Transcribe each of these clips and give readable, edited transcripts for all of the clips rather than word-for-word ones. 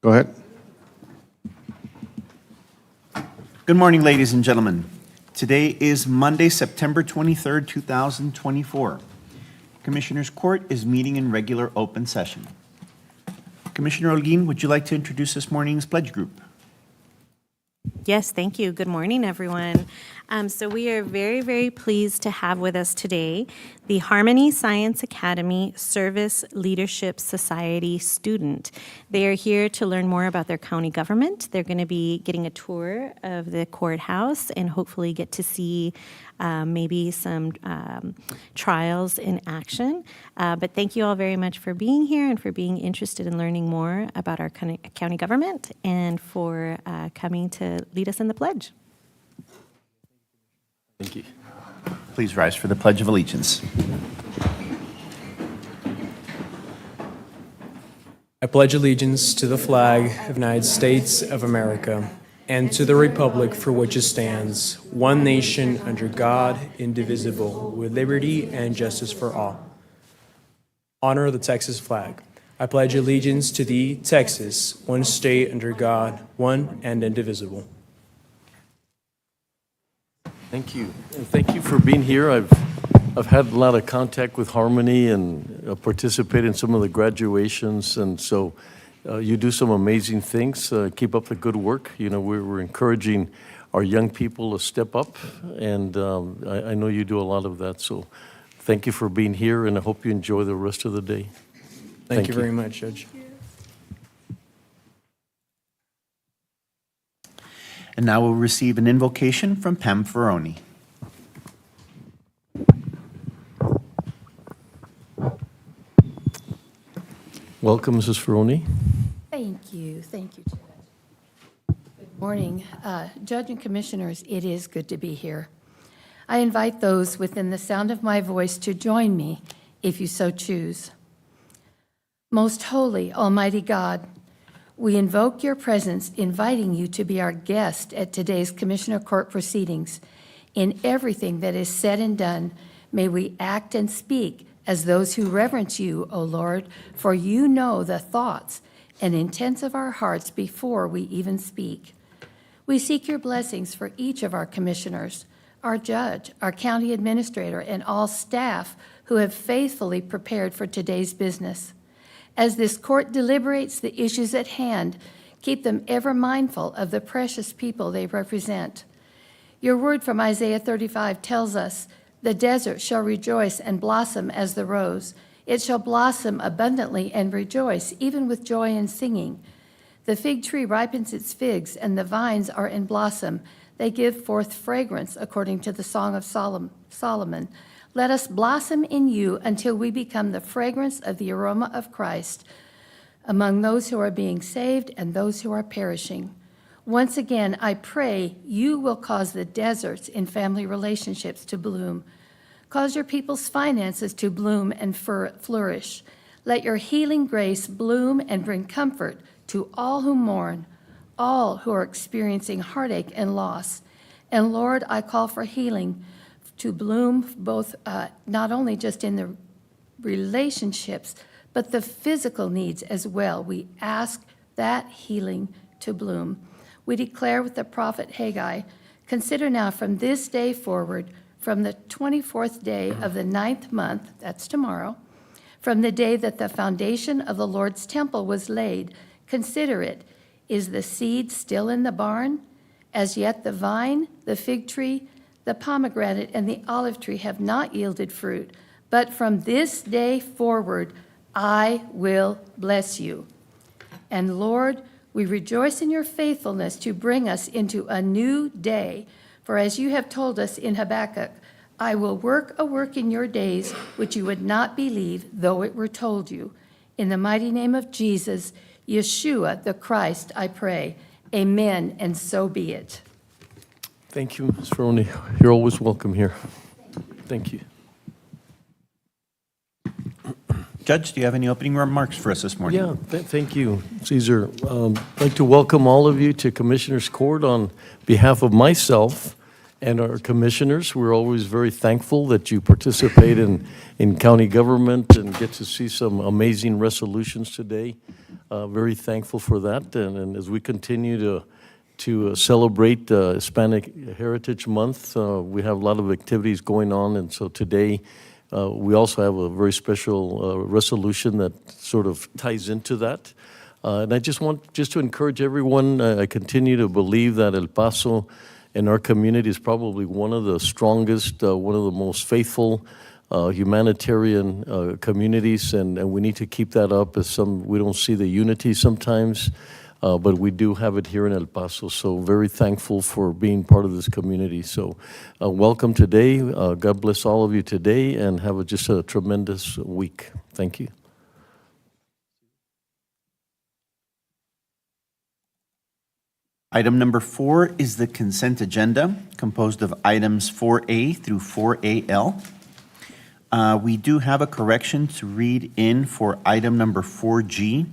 Go ahead. Good morning, ladies and gentlemen. Today is Monday, September 23rd, 2024. Commissioners Court is meeting in regular open session. Commissioner Holguin, would you like to introduce this morning's pledge group? Yes, thank you. Good morning, everyone. So we are very, very pleased to have with us today the Harmony Science Academy Service Leadership Society student. They are here to learn more about their county government. They're going to be getting a tour of the courthouse and hopefully get to see maybe some trials in action. But thank you all very much for being here and for being interested in learning more about our county government and for coming to lead us in the pledge. Thank you. Please rise for the Pledge of Allegiance. I pledge allegiance to the flag of the United States of America and to the republic for which it stands, one nation under God, indivisible, with liberty and justice for all. Honor the Texas flag. I pledge allegiance to thee, Texas, one state under God, one and indivisible. Thank you. And thank you for being here. I've had a lot of contact with Harmony and participated in some of the graduations, and so you do some amazing things. Keep up the good work. You know, we're encouraging our young people to step up, and I know you do a lot of that. So thank you for being here, and I hope you enjoy the rest of the day. Thank you very much, Judge. And now we'll receive an invocation from Pam Ferroni. Welcome, Mrs. Ferroni. Thank you, Judge. Good morning. Judge and Commissioners, it is good to be here. I invite those within the sound of my voice to join me, if you so choose. Most holy, almighty God, we invoke your presence, inviting you to be our guest at today's Commissioner Court proceedings. In everything that is said and done, may we act and speak as those who reverence you, O Lord, for you know the thoughts and intents of our hearts before we even speak. We seek your blessings for each of our commissioners, our judge, our county administrator, and all staff who have faithfully prepared for today's business. As this court deliberates the issues at hand, keep them ever mindful of the precious people they represent. Your word from Isaiah 35 tells us, "The desert shall rejoice and blossom as the rose. It shall blossom abundantly and rejoice, even with joy and singing. The fig tree ripens its figs, and the vines are in blossom. They give forth fragrance, according to the Song of Solomon. Let us blossom in you until we become the fragrance of the aroma of Christ among those who are being saved and those who are perishing." Once again, I pray you will cause the deserts in family relationships to bloom. Cause your people's finances to bloom and flourish. Let your healing grace bloom and bring comfort to all who mourn, all who are experiencing heartache and loss. And Lord, I call for healing to bloom both, not only just in the relationships, but the physical needs as well. We ask that healing to bloom. We declare with the prophet Haggai, consider now from this day forward, from the 24th day of the 9th month, that's tomorrow, from the day that the foundation of the Lord's temple was laid, consider it. Is the seed still in the barn? As yet the vine, the fig tree, the pomegranate, and the olive tree have not yielded fruit. But from this day forward, I will bless you. And Lord, we rejoice in your faithfulness to bring us into a new day. For as you have told us in Habakkuk, I will work a work in your days which you would not believe, though it were told you. In the mighty name of Jesus, Yeshua the Christ, I pray. Amen, and so be it. Thank you, Ms. Ferroni. You're always welcome here. Thank you. Judge, do you have any opening remarks for us this morning? Yeah, thank you, Caesar. I'd like to welcome all of you to Commissioners Court on behalf of myself And our commissioners, we're always very thankful that you participate in county government and get to see some amazing resolutions today. Very thankful for that. And as we continue to celebrate Hispanic Heritage Month, we have a lot of activities going on. And so today, we also have a very special resolution that sort of ties into that. And I just want to encourage everyone, I continue to believe that El Paso and our community is probably one of the strongest, one of the most faithful humanitarian communities, and we need to keep that up. We don't see the unity sometimes, but we do have it here in El Paso, so very thankful for being part of this community. So welcome today. God bless all of you today, and have just a tremendous week. Thank you. Item number 4 is the consent agenda, composed of items 4A through 4AL. We do have a correction to read in for item number 4G.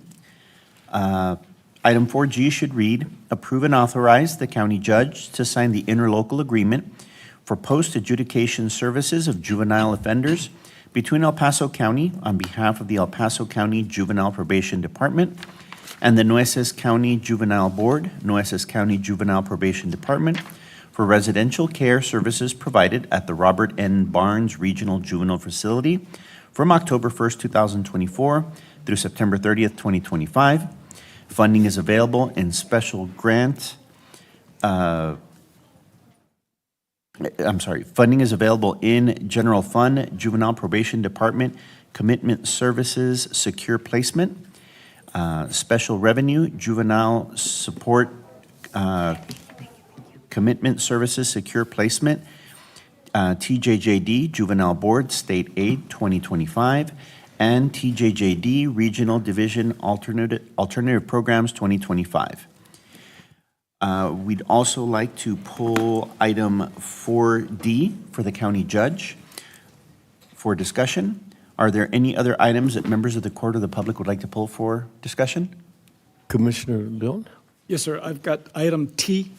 Item 4G should read, approve and authorize the county judge to sign the interlocal agreement for post-adjudication services of juvenile offenders between El Paso County on behalf of the El Paso County Juvenile Probation Department and the Nueces County Juvenile Board, Nueces County Juvenile Probation Department, for residential care services provided at the Robert N. Barnes Regional Juvenile Facility from October 1st, 2024 through September 30th, 2025. Funding is available in special grant. Funding is available in General Fund, Juvenile Probation Department, Commitment Services, Secure Placement, Special Revenue, Juvenile Support, Commitment Services, Secure Placement, TJJD, Juvenile Board, State Aid 2025, and TJJD, Regional Division Alternative Programs 2025. We'd also like to pull item 4D for the county judge for discussion. Are there any other items that members of the court or the public would like to pull for discussion? Commissioner Leon? Yes, sir. I've got item T.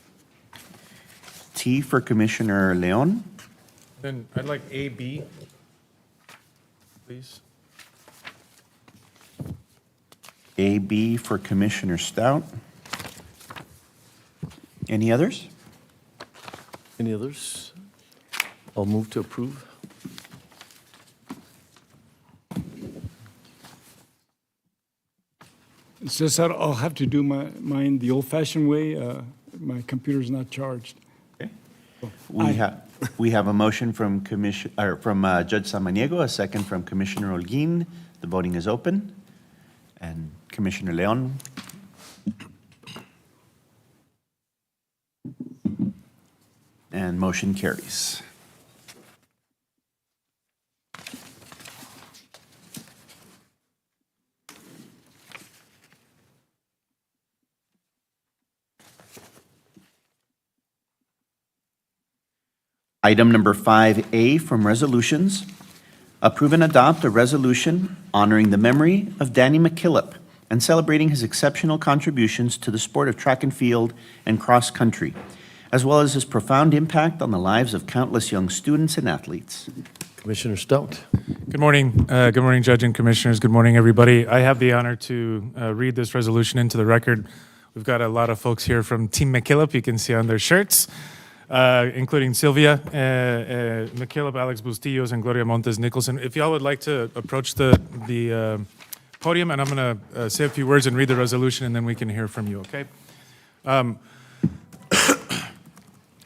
T for Commissioner Leon. Then I'd like AB, please. AB for Commissioner Stout. Any others? Any others? I'll move to approve. It's just that I'll have to do mine the old-fashioned way. My computer's not charged. Okay. Aye. We have a motion from Judge Samaniego, a second from Commissioner Holguin. The voting is open. And Commissioner Leon. And motion carries. Item number 5A from resolutions. Approve and adopt a resolution honoring the memory of Danny McKillop and celebrating his exceptional contributions to the sport of track and field and cross country, as well as his profound impact on the lives of countless young students and athletes. Commissioner Stout? Good morning. Good morning, Judge and Commissioners. Good morning, everybody. I have the honor to read this resolution into the record. We've got a lot of folks here from Team McKillop, you can see on their shirts, including Sylvia McKillop, Alex Bustillos, and Gloria Montes Nicholson. If y'all would like to approach the podium, and I'm going to say a few words and read the resolution, and then we can hear from you, okay?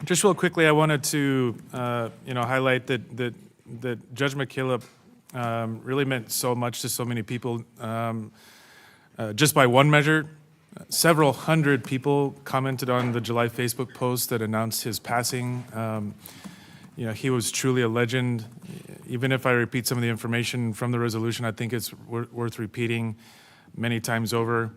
Just real quickly, I wanted to highlight that Judge McKillop really meant so much to so many people. Just by one measure, several hundred people commented on the July Facebook post that announced his passing. He was truly a legend. Even if I repeat some of the information from the resolution, I think it's worth repeating many times over.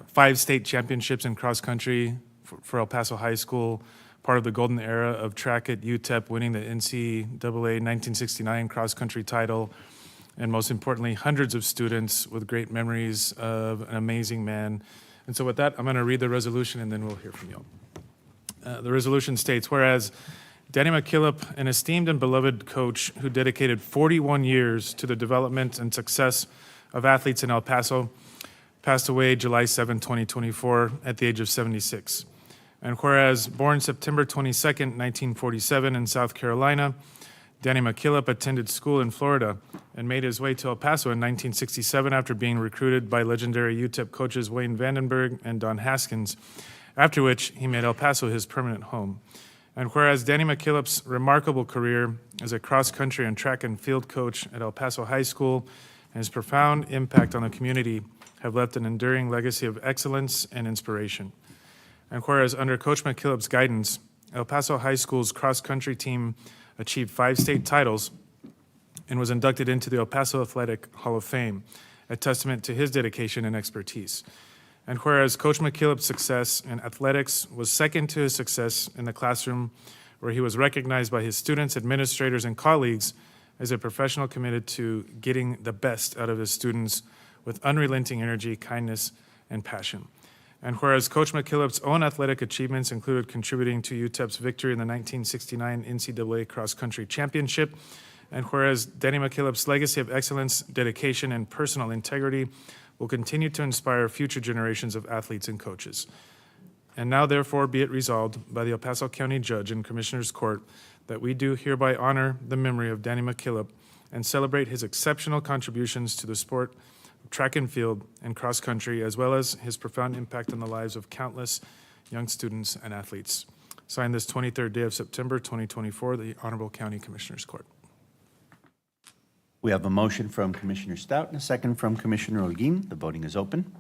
5 state championships in cross country for El Paso High School, part of the golden era of track at UTEP, winning the NCAA 1969 cross country title, and most importantly, hundreds of students with great memories of an amazing man. And so with that, I'm going to read the resolution and then we'll hear from you. The resolution states, whereas Danny McKillop, an esteemed and beloved coach who dedicated 41 years to the development and success of athletes in El Paso, passed away July 7, 2024, at the age of 76. And whereas born September 22nd, 1947 in South Carolina, Danny McKillop attended school in Florida and made his way to El Paso in 1967 after being recruited by legendary UTEP coaches Wayne Vandenberg and Don Haskins, after which he made El Paso his permanent home. And whereas Danny McKillop's remarkable career as a cross-country and track and field coach at El Paso High School and his profound impact on the community have left an enduring legacy of excellence and inspiration. And whereas under Coach McKillop's guidance, El Paso High School's cross-country team achieved 5 state titles and was inducted into the El Paso Athletic Hall of Fame, a testament to his dedication and expertise. And whereas Coach McKillop's success in athletics was second to his success in the classroom, where he was recognized by his students, administrators, and colleagues as a professional committed to getting the best out of his students with unrelenting energy, kindness, and passion. And whereas Coach McKillop's own athletic achievements included contributing to UTEP's victory in the 1969 NCAA cross-country championship, and whereas Danny McKillop's legacy of excellence, dedication, and personal integrity will continue to inspire future generations of athletes and coaches. And now therefore be it resolved by the El Paso County Judge and Commissioners Court that we do hereby honor the memory of Danny McKillop and celebrate his exceptional contributions to the sport of track and field and cross-country, as well as his profound impact on the lives of countless young students and athletes. Signed this 23rd day of September, 2024, the Honorable County Commissioners Court. We have a motion from Commissioner Stout and a second from Commissioner Holguin. The voting is open.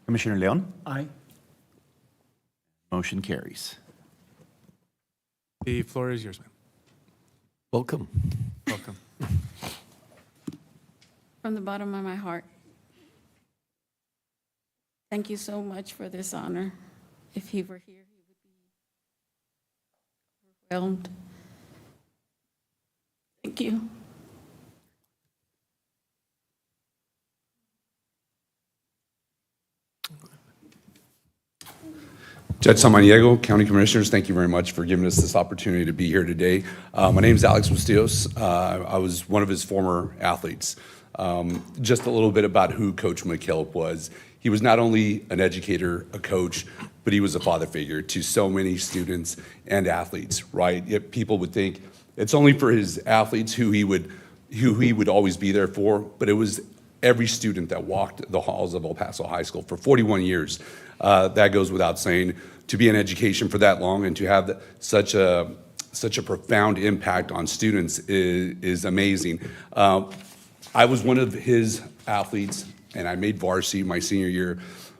Commissioner Leon? Aye. Motion carries. The floor is yours, ma'am. Welcome. Welcome. From the bottom of my heart, thank you so much for this honor. If he were here, he would be overwhelmed. Thank you. Judge Samaniego, County Commissioners, thank you very much for giving us this opportunity to be here today. My name is Alex Bustillos. I was one of his former athletes. Just a little bit about who Coach McKillop was. He was not only an educator, a coach, but he was a father figure to so many students and athletes, right? Yet people would think it's only for his athletes who he would always be there for, but it was every student that walked the halls of El Paso High School for 41 years. That goes without saying. To be in education for that long and to have such a profound impact on students is amazing. I was one of his athletes, and I made varsity my senior year,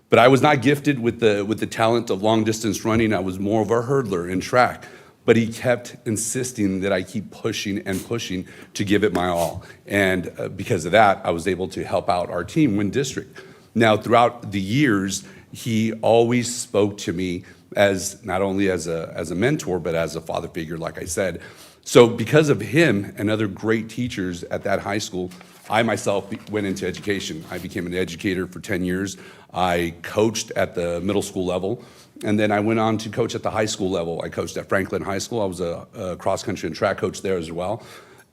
but I was not gifted with the talent of long distance running. I was more of a hurdler in track. But he kept insisting that I keep pushing and pushing to give it my all. And because of that, I was able to help out our team win district. Now, throughout the years, he always spoke to me as not only as a mentor, but as a father figure, like I said. So because of him and other great teachers at that high school, I myself went into education. I became an educator for 10 years. I coached at the middle school level. And then I went on to coach at the high school level. I coached at Franklin High School. I was a cross-country and track coach there as well.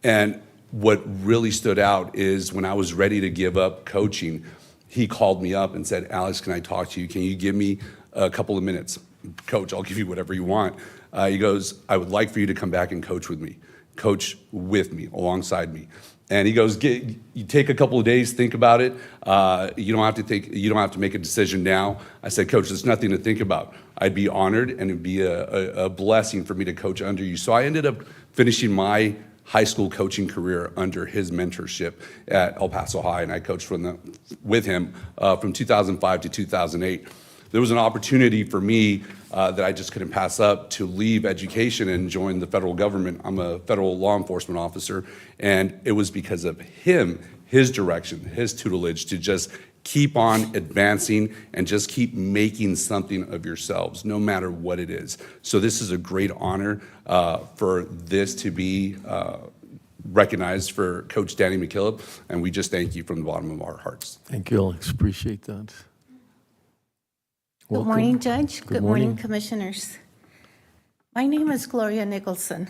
And what really stood out is when I was ready to give up coaching, he called me up and said, "Alex, can I talk to you? Can you give me a couple of minutes?" "Coach, I'll give you whatever you want." He goes, "I would like for you to come back and coach with me, alongside me." And he goes, "You take a couple of days, think about it. You don't have to make a decision now." I said, "Coach, there's nothing to think about. I'd be honored, and it'd be a blessing for me to coach under you." So I ended up finishing my high school coaching career under his mentorship at El Paso High, and I coached with him from 2005 to 2008. There was an opportunity for me that I just couldn't pass up to leave education and join the federal government. I'm a federal law enforcement officer, and it was because of him, his direction, his tutelage to just keep on advancing and just keep making something of yourselves, no matter what it is. So this is a great honor for this to be recognized for Coach Danny McKillop, and we just thank you from the bottom of our hearts. Thank you, Alex. Appreciate that. Good Welcome. morning, Judge. Good Good morning, morning. Commissioners. My name is Gloria Nicholson,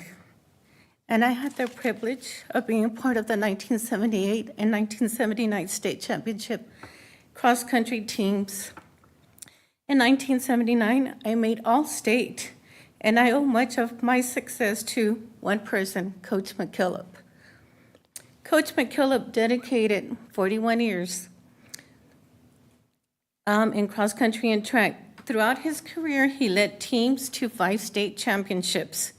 and I had the privilege of being part of the 1978 and 1979 state championship cross-country teams. In 1979, I made All-State, and I owe much of my success to one person, Coach McKillop. Coach McKillop dedicated 41 years in cross-country and track. Throughout his career, he led teams to 5 state championships.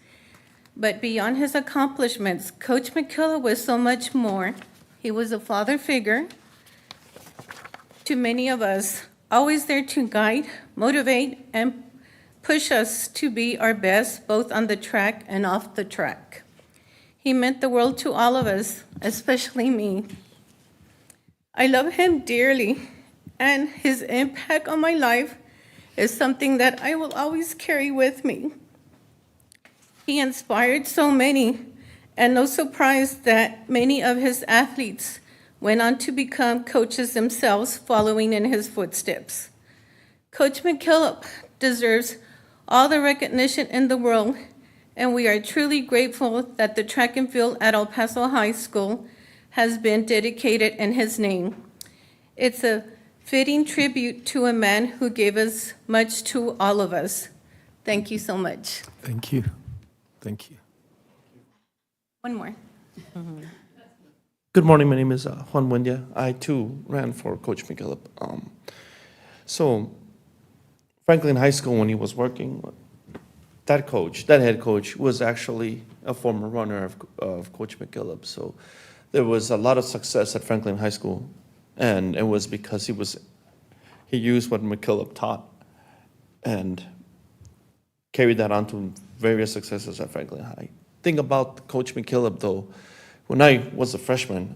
But beyond his accomplishments, Coach McKillop was so much more. He was a father figure to many of us, always there to guide, motivate, and push us to be our best, both on the track and off the track. He meant the world to all of us, especially me. I love him dearly, and his impact on my life is something that I will always carry with me. He inspired so many, and no surprise that many of his athletes went on to become coaches themselves, following in his footsteps. Coach McKillop deserves all the recognition in the world, and we are truly grateful that the track and field at El Paso High School has been dedicated in his name. It's a fitting tribute to a man who gave us much to all of us. Thank you so much. Thank you. Thank you. One more. Good morning. My name is Juan Buendia. I too ran for Coach McKillop. So Franklin High School, when he was working, that head coach, was actually a former runner of Coach McKillop. So there was a lot of success at Franklin High School, and it was because he used what McKillop taught and carried that on to various successes at Franklin High. Thing about Coach McKillop, though, when I was a freshman,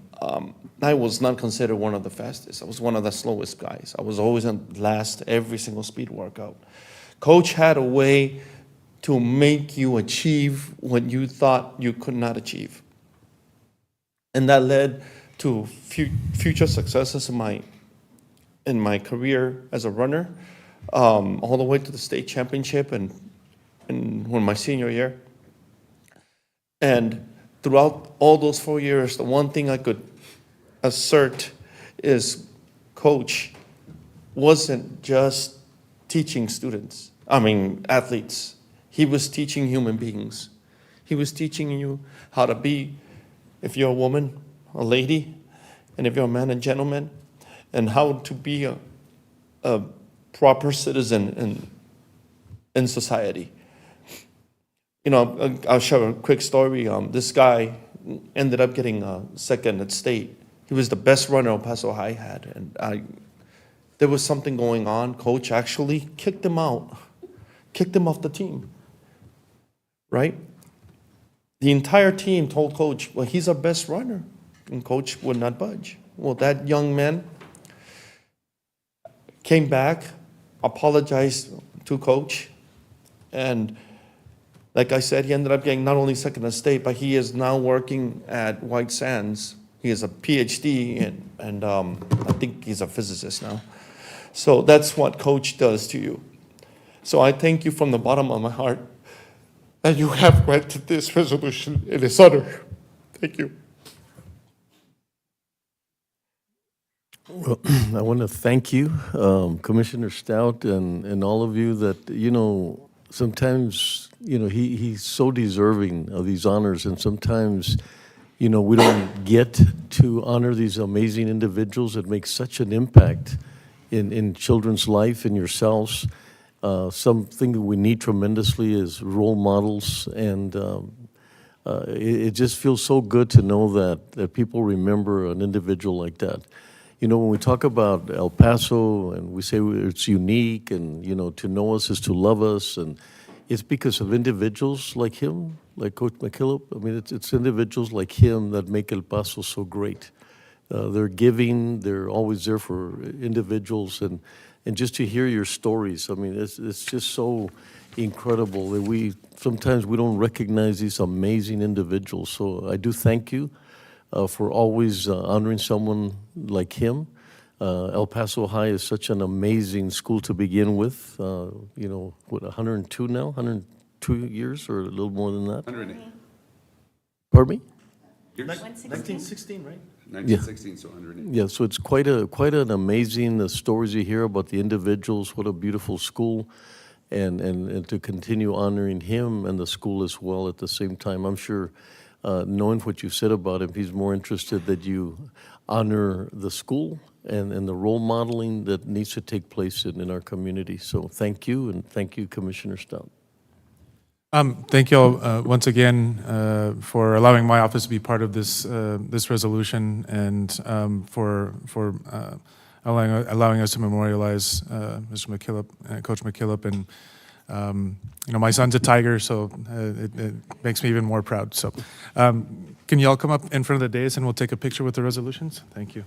I was not considered one of the fastest. I was one of the slowest guys. I was always in last every single speed workout. Coach had a way to make you achieve what you thought you could not achieve. And that led to future successes in my career as a runner, all the way to the state championship and when my senior year. And throughout all those 4 years, the one thing I could assert is Coach wasn't just teaching athletes. He was teaching human beings. He was teaching you how to be, if you're a woman, a lady, and if you're a man, a gentleman, and how to be a proper citizen in society. You know, I'll share a quick story. This guy ended up getting second at state. He was the best runner El Paso High had, and there was something going on. Coach actually kicked him out, kicked him off the team, right? The entire team told Coach, well, he's our best runner, and Coach would not budge. Well, that young man came back, apologized to Coach, and like I said, he ended up getting not only second at state, but he is now working at White Sands. He has a PhD, and I think he's a physicist now. So that's what Coach does to you. So I thank you from the bottom of my heart that you have granted this resolution in his honor. Thank you. Well, I want to thank you, Commissioner Stout, and all of you that, sometimes, he's so deserving of these honors, and sometimes, we don't get to honor these amazing individuals that make such an impact in children's life and yourselves. Something that we need tremendously is role models, and it just feels so good to know that people remember an individual like that. When we talk about El Paso and we say it's unique and, to know us is to love us, and it's because of individuals like him, like Coach McKillop. I mean, it's individuals like him that make El Paso so great. They're giving, they're always there for individuals, and just to hear your stories, I mean, it's just so incredible that sometimes we don't recognize these amazing individuals. So I do thank you for always honoring someone like him. El Paso High is such an amazing school to begin with. 102 now? 2 years or a little more than that? 108. Pardon me? 1916, right? 1916, so 108. Yeah, so it's quite an amazing, the stories you hear about the individuals, what a beautiful school, and to continue honoring him and the school as well at the same time. I'm sure, knowing what you said about him, he's more interested that you honor the school and the role modeling that needs to take place in our community. So thank you, and thank you, Commissioner Stout. Thank you all once again for allowing my office to be part of this resolution, and for allowing us to memorialize Mr. McKillop, Coach McKillop, and my son's a Tiger, so it makes me even more proud. So, can you all come up in front of the dais and we'll take a picture with the resolutions? Thank you.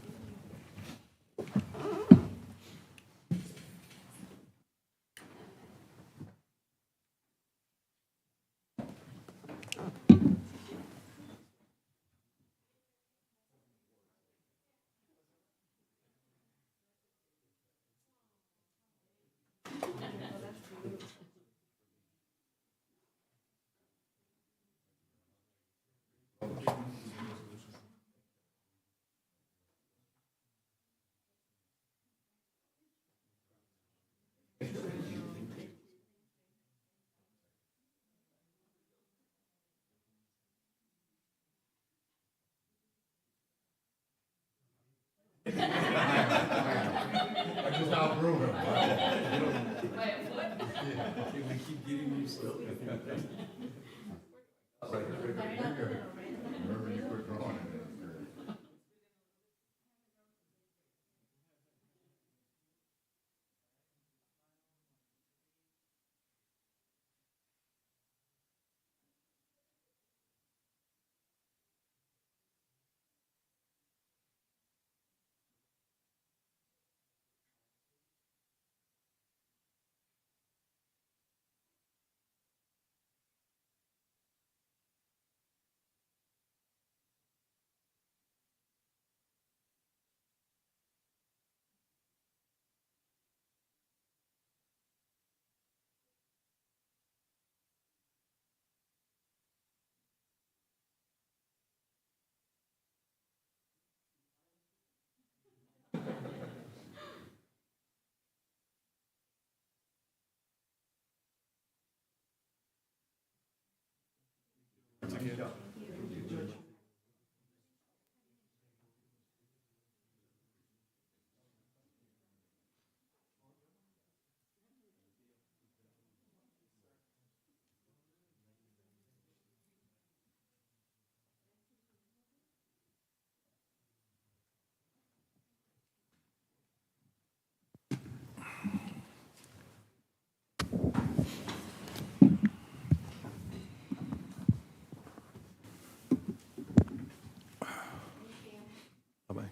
Bye-bye.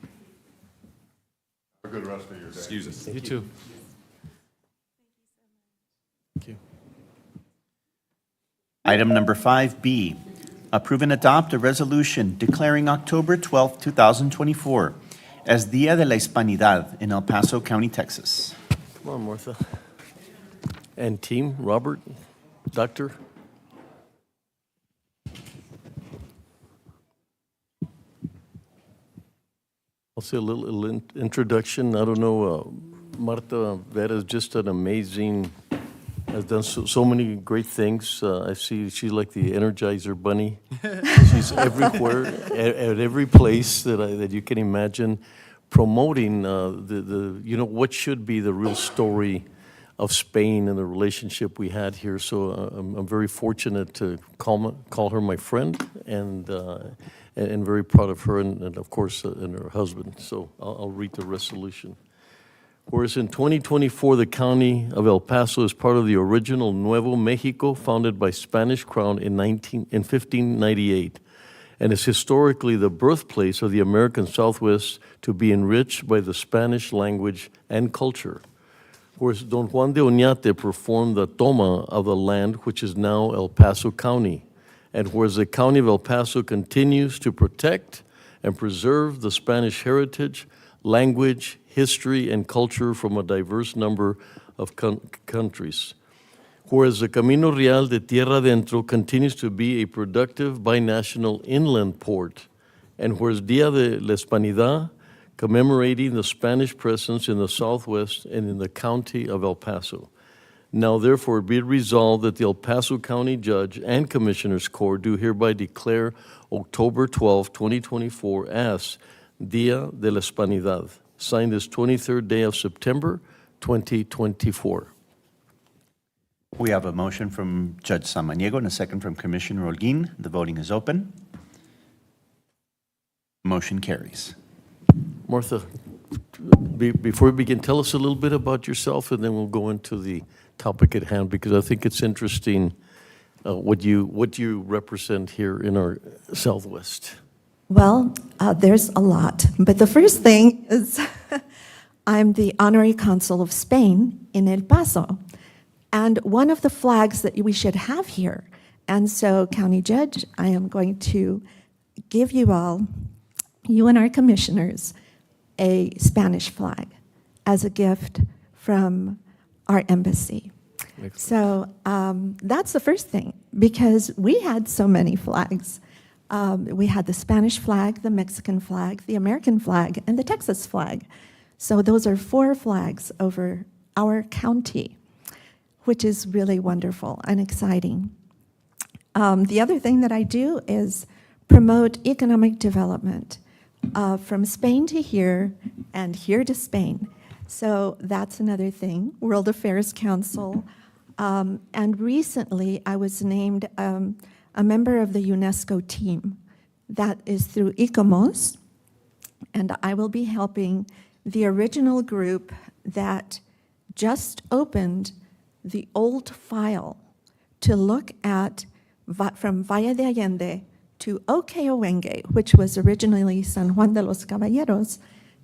Have a good rest of your day. Excuse us. You too. Thank you. Item number 5B, approve and adopt a resolution declaring October 12, 2024 as Día de la Hispanidad in El Paso County, Texas. Come on, Martha. And team, Robert, Doctor. I'll say a little introduction. I don't know, Marta Vera is just an amazing, has done so many great things. I see she's like the Energizer Bunny. She's everywhere, at every place that you can imagine, promoting what should be the real story of Spain and the relationship we had here. So I'm very fortunate to call her my friend, and very proud of her and of course, and her husband. So I'll read the resolution. Whereas in 2024, the county of El Paso is part of the original Nuevo Mexico, founded by Spanish Crown in 1598, and is historically the birthplace of the American Southwest, to be enriched by the Spanish language and culture. Whereas Don Juan de Oñate performed the toma of the land, which is now El Paso County, and whereas the county of El Paso continues to protect and preserve the Spanish heritage, language, history, and culture from a diverse number of countries. Whereas the Camino Real de Tierra Adentro continues to be a productive binational inland port, and whereas Dia de la Hispanidad, commemorating the Spanish presence in the Southwest and in the county of El Paso. Now therefore be it resolved that the El Paso County Judge and Commissioners Court do hereby declare October 12, 2024 as Dia de la Hispanidad, signed this 23rd day of September, 2024. We have a motion from Judge Samaniego and a second from Commissioner Holguin. The voting is open. Motion carries. Martha, before we begin, tell us a little bit about yourself, and then we'll go into the topic at hand, because I think it's interesting what you represent here in our Southwest. Well, there's a lot. But the first thing is I'm the honorary consul of Spain in El Paso. And one of the flags that we should have here, and so, County Judge, I am going to give you all, you and our commissioners, a Spanish flag as a gift from our embassy. Excellent. So that's the first thing, because we had so many flags. We had the Spanish flag, the Mexican flag, the American flag, and the Texas flag. So those are 4 flags over our county, which is really wonderful and exciting. The other thing that I do is promote economic development from Spain to here and here to Spain. So that's another thing, World Affairs Council. And recently I was named a member of the UNESCO team. That is through ICOMOS, and I will be helping the original group that just opened the old file to look at from Valle de Allende to Okeowenge, which was originally San Juan de los Caballeros,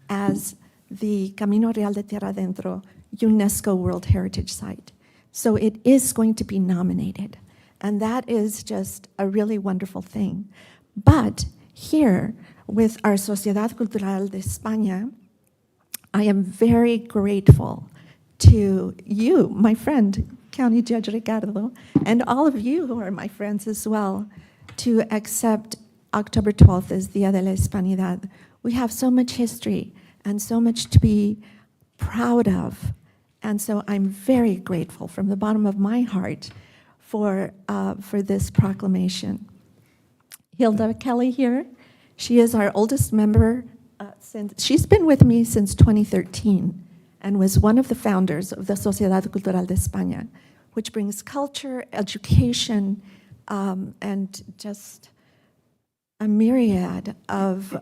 as the Camino Real de Tierra Adentro UNESCO World Heritage Site. So it is going to be nominated, and that is just a really wonderful thing. But here, with our Sociedad Cultural de España, I am very grateful to you, my friend, County Judge Ricardo, and all of you who are my friends as well, to accept October 12th as Dia de la Hispanidad. We have so much history and so much to be proud of. And so I'm very grateful from the bottom of my heart for this proclamation. Hilda Kelly here, she is our oldest member. She's been with me since 2013 and was one of the founders of the Sociedad Cultural de España, which brings culture, education, and just a myriad of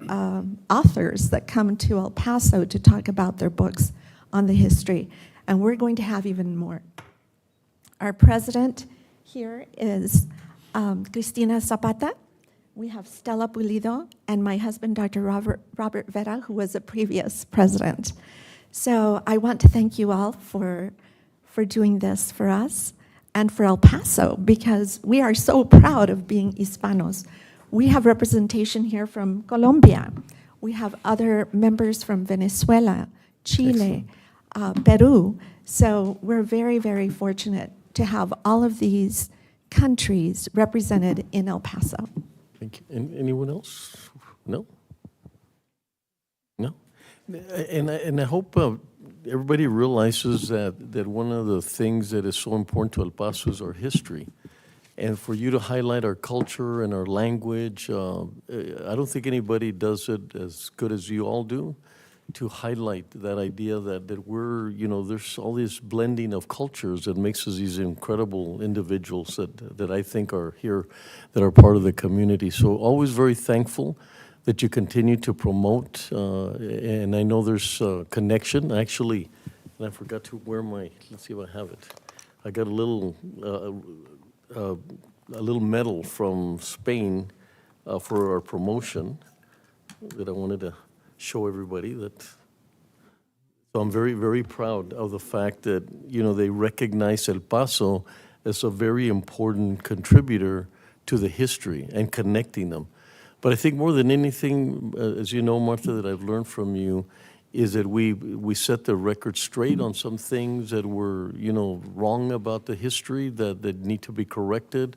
authors that come to El Paso to talk about their books on the history. And we're going to have even more. Our president here is Cristina Zapata. We have Stella Pulido and my husband, Dr. Robert Vera, who was a previous president. So I want to thank you all for doing this for us and for El Paso, because we are so proud of being Hispanos. We have representation here from Colombia. We have other members from Venezuela, Chile, Peru. So we're very, very fortunate to have all of these countries represented in El Paso. Thank you. And anyone else? No? No? And I hope everybody realizes that one of the things that is so important to El Paso is our history. And for you to highlight our culture and our language, I don't think anybody does it as good as you all do, to highlight that idea that we're, there's all this blending of cultures that makes us these incredible individuals that I think are here, that are part of the community. So always very thankful that you continue to promote, and I know there's a connection. Actually, and I forgot to wear let's see if I have it. I got a little medal from Spain for our promotion that I wanted to show everybody. So I'm very, very proud of the fact that, they recognize El Paso as a very important contributor to the history and connecting them. But I think more than anything, as you know, Martha, that I've learned from you is that we set the record straight on some things that were, wrong about the history that need to be corrected,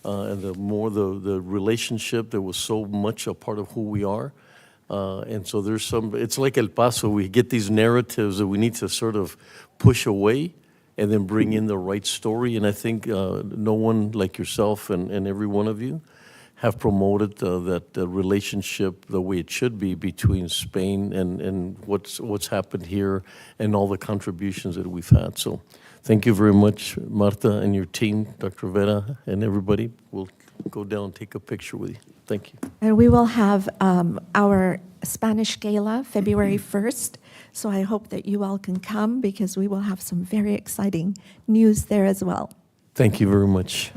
and the relationship that was so much a part of who we are. And so it's like El Paso, we get these narratives that we need to sort of push away and then bring in the right story. And I think no one like yourself and every one of you have promoted that relationship the way it should be between Spain and what's happened here and all the contributions that we've had. So thank you very much, Marta and your team, Dr. Vera and everybody. We'll go down and take a picture with you. Thank you. And we will have our Spanish Gala February 1st. So I hope that you all can come because we will have some very exciting news there as well. Thank you very much.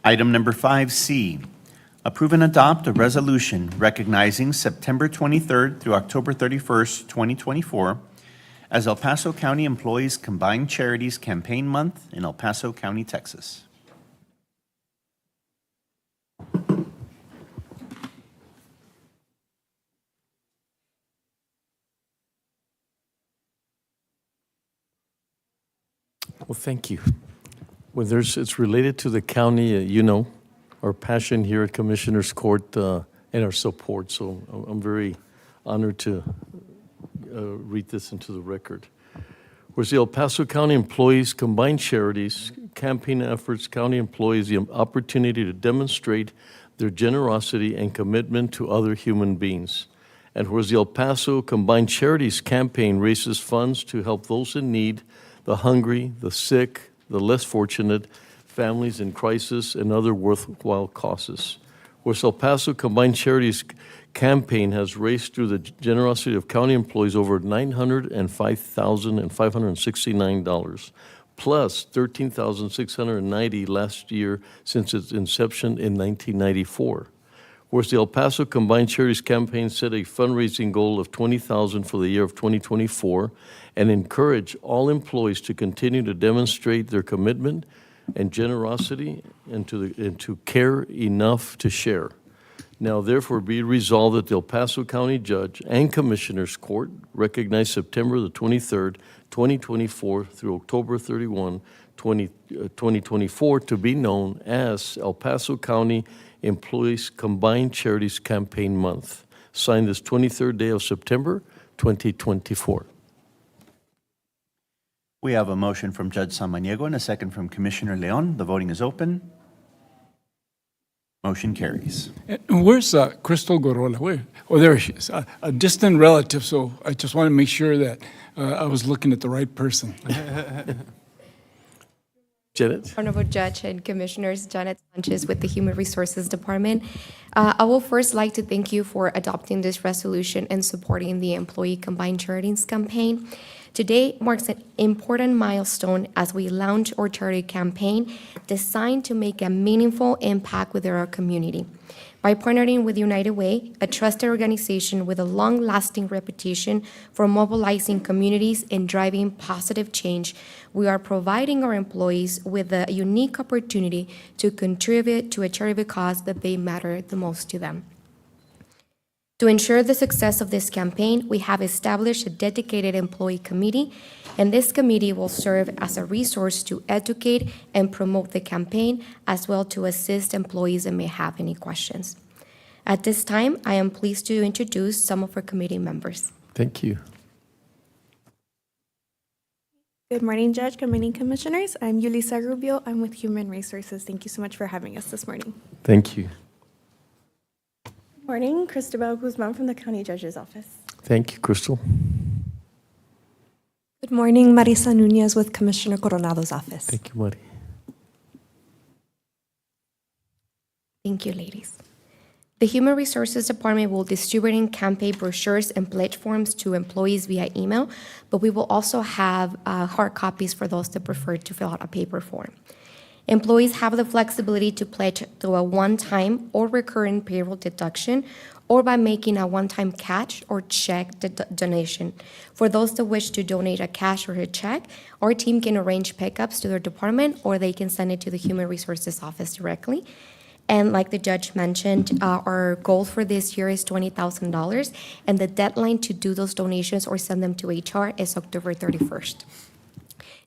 Item number 5C, approve and adopt a resolution recognizing September 23rd through October 31st, 2024 as El Paso County Employees Combined Charities Campaign Month in El Paso County, Texas. Well, thank you. It's related to the county, our passion here at Commissioners Court and our support. So I'm very honored to read this into the record. Whereas the El Paso County Employees Combined Charities campaign efforts county employees the opportunity to demonstrate their generosity and commitment to other human beings. And whereas the El Paso Combined Charities campaign raises funds to help those in need, the hungry, the sick, the less fortunate, families in crisis, and other worthwhile causes. Whereas El Paso Combined Charities campaign has raised through the generosity of county employees over $905,569, plus $13,690 last year since its inception in 1994. Whereas the El Paso Combined Charities campaign set a fundraising goal of $20,000 for the year of 2024 and encourage all employees to continue to demonstrate their commitment and generosity and to care enough to share. Now, therefore, be resolved that the El Paso County Judge and Commissioners Court recognize September the 23rd, 2024 through October 31, 2024 to be known as El Paso County Employees Combined Charities Campaign Month. Signed this 23rd day of September, 2024. We have a motion from Judge Samaniego and a second from Commissioner Leon. The voting is open. Motion carries. And where's Crystal Gorola? Where? Oh, there she is. A distant relative, so I just want to make sure that I was looking at the right person. Janet? Honorable Judge and Commissioners, Janet Sanchez with the Human Resources Department. I will first like to thank you for adopting this resolution and supporting the Employee Combined Charities campaign. Today marks an important milestone as we launch our charity campaign designed to make a meaningful impact within our community. By partnering with United Way, a trusted organization with a long-lasting reputation for mobilizing communities and driving positive change, we are providing our employees with a unique opportunity to contribute to a charitable cause that they matter the most to them. To ensure the success of this campaign, we have established a dedicated employee committee, and this committee will serve as a resource to educate and promote the campaign, as well to assist employees that may have any questions. At this time, I am pleased to introduce some of our committee members. Thank you. Good morning, Judge. Good morning, Commissioners. I'm Yulisa Rubio. I'm with Human Resources. Thank you so much for having us this morning. Thank you. Good morning, Cristobal Guzman from the County Judge's Office. Thank you, Crystal. Good morning, Marisa Nunez with Commissioner Coronado's office. Thank you, Mari. Thank you, ladies. The Human Resources Department will distribute campaign brochures and pledge forms to employees via email, but we will also have hard copies for those that prefer to fill out a paper form. Employees have the flexibility to pledge through a one-time or recurring payroll deduction or by making a one-time cash or check donation. For those that wish to donate a cash or a check, our team can arrange pickups to their department or they can send it to the Human Resources Office directly. And like the judge mentioned, our goal for this year is $20,000, and the deadline to do those donations or send them to HR is October 31st.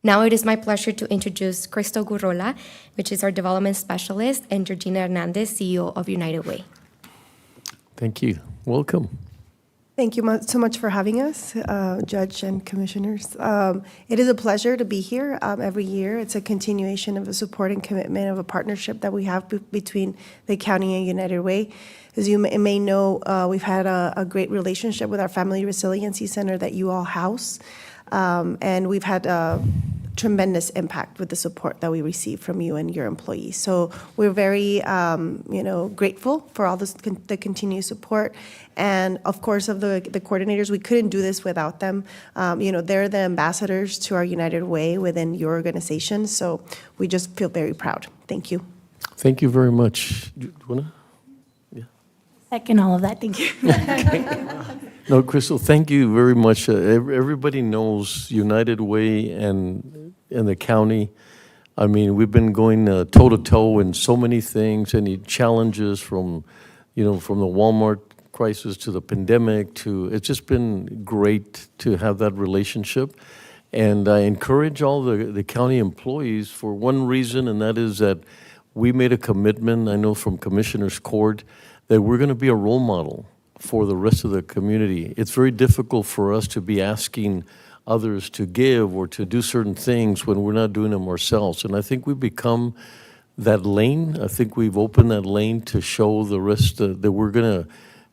Now it is my pleasure to introduce Crystal Gurrola, which is our development specialist, and Georgina Hernandez, CEO of United Way. Thank you. Welcome. Thank you so much for having us, Judge and Commissioners. It is a pleasure to be here every year. It's a continuation of a support and commitment of a partnership that we have between the county and United Way. As you may know, we've had a great relationship with our Family Resiliency Center that you all house, and we've had tremendous impact with the support that we receive from you and your employees. So we're very, grateful for all the continued support. And of course, of the coordinators, we couldn't do this without them. They're the ambassadors to our United Way within your organization. So we just feel very proud. Thank you. Thank you very much. Do you wanna? Yeah. Second all of that, thank you. No, Crystal, thank you very much. Everybody knows United Way and the county. I mean, we've been going toe-to-toe in so many things, any challenges from the Walmart crisis to the pandemic it's just been great to have that relationship. And I encourage all the county employees for one reason, and that is that we made a commitment, I know from Commissioner's Court, that we're going to be a role model for the rest of the community. It's very difficult for us to be asking others to give or to do certain things when we're not doing them ourselves. And I think we've become that lane. I think we've opened that lane to show the rest that we're going to,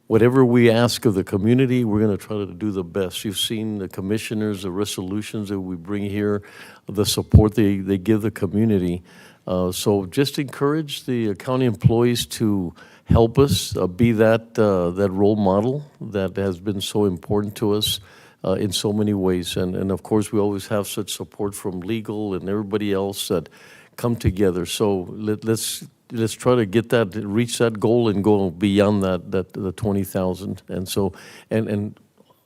whatever we ask of the community, we're going to try to do the best. You've seen the commissioners, the resolutions that we bring here, the support they give the community. So just encourage the county employees to help us be that role model that has been so important to us in so many ways. And of course, we always have such support from legal and everybody else that come together. So let's try to get that, reach that goal and go beyond the 20,000. And so, and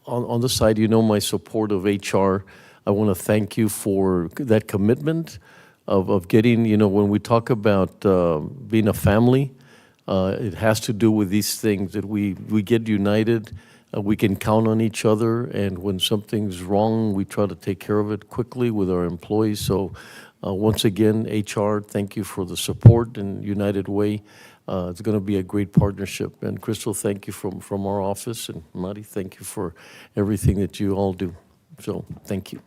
on the side, my support of HR. I want to thank you for that commitment of getting, when we talk about being a family, it has to do with these things that we get united, we can count on each other, and when something's wrong, we try to take care of it quickly with our employees. So once again, HR, thank you for the support and United Way. It's going to be a great partnership. And Crystal, thank you from our office, and Mari, thank you for everything that you all do. So thank you.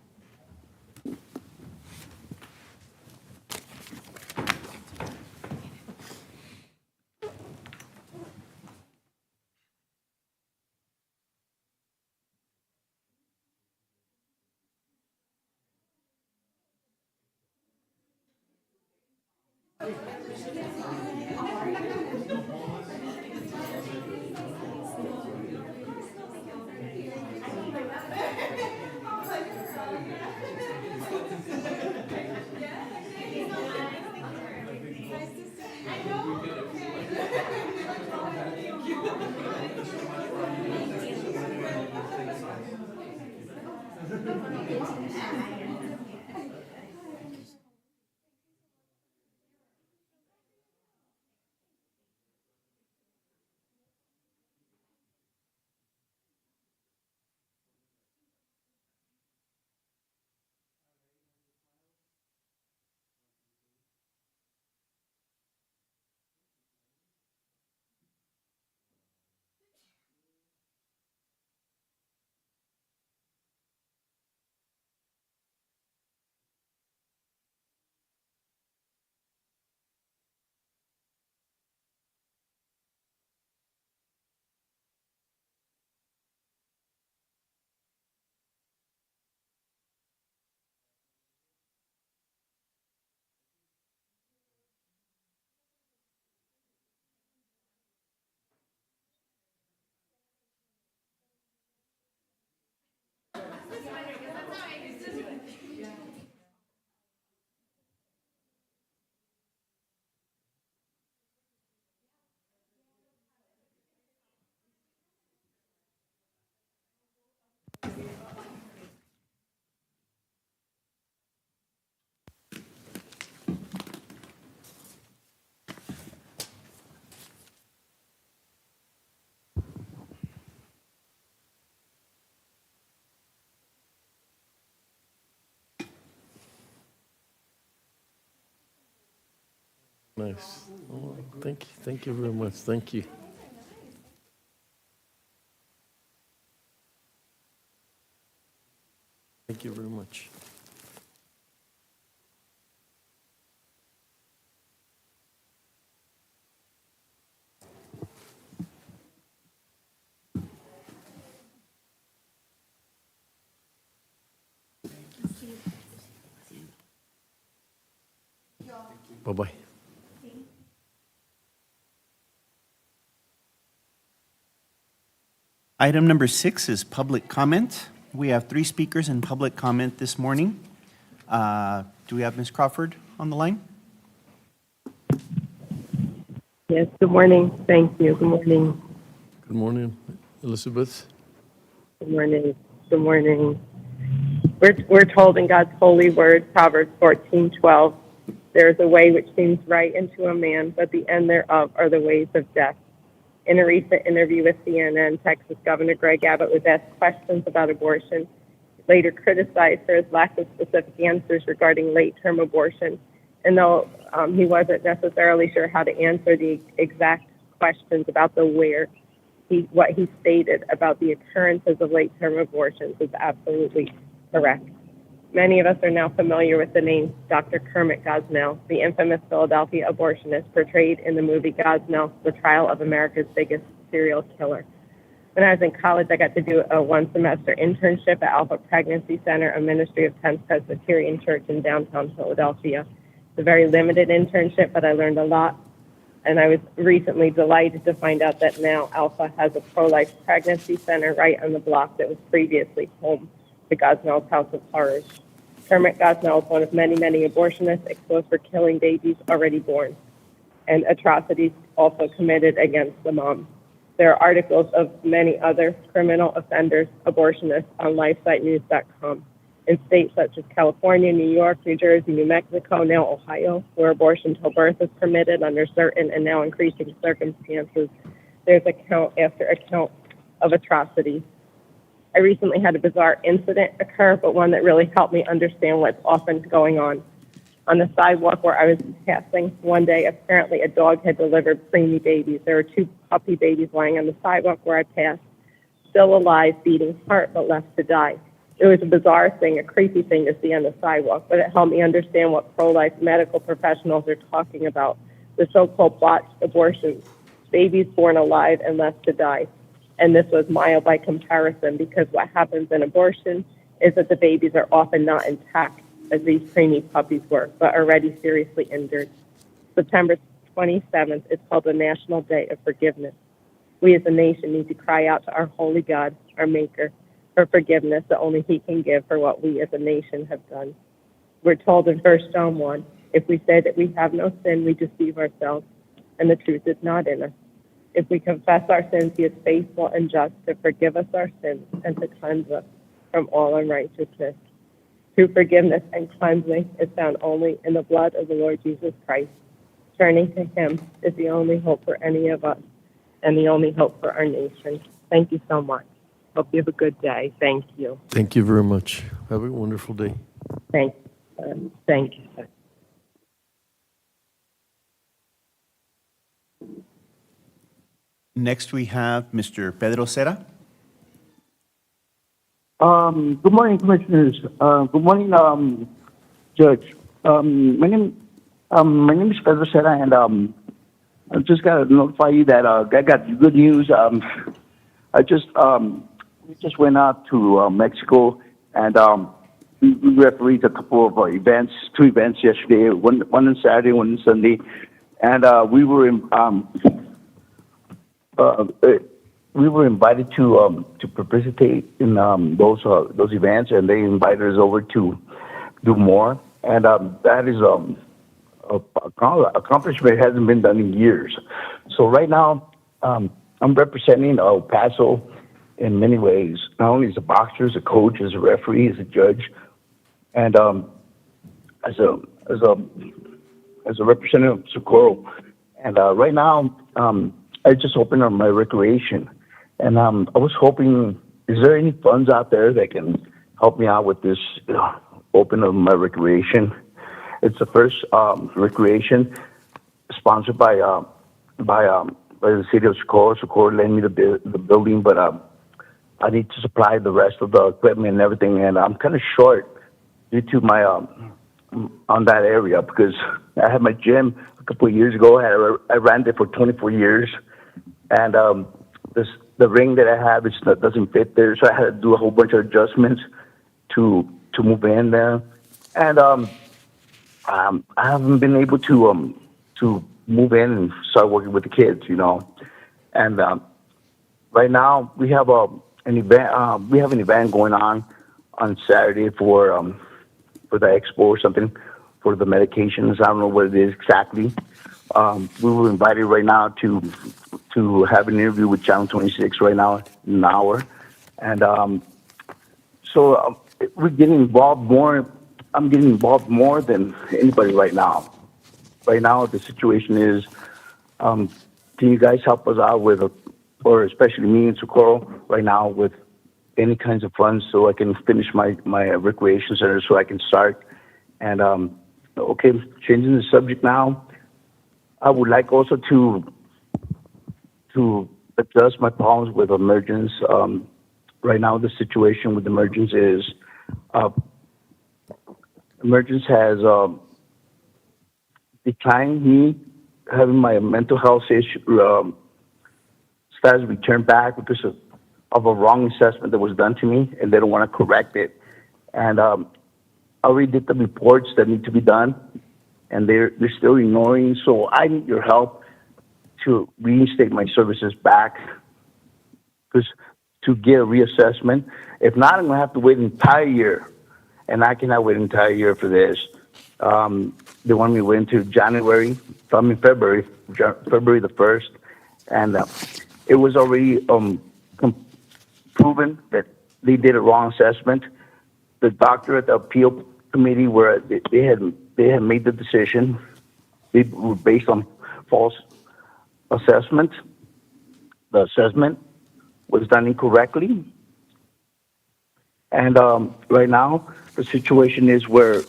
Nice. Oh, thank you very much. Thank you. Thank you very much. Bye-bye. Item number 6 is public comment. We have 3 speakers in public comment this morning. Do we have Ms. Crawford on the line? Yes, good morning. Thank you. Good morning. Good morning, Elizabeth. Good morning. Good morning. We're told in God's holy word, Proverbs 14:12, there is a way which seems right unto a man, but the end thereof are the ways of death. In a recent interview with CNN, Texas Governor Greg Abbott was asked questions about abortion, later criticized for his lack of specific answers regarding late-term abortion. And though he wasn't necessarily sure how to answer the exact questions about the where, what he stated about the occurrences of late-term abortions is absolutely correct. Many of us are now familiar with the name Dr. Kermit Gosnell, the infamous Philadelphia abortionist portrayed in the movie Gosnell, The Trial of America's Biggest Serial Killer. When I was in college, I got to do a one-semester internship at Alpha Pregnancy Center, a ministry of 10th Presbyterian Church in downtown Philadelphia. It's a very limited internship, but I learned a lot. And I was recently delighted to find out that now Alpha has a pro-life pregnancy center right on the block that was previously home to Gosnell's House of Horrors. Kermit Gosnell is one of many, many abortionists exposed for killing babies already born, and atrocities also committed against the mom. There are articles of many other criminal offenders, abortionists, on lifesitenews.com. In states such as California, New York, New Jersey, New Mexico, now Ohio, where abortion till birth is permitted under certain and now increasing circumstances, there's account after account of atrocities. I recently had a bizarre incident occur, but one that really helped me understand what's often going on. On the sidewalk where I was passing one day, apparently a dog had delivered preemie babies. There were 2 puppy babies lying on the sidewalk where I passed, still alive, beating heart, but left to die. It was a bizarre thing, a creepy thing to see on the sidewalk, but it helped me understand what pro-life medical professionals are talking about, the so-called botched abortions, babies born alive and left to die. And this was mild by comparison, because what happens in abortion is that the babies are often not intact, as these preemie puppies were, but already seriously injured. September 27th is called the National Day of Forgiveness. We as a nation need to cry out to our holy God, our Maker, for forgiveness that only He can give for what we as a nation have done. We're told in 1 John 1, if we say that we have no sin, we deceive ourselves, and the truth is not in us. If we confess our sins, He is faithful and just to forgive us our sins and to cleanse us from all unrighteousness. True forgiveness and cleansing is found only in the blood of the Lord Jesus Christ. Turning to Him is the only hope for any of us and the only hope for our nation. Thank you so much. Hope you have a good day. Thank you. Thank you very much. Have a wonderful day. Thank you. Thank you, sir. Next, we have Mr. Pedro Cera. Good morning, Commissioners. Good morning, Judge. My name is Pedro Cera, and I just got to notify you that I got good news. We just went out to Mexico, and we refereed a couple of events, 2 events yesterday, one on Saturday, one on Sunday, and we were invited to participate in those events, and they invited us over to do more. And that is an accomplishment that hasn't been done in years. So right now, I'm representing El Paso in many ways, not only as a boxer, as a coach, as a referee, as a judge, and as a representative of Socorro. And right now, I just opened up my recreation, and I was hoping, is there any funds out there that can help me out with this open of my recreation? It's the first recreation sponsored by the city of Socorro. Socorro lent me the building, but I need to supply the rest of the equipment and everything, and I'm kind of short due to my on that area, because I had my gym a couple of years ago. I ran it for 24 years, and the ring that I have doesn't fit there, so I had to do a whole bunch of adjustments to move in there, and I haven't been able to move in and start working with the kids, and right now we have an event. We have an event going on Saturday for the expo or something, for the medications. I don't know what it is exactly. We were invited right now to have an interview with Channel 26 right now in an hour, and so we're getting involved more. I'm getting involved more than anybody right now. Right now, the situation is, can you guys help us out with, or especially me and Socorro right now, with any kinds of funds so I can finish my recreation center so I can start? And okay, changing the subject now, I would like also to address my problems with emergence. Right now, the situation with emergence is, emergence has declined me having my mental health issue status returned back because of a wrong assessment that was done to me, and they don't want to correct it. And I already did the reports that need to be done, and they're still ignoring. So I need your help to reinstate my services back, because to get a reassessment. If not, I'm going to have to wait an entire year, and I cannot wait an entire year for this. They want me to wait until February the 1st, and it was already proven that they did a wrong assessment. The doctor at the appeal committee, where they had made the decision, they were based on false assessment. The assessment was done incorrectly, and right now the situation is where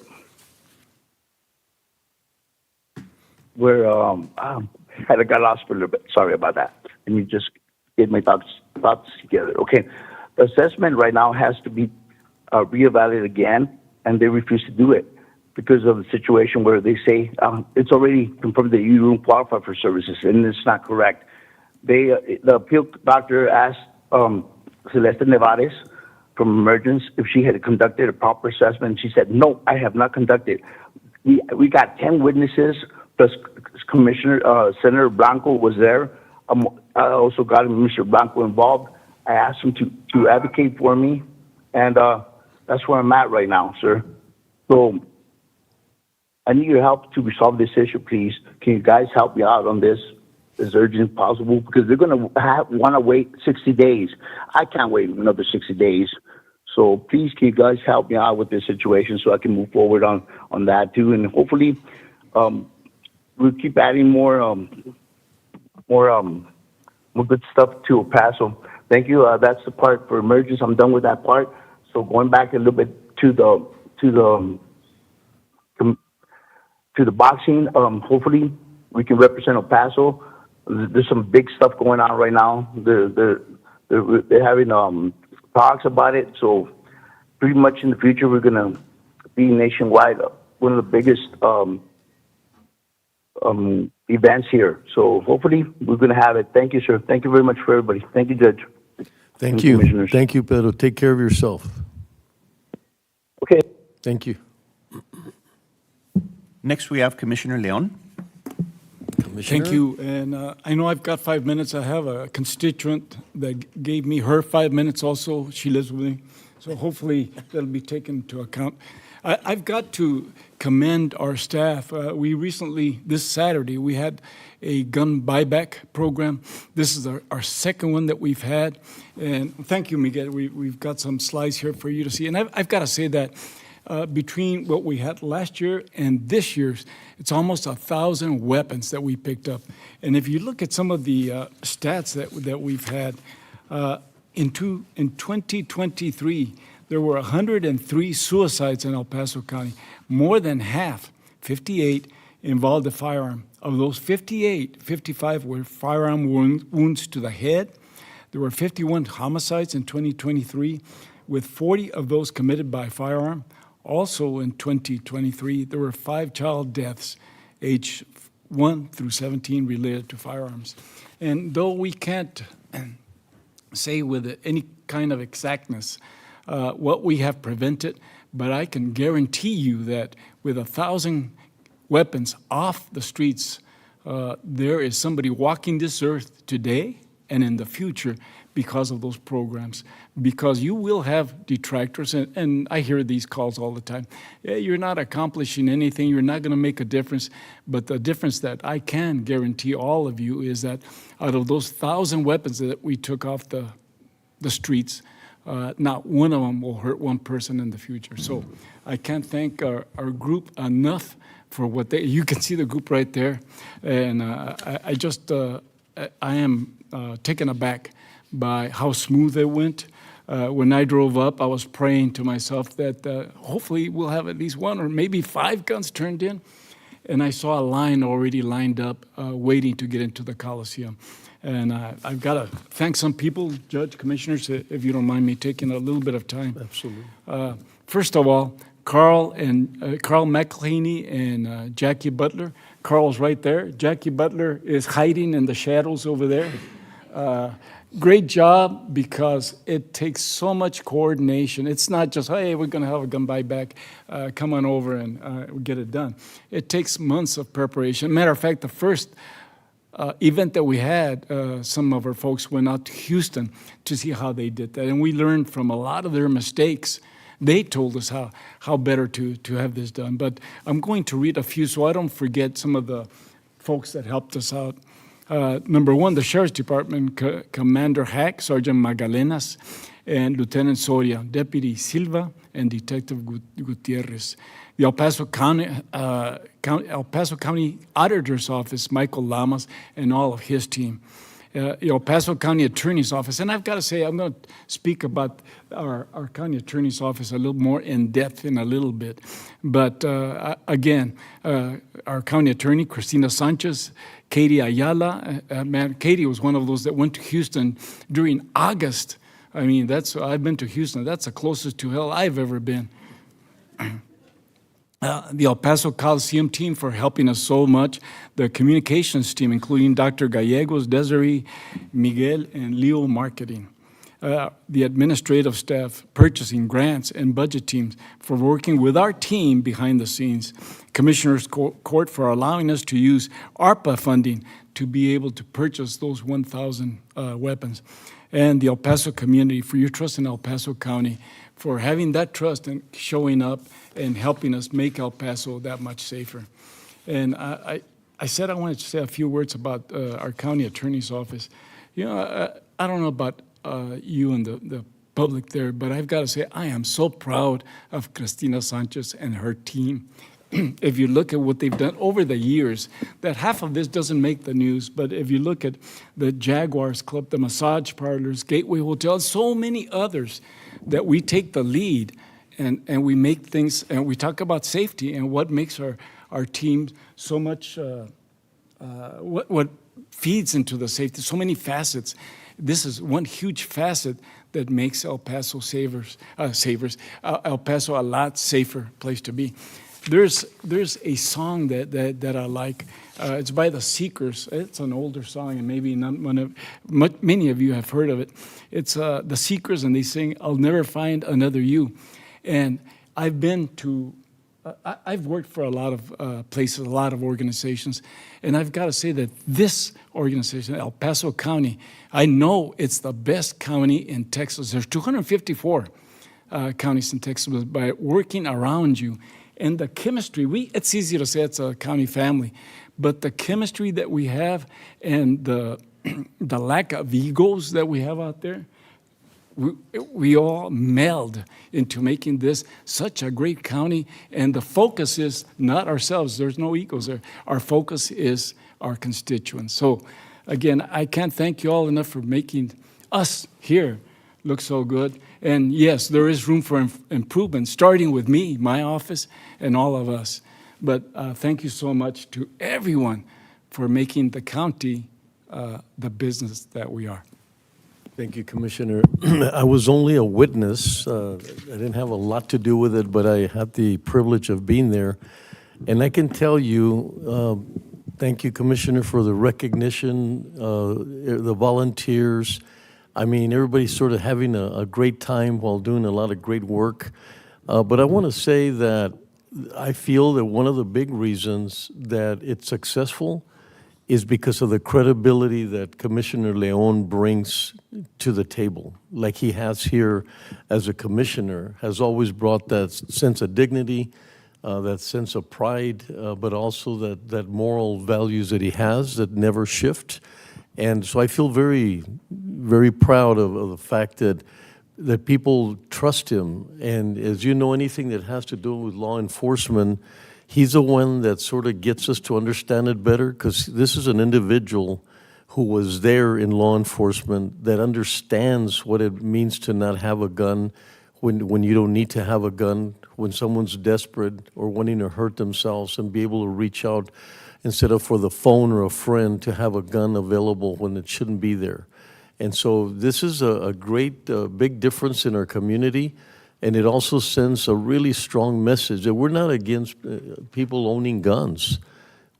I got lost for a little bit. Sorry about that. Let me just get my thoughts together. Okay, the assessment right now has to be reevaluated again, and they refuse to do it because of the situation where they say it's already confirmed that you don't qualify for services, and it's not correct. The appeal doctor asked Celeste Nevares from Emergence if she had conducted a proper assessment. She said, no, I have not conducted. We got 10 witnesses plus Commissioner, Senator Blanco was there. I also got Mr. Blanco involved. I asked him to advocate for me, and that's where I'm at right now, sir. So I need your help to resolve this issue, please. Can you guys help me out on this as urgent as possible? Because they're going to want to wait 60 days. I can't wait another 60 days. So please, can you guys help me out with this situation so I can move forward on that too? And hopefully we'll keep adding more good stuff to El Paso. Thank you. That's the part for emergence. I'm done with that part. So going back a little bit to the boxing, hopefully we can represent El Paso. There's some big stuff going on right now. They're having talks about it. So pretty much in the future, we're going to be nationwide, one of the biggest events here. So hopefully we're going to have it. Thank you, sir. Thank you very much for everybody. Thank you, Judge. Thank you. Thank you, Pedro. Take care of yourself. Okay. Thank you. Next, we have Commissioner Leon. Thank you. And I know I've got 5 minutes. I have a constituent that gave me her 5 minutes also. She lives with me. So hopefully that'll be taken into account. I've got to commend our staff. We recently, this Saturday, we had a gun buyback program. This is our second one that we've had. And thank you, Miguel. We've got some slides here for you to see. And I've got to say that between what we had last year and this year's, it's almost 1,000 weapons that we picked up. And if you look at some of the stats that we've had, in 2023, there were 103 suicides in El Paso County. More than half, 58, involved a firearm. Of those 58, 55 were firearm wounds to the head. There were 51 homicides in 2023, with 40 of those committed by firearm. Also in 2023, there were 5 child deaths, age 1 through 17, related to firearms. And though we can't say with any kind of exactness what we have prevented, but I can guarantee you that with 1,000 weapons off the streets, there is somebody walking this earth today and in the future because of those programs. Because you will have detractors, and I hear these calls all the time. Yeah, you're not accomplishing anything, you're not gonna make a difference, but the difference that I can guarantee all of you is that out of those 1,000 weapons that we took off the streets, not one of them will hurt one person in the future. So I can't thank our group enough for what you can see the group right there. And I am taken aback by how smooth it went. When I drove up, I was praying to myself that hopefully we'll have at least 1 or maybe 5 guns turned in. And I saw a line already lined up waiting to get into the Coliseum. And I've got to thank some people, Judge, Commissioners, if you don't mind me taking a little bit of time. Absolutely. First of all, Carl McClaney and Jackie Butler. Carl's right there. Jackie Butler is hiding in the shadows over there. Great job, because it takes so much coordination. It's not just, hey, we're going to have a gun buyback, come on over and get it done. It takes months of preparation. Matter of fact, the first event that we had, some of our folks went out to Houston to see how they did that. And we learned from a lot of their mistakes. They told us how better to have this done. But I'm going to read a few so I don't forget some of the folks that helped us out. Number 1, the Sheriff's Department, Commander Hack, Sergeant Magalenas, and Lieutenant Soria, Deputy Silva, and Detective Gutierrez. The El Paso County Auditor's Office, Michael Lamas, and all of his team. The El Paso County Attorney's Office, and I've got to say, I'm going to speak about our County Attorney's Office a little more in depth in a little bit. But again, our County Attorney, Cristina Sanchez, Katie Ayala. Katie was one of those that went to Houston during August. I mean, I've been to Houston. That's the closest to hell I've ever been. The El Paso Coliseum team for helping us so much. The communications team, including Dr. Gallegos, Desiree, Miguel, and Leo Marketing. the administrative staff, purchasing, grants, and budget teams for working with our team behind the scenes. Commissioners Court for allowing us to use ARPA funding to be able to purchase those 1,000 weapons. And the El Paso community for your trust in El Paso County, for having that trust and showing up and helping us make El Paso that much safer. And I said I wanted to say a few words about our county attorney's office. You know, I don't know about you and the public there, but I've got to say I am so proud of Cristina Sanchez and her team. If you look at what they've done over the years, that half of this doesn't make the news, but if you look at the Jaguars Club, the massage parlors, Gateway Hotel, so many others, that we take the lead and we make things, and we talk about safety and what makes our team so much, what feeds into the safety, so many facets. This is one huge facet that makes El Paso El Paso a lot safer place to be. There's a song that I like. It's by the Seekers. It's an older song, and maybe many of you have heard of it. It's the Seekers, and they sing, "I'll never find another you." And I've been to, I've worked for a lot of places, a lot of organizations, and I've got to say that this organization, El Paso County, I know it's the best county in Texas. There's 254 counties in Texas, but by working around you, and the chemistry, it's easy to say it's a county family, but the chemistry that we have and the lack of egos that we have out there, we all meld into making this such a great county. And the focus is not ourselves. There's no egos there. Our focus is our constituents. So again, I can't thank you all enough for making us here look so good. And yes, there is room for improvement, starting with me, my office, and all of us. But thank you so much to everyone for making the county the business that we are. Thank you, Commissioner. I was only a witness. I didn't have a lot to do with it, but I had the privilege of being there. And I can tell you, thank you, Commissioner, for the recognition, the volunteers. I mean, everybody's sort of having a great time while doing a lot of great work. But I want to say that I feel that one of the big reasons that it's successful is because of the credibility that Commissioner Leon brings to the table. Like he has here as a commissioner, has always brought that sense of dignity, that sense of pride, but also that moral values that he has that never shift. And so I feel very, very proud of the fact that people trust him. And as you know, anything that has to do with law enforcement, he's the one that sort of gets us to understand it better, because this is an individual who was there in law enforcement that understands what it means to not have a gun when you don't need to have a gun, when someone's desperate or wanting to hurt themselves, and be able to reach out instead of for the phone or a friend to have a gun available when it shouldn't be there. And so this is a great, big difference in our community, and it also sends a really strong message that we're not against people owning guns.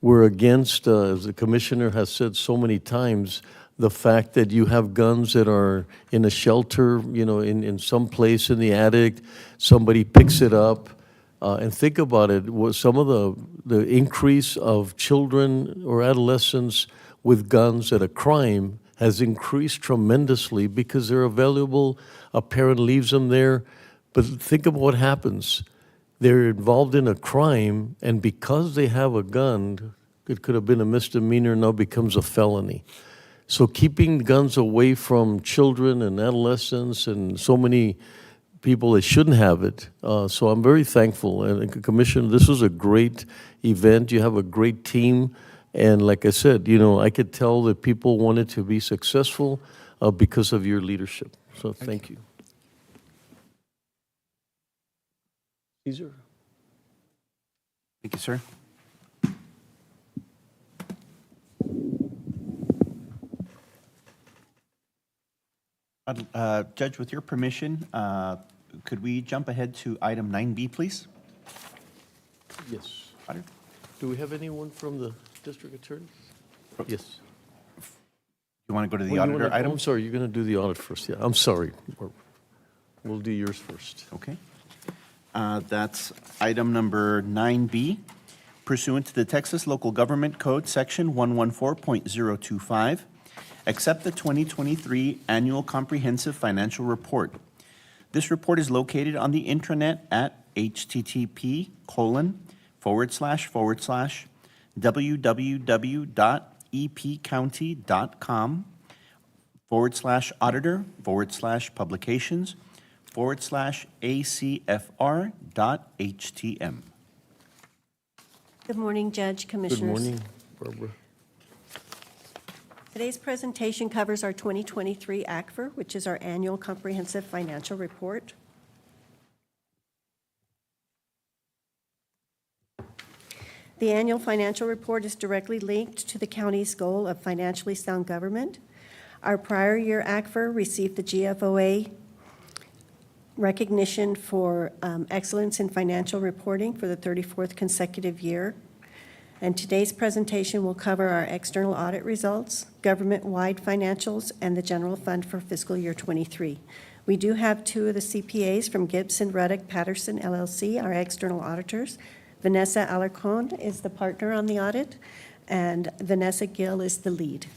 We're against, as the commissioner has said so many times, the fact that you have guns that are in a shelter, you know, in some place in the attic, somebody picks it up. And think about it, some of the increase of children or adolescents with guns at a crime has increased tremendously because they're available, a parent leaves them there. But think of what happens. They're involved in a crime, and because they have a gun, it could have been a misdemeanor, now becomes a felony. So keeping guns away from children and adolescents and so many people that shouldn't have it. So I'm very thankful. And Commissioner, this was a great event. You have a great team. And like I said, you know, I could tell that people wanted to be successful because of your leadership. So thank you. Caesar. Thank you, sir. Judge, with your permission, could we jump ahead to item 9B, please? Yes. Do we have anyone from the district attorney? Yes. You want to go to the Well, you auditor wanna- item? I'm sorry, you're going to do the audit first. Yeah, I'm sorry. We'll do yours first. Okay. That's item number 9B. Pursuant to the Texas Local Government Code, Section 114.025, accept the 2023 Annual Comprehensive Financial Report. This report is located on the intranet at http://www.epcounty.com/auditor/ACFR.htm. Good morning, Judge, Commissioners. Good morning, Barbara. Today's presentation covers our 2023 ACFR, which is our Annual Comprehensive Financial Report. The annual financial report is directly linked to the county's goal of financially sound government. Our prior year ACFR received the GFOA recognition for excellence in financial reporting for the 34th consecutive year. And today's presentation will cover our external audit results, government-wide financials, and the general fund for fiscal year 23. We do have two of the CPAs from Gibson, Ruddock, Patterson, LLC, our external auditors. Vanessa Alarcon is the partner on the audit, and Vanessa Gill is the lead.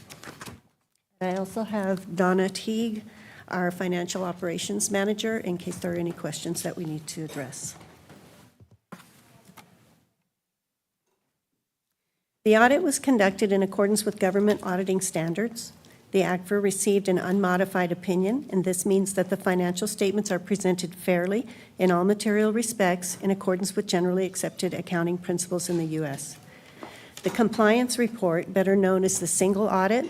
I also have Donna Teague, our financial operations manager, in case there are any questions that we need to address. The audit was conducted in accordance with government auditing standards. The ACFR received an unmodified opinion, and this means that the financial statements are presented fairly in all material respects in accordance with generally accepted accounting principles in the U.S. The compliance report, better known as the single audit,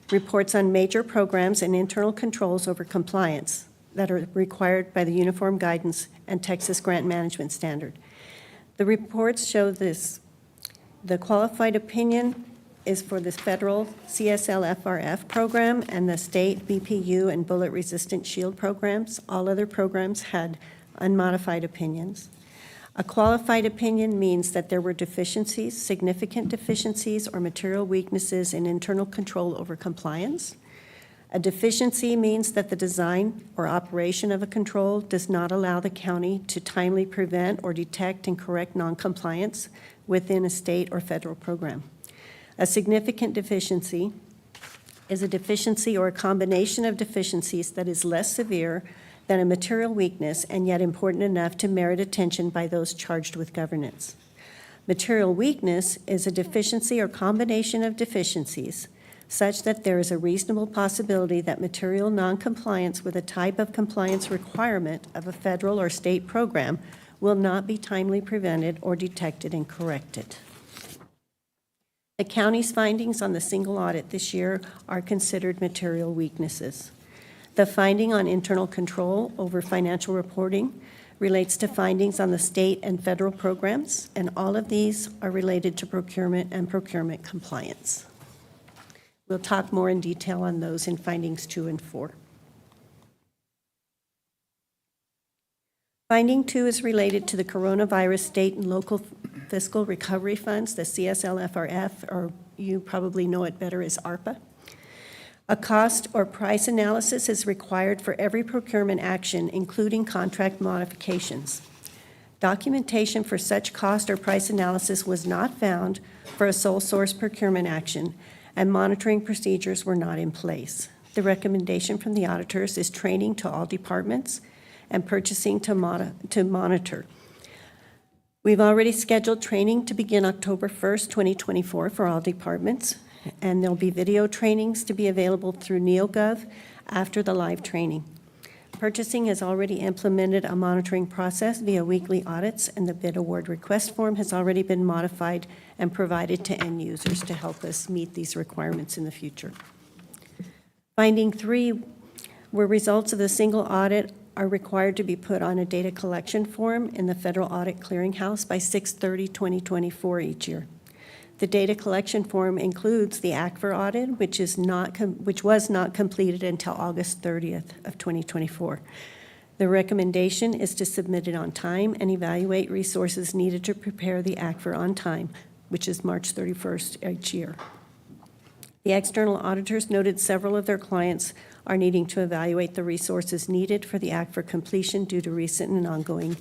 reports on major programs and internal controls over compliance that are required by the Uniform Guidance and Texas Grant Management Standard. The reports show this. The qualified opinion is for the federal CSL-FRF program and the state BPU and bullet-resistant shield programs. All other programs had unmodified opinions. A qualified opinion means that there were deficiencies, significant deficiencies, or material weaknesses in internal control over compliance. A deficiency means that the design or operation of a control does not allow the county to timely prevent or detect and correct noncompliance within a state or federal program. A significant deficiency is a deficiency or a combination of deficiencies that is less severe than a material weakness and yet important enough to merit attention by those charged with governance. Material weakness is a deficiency or combination of deficiencies such that there is a reasonable possibility that material noncompliance with a type of compliance requirement of a federal or state program will not be timely prevented or detected and corrected. The county's findings on the single audit this year are considered material weaknesses. The finding on internal control over financial reporting relates to findings on the state and federal programs, and all of these are related to procurement and procurement compliance. We'll talk more in detail on those in findings 2 and 4. Finding 2 is related to the coronavirus state and local fiscal recovery funds, the CSL-FRF, or you probably know it better as ARPA. A cost or price analysis is required for every procurement action, including contract modifications. Documentation for such cost or price analysis was not found for a sole source procurement action, and monitoring procedures were not in place. The recommendation from the auditors is training to all departments and purchasing to monitor. We've already scheduled training to begin October 1st, 2024 for all departments, and there'll be video trainings to be available through NeoGov after the live training. Purchasing has already implemented a monitoring process via weekly audits, and the bid award request form has already been modified and provided to end users to help us meet these requirements in the future. Finding 3, where results of the single audit are required to be put on a data collection form in the Federal Audit Clearinghouse by 6/30/2024 each year. The data collection form includes the ACFR audit, which was not completed until August 30th of 2024. The recommendation is to submit it on time and evaluate resources needed to prepare the ACFR on time, which is March 31st each year. The external auditors noted several of their clients are needing to evaluate the resources needed for the act for completion due to recent and ongoing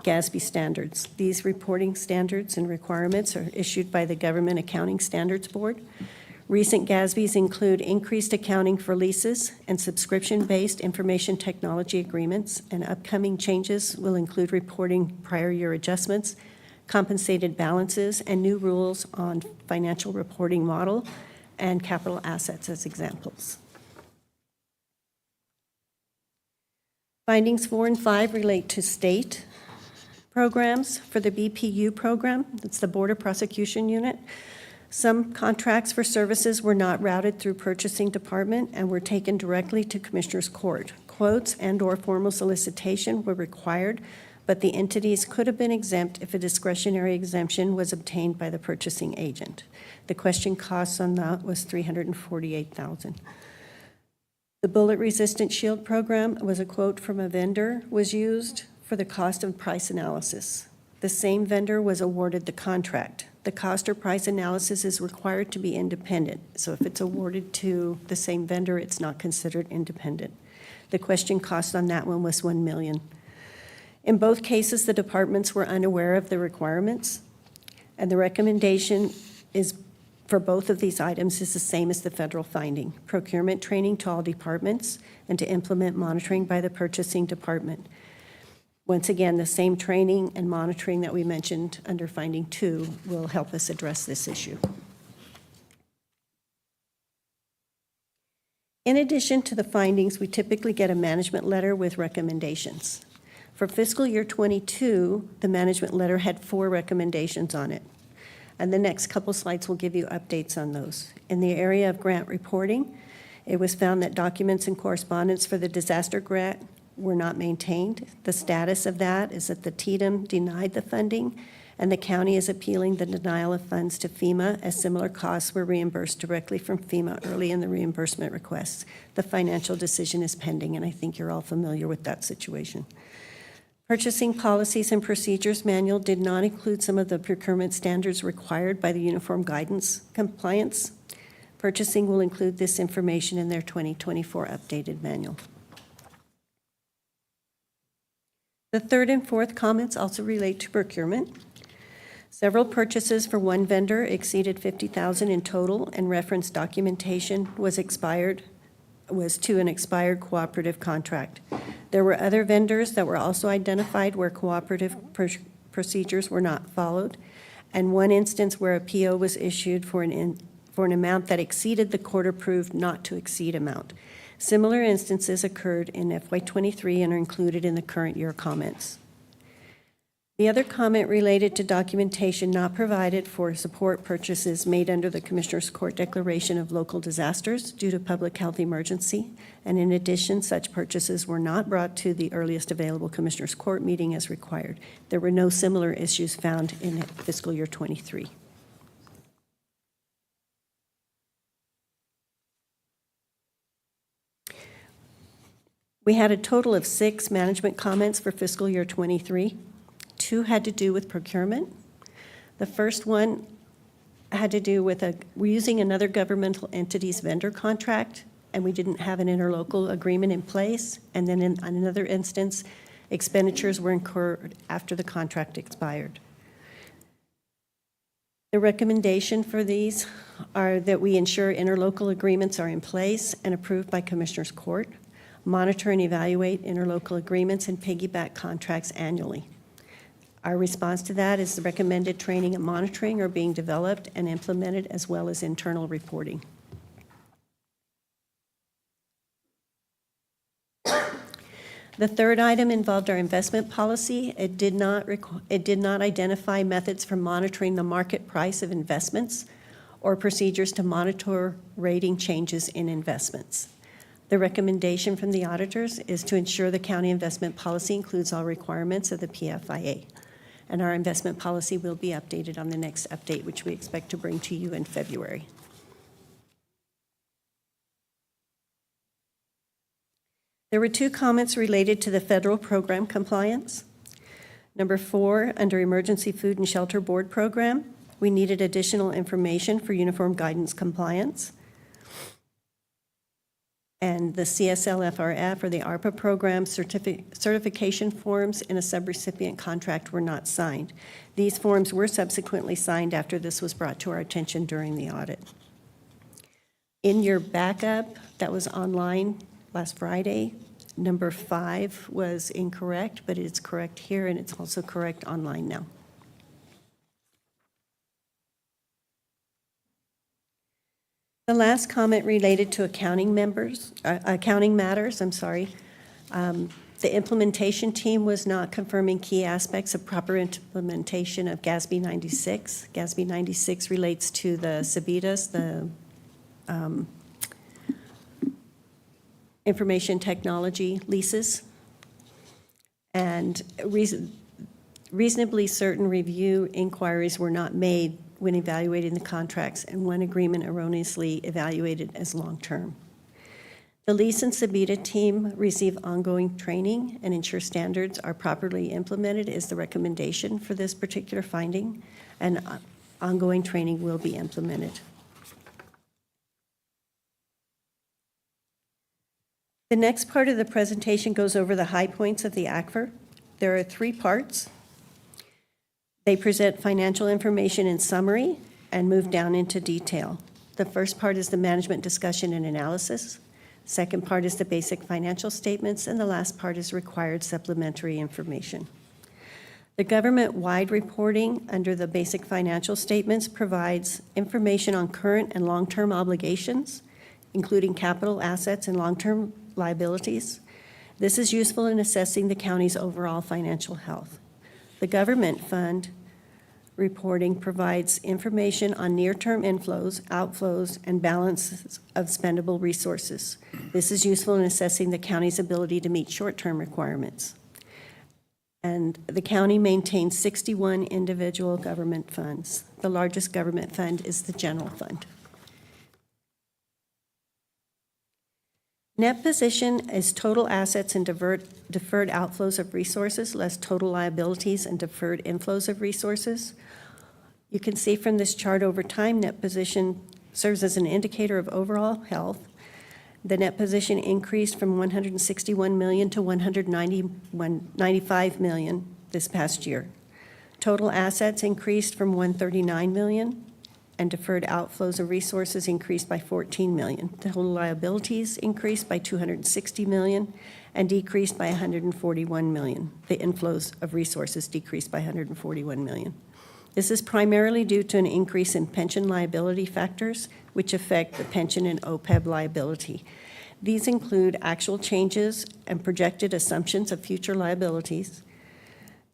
GASB standards. These reporting standards and requirements are issued by the Government Accounting Standards Board. Recent GASBs include increased accounting for leases and subscription-based information technology agreements, and upcoming changes will include reporting prior year adjustments, compensated balances, and new rules on financial reporting model and capital assets as examples. Findings 4 and 5 relate to state programs. For the BPU program, that's the Border Prosecution Unit, some contracts for services were not routed through purchasing department and were taken directly to Commissioner's Court. Quotes and/or formal solicitation were required, but the entities could have been exempt if a discretionary exemption was obtained by the purchasing agent. The question cost on that was $348,000. The Bullet Resistant Shield program was a quote from a vendor was used for the cost of price analysis. The same vendor was awarded the contract. The cost or price analysis is required to be independent. So if it's awarded to the same vendor, it's not considered independent. The question cost on that one was $1 million. In both cases, the departments were unaware of the requirements, and the recommendation is for both of these items is the same as the federal finding: procurement training to all departments and to implement monitoring by the purchasing department. Once again, the same training and monitoring that we mentioned under finding 2 will help us address this issue. In addition to the findings, we typically get a management letter with recommendations. For fiscal year 22, the management letter had 4 recommendations on it. And the next couple slides will give you updates on those. In the area of grant reporting, it was found that documents and correspondence for the disaster grant were not maintained. The status of that is that the TDM denied the funding, and the county is appealing the denial of funds to FEMA, as similar costs were reimbursed directly from FEMA early in the reimbursement requests. The financial decision is pending, and I think you're all familiar with that situation. Purchasing Policies and Procedures Manual did not include some of the procurement standards required by the Uniform Guidance Compliance. Purchasing will include this information in their 2024 updated manual. The third and fourth comments also relate to procurement. Several purchases for one vendor exceeded $50,000 in total, and reference documentation was to an expired cooperative contract. There were other vendors that were also identified where cooperative procedures were not followed, and one instance where a PO was issued for an amount that exceeded the court-approved not to exceed amount. Similar instances occurred in FY23 and are included in the current year comments. The other comment related to documentation not provided for support purchases made under the Commissioner's Court Declaration of Local Disasters due to public health emergency, and in addition, such purchases were not brought to the earliest available Commissioner's Court meeting as required. There were no similar issues found in fiscal year 23. We had a total of 6 management comments for fiscal year 23. 2 had to do with procurement. The first one had to do with we're using another governmental entity's vendor contract, and we didn't have an interlocal agreement in place. And then in another instance, expenditures were incurred after the contract expired. The recommendation for these are that we ensure interlocal agreements are in place and approved by Commissioner's Court, monitor and evaluate interlocal agreements and piggyback contracts annually. Our response to that is the recommended training and monitoring are being developed and implemented, as well as internal reporting. The third item involved our investment policy. It did not identify methods for monitoring the market price of investments or procedures to monitor rating changes in investments. The recommendation from the auditors is to ensure the county investment policy includes all requirements of the PFIA. And our investment policy will be updated on the next update, which we expect to bring to you in February. There were 2 comments related to the federal program compliance. Number 4, under Emergency Food and Shelter Board program, we needed additional information for uniform guidance compliance. and the CSLFRF or the ARPA program certification forms in a subrecipient contract were not signed. These forms were subsequently signed after this was brought to our attention during the audit. In your backup that was online last Friday, number 5 was incorrect, but it's correct here, and it's also correct online now. The last comment related to accounting matters. The implementation team was not confirming key aspects of proper implementation of GASB 96. GASB 96 relates to the CBITAs, the information technology leases, and reasonably certain review inquiries were not made when evaluating the contracts, and one agreement erroneously evaluated as long-term. The lease and CBITA team receive ongoing training and ensure standards are properly implemented is the recommendation for this particular finding, and ongoing training will be implemented. The next part of the presentation goes over the high points of the ACFR. There are 3 parts. They present financial information in summary and move down into detail. The first part is the management discussion and analysis. Second part is the basic financial statements, and the last part is required supplementary information. The government-wide reporting under the basic financial statements provides information on current and long-term obligations, including capital assets and long-term liabilities. This is useful in assessing the county's overall financial health. The government fund reporting provides information on near-term inflows, outflows, and balances of spendable resources. This is useful in assessing the county's ability to meet short-term requirements. And the county maintains 61 individual government funds. The largest government fund is the general fund. Net position is total assets and deferred outflows of resources, less total liabilities and deferred inflows of resources. You can see from this chart over time, net position serves as an indicator of overall health. The net position increased from $161 million to $195 million this past year. Total assets increased from $139 million, and deferred outflows of resources increased by $14 million. Total liabilities increased by $260 million and decreased by $141 million. The inflows of resources decreased by $141 million. This is primarily due to an increase in pension liability factors, which affect the pension and OPEB liability. These include actual changes and projected assumptions of future liabilities.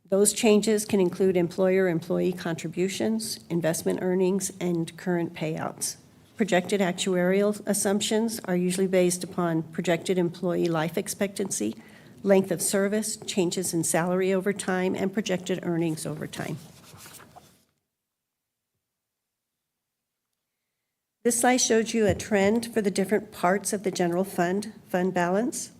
Those changes can include employer-employee contributions, investment earnings, and current payouts. Projected actuarial assumptions are usually based upon projected employee life expectancy, length of service, changes in salary over time, and projected earnings over time. This slide shows you a trend for the different parts of the general fund balance.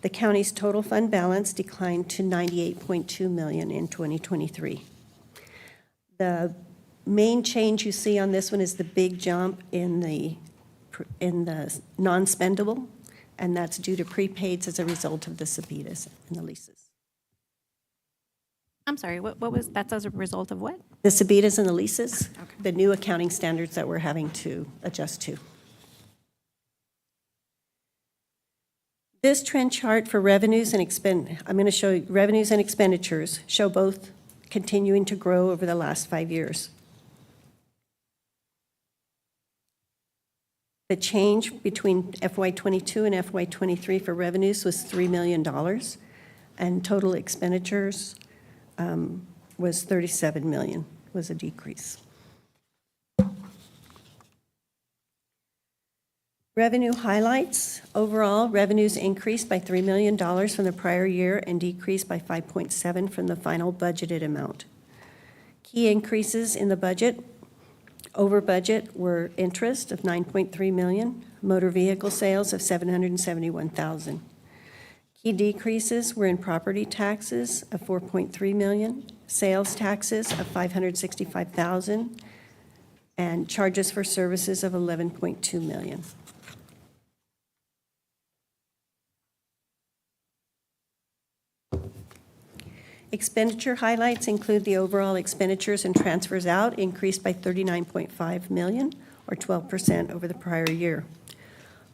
The county's total fund balance declined to $98.2 million in 2023. The main change you see on this one is the big jump in the non-spendable, and that's due to prepaids as a result of the CBITAs and the leases. I'm sorry, what was, that's as a result of what? The CBITAs and the leases, the new accounting standards that we're having to adjust to. This trend chart for revenues and I'm going to show you revenues and expenditures show both continuing to grow over the last 5 years. The change between FY22 and FY23 for revenues was $3 million, and total expenditures was $37 million, was a decrease. Revenue highlights. Overall, revenues increased by $3 million from the prior year and decreased by 5.7% from the final budgeted amount. Key increases in the budget, over budget, were interest of $9.3 million, motor vehicle sales of $771,000. Key decreases were in property taxes of $4.3 million, sales taxes of $565,000, and charges for services of $11.2 million. Expenditure highlights include the overall expenditures and transfers out increased by $39.5 million, or 12% over the prior year.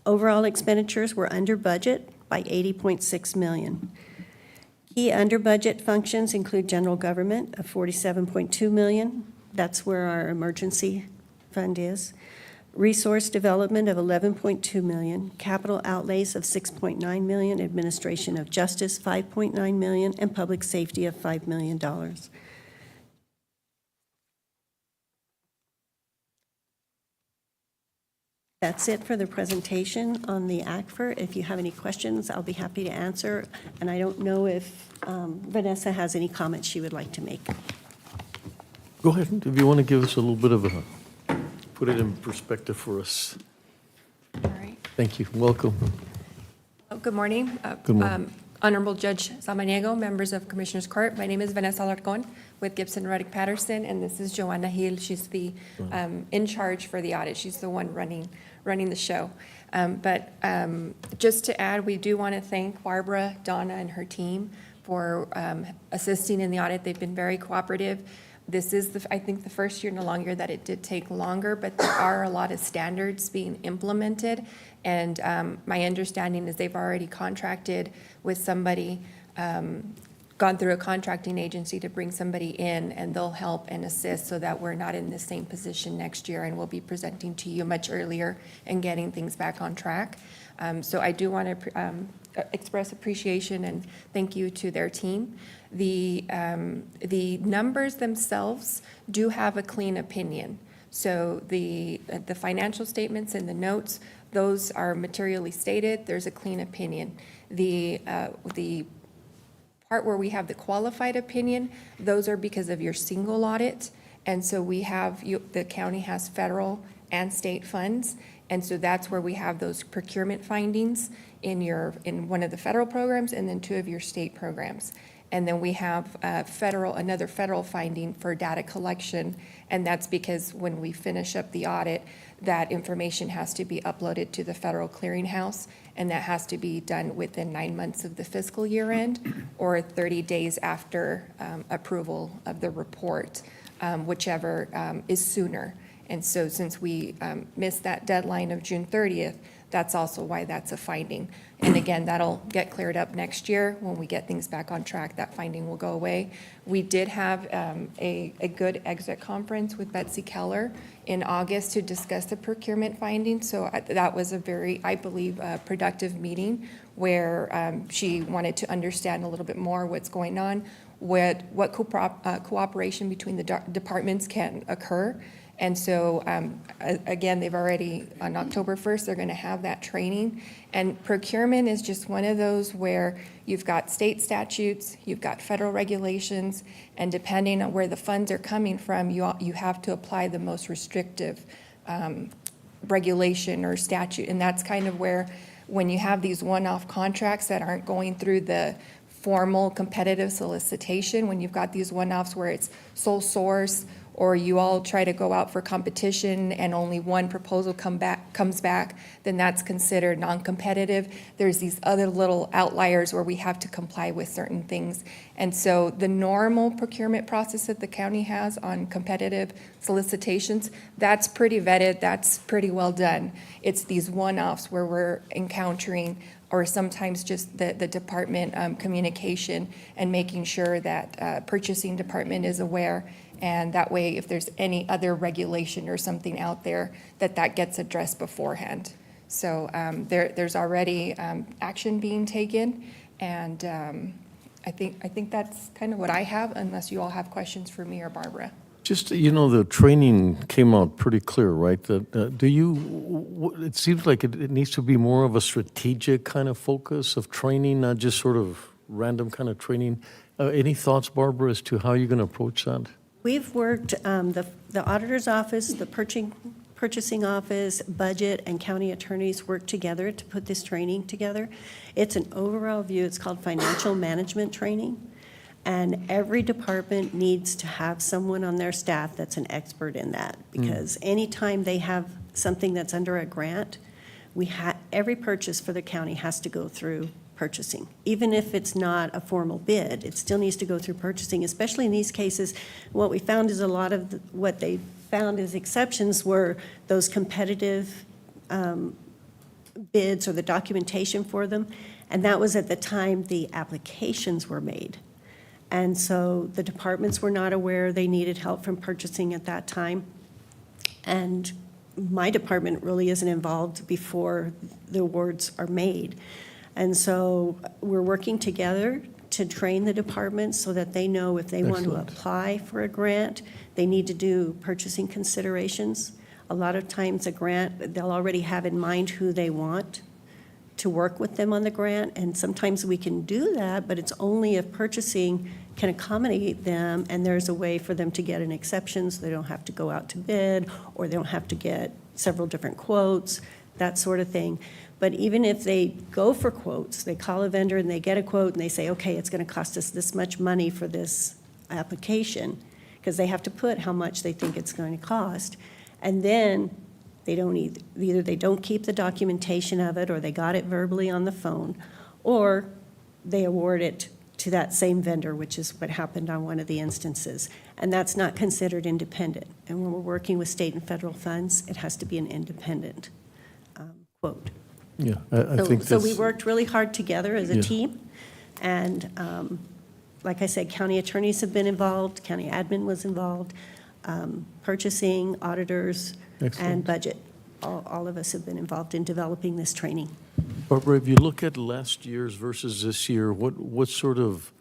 Overall expenditures were under budget by $80.6 million. Key under-budget functions include general government of $47.2 million. That's where our emergency fund is. Resource development of $11.2 million. Capital outlays of $6.9 million. Administration of justice, $5.9 million. And public safety of $5 million. That's it for the presentation on the ACFR. If you have any questions, I'll be happy to answer. And I don't know if Vanessa has any comments she would like to make. Go ahead, if you want to give us a little bit of a, put it in perspective for us. All right. Thank you, welcome. Good morning. Good morning. Honorable Judge Samaniego, members of Commissioners Court. My name is Vanessa Alarcon with Gibson Ruddick Patterson, and this is Joanna Hill. She's the in charge for the audit. She's the one running the show. But just to add, we do want to thank Barbara, Donna, and her team for assisting in the audit. They've been very cooperative. This is, I think, the first year in a long year that it did take longer, but there are a lot of standards being implemented. And my understanding is they've already contracted with somebody, gone through a contracting agency to bring somebody in, and they'll help and assist so that we're not in the same position next year, and we'll be presenting to you much earlier and getting things back on track. So I do want to express appreciation and thank you to their team. The numbers themselves do have a clean opinion. So the financial statements and the notes, those are materially stated. There's a clean opinion. The part where we have the qualified opinion, those are because of your single audit. And so we have, the county has federal and state funds. And so that's where we have those procurement findings in one of the federal programs and then two of your state programs. And then we have another federal finding for data collection. And that's because when we finish up the audit, that information has to be uploaded to the federal clearinghouse, and that has to be done within 9 months of the fiscal year end or 30 days after approval of the report, whichever is sooner. And so since we missed that deadline of June 30th, that's also why that's a finding. And again, that'll get cleared up next year when we get things back on track. That finding will go away. We did have a good exit conference with Betsy Keller in August to discuss the procurement findings. So that was a very, I believe, productive meeting where she wanted to understand a little bit more what's going on, what cooperation between the departments can occur. And so, again, they've already, on October 1st, they're going to have that training. And procurement is just one of those where you've got state statutes, you've got federal regulations, and depending on where the funds are coming from, you have to apply the most restrictive regulation or statute. And that's kind of where, when you have these one-off contracts that aren't going through the formal competitive solicitation, when you've got these one-offs where it's sole source, or you all try to go out for competition and only one proposal comes back, then that's considered non-competitive. There's these other little outliers where we have to comply with certain things. And so the normal procurement process that the county has on competitive solicitations, that's pretty vetted, that's pretty well done. It's these one-offs where we're encountering, or sometimes just the department communication and making sure that purchasing department is aware. And that way, if there's any other regulation or something out there, that gets addressed beforehand. So there's already action being taken, and I think that's kind of what I have, unless you all have questions for me or Barbara. Just, the training came out pretty clear, right? It seems like it needs to be more of a strategic kind of focus of training, not just sort of random kind of training. Any thoughts, Barbara, as to how you're going to approach that? We've worked, the auditor's office, the purchasing office, budget, and county attorneys work together to put this training together. It's an overall view. It's called financial management training. And every department needs to have someone on their staff that's an expert in that, because anytime they have something that's under a grant, every purchase for the county has to go through purchasing. Even if it's not a formal bid, it still needs to go through purchasing, especially in these cases. What we found is a lot of what they found as exceptions were those competitive bids or the documentation for them, and that was at the time the applications were made. And so the departments were not aware they needed help from purchasing at that time. And my department really isn't involved before the awards are made. And so we're working together to train the departments so that they know if they want to apply for a grant, they need to do purchasing considerations. A lot of times a grant, they'll already have in mind who they want to work with them on the grant, and sometimes we can do that, but it's only if purchasing can accommodate them and there's a way for them to get an exception so they don't have to go out to bid or they don't have to get several different quotes, that sort of thing. But even if they go for quotes, they call a vendor and they get a quote and they say, okay, it's going to cost us this much money for this application, because they have to put how much they think it's going to cost. And then they don't either they don't keep the documentation of it, or they got it verbally on the phone, or they award it to that same vendor, which is what happened on one of the instances. And that's not considered independent. And when we're working with state and federal funds, it has to be an independent quote. Yeah, I think So we that's, worked really hard together as a Yeah. team. And like I said, county attorneys have been involved, county admin was involved, purchasing, auditors, and Excellent. budget. All of us have been involved in developing this training. Barbara, if you look at last year's versus this year, what sort of,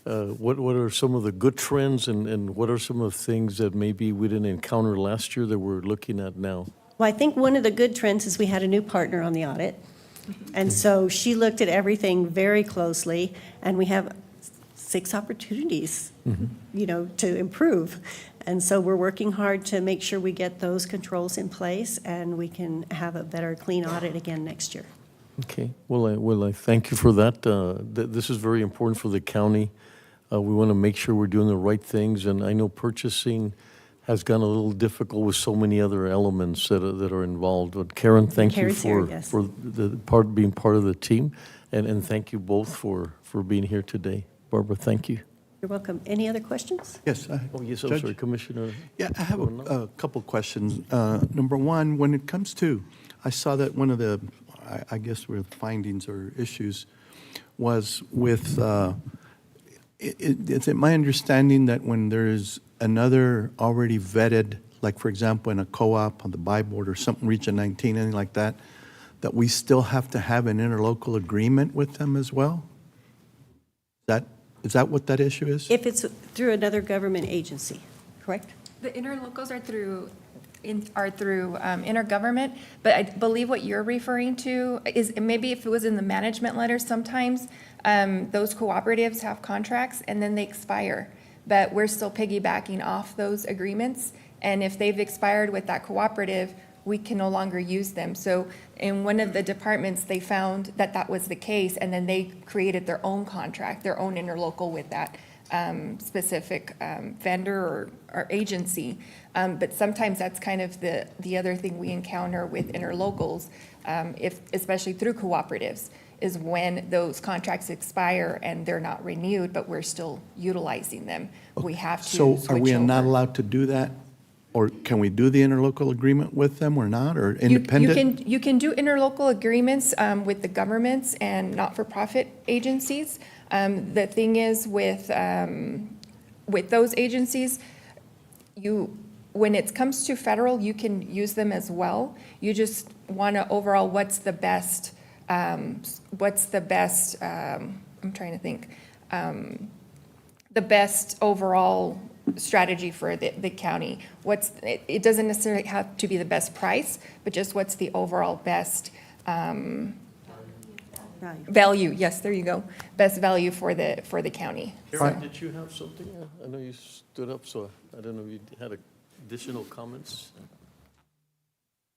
what are some of the good trends and what are some of the things that maybe we didn't encounter last year that we're looking at now? Well, I think one of the good trends is we had a new partner on the audit. And so she looked at everything very closely, and we have 6 opportunities, to improve. And so we're working hard to make sure we get those controls in place and we can have a better, clean audit again next year. Okay, well, I thank you for that. This is very important for the county. We want to make sure we're doing the right things, and I know purchasing has gotten a little difficult with so many other elements that are involved. But Karen, thank you Karen's here, for yes. being part of the team, and thank you both for being here today. Barbara, thank you. You're welcome. Any other questions? Yes. Oh, yes, I'm Judge? sorry, Commissioner. Yeah, I have a couple questions. Number one, when it comes to, I saw that one of the, I guess, were findings or issues was with, is it my understanding that when there's another already vetted, like for example, in a co-op on the buy board or something, Region 19, anything like that, that we still have to have an interlocal agreement with them as well? Is that what that issue is? If it's through another government agency, correct? The interlocals are through intergovernment, but I believe what you're referring to is maybe if it was in the management letter, sometimes those cooperatives have contracts and then they expire, but we're still piggybacking off those agreements. And if they've expired with that cooperative, we can no longer use them. So in one of the departments, they found that that was the case, and then they created their own contract, their own interlocal with that specific vendor or agency. But sometimes that's kind of the other thing we encounter with interlocals, especially through cooperatives, is when those contracts expire and they're not renewed, but we're still utilizing them. We have to So switch are we not over. allowed to do that? Or can we do the interlocal agreement with them or not, or independent? You can do interlocal agreements with the governments and not-for-profit agencies. The thing is with those agencies, when it comes to federal, you can use them as well. You just want to overall, what's the best, I'm trying to think, the best overall strategy for the county. It doesn't necessarily have to be the best price, but just what's the overall best value. Yes, there you go. Best value for the county. Karen, did you have something? I know you stood up, so I don't know if you had additional comments.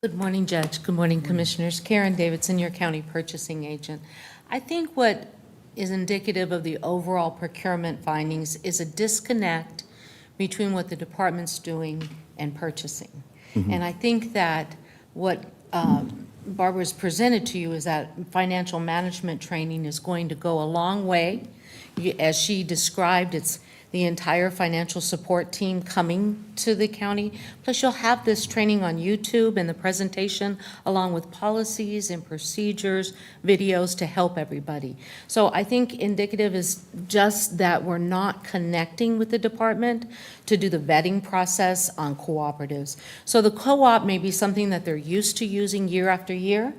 Good morning, Judge. Good morning, Commissioners. Karen Davidson, your county purchasing agent. I think what is indicative of the overall procurement findings is a disconnect between what the department's doing and purchasing. And I think that what Barbara's presented to you is that financial management training is going to go a long way. As she described, it's the entire financial support team coming to the county. Plus, you'll have this training on YouTube and the presentation, along with policies and procedures, videos to help everybody. So I think indicative is just that we're not connecting with the department to do the vetting process on cooperatives. So the co-op may be something that they're used to using year after year,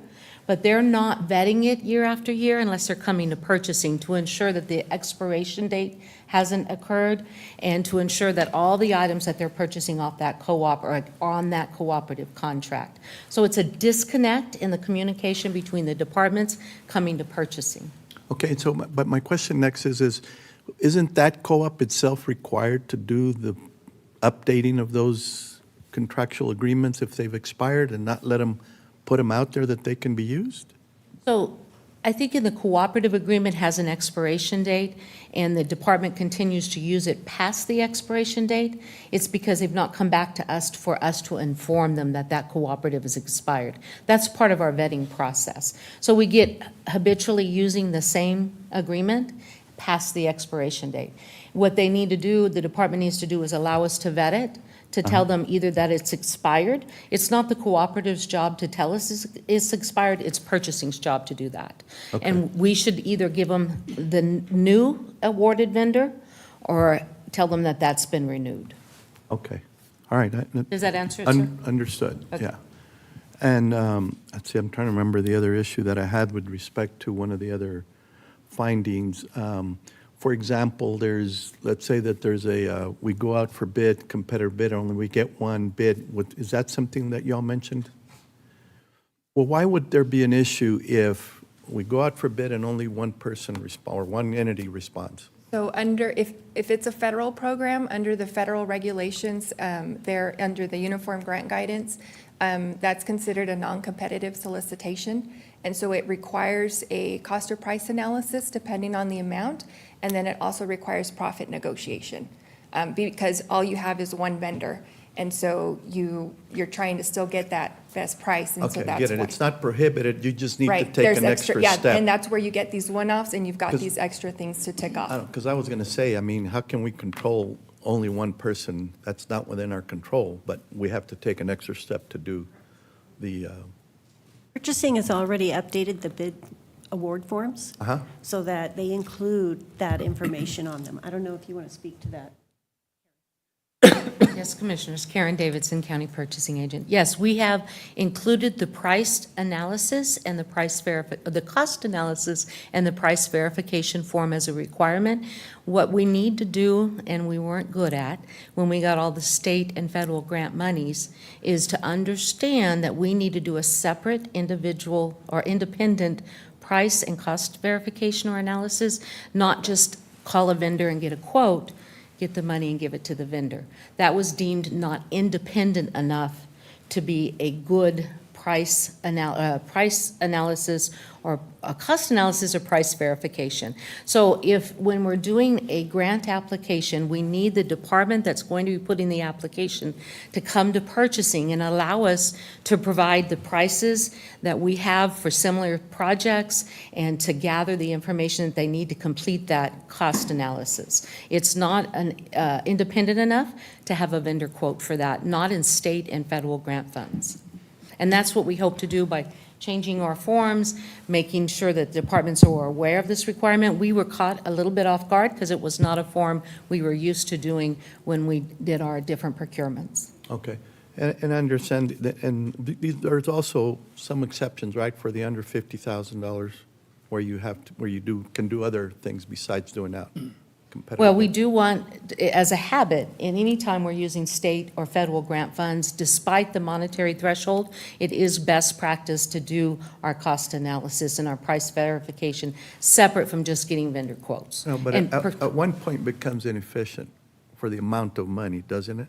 but they're not vetting it year after year unless they're coming to purchasing to ensure that the expiration date hasn't occurred and to ensure that all the items that they're purchasing off that co-op are on that cooperative contract. So it's a disconnect in the communication between the departments coming to purchasing. Okay, so, but my question next is isn't that co-op itself required to do the updating of those contractual agreements if they've expired and not let them put them out there that they can be used? So I think in the cooperative agreement has an expiration date and the department continues to use it past the expiration date. It's because they've not come back to us for us to inform them that that cooperative is expired. That's part of our vetting process. So we get habitually using the same agreement past the expiration date. What they need to do, the department needs to do, is allow us to vet it, to tell them either that it's expired. It's not the cooperative's job to tell us it's expired, it's purchasing's job to do that. Okay. And we should either give them the new awarded vendor or tell them that that's been renewed. Okay, all right. Does that answer it, sir? Understood, Okay. yeah. And let's see, I'm trying to remember the other issue that I had with respect to one of the other findings. For example, let's say that there's we go out for bid, competitor bid, only we get one bid. Is that something that y'all mentioned? Well, why would there be an issue if we go out for bid and only one person or one entity responds? So if it's a federal program, under the federal regulations, they're under the Uniform Grant Guidance, that's considered a non-competitive solicitation. And so it requires a cost or price analysis depending on the amount, and then it also requires profit negotiation because all you have is one vendor. And so you're trying to still get that best price, and so Okay, that's get it. why. It's not prohibited, you just need to Right, take there's an extra yeah, step. and that's where you get these one-offs, and you've got 'Cause- these extra things to tick off. Because I was going to say, I mean, how can we control only one person? That's not within our control, but we have to take an extra step to do the, Purchasing has already updated the bid award forms so that they include that information on them. I don't know if you want to speak to that. Yes, Commissioners. Karen Davidson, County Purchasing Agent. Yes, we have included the price analysis and the cost analysis and the price verification form as a requirement. What we need to do, and we weren't good at when we got all the state and federal grant monies, is to understand that we need to do a separate individual or independent price and cost verification or analysis, not just call a vendor and get a quote, get the money and give it to the vendor. That was deemed not independent enough to be a good price analysis or a cost analysis or price verification. So when we're doing a grant application, we need the department that's going to be putting the application to come to purchasing and allow us to provide the prices that we have for similar projects and to gather the information that they need to complete that cost analysis. It's not independent enough to have a vendor quote for that, not in state and federal grant funds. And that's what we hope to do by changing our forms, making sure that departments are aware of this requirement. We were caught a little bit off guard because it was not a form we were used to doing when we did our different procurements. okay. And I understand, there's also some exceptions, right, for the under $50,000 where you can do other things besides doing that. Competitive. Well, we do want, as a habit, in any time we're using state or federal grant funds, despite the monetary threshold, it is best practice to do our cost analysis and our price verification separate from just getting vendor quotes. No, but And at one point becomes inefficient for the amount of money, doesn't it?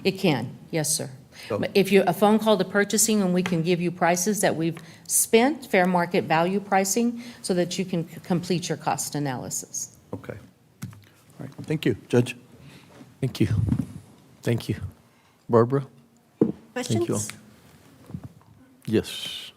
It can, yes, sir. So- But if a phone call to purchasing, and we can give you prices that we've spent, fair market value pricing, so that you can complete your cost analysis. Okay. All right, thank you, Judge. Thank you. Thank you. Barbara? Questions? Thank you all. Yes.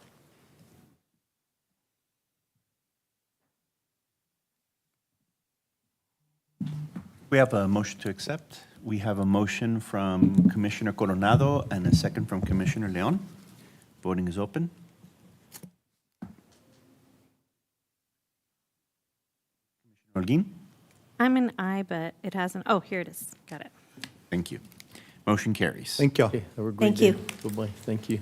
We have a motion to accept. We have a motion from Commissioner Coronado and a second from Commissioner Leon. Voting is open. Commissioner Holguín? I'm an aye, but it hasn't, oh, here it is. Got it. Thank you. Motion carries. Thank you. Okay, have a great Thank day. you. Bye-bye, thank you.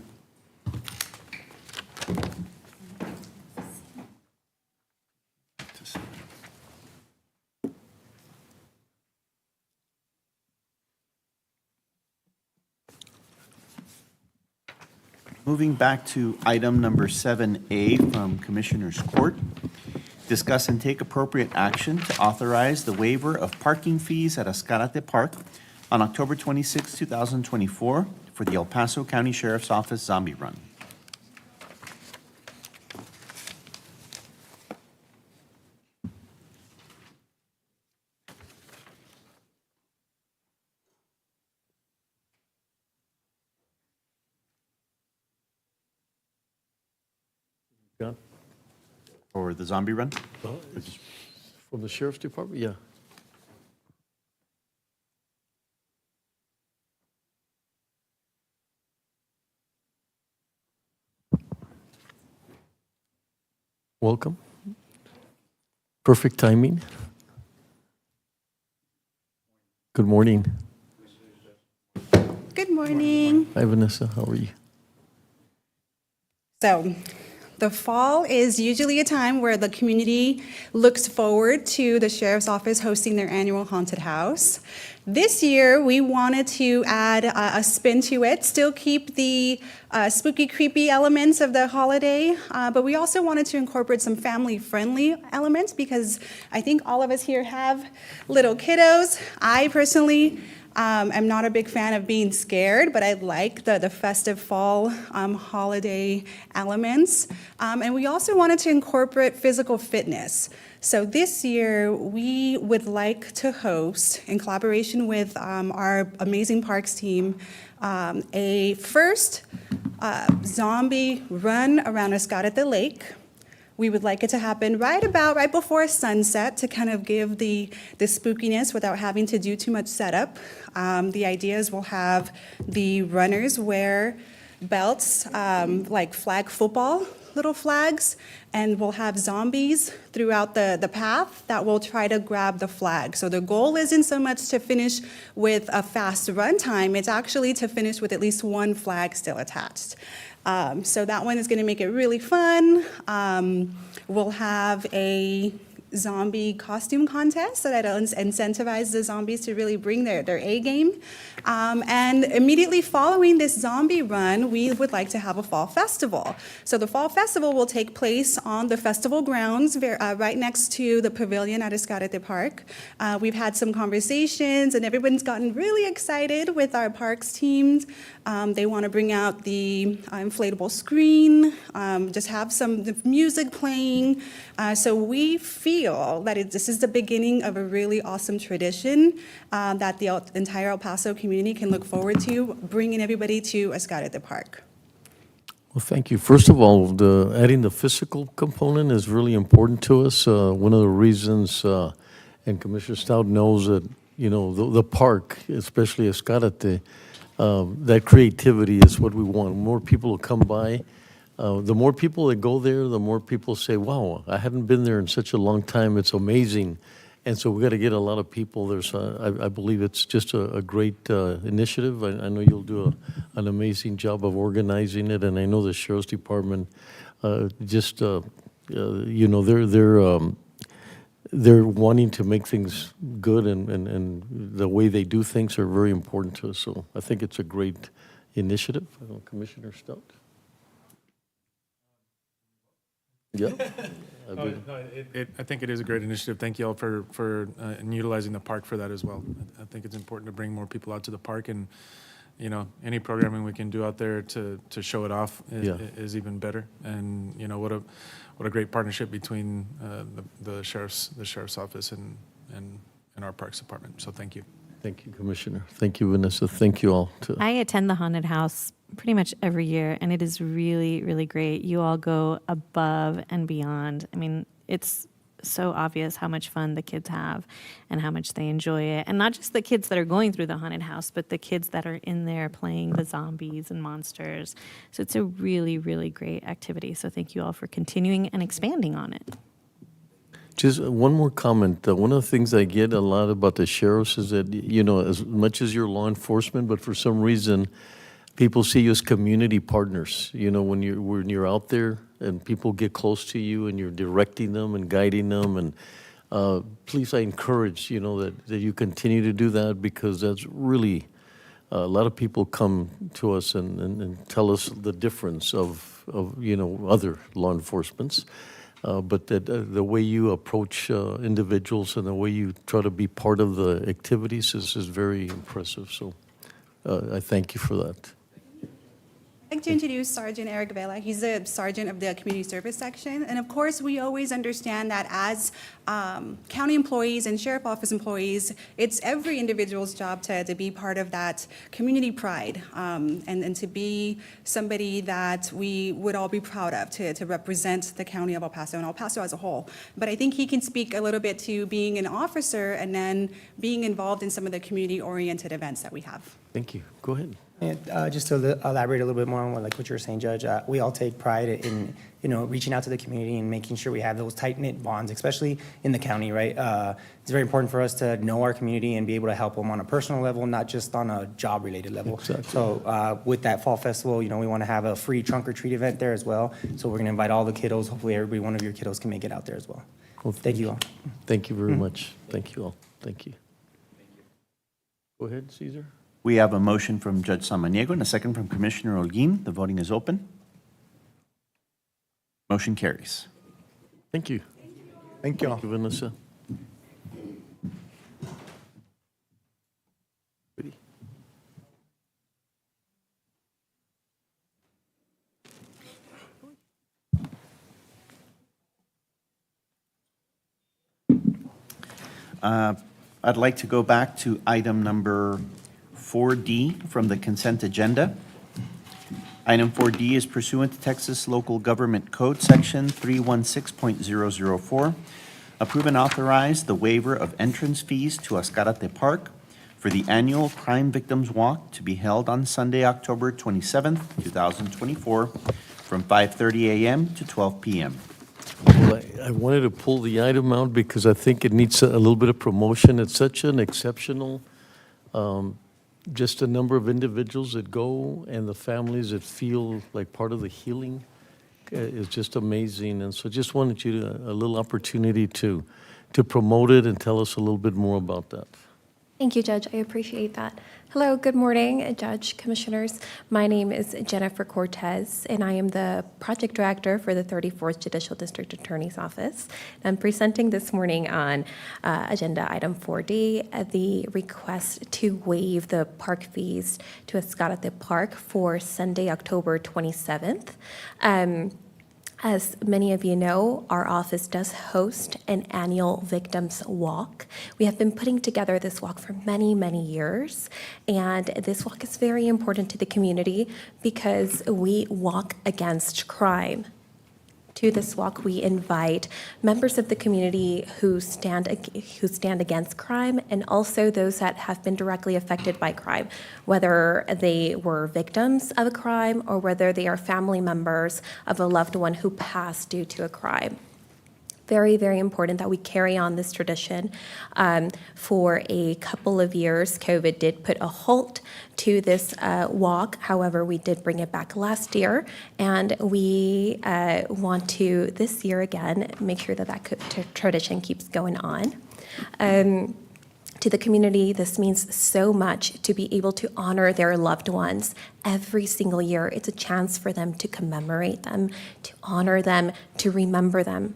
Moving back to item number 7A from Commissioners Court. Discuss and take appropriate action to authorize the waiver of parking fees at Escalate Park on October 26, 2024 for the El Paso County Sheriff's Office Zombie Run. John? For the zombie run? It's from the Sheriff's Department? Yeah. Welcome. Perfect timing. Good morning. Good morning. Hi, Vanessa. How are you? So, the fall is usually a time where the community looks forward to the Sheriff's Office hosting their annual haunted house. This year, we wanted to add a spin to it, still keep the spooky, creepy elements of the holiday, but we also wanted to incorporate some family-friendly elements because I think all of us here have little kiddos. I personally I'm not a big fan of being scared, but I like the festive fall holiday elements. And we also wanted to incorporate physical fitness. So this year, we would like to host, in collaboration with our amazing parks team, a first zombie run around Escalate Lake. We would like it to happen right before sunset to kind of give the spookiness without having to do too much setup. The idea is we'll have the runners wear belts like flag football, little flags, and we'll have zombies throughout the path that will try to grab the flag. So the goal isn't so much to finish with a fast run time, it's actually to finish with at least one flag still attached. So that one is going to make it really fun. We'll have a zombie costume contest so that'll incentivize the zombies to really bring their A game. And immediately following this zombie run, we would like to have a fall festival. So the fall festival will take place on the festival grounds right next to the pavilion at Escalate Park. We've had some conversations and everyone's gotten really excited with our parks teams. They want to bring out the inflatable screen, just have some music playing. So we feel that this is the beginning of a really awesome tradition that the entire El Paso community can look forward to, bringing everybody to Escalate Park. Well, thank you. First of all, adding the physical component is really important to us. One of the reasons, and Commissioner Stout knows that, you know, the park, especially Escalate, that creativity is what we want. More people will come by. The more people that go there, the more people say, wow, I haven't been there in such a long time. It's amazing. And so we've got to get a lot of people there. So I believe it's just a great initiative. I know you'll do an amazing job of organizing it. And I know the Sheriff's Department you know, they're wanting to make things good, and the way they do things are very important to us. So I think it's a great initiative. Commissioner Stout? Yeah. I think it is a great initiative. Thank you all for utilizing the park for that as well. I think it's important to bring more people out to the park, and you know, any programming we can do out there to show it off is even better. And you know, what a great partnership between the sheriff's office and our parks department. So thank you. Thank you, Commissioner. Thank you, Vanessa. Thank you all. I attend the haunted house pretty much every year, and it is really, really great. You all go above and beyond. I mean, it's so obvious how much fun the kids have and how much they enjoy it. And not just the kids that are going through the haunted house, but the kids that are in there playing the zombies and monsters. So it's a really, really great activity. So thank you all for continuing and expanding on it. Just one more comment. One of the things I get a lot about the sheriffs is that, as much as you're law enforcement, but for some reason, people see you as community partners. When you're out there and people get close to you and you're directing them and guiding them. And please, I encourage, that you continue to do that, because that's really, a lot of people come to us and tell us the difference of other law enforcements. But that the way you approach individuals and the way you try to be part of the activities is very impressive. So I thank you for that. I'd like to introduce Sergeant Eric Vela. He's the sergeant of the community service section. And of course, we always understand that as county employees and sheriff office employees, it's every individual's job to be part of that community pride and to be somebody that we would all be proud of, to represent the county of El Paso and El Paso as a whole. But I think he can speak a little bit to being an officer and then being involved in some of the community-oriented events that we have. Thank you. Go ahead. Just to elaborate a little bit more on what you were saying, Judge, we all take pride in, reaching out to the community and making sure we have those tight-knit bonds, especially in the county, right? It's very important for us to know our community and be able to help them on a personal level, not just on a job-related level. Exactly. So with that fall festival, we want to have a free trunk or treat event there as well. So we're going to invite all the kiddos. Hopefully every one of your kiddos can make it out there as well. Well, thank you all. Thank you very much. Thank you all. Thank you. Go ahead, Cesar. We have a motion from Judge Samaniego and a second from Commissioner Holguin. The voting is open. Motion carries. Thank you. Thank you all. Thank you, Vanessa. I'd like to go back to item number 4D from the consent agenda. Item 4D is pursuant to Texas Local Government Code Section 316.004. Approve and authorize the waiver of entrance fees to Ascarate Park for the annual Crime Victims Walk to be held on Sunday, October 27th, 2024, from 5:30 a.m. to 12 p.m. Well, I wanted to pull the item out because I think it needs a little bit of promotion. It's such an exceptional, just a number of individuals that go and the families that feel like part of the healing is just amazing. And so just wanted you to, a little opportunity to promote it and tell us a little bit more about that. Thank you, Judge. I appreciate that. Hello, good morning, Judge, Commissioners. My name is Jennifer Cortez, and I am the Project Director for the 34th Judicial District Attorney's Office. I'm presenting this morning on Agenda Item 4D, the request to waive the park fees to Ascarate Park for Sunday, October 27th. As many of you know, our office does host an annual Victims Walk. We have been putting together this walk for many, many years, and this walk is very important to the community because we walk against crime. To this walk, we invite members of the community who stand against crime and also those that have been directly affected by crime, whether they were victims of a crime or whether they are family members of a loved one who passed due to a crime. Very, very important that we carry on this tradition. For a couple of years, COVID did put a halt to this walk. However, we did bring it back last year, and we want to, this year again, make sure that that tradition keeps going on. To the community, this means so much to be able to honor their loved ones every single year. It's a chance for them to commemorate them, to honor them, to remember them.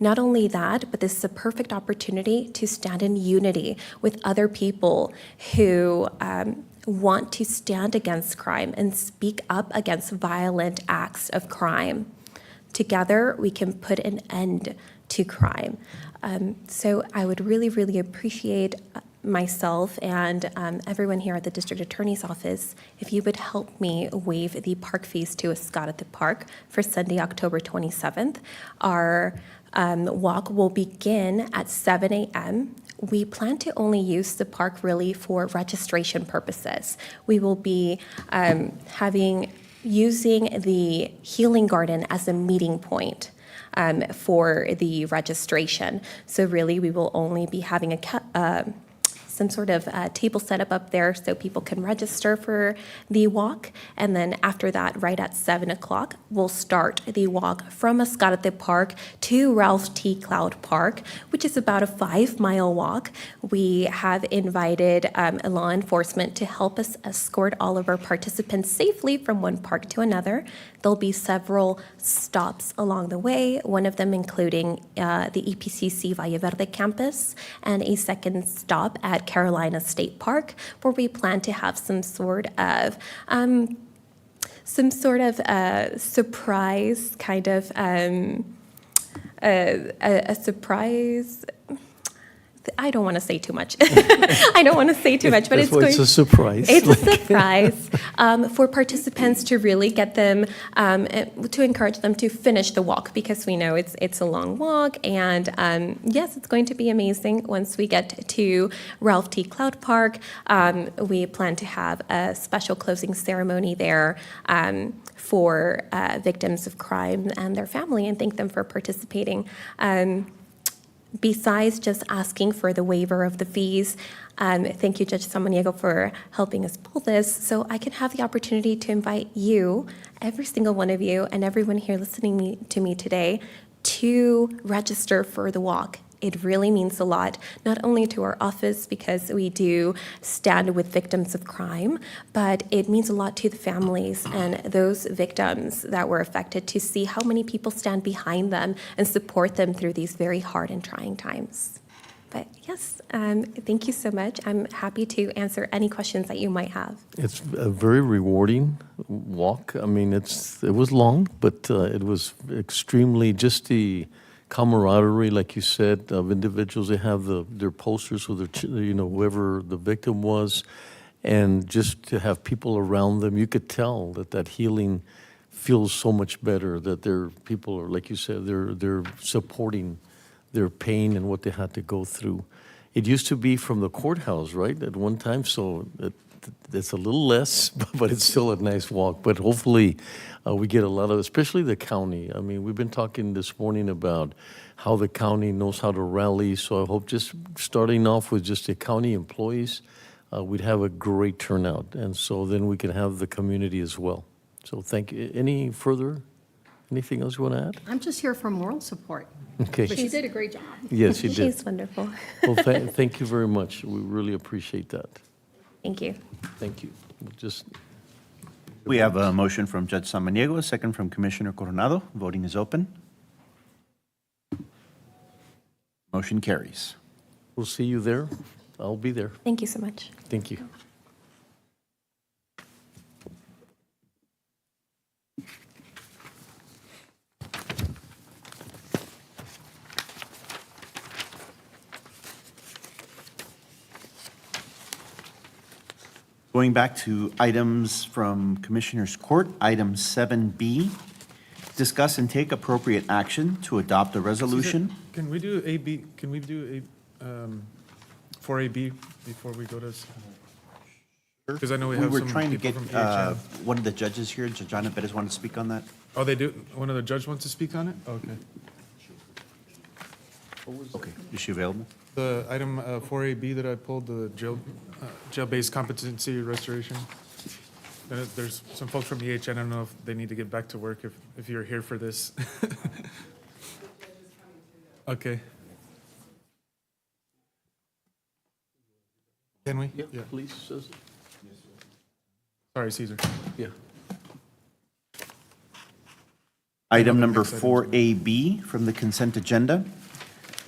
Not only that, but this is a perfect opportunity to stand in unity with other people who want to stand against crime and speak up against violent acts of crime. Together, we can put an end to crime. So I would really, really appreciate myself and everyone here at the District Attorney's Office, if you would help me waive the park fees to Escott at the Park for Sunday, October 27th. Our walk will begin at 7 a.m. We plan to only use the park really for registration purposes. We will be using the Healing Garden as a meeting point for the registration. So really, we will only be having some sort of table set up there so people can register for the walk. And then after that, right at 7 o'clock, we'll start the walk from Escott at the Park to Ralph T. Cloud Park, which is about a 5-mile walk. We have invited law enforcement to help us escort all of our participants safely from one park to another. There'll be several stops along the way, one of them including the EPCC Valle Verde campus, and a second stop at Carolina State Park, where we plan to have some sort of surprise kind of a surprise. I don't want to say too much. I don't want to say too much, but It's a surprise. It's a surprise for participants to really get them, to encourage them to finish the walk, because we know it's a long walk. And yes, it's going to be amazing once we get to Ralph T. Cloud Park. We plan to have a special closing ceremony there for victims of crime and their family, and thank them for participating. Besides just asking for the waiver of the fees, thank you, Judge Samaniego, for helping us pull this, so I can have the opportunity to invite you, every single one of you, and everyone here listening to me today, to register for the walk. It really means a lot, not only to our office because we do stand with victims of crime, but it means a lot to the families and those victims that were affected, to see how many people stand behind them and support them through these very hard and trying times. But yes, thank you so much. I'm happy to answer any questions that you might have. It's a very rewarding walk. I mean, it was long, but it was extremely, just the camaraderie, like you said, of individuals. They have their posters with their, whoever the victim was, and just to have people around them, you could tell that healing feels so much better. That people are, like you said, they're supporting their pain and what they had to go through. It used to be from the courthouse, right, at one time, so it's a little less, but it's still a nice walk. But hopefully we get a lot of, especially the county. I mean, we've been talking this morning about how the county knows how to rally. So I hope, just starting off with just the county employees, we'd have a great turnout. And so then we can have the community as well. So thank you. Anything else you want to add? I'm just here for moral support. Okay. But she did a great job. Yes, you did. She's wonderful. Well, thank you very much. We really appreciate that. Thank you. Thank you. We have a motion from Judge Samaniego, a second from Commissioner Coronado. Voting is open. Motion carries. We'll see you there. I'll be there. Thank you so much. Thank you. Going back to items from Commissioners Court, item 7B, discuss and take appropriate action to adopt a resolution. Can we do AB, can we do 4AB before we go to? Because I know we have We some were trying to people get from PHM. one of the judges here, Judge Ana Perez, wanted to speak on that. Oh, they do? One of the judges wants to speak on it? Okay. Okay, is she available? The item 4AB that I pulled, the jail-based competency restoration. There's some folks from EH, I don't know if they need to get back to work if you're here for this. Okay. Can we? Yeah, please. Sorry, Caesar. Yeah. Item number 4AB from the consent agenda.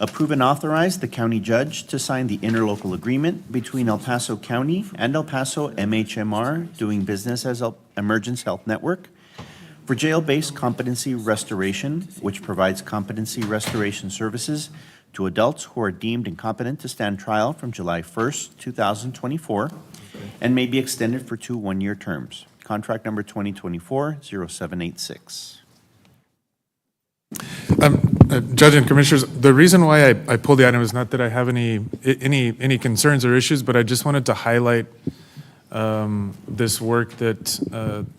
Approve and authorize the county judge to sign the interlocal agreement between El Paso County and El Paso MHMR, doing business as Emergence Health Network, for jail-based competency restoration, which provides competency restoration services to adults who are deemed incompetent to stand trial from July 1st, 2024, and may be extended for 2 one-year terms. Contract number 2024-0786. Judge and Commissioners, the reason why I pulled the item is not that I have any concerns or issues, but I just wanted to highlight this work that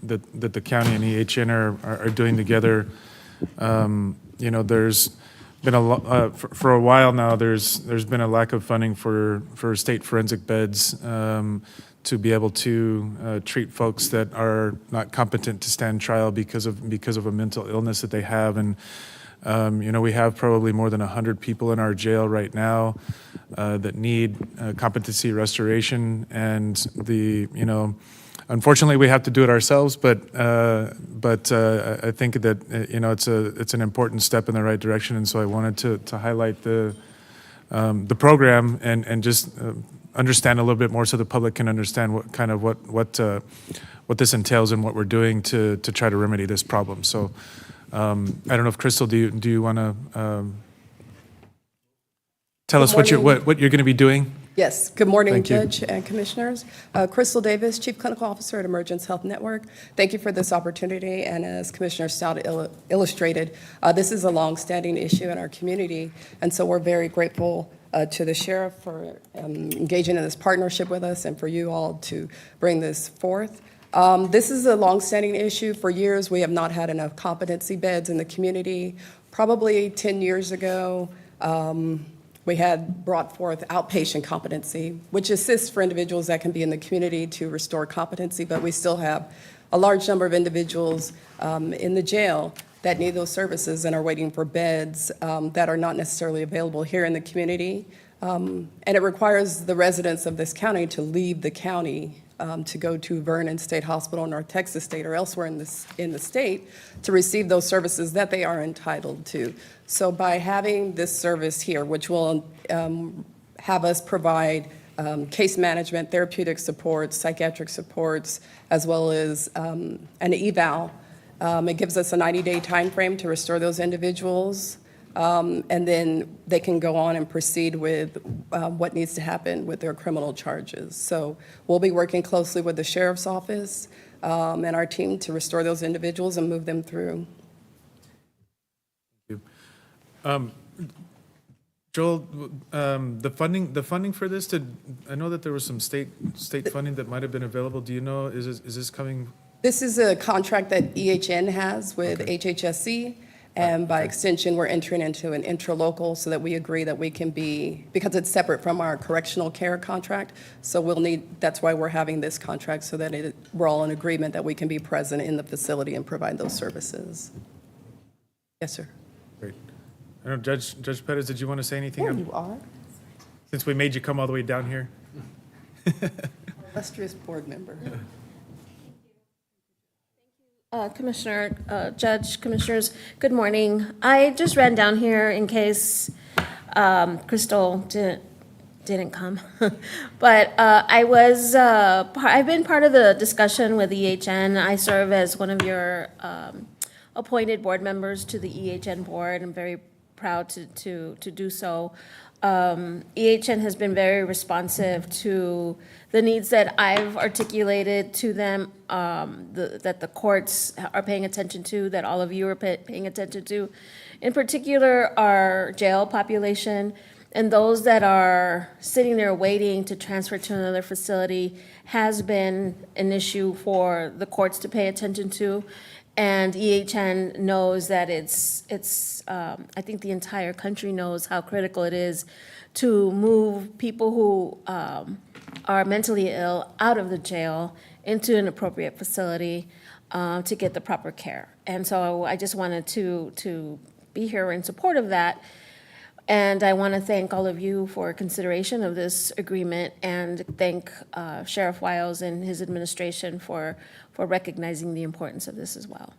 the county and EHN are doing together. You know, there's been for a while now, there's been a lack of funding for state forensic beds to be able to treat folks that are not competent to stand trial because of a mental illness that they have. And you know, we have probably more than 100 people in our jail right now that need competency restoration, and you know, unfortunately, we have to do it ourselves. But I think that you know, it's an important step in the right direction, and so I wanted to highlight the program and just understand a little bit more so the public can understand what this entails and what we're doing to try to remedy this problem. So. I don't know if Crystal, do you want to tell us what you're going to be doing? Yes. Good morning, Thank you. Judge and Commissioners. Crystal Davis, Chief Clinical Officer at Emergence Health Network. Thank you for this opportunity. And as Commissioner Stout illustrated, this is a long-standing issue in our community, and so we're very grateful to the sheriff for engaging in this partnership with us, and for you all to bring this forth. This is a long-standing issue. For years, we have not had enough competency beds in the community. Probably 10 years ago, we had brought forth outpatient competency, which assists for individuals that can be in the community to restore competency, but we still have a large number of individuals in the jail that need those services and are waiting for beds that are not necessarily available here in the community. And it requires the residents of this county to leave the county to go to Vernon State Hospital, North Texas State, or elsewhere in the state to receive those services that they are entitled to. So by having this service here, which will have us provide case management, therapeutic supports, psychiatric supports, as well as an eval, it gives us a 90-day time frame to restore those individuals. And then they can go on and proceed with what needs to happen with their criminal charges. So we'll be working closely with the sheriff's office and our team to restore those individuals and move them through. Thank you. Joel, the funding for this, I know that there was some state funding that might have been available. Do you know, is this coming? This is a contract that EHN has with HHSC. And by extension, we're entering into an intralocal so that we agree that we can be, because it's separate from our correctional care contract, so that's why we're having this contract, so that we're all in agreement that we can be present in the facility and provide those services. Yes, sir. Great. I don't know, Judge Perez, did you want to say anything? There you are. Since we made you come all the way down here? Illustrious board member. Commissioner, Judge, Commissioners, good morning. I just ran down here in case Crystal didn't come. But I've been part of the discussion with EHN. I serve as one of your appointed board members to the EHN board. I'm very proud to do so. EHN has been very responsive to the needs that I've articulated to them, that the courts are paying attention to, that all of you are paying attention to. In particular, our jail population and those that are sitting there waiting to transfer to another facility has been an issue for the courts to pay attention to. And EHN knows that I think the entire country knows how critical it is to move people who are mentally ill out of the jail into an appropriate facility to get the proper care. And so I just wanted to be here in support of that. And I want to thank all of you for consideration of this agreement, and thank Sheriff Wiles and his administration for recognizing the importance of this as well.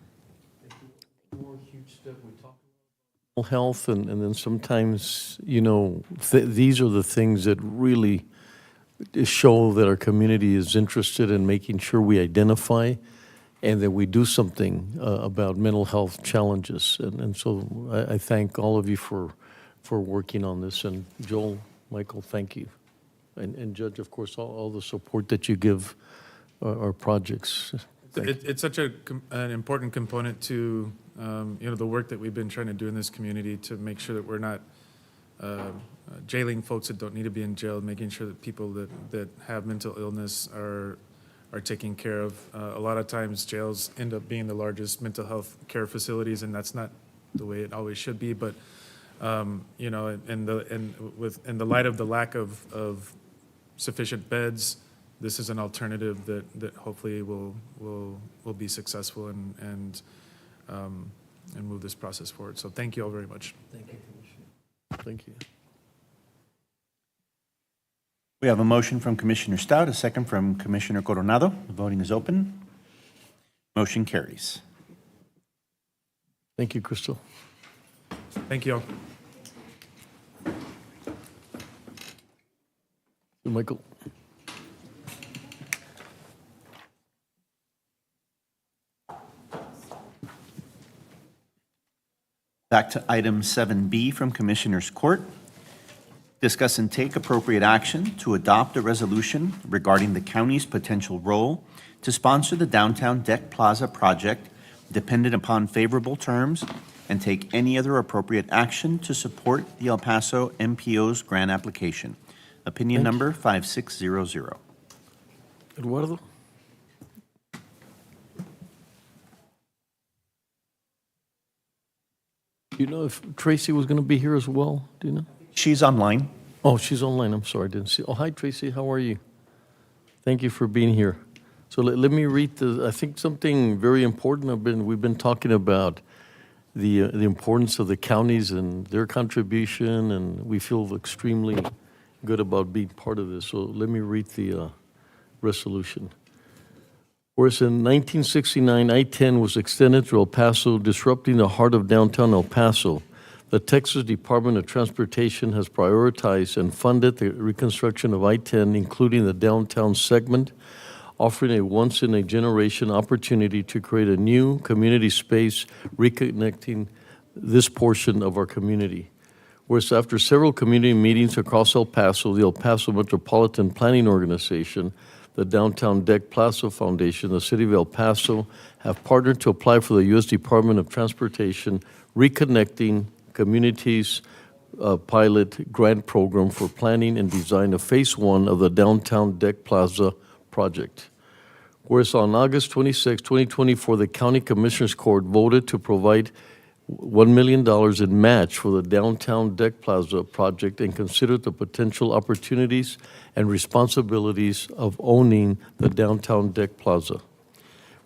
Health, and then sometimes, you know, these are the things that really show that our community is interested in making sure we identify and that we do something about mental health challenges. And so I thank all of you for for working on this. And Joel, Michael, thank you. And Judge, of course, all the support that you give our projects. It's such an important component to the work that we've been trying to do in this community to make sure that we're not jailing folks that don't need to be in jail, making sure that people that have mental illness are taken care of. A lot of times jails end up being the largest mental health care facilities, and that's not the way it always should be. But in the light of the lack of sufficient beds, this is an alternative that hopefully will be successful and move this process forward. So thank you all very much. Thank you, Commissioner. Thank you. We have a motion from Commissioner Stout, a second from Commissioner Coronado. The voting is open. Motion carries. Thank you, Crystal. Thank you all. Michael. Back to item 7B from Commissioners Court. Discuss and take appropriate action to adopt a resolution regarding the county's potential role to sponsor the downtown Deck Plaza project dependent upon favorable terms and take any other appropriate action to support the El Paso MPO's grant application. Opinion number 5600. Eduardo? Do you know if Tracy was going to be here as well? Do you know? She's online. Oh, she's online. I'm sorry, I didn't see. Oh, hi, Tracy. How are you? Thank you for being here. So let me read I think something very important. We've been talking about the importance of the counties and their contribution, and we feel extremely good about being part of this. So let me read the resolution. Whereas in 1969, I-10 was extended to El Paso, disrupting the heart of downtown El Paso. The Texas Department of Transportation has prioritized and funded the reconstruction of I-10, including the downtown segment, offering a once-in-a-generation opportunity to create a new community space, reconnecting this portion of our community. Whereas after several community meetings across El Paso, the El Paso Metropolitan Planning Organization, the Downtown Deck Plaza Foundation, the City of El Paso have partnered to apply for the U.S. Department of Transportation Reconnecting Communities pilot grant program for planning and design of Phase 1 of the Downtown Deck Plaza project. Whereas on August 26, 2024, the County Commissioners Court voted to provide $1 million in match for the Downtown Deck Plaza project and considered the potential opportunities and responsibilities of owning the Downtown Deck Plaza.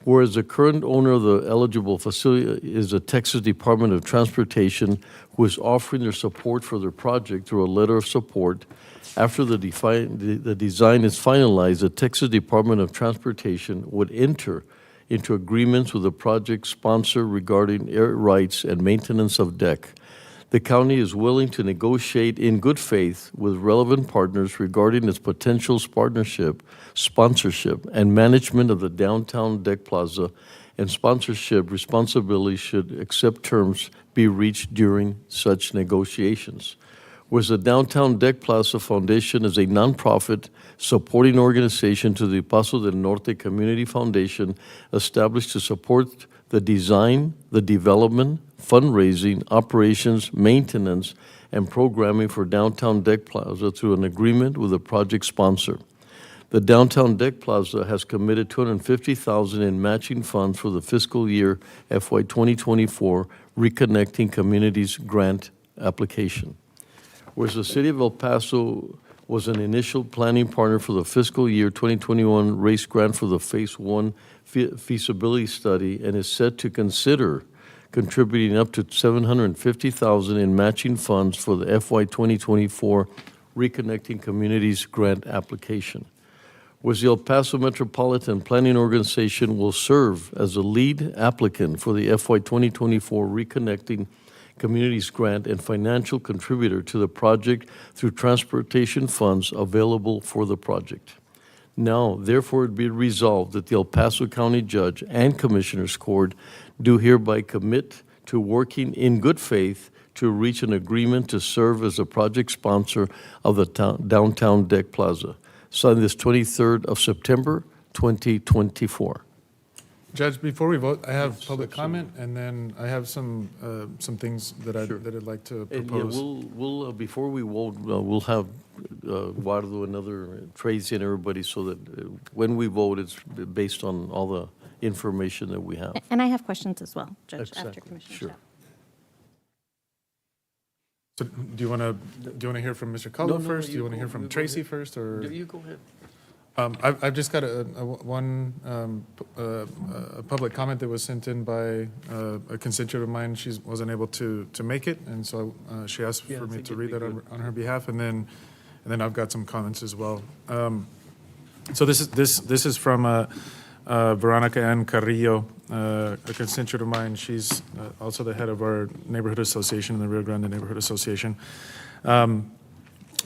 Whereas the current owner of the eligible facility is the Texas Department of Transportation, who is offering their support for their project through a letter of support. After the design is finalized, the Texas Department of Transportation would enter into agreements with the project sponsor regarding air rights and maintenance of deck. The county is willing to negotiate in good faith with relevant partners regarding its potential sponsorship, and management of the Downtown Deck Plaza, and sponsorship responsibilities should accept terms be reached during such negotiations. Whereas the Downtown Deck Plaza Foundation is a nonprofit supporting organization to the Paso del Norte Community Foundation, established to support the design, the development, fundraising, operations, maintenance, and programming for Downtown Deck Plaza through an agreement with the project sponsor. The Downtown Deck Plaza has committed $250,000 in matching funds for the fiscal year FY 2024 Reconnecting Communities Grant application. Whereas the City of El Paso was an initial planning partner for the fiscal year 2021 race grant for the Phase 1 feasibility study and is set to consider contributing up to $750,000 in matching funds for the FY 2024 Reconnecting Communities Grant application. Whereas the El Paso Metropolitan Planning Organization will serve as the lead applicant for the FY 2024 Reconnecting Communities Grant and financial contributor to the project through transportation funds available for the project. Now, therefore, it be resolved that the El Paso County Judge and Commissioners Court do hereby commit to working in good faith to reach an agreement to serve as a project sponsor of the downtown deck plaza, signed this 23rd of September, 2024. Judge, before we vote, I have public comment, and then I have some things that I'd like to And propose. we'll before we vote, we'll have Eduardo and other Tracy and everybody, so that when we vote, it's based on all the information that we have. And I have questions as well, Judge, after Exactly. Commissioner Sure. Stout. So do you want to hear from Mr. Caldwell first? Do you want to hear from Tracy first, or? You go ahead. I've just got a public comment that was sent in by a constituent of mine. She wasn't able to make it, and so she asked for me to read that on her behalf, and then I've got some comments as well. So this is from Veronica Ann Carrillo, a constituent of mine. She's also the head of our neighborhood association, the Rio Grande Neighborhood Association.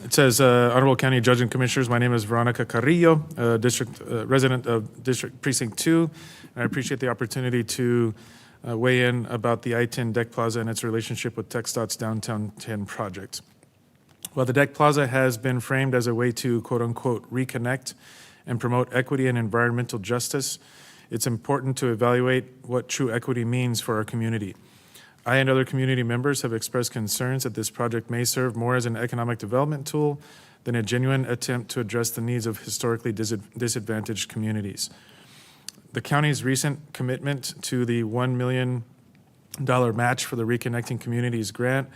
It says, Honorable County Judge and Commissioners, my name is Veronica Carrillo, resident of District Precinct 2, and I appreciate the opportunity to weigh in about the I-10 Deck Plaza and its relationship with TxDOT's Downtown 10 project. While the Deck Plaza has been framed as a way to, quote-unquote, reconnect and promote equity and environmental justice, it's important to evaluate what true equity means for our community. I and other community members have expressed concerns that this project may serve more as an economic development tool than a genuine attempt to address the needs of historically disadvantaged communities. The county's recent commitment to the $1 million match for the Reconnecting Communities grant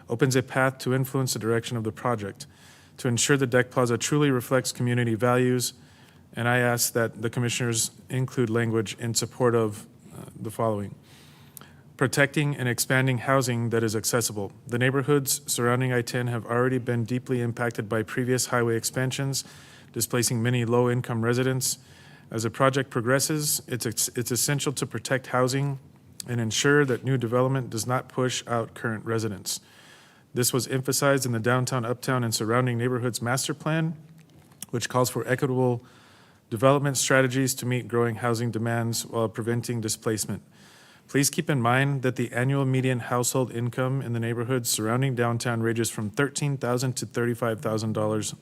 opens a path to influence the direction of the project. To ensure the Deck Plaza truly reflects community values, and I ask that the commissioners include language in support of the following. Protecting and expanding housing that is accessible. The neighborhoods surrounding I-10 have already been deeply impacted by previous highway expansions, displacing many low-income residents. As the project progresses, it's essential to protect housing and ensure that new development does not push out current residents. This was emphasized in the Downtown, Uptown, and Surrounding Neighborhoods Master Plan, which calls for equitable development strategies to meet growing housing demands while preventing displacement. Please keep in mind that the annual median household income in the neighborhoods surrounding downtown ranges from $13,000 to $35,000.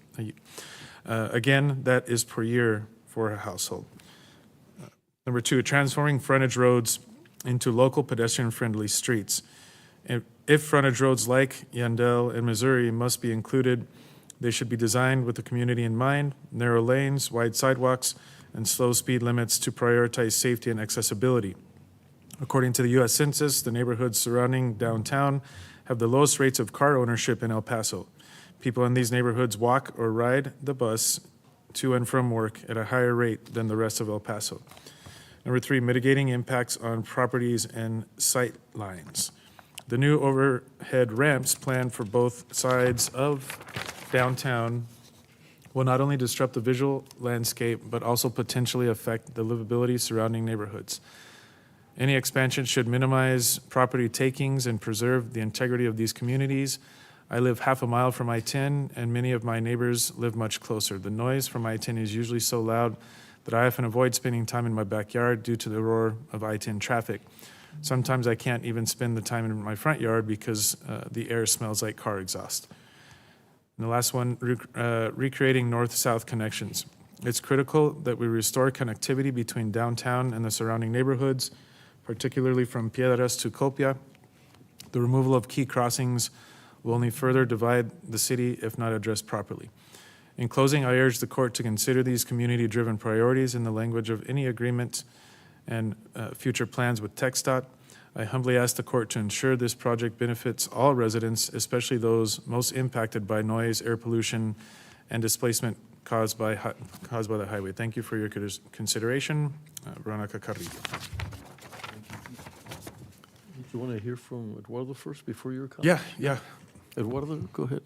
Again, that is per year for a household. Number two, transforming frontage roads into local pedestrian-friendly streets. If frontage roads like Yandell and Missouri must be included, they should be designed with the community in mind, narrow lanes, wide sidewalks, and slow speed limits to prioritize safety and accessibility. According to the U.S. Census, the neighborhoods surrounding downtown have the lowest rates of car ownership in El Paso. People in these neighborhoods walk or ride the bus to and from work at a higher rate than the rest of El Paso. Number three, mitigating impacts on properties and sight lines. The new overhead ramps planned for both sides of downtown will not only disrupt the visual landscape, but also potentially affect the livability surrounding neighborhoods. Any expansion should minimize property takings and preserve the integrity of these communities. I live half a mile from I-10, and many of my neighbors live much closer. The noise from I-10 is usually so loud that I often avoid spending time in my backyard due to the roar of I-10 traffic. Sometimes I can't even spend the time in my front yard because the air smells like car exhaust. And the last one, recreating north-south connections. It's critical that we restore connectivity between downtown and the surrounding neighborhoods, particularly from Piedras to Copia. The removal of key crossings will only further divide the city if not addressed properly. In closing, I urge the court to consider these community-driven priorities in the language of any agreement and future plans with TxDOT. I humbly ask the court to ensure this project benefits all residents, especially those most impacted by noise, air pollution, and displacement caused by the highway. Thank you for your consideration. Veronica Carrillo. Do you want to hear from Eduardo first before your comment? Yeah. Eduardo, go ahead.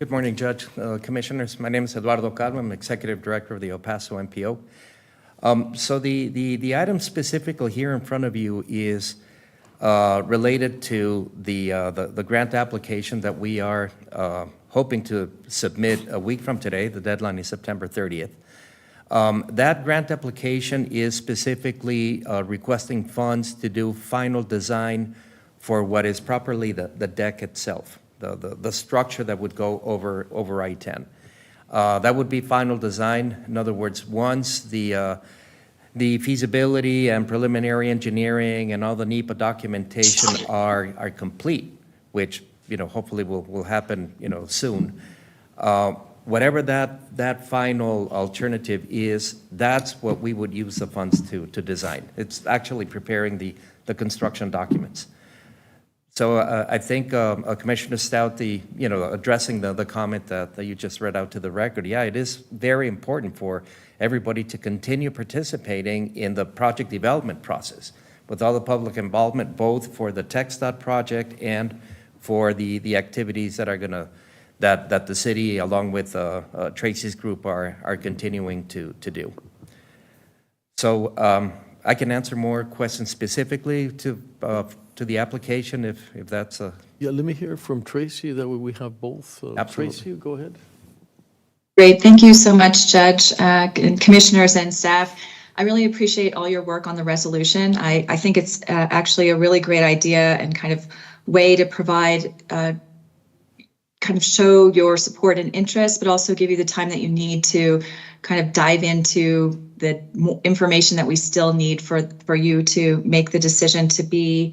Good morning, Judge, Commissioners. My name is Eduardo Calvo. I'm Executive Director of the El Paso MPO. So the item specifically here in front of you is related to the grant application that we are hoping to submit a week from today. The deadline is September 30th. That grant application is specifically requesting funds to do final design for what is properly the deck itself, the structure that would go over I-10. That would be final design. In other words, once the feasibility and preliminary engineering and all the NEPA documentation are complete, which, hopefully will happen, soon. Whatever that final alternative is, that's what we would use the funds to design. It's actually preparing the construction documents. So I think Commissioner Stout, addressing the comment that you just read out to the record, yeah, it is very important for everybody to continue participating in the project development process with all the public involvement, both for the TxDOT project and for the activities that are gonna that the city, along with Tracy's group, are continuing to do. So I can answer more questions specifically to the application if that's a... Yeah, let me hear from Tracy, that way we have both. Absolutely. Tracy, go ahead. Great, thank you so much, Judge, and commissioners and staff. I really appreciate all your work on the resolution. I think it's actually a really great idea and kind of way to provide, kind of show your support and interest, but also give you the time that you need to kind of dive into the information that we still need for you to make the decision to be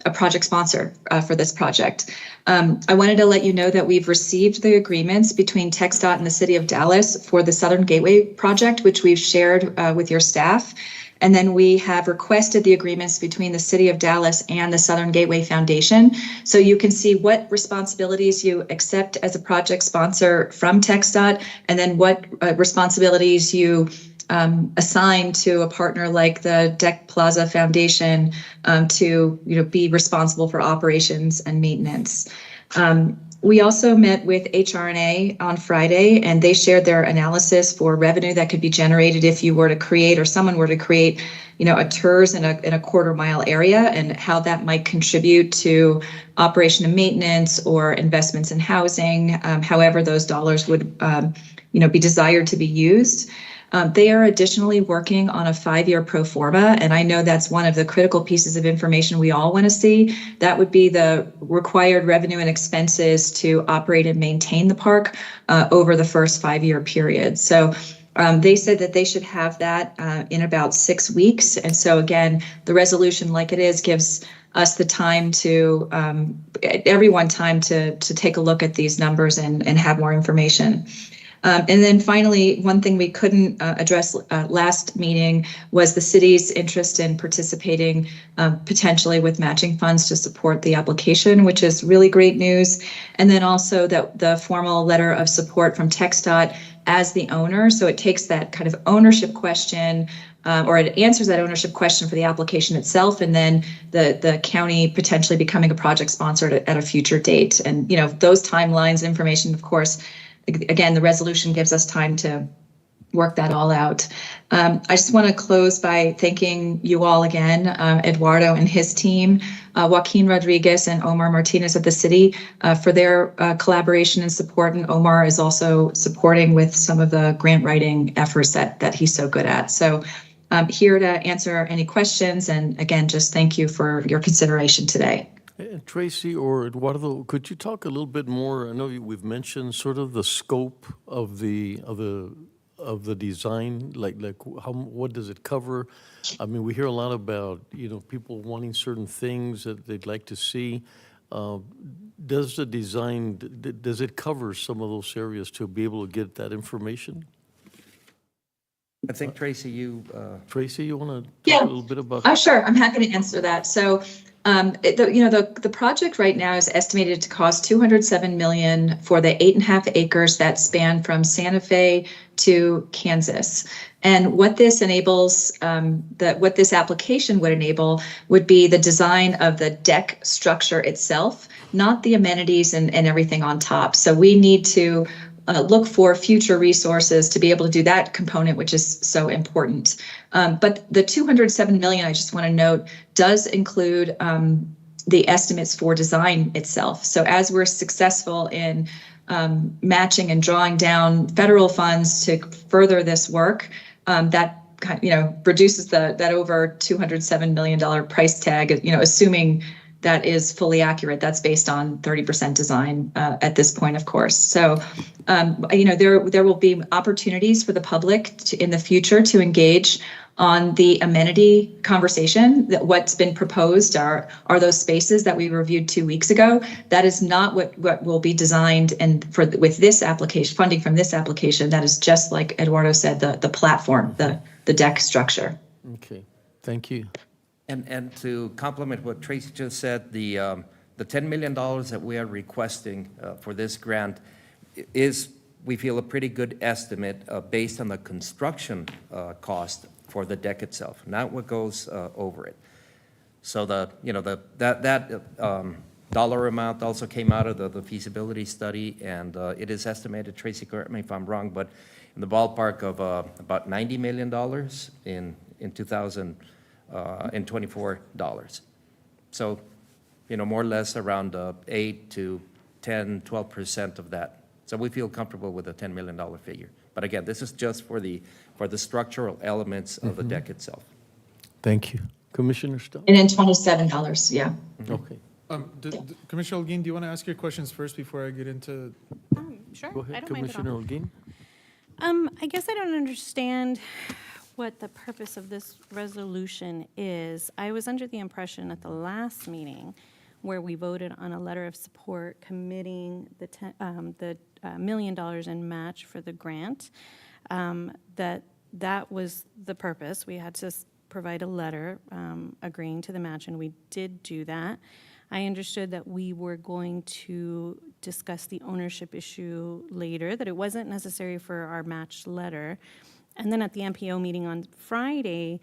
a project sponsor for this project. I wanted to let you know that we've received the agreements between TxDOT and the City of Dallas for the Southern Gateway project, which we've shared with your staff. And then we have requested the agreements between the City of Dallas and the Southern Gateway Foundation. So you can see what responsibilities you accept as a project sponsor from TxDOT, and then what responsibilities you assign to a partner like the Deck Plaza Foundation to be responsible for operations and maintenance. We also met with HRNA on Friday, and they shared their analysis for revenue that could be generated if you were to create, or someone were to create, a TERS in a quarter-mile area, and how that might contribute to operation and maintenance or investments in housing, however those dollars would, be desired to be used. They are additionally working on a 5-year pro forma, and I know that's one of the critical pieces of information we all want to see. That would be the required revenue and expenses to operate and maintain the park over the first 5-year period. So they said that they should have that in about 6 weeks. And so again, the resolution, like it is, gives us the time to, everyone time to take a look at these numbers and have more information. And then finally, one thing we couldn't address last meeting was the city's interest in participating potentially with matching funds to support the application, which is really great news. And then also the formal letter of support from TxDOT as the owner. So it takes that kind of ownership question, or it answers that ownership question for the application itself, and then the county potentially becoming a project sponsor at a future date. And those timelines, information, of course, again, the resolution gives us time to work that all out. I just want to close by thanking you all again, Eduardo and his team, Joaquin Rodriguez and Omar Martinez of the city for their collaboration and support. And Omar is also supporting with some of the grant writing efforts that he's so good at. So I'm here to answer any questions. And again, just thank you for your consideration today. Tracy or Eduardo, could you talk a little bit more? I know we've mentioned sort of the scope of the design, like what does it cover? I mean, we hear a lot about people wanting certain things that they'd like to see. Does the design does it cover some of those areas to be able to get that information? I think Tracy, you want to talk a little bit about? Sure, I'm happy to answer that. So. The project right now is estimated to cost $207 million for the 8.5 acres that span from Santa Fe to Kansas. And what this enables, what this application would enable, would be the design of the deck structure itself, not the amenities and everything on top. So we need to look for future resources to be able to do that component, which is so important. But the $207 million, I just want to note, does include the estimates for design itself. So as we're successful in matching and drawing down federal funds to further this work, that reduces that over $207 million price tag, assuming that is fully accurate. That's based on 30% design at this point, of course. So, there will be opportunities for the public in the future to engage on the amenity conversation. That what's been proposed are those spaces that we reviewed 2 weeks ago. That is not what will be designed with this application, funding from this application. That is just like Eduardo said, the platform, the deck structure. Okay, thank you. And to complement what Tracy just said, the $10 million that we are requesting for this grant is, we feel, a pretty good estimate based on the construction cost for the deck itself, not what goes over it. So that dollar amount also came out of the feasibility study, and it is estimated, Tracy, correct me if I'm wrong, but in the ballpark of about $90 million in 2024 dollars. So, more or less around 8 to 10, 12% of that. So we feel comfortable with a $10 million figure. But again, this is just for the structural elements of the deck itself. Thank you. Commissioner Stout? And then $27, yeah. Okay. Commissioner Holguin, do you want to ask your questions first before I get into? Sure. Go ahead, I don't mind at all. Commissioner Holguin. I guess I don't understand what the purpose of this resolution is. I was under the impression at the last meeting where we voted on a letter of support committing the $1 million in match for the grant, that was the purpose. We had to provide a letter agreeing to the match, and we did do that. I understood that we were going to discuss the ownership issue later, that it wasn't necessary for our match letter. And then at the MPO meeting on Friday,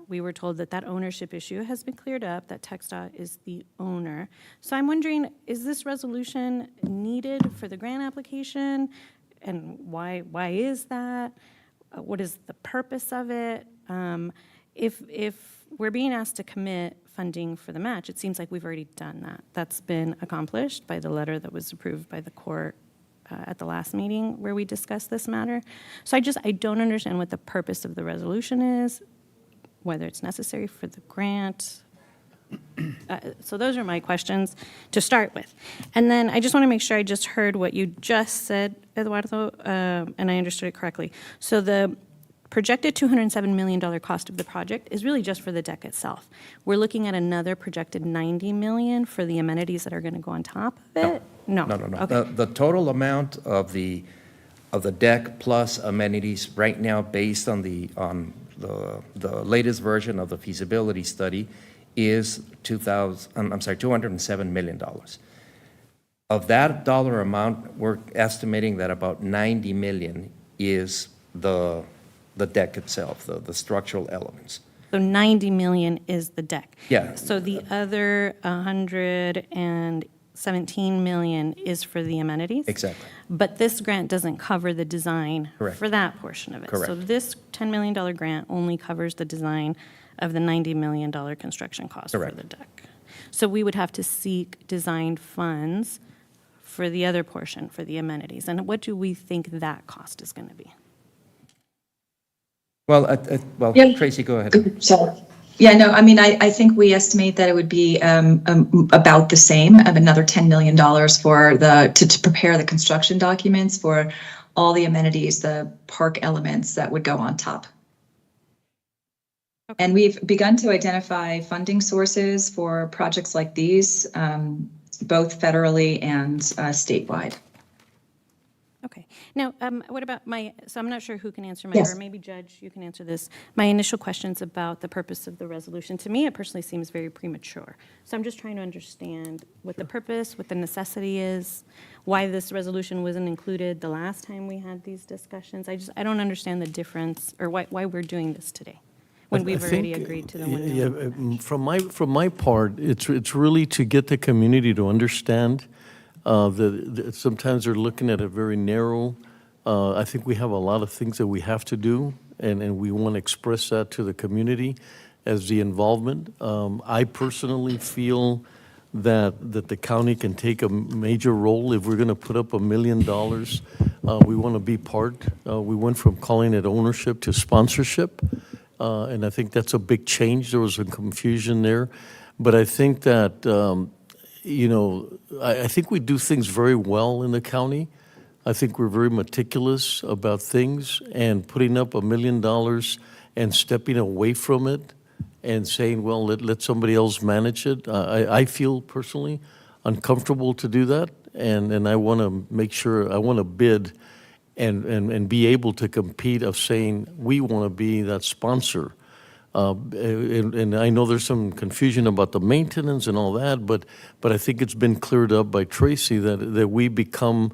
we were told that ownership issue has been cleared up, that TxDOT is the owner. So I'm wondering, is this resolution needed for the grant application? And why is that? What is the purpose of it? If we're being asked to commit funding for the match, it seems like we've already done that. That's been accomplished by the letter that was approved by the court at the last meeting where we discussed this matter. So I don't understand what the purpose of the resolution is, whether it's necessary for the grant. So those are my questions to start with. And then I just want to make sure I just heard what you just said, Eduardo, and I understood it correctly. So the projected $207 million cost of the project is really just for the deck itself. We're looking at another projected $90 million for the amenities that are going to go on top of it? No. No. Okay. The total amount of the deck plus amenities right now, based on the latest version of the feasibility study, is $207 million. Of that dollar amount, we're estimating that about $90 million is the deck itself, the structural elements. So $90 million is the deck. Yeah. So the other $117 million is for the amenities? Exactly. But this grant doesn't cover the design Correct. for that portion of it. Correct. So this $10 million grant only covers the design of the $90 million construction cost for Correct. the deck. So we would have to seek design funds for the other portion, for the amenities. And what do we think that cost is going to be? Well, Yeah. Tracy, go ahead. Sorry. Yeah, no, I think we estimate that it would be about the same, of another $10 million to prepare the construction documents for all the amenities, the park elements that would go on top. Okay. And we've begun to identify funding sources for projects like these, both federally and statewide. Okay. Now, what about so I'm not sure who can answer Yes. or maybe Judge, you can answer this. My initial questions about the purpose of the resolution, to me, it personally seems very premature. So I'm just trying to understand what the purpose, what the necessity is, why this resolution wasn't included the last time we had these discussions. I don't understand the difference, or why we're doing this today, when we've already agreed to the $1 million. From my part, it's really to get the community to understand that sometimes they're looking at a very narrow. I think we have a lot of things that we have to do, and we want to express that to the community as the involvement. I personally feel that the county can take a major role. If we're going to put up $1 million, we want to be part. We went from calling it ownership to sponsorship, and I think that's a big change. There was some confusion there. But I think that, I think we do things very well in the county. I think we're very meticulous about things, and putting up $1 million and stepping away from it and saying, well, let somebody else manage it. I feel personally uncomfortable to do that, and I want to make sure, I want to bid and be able to compete of saying, we want to be that sponsor. And I know there's some confusion about the maintenance and all that, but I think it's been cleared up by Tracy that we become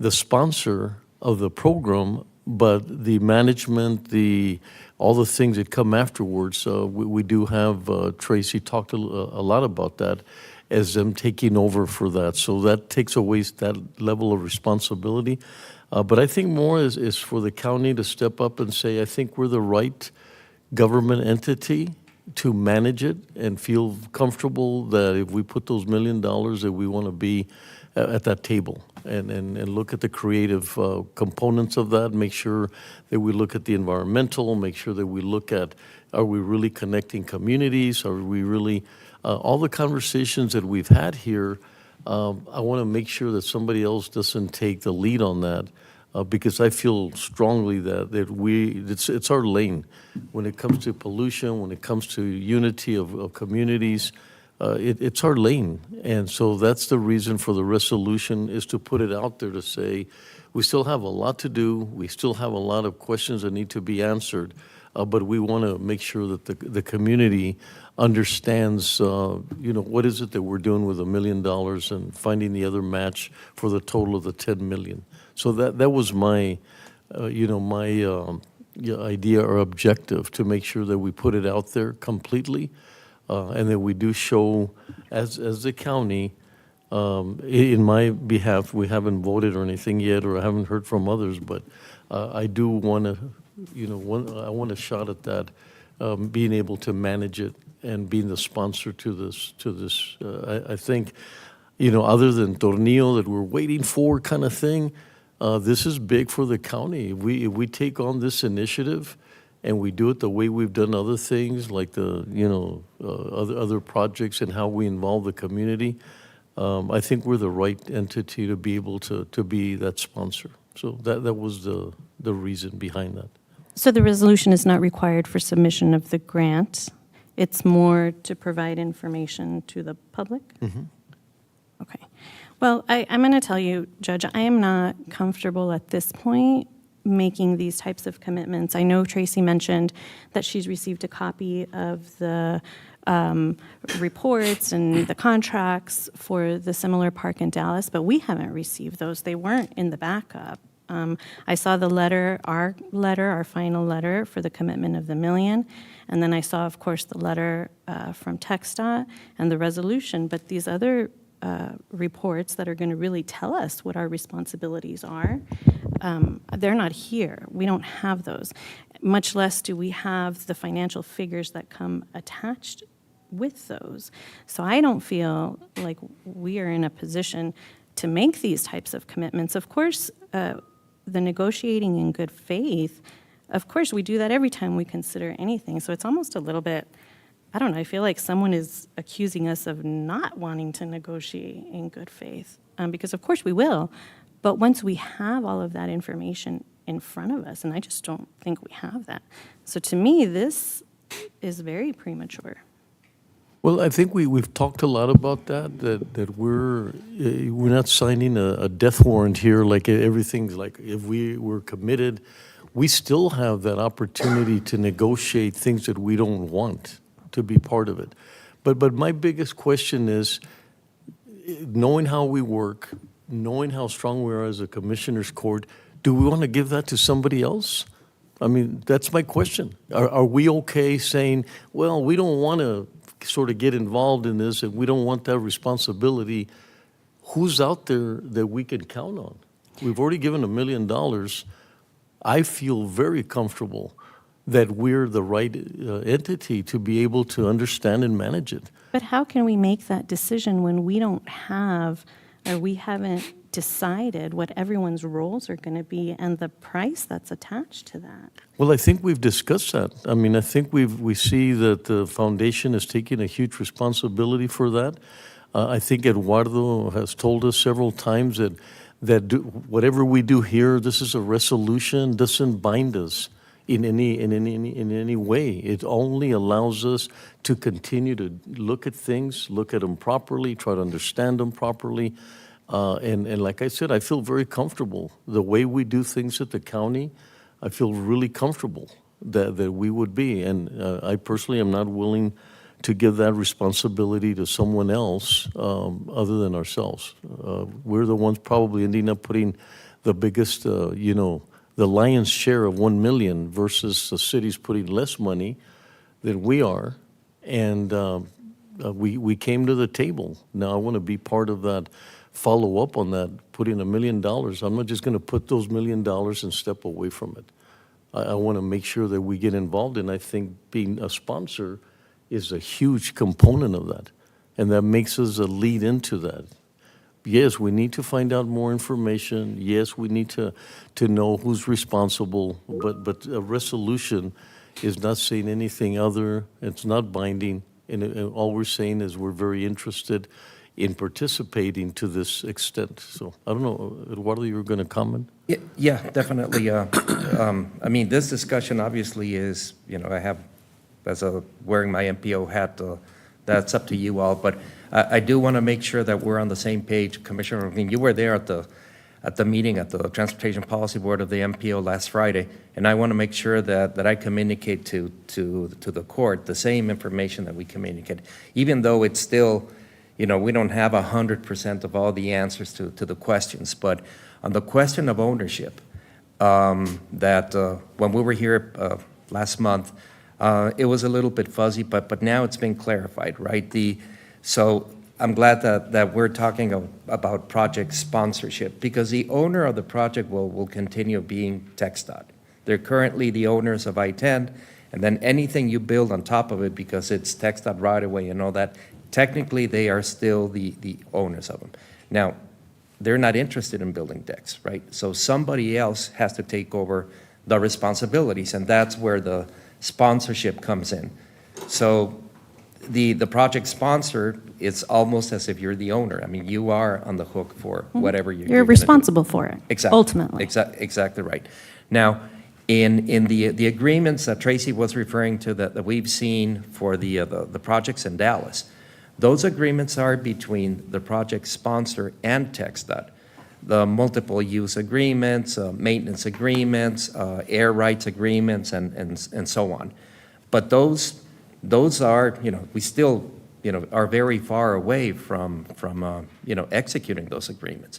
the sponsor of the program, but the management, all the things that come afterwards, we do have, Tracy talked a lot about that, as them taking over for that. So that takes away that level of responsibility. But I think more is for the county to step up and say, I think we're the right government entity to manage it and feel comfortable that if we put those $1 million that we want to be at that table and look at the creative components of that, make sure that we look at the environmental, make sure that we look at, are we really connecting communities? Are we really, all the conversations that we've had here, I want to make sure that somebody else doesn't take the lead on that. Because I feel strongly that it's our lane when it comes to pollution, when it comes to unity of communities. It's our lane, and so that's the reason for the resolution, is to put it out there to say we still have a lot to do, we still have a lot of questions that need to be answered, but we want to make sure that the community understands, what is it that we're doing with $1 million and finding the other match for the total of the $10 million. So that was my, idea or objective, to make sure that we put it out there completely, and that we do show, as the county, in my behalf, we haven't voted or anything yet, or I haven't heard from others, but I do want to, I want a shot at that, being able to manage it and being the sponsor to this. I think, other than Tornillo that we're waiting for kind of thing, this is big for the county. If we take on this initiative and we do it the way we've done other things, like other projects and how we involve the community, I think we're the right entity to be able to be that sponsor. So that was the reason behind that. So the resolution is not required for submission of the grant. It's more to provide information to the public? Mm-hmm. Okay. Well, I'm going to tell you, Judge, I am not comfortable at this point making these types of commitments. I know Tracy mentioned that she's received a copy of the reports and the contracts for the similar park in Dallas, but we haven't received those. They weren't in the backup. I saw the letter, our final letter for the commitment of the $1 million, and then I saw, of course, the letter from TxDOT and the resolution, but these other reports that are going to really tell us what our responsibilities are, they're not here. We don't have those. Much less do we have the financial figures that come attached with those. So I don't feel like we are in a position to make these types of commitments. Of course, the negotiating in good faith, of course, we do that every time we consider anything. So it's almost a little bit, I don't know, I feel like someone is accusing us of not wanting to negotiate in good faith, because of course we will, but once we have all of that information in front of us, and I just don't think we have that. So to me, this is very premature. Well, I think we've talked a lot about that we're not signing a death warrant here, like everything's like, if we were committed, we still have that opportunity to negotiate things that we don't want to be part of it. But my biggest question is, knowing how we work, knowing how strong we are as a commissioner's court, do we want to give that to somebody else? I mean, that's my question. Are we okay saying, well, we don't want to sort of get involved in this and we don't want that responsibility? Who's out there that we can count on? We've already given $1 million. I feel very comfortable that we're the right entity to be able to understand and manage it. But how can we make that decision when we don't have, or we haven't decided what everyone's roles are going to be and the price that's attached to that? Well, I think we've discussed that. I mean, I think we see that the foundation is taking a huge responsibility for that. I think Eduardo has told us several times whatever we do here, this is a resolution, doesn't bind us in any way. It only allows us to continue to look at things, look at them properly, try to understand them properly. And like I said, I feel very comfortable. The way we do things at the county, I feel really comfortable that we would be. And I personally am not willing to give that responsibility to someone else other than ourselves. We're the ones probably ending up putting the biggest, the lion's share of 1 million versus the city's putting less money than we are. And we came to the table. Now I want to be part of that follow up on that, putting $1 million. I'm not just going to put those $1 million and step away from it. I want to make sure that we get involved, and I think being a sponsor is a huge component of that, and that makes us a lead into that. Yes, we need to find out more information. Yes, we need to know who's responsible, but a resolution is not saying anything other. It's not binding, and all we're saying is we're very interested in participating to this extent. So I don't know, Eduardo, you were going to comment? Yeah, definitely. I mean, this discussion obviously is, I have, as a wearing my MPO hat, that's up to you all. But I do want to make sure that we're on the same page. Commissioner, I mean, you were there at the meeting at the Transportation Policy Board of the MPO last Friday, and I want to make sure that I communicate to the court the same information that we communicate, even though it's still, we don't have 100% of all the answers to the questions. But on the question of ownership, that when we were here last month, it was a little bit fuzzy, but now it's been clarified, right? So I'm glad that we're talking about project sponsorship, because the owner of the project will continue being TxDOT. They're currently the owners of I-10, and then anything you build on top of it, because it's TxDOT right away and all that, technically they are still the owners of them. Now, they're not interested in building decks, right? So somebody else has to take over the responsibilities, and that's where the sponsorship comes in. So the project sponsor, it's almost as if you're the owner. I mean, you are on the hook for whatever you're You're responsible for it, exactly, ultimately. Exactly right. Now, in the agreements that Tracy was referring to that we've seen for the projects in Dallas, those agreements are between the project sponsor and TxDOT. The multiple use agreements, maintenance agreements, air rights agreements, and so on. But those are, we still, are very far away from executing those agreements.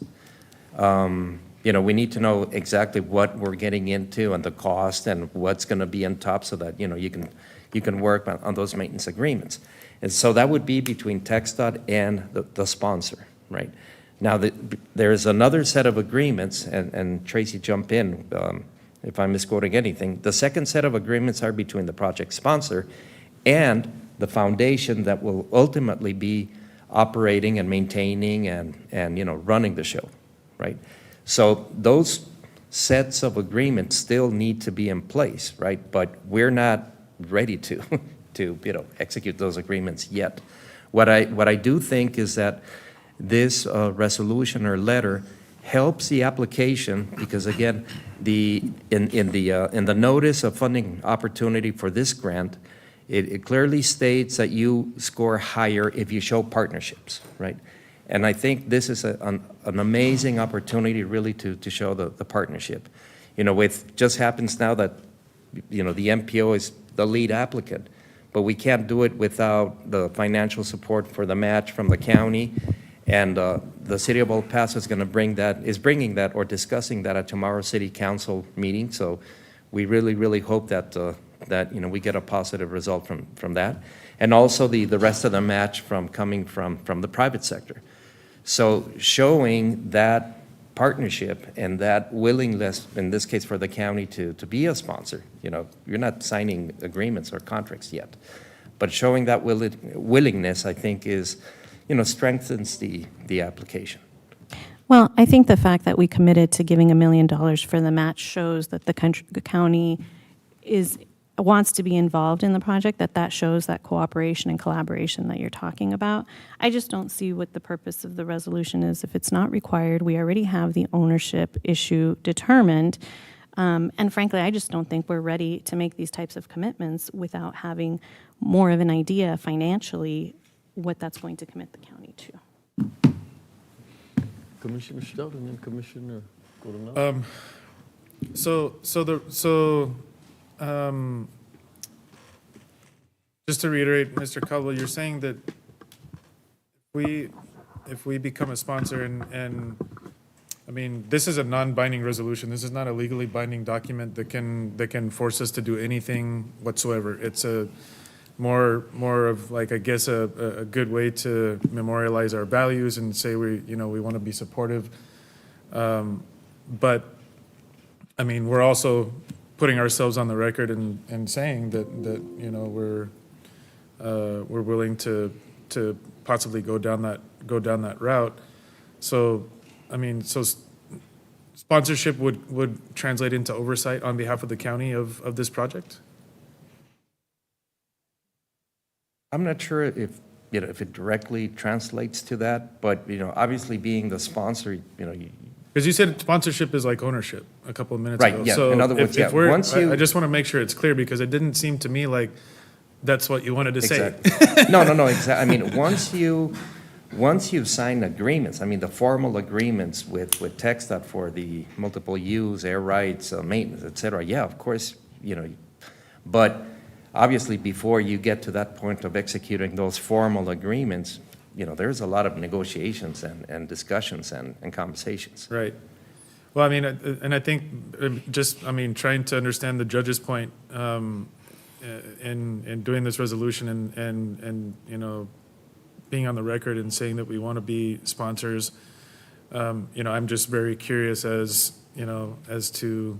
We need to know exactly what we're getting into and the cost and what's going to be on top, so that, you can work on those maintenance agreements. And so that would be between TxDOT and the sponsor, right? Now, there's another set of agreements, and Tracy, jump in if I'm misquoting anything. The second set of agreements are between the project sponsor and the foundation that will ultimately be operating and maintaining and running the show, right? So those sets of agreements still need to be in place, right? But we're not ready to execute those agreements yet. What I do think is that this resolution or letter helps the application, because again, in the notice of funding opportunity for this grant, it clearly states that you score higher if you show partnerships, right? And I think this is an amazing opportunity really to show the partnership. With just happens now that the MPO is the lead applicant, but we can't do it without the financial support for the match from the county. And the city of El Paso is bringing that or discussing that at tomorrow's city council meeting. So we really hope that we get a positive result from that. And also the rest of the match coming from the private sector. So showing that partnership and that willingness, in this case for the county, to be a sponsor. You know, you're not signing agreements or contracts yet, but showing that willingness, I think, is, you know, strengthens the application. Well, I think the fact that we committed to giving $1 million for the match shows that the county wants to be involved in the project, that shows that cooperation and collaboration that you're talking about. I just don't see what the purpose of the resolution is if it's not required. We already have the ownership issue determined. And frankly, I just don't think we're ready to make these types of commitments without having more of an idea financially what that's going to commit the county to. Commissioner Stout and then Commissioner Coronado. Just to reiterate, Mr. Caldwell, you're saying that if we become a sponsor and I mean, this is a non-binding resolution. This is not a legally binding document that can force us to do anything whatsoever. It's a more of like, I guess, a good way to memorialize our values and say we want to be supportive. But I mean, we're also putting ourselves on the record and saying that we're willing to possibly go down that route. So I mean, so sponsorship would translate into oversight on behalf of the county of this project? I'm not sure if it directly translates to that, but, obviously being the sponsor, Because you said sponsorship is like ownership a couple of minutes ago. Right, yeah. So In other words, if yeah, once you- I just want to make sure it's clear because it didn't seem to me like that's what you wanted to say. Exactly. No, exactly. I mean, once you've signed agreements, I mean, the formal agreements with TxDOT for the multiple use, air rights, maintenance, et cetera, yeah, of course, but obviously before you get to that point of executing those formal agreements, there's a lot of negotiations and discussions and conversations. Right. Well, I mean, and I think trying to understand the judge's point in doing this resolution and being on the record and saying that we want to be sponsors, I'm just very curious as to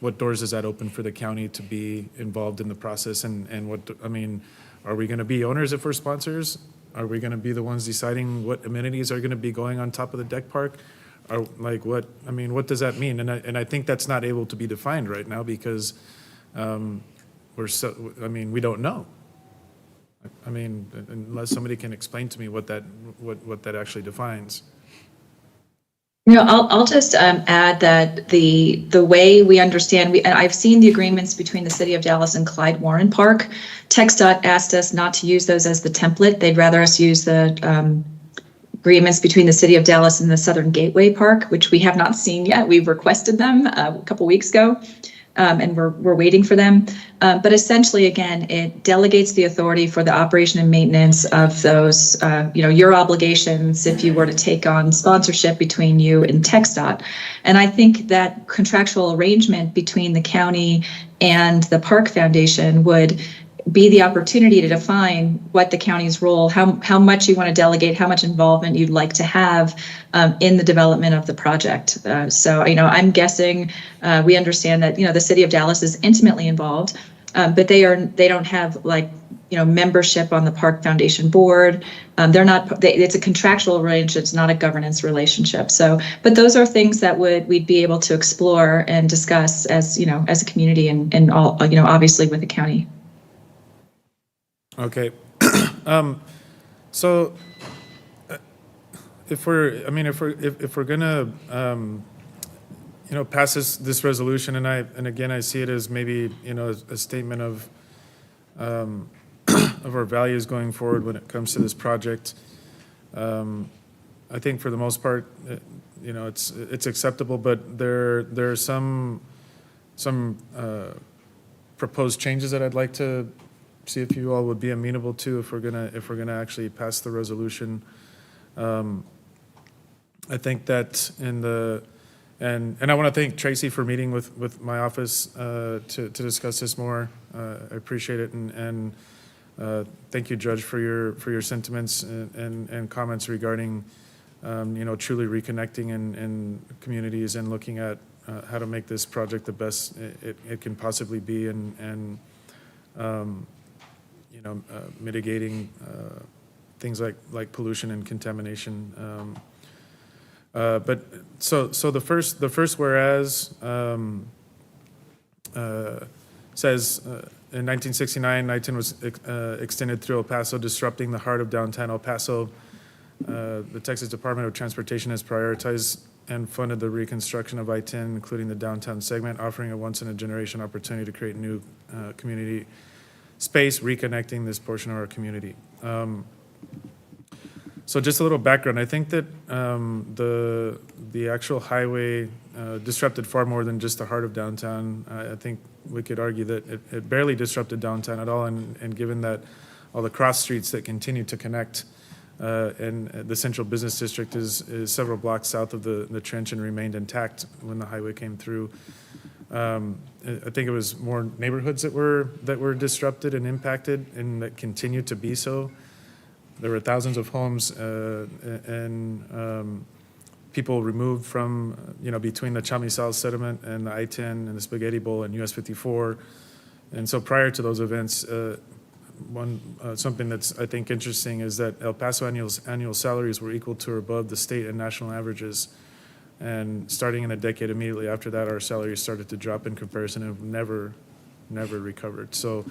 what doors does that open for the county to be involved in the process and are we going to be owners if we're sponsors? Are we going to be the ones deciding what amenities are going to be going on top of the deck park? What does that mean? And I think that's not able to be defined right now because we don't know. I mean, unless somebody can explain to me what that actually defines. I'll just add that the way we understand, and I've seen the agreements between the City of Dallas and Clyde Warren Park. TxDOT asked us not to use those as the template. They'd rather us use the agreements between the City of Dallas and the Southern Gateway Park, which we have not seen yet. We've requested them a couple weeks ago. And we're waiting for them. But essentially, again, it delegates the authority for the operation and maintenance of those, your obligations if you were to take on sponsorship between you and TxDOT. And I think that contractual arrangement between the county and the Park Foundation would be the opportunity to define what the county's role, how much you want to delegate, how much involvement you'd like to have in the development of the project. So, I'm guessing we understand that, the City of Dallas is intimately involved, but they don't have membership on the Park Foundation board. It's a contractual arrangement, it's not a governance relationship. So, but those are things that we'd be able to explore and discuss as a community and all, obviously with the county. Okay. So if we're gonna pass this resolution, and again I see it as maybe a statement of our values going forward when it comes to this project. I think for the most part, it's acceptable, but there are some proposed changes that I'd like to see if you all would be amenable to if we're gonna actually pass the resolution. I think that and I want to thank Tracy for meeting with my office to discuss this more. I appreciate it and thank you, Judge, for your sentiments and comments regarding truly reconnecting in communities and looking at how to make this project the best it can possibly be, and mitigating things like pollution and contamination. But so the first whereas says in 1969, I-10 was extended through El Paso, disrupting the heart of downtown El Paso. The Texas Department of Transportation has prioritized and funded the reconstruction of I-10, including the downtown segment, offering a once-in-a-generation opportunity to create new community space, reconnecting this portion of our community. So just a little background. I think that the actual highway disrupted far more than just the heart of downtown. I think we could argue that it barely disrupted downtown at all, and given that all the cross streets that continue to connect, and the central business district is several blocks south of the trench and remained intact when the highway came through. I think it was more neighborhoods that were disrupted and impacted, and that continue to be so. There were thousands of homes and people removed from, between the Chamizal settlement and the I-10 and the Spaghetti Bowl and US 54. And so prior to those events, something that's, I think, interesting is that El Paso annual salaries were equal to or above the state and national averages. And starting in the decade immediately after that, our salaries started to drop in comparison and have never recovered. So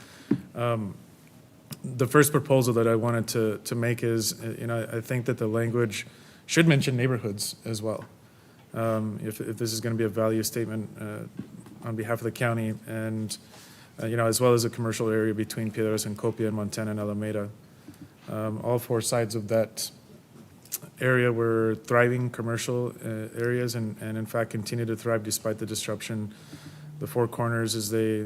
the first proposal that I wanted to make is, I think that the language should mention neighborhoods as well. If this is going to be a value statement on behalf of the county, and as well as a commercial area between Piedras and Copia and Montana and Alameda. All four sides of that area were thriving commercial areas, and in fact continue to thrive despite the disruption. The Four Corners, as they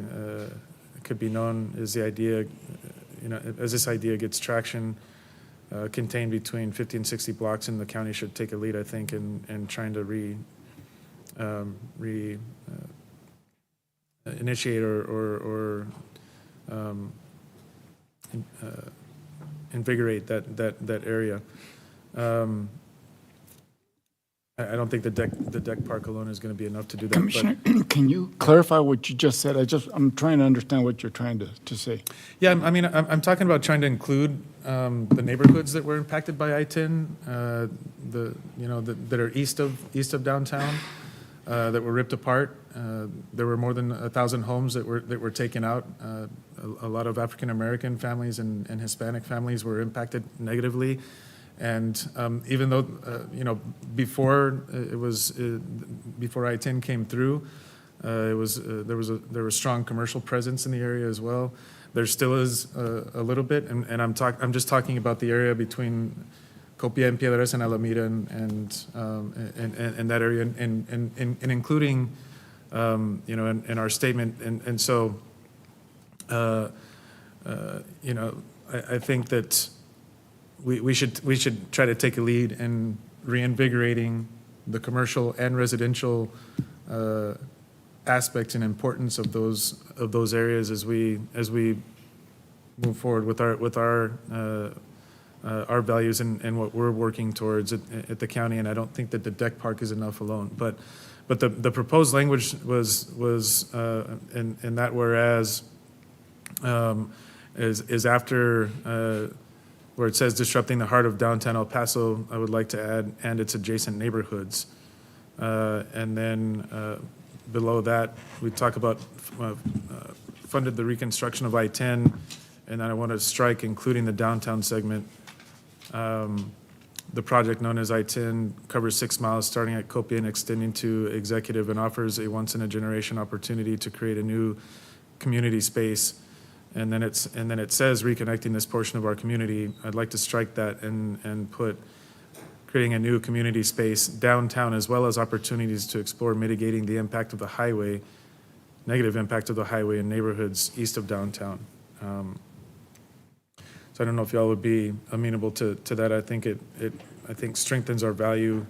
could be known, is the idea, as this idea gets traction, contained between 50 and 60 blocks, and the county should take a lead, I think, in trying to initiate or invigorate that area. I don't think the deck park alone is going to be enough to do that. Commissioner, can you clarify what you just said? I'm trying to understand what you're trying to say. Yeah, I'm talking about trying to include the neighborhoods that were impacted by I-10, that are east of downtown, that were ripped apart. There were more than 1,000 homes that were taken out. A lot of African American families and Hispanic families were impacted negatively. And even though before I-10 came through, there was strong commercial presence in the area as well. There still is a little bit, and I'm just talking about the area between Copia and Piedras and Alameda and that area, and including in our statement, and so I think that we should try to take a lead in reinvigorating the commercial and residential aspects and importance of those areas as we move forward with our values and what we're working towards at the county. And I don't think that the deck park is enough alone. But the proposed language was in that whereas is after where it says disrupting the heart of downtown El Paso, I would like to add and its adjacent neighborhoods. And then below that, we talk about funded the reconstruction of I-10, and then I want to strike including the downtown segment. The project known as I-10 covers 6 miles starting at Copia and extending to Executive, and offers a once-in-a-generation opportunity to create a new community space. And then it says reconnecting this portion of our community. I'd like to strike that and put creating a new community space downtown, as well as opportunities to explore mitigating the impact of the highway, negative impact of the highway in neighborhoods east of downtown. So I don't know if y'all would be amenable to that. I think it strengthens our value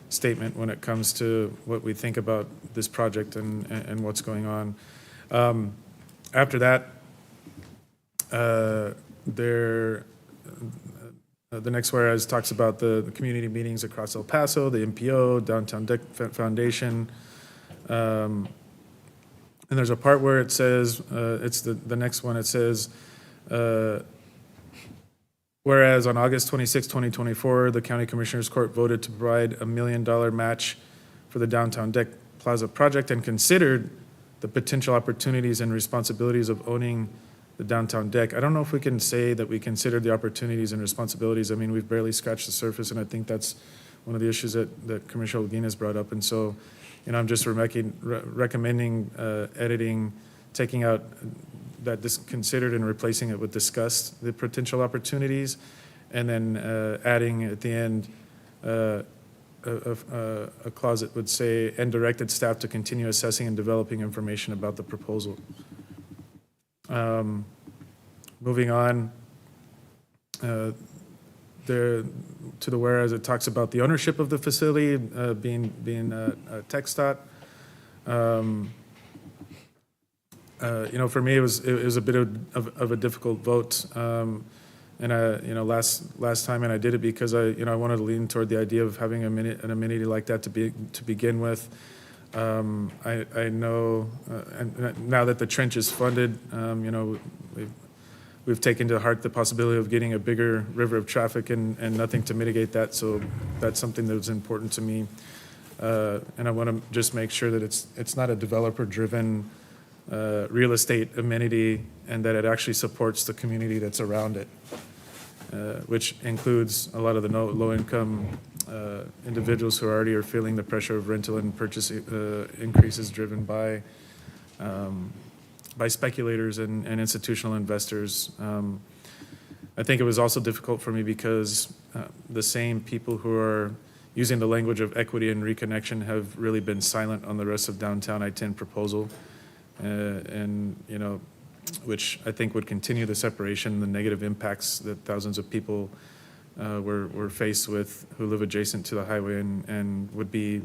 statement when it comes to what we think about this project and what's going on. After that, The next whereas talks about the community meetings across El Paso, the MPO, Downtown Deck Foundation. And there's a part where it says, it's the next one, it says, whereas on August 26, 2024, the County Commissioners Court voted to provide $1 million match for the Downtown Deck Plaza project and considered the potential opportunities and responsibilities of owning the downtown deck. I don't know if we can say that we considered the opportunities and responsibilities. I mean, we've barely scratched the surface, and I think that's one of the issues that Commissioner Holguin has brought up. And so, I'm just recommending editing, taking out that considered and replacing it with discussed the potential opportunities, and then adding at the end a clause that would say, and directed staff to continue assessing and developing information about the proposal. Moving on, there to the whereas it talks about the ownership of the facility being TxDOT. For me, it was a bit of a difficult vote, and last time, and I did it because I wanted to lean toward the idea of having an amenity like that to begin with. I know, and now that the trench is funded, we've taken to heart the possibility of getting a bigger river of traffic and nothing to mitigate that. So that's something that was important to me. And I want to just make sure that it's not a developer-driven real estate amenity, and that it actually supports the community that's around it, which includes a lot of the low-income individuals who already are feeling the pressure of rental and purchase increases driven by speculators and institutional investors. I think it was also difficult for me because the same people who are using the language of equity and reconnection have really been silent on the rest of downtown I-10 proposal, and which I think would continue the separation, the negative impacts that thousands of people were faced with who live adjacent to the highway and would be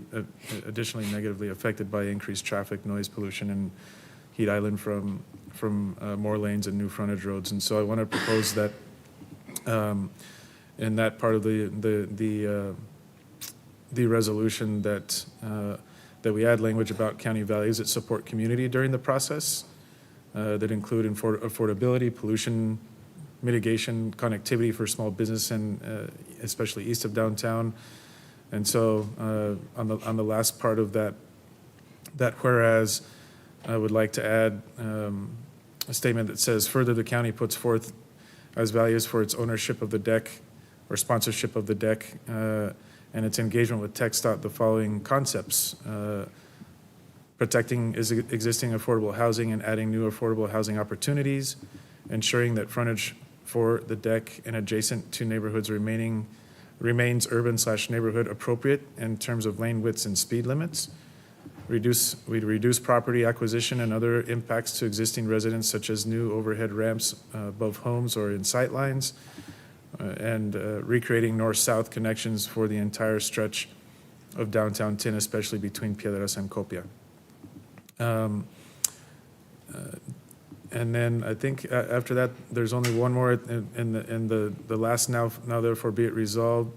additionally negatively affected by increased traffic, noise pollution, and heat island from more lanes and new frontage roads. And so I want to propose that in that part of the resolution that we add language about county values that support community during the process, that include affordability, pollution mitigation, connectivity for small business, and especially east of downtown. And so on the last part of that whereas, I would like to add a statement that says, further, the county puts forth as values for its ownership of the deck or sponsorship of the deck and its engagement with TxDOT the following concepts: protecting existing affordable housing and adding new affordable housing opportunities, ensuring that frontage for the deck and adjacent to neighborhoods remains urban/neighborhood appropriate in terms of lane widths and speed limits. We'd reduce property acquisition and other impacts to existing residents, such as new overhead ramps above homes or in sight lines, and recreating north-south connections for the entire stretch of downtown Tin, especially between Piedras and Copia. And then I think after that, there's only one more in the last now therefore be it resolved.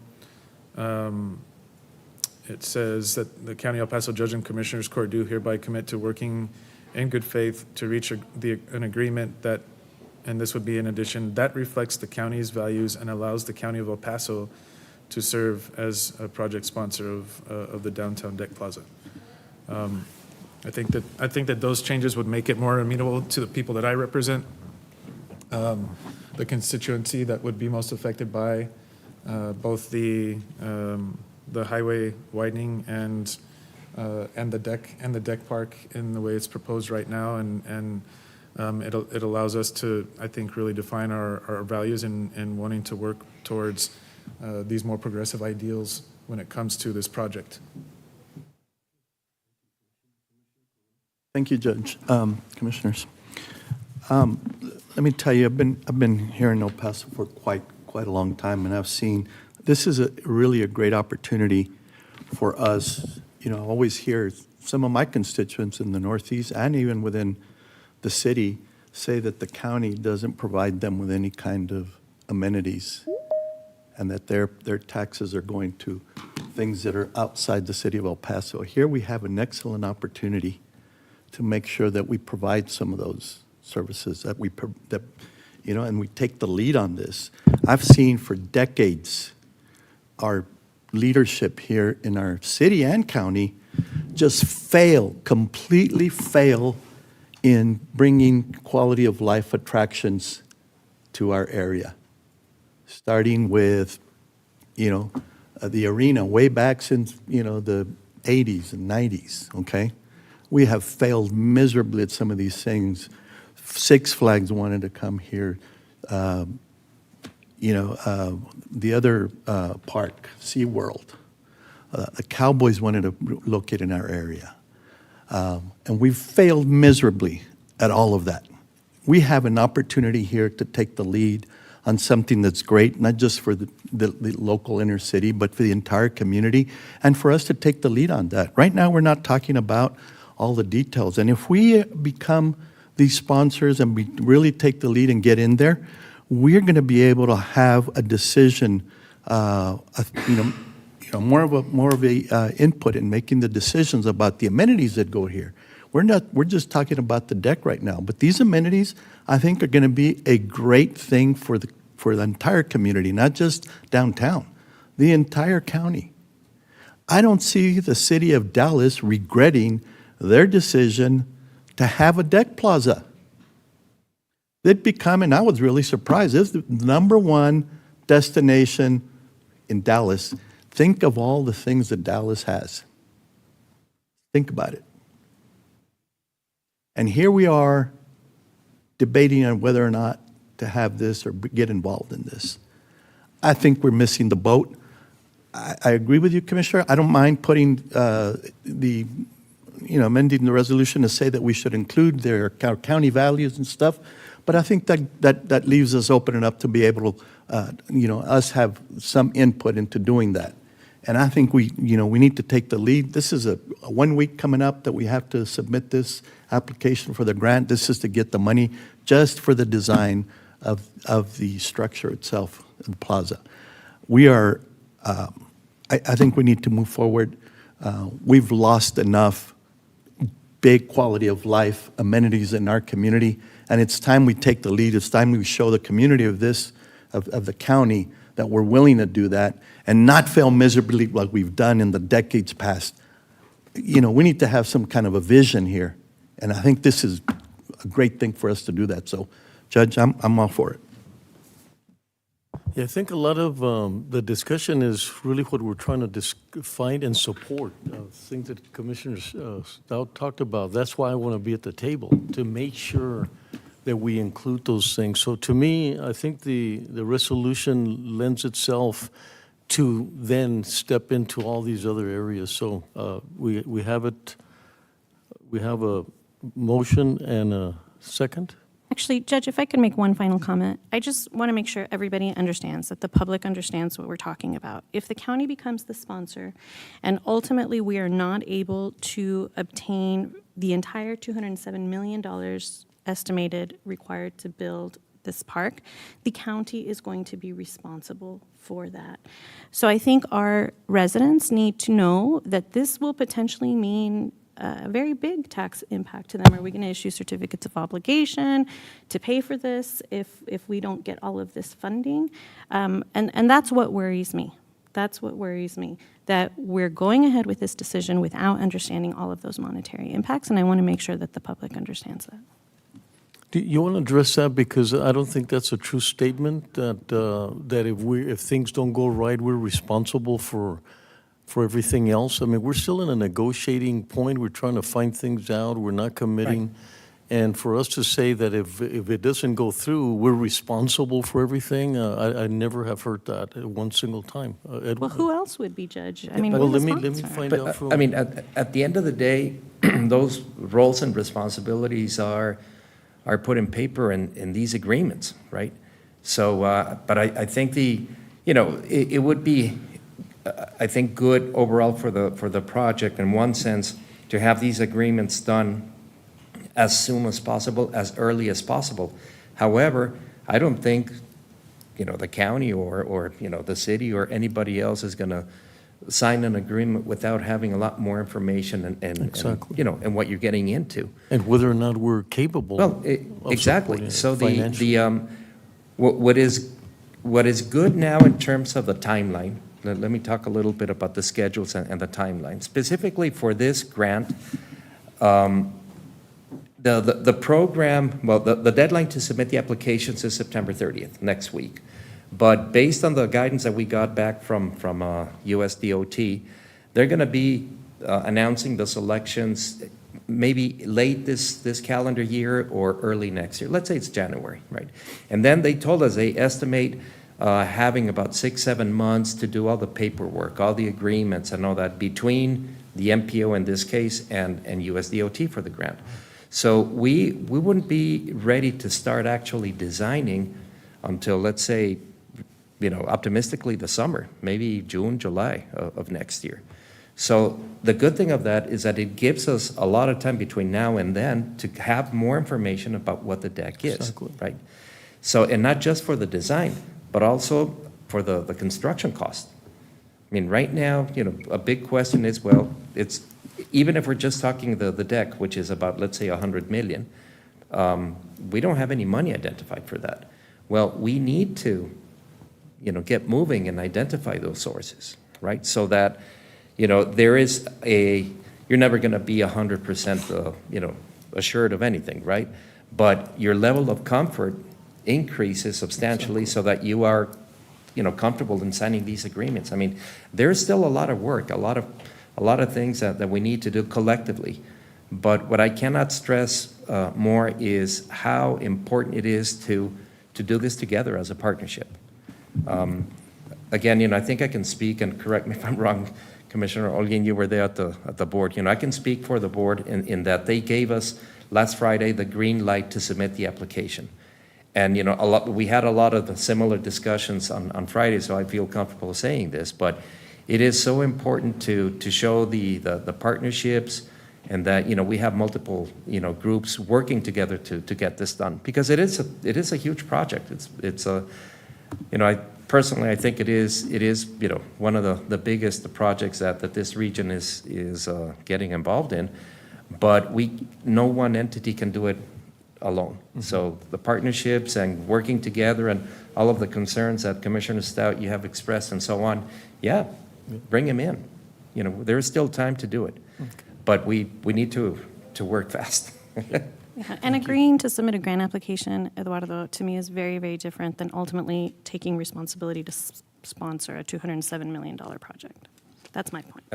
It says that the County El Paso Judge and Commissioners Court do hereby commit to working in good faith to reach an agreement that, and this would be in addition, that reflects the county's values and allows the County of El Paso to serve as a project sponsor of the downtown deck plaza. I think that those changes would make it more amenable to the people that I represent, the constituency that would be most affected by both the highway widening and the deck park in the way it's proposed right now, and it allows us to, I think, really define our values in wanting to work towards these more progressive ideals when it comes to this project. Thank you, Judge. Commissioners. Let me tell you, I've been here in El Paso for quite a long time, and I've seen this is really a great opportunity for us. I always hear some of my constituents in the Northeast and even within the city say that the county doesn't provide them with any kind of amenities. and that their taxes are going to things that are outside the city of El Paso. Here we have an excellent opportunity to make sure that we provide some of those services, that and we take the lead on this. I've seen for decades our leadership here in our city and county just completely fail in bringing quality of life attractions to our area. Starting with, the arena way back since, the 80s and 90s, okay? We have failed miserably at some of these things. Six Flags wanted to come here. The other park, SeaWorld. The Cowboys wanted to locate in our area. And we've failed miserably at all of that. We have an opportunity here to take the lead on something that's great, not just for the local inner city, but for the entire community, and for us to take the lead on that. Right now, we're not talking about all the details. And if we become these sponsors and we really take the lead and get in there, we're going to be able to have a decision, more of a input in making the decisions about the amenities that go here. We're just talking about the deck right now, but these amenities, I think, are going to be a great thing for the entire community, not just downtown, the entire county. I don't see the city of Dallas regretting their decision to have a deck plaza. They'd become, and I was really surprised, it's the #1 destination in Dallas. Think of all the things that Dallas has. Think about it. And here we are debating on whether or not to have this or get involved in this. I think we're missing the boat. I agree with you, Commissioner. I don't mind putting amending the resolution to say that we should include their county values and stuff. But I think that leaves us open enough to be able to, us have some input into doing that. And I think we need to take the lead. This is a 1 week coming up that we have to submit this application for the grant. This is to get the money just for the design of the structure itself, the plaza. We are, I think we need to move forward. We've lost enough big quality of life amenities in our community, and it's time we take the lead. It's time we show the community of the county that we're willing to do that and not fail miserably like we've done in the decades past. We need to have some kind of a vision here, and I think this is a great thing for us to do that. So, Judge, I'm all for it. Yeah, I think a lot of the discussion is really what we're trying to find and support, things that Commissioner Stout talked about. That's why I want to be at the table, to make sure that we include those things. So to me, I think the resolution lends itself to then step into all these other areas. So we have it. We have a motion and a second. Actually, Judge, if I could make one final comment, I just want to make sure everybody understands, that the public understands what we're talking about. If the county becomes the sponsor and ultimately we are not able to obtain the entire $207 million estimated required to build this park, the county is going to be responsible for that. So I think our residents need to know that this will potentially mean a very big tax impact to them. Are we going to issue certificates of obligation to pay for this if we don't get all of this funding? And that's what worries me. That's what worries me, that we're going ahead with this decision without understanding all of those monetary impacts, and I want to make sure that the public understands that. Do you want to address that? Because I don't think that's a true statement, that if things don't go right, we're responsible for everything else. I mean, we're still in a negotiating point. We're trying to find things out. We're not committing. Right. And for us to say that if it doesn't go through, we're responsible for everything, I never have heard that one single time. Well, who else would be, Judge? I mean, well, let me find out from... I mean, at the end of the day, those roles and responsibilities are put in paper in these agreements, right? So, but I think it would be, I think, good overall for the project in one sense to have these agreements done as soon as possible, as early as possible. However, I don't think the county or the city or anybody else is going to sign an agreement without having a lot more information and Exactly. and what you're getting into. And whether or not we're capable Well, of exactly. supporting it So financially. what is good now in terms of the timeline, let me talk a little bit about the schedules and the timeline. Specifically for this grant, the program, well, the deadline to submit the applications is September 30th, next week. But based on the guidance that we got back from USDOT, they're going to be announcing the selections maybe late this calendar year or early next year. Let's say it's January, right? And then they told us they estimate having about 6-7 months to do all the paperwork, all the agreements and all that between the MPO in this case and USDOT for the grant. So we wouldn't be ready to start actually designing until, let's say, optimistically the summer, maybe June, July of next year. So the good thing of that is that it gives us a lot of time between now and then to have more information about what the deck is, Exactly. right? So, and not just for the design, but also for the construction cost. I mean, right now, a big question is, well, it's, even if we're just talking the deck, which is about, let's say, $100 million, we don't have any money identified for that. Well, we need to, get moving and identify those sources, right? So that, there is you're never going to be 100%, assured of anything, right? But your level of comfort increases substantially so that you are, comfortable in signing these agreements. I mean, there's still a lot of work, a lot of things that we need to do collectively. But what I cannot stress more is how important it is to do this together as a partnership. Again, I think I can speak, and correct me if I'm wrong, Commissioner Olguin, you were there at the board. I can speak for the board in that they gave us last Friday the green light to submit the application. And, we had a lot of the similar discussions on Friday, so I feel comfortable saying this, but it is so important to show the partnerships and that, we have multiple, groups working together to get this done, because it is a huge project. It's a, I think it is one of the biggest projects that this region is getting involved in, but no one entity can do it alone. Mm-hmm. So the partnerships and working together and all of the concerns that Commissioner Stout you have expressed and so on, bring him in. There is still time to do it, but we need to work fast. Yeah, and agreeing to submit a grant application, Eduardo, to me is very, very different than ultimately taking responsibility to sponsor a $207 million project. That's my point.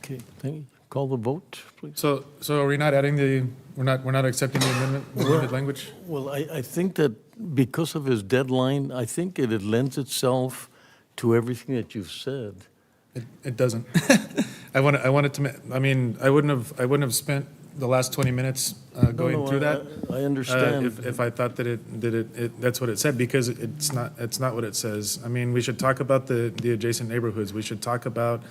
Okay, thank you. Call the vote, please. So are we not adding we're not accepting the amended language? Well, I think that because of his deadline, I think it lends itself to everything that you've said. It doesn't. I wanted to, I mean, I wouldn't have spent the last 20 minutes going through that. I understand. If I thought that that's what it said, because it's not what it says. I mean, we should talk about the adjacent neighborhoods. We should talk about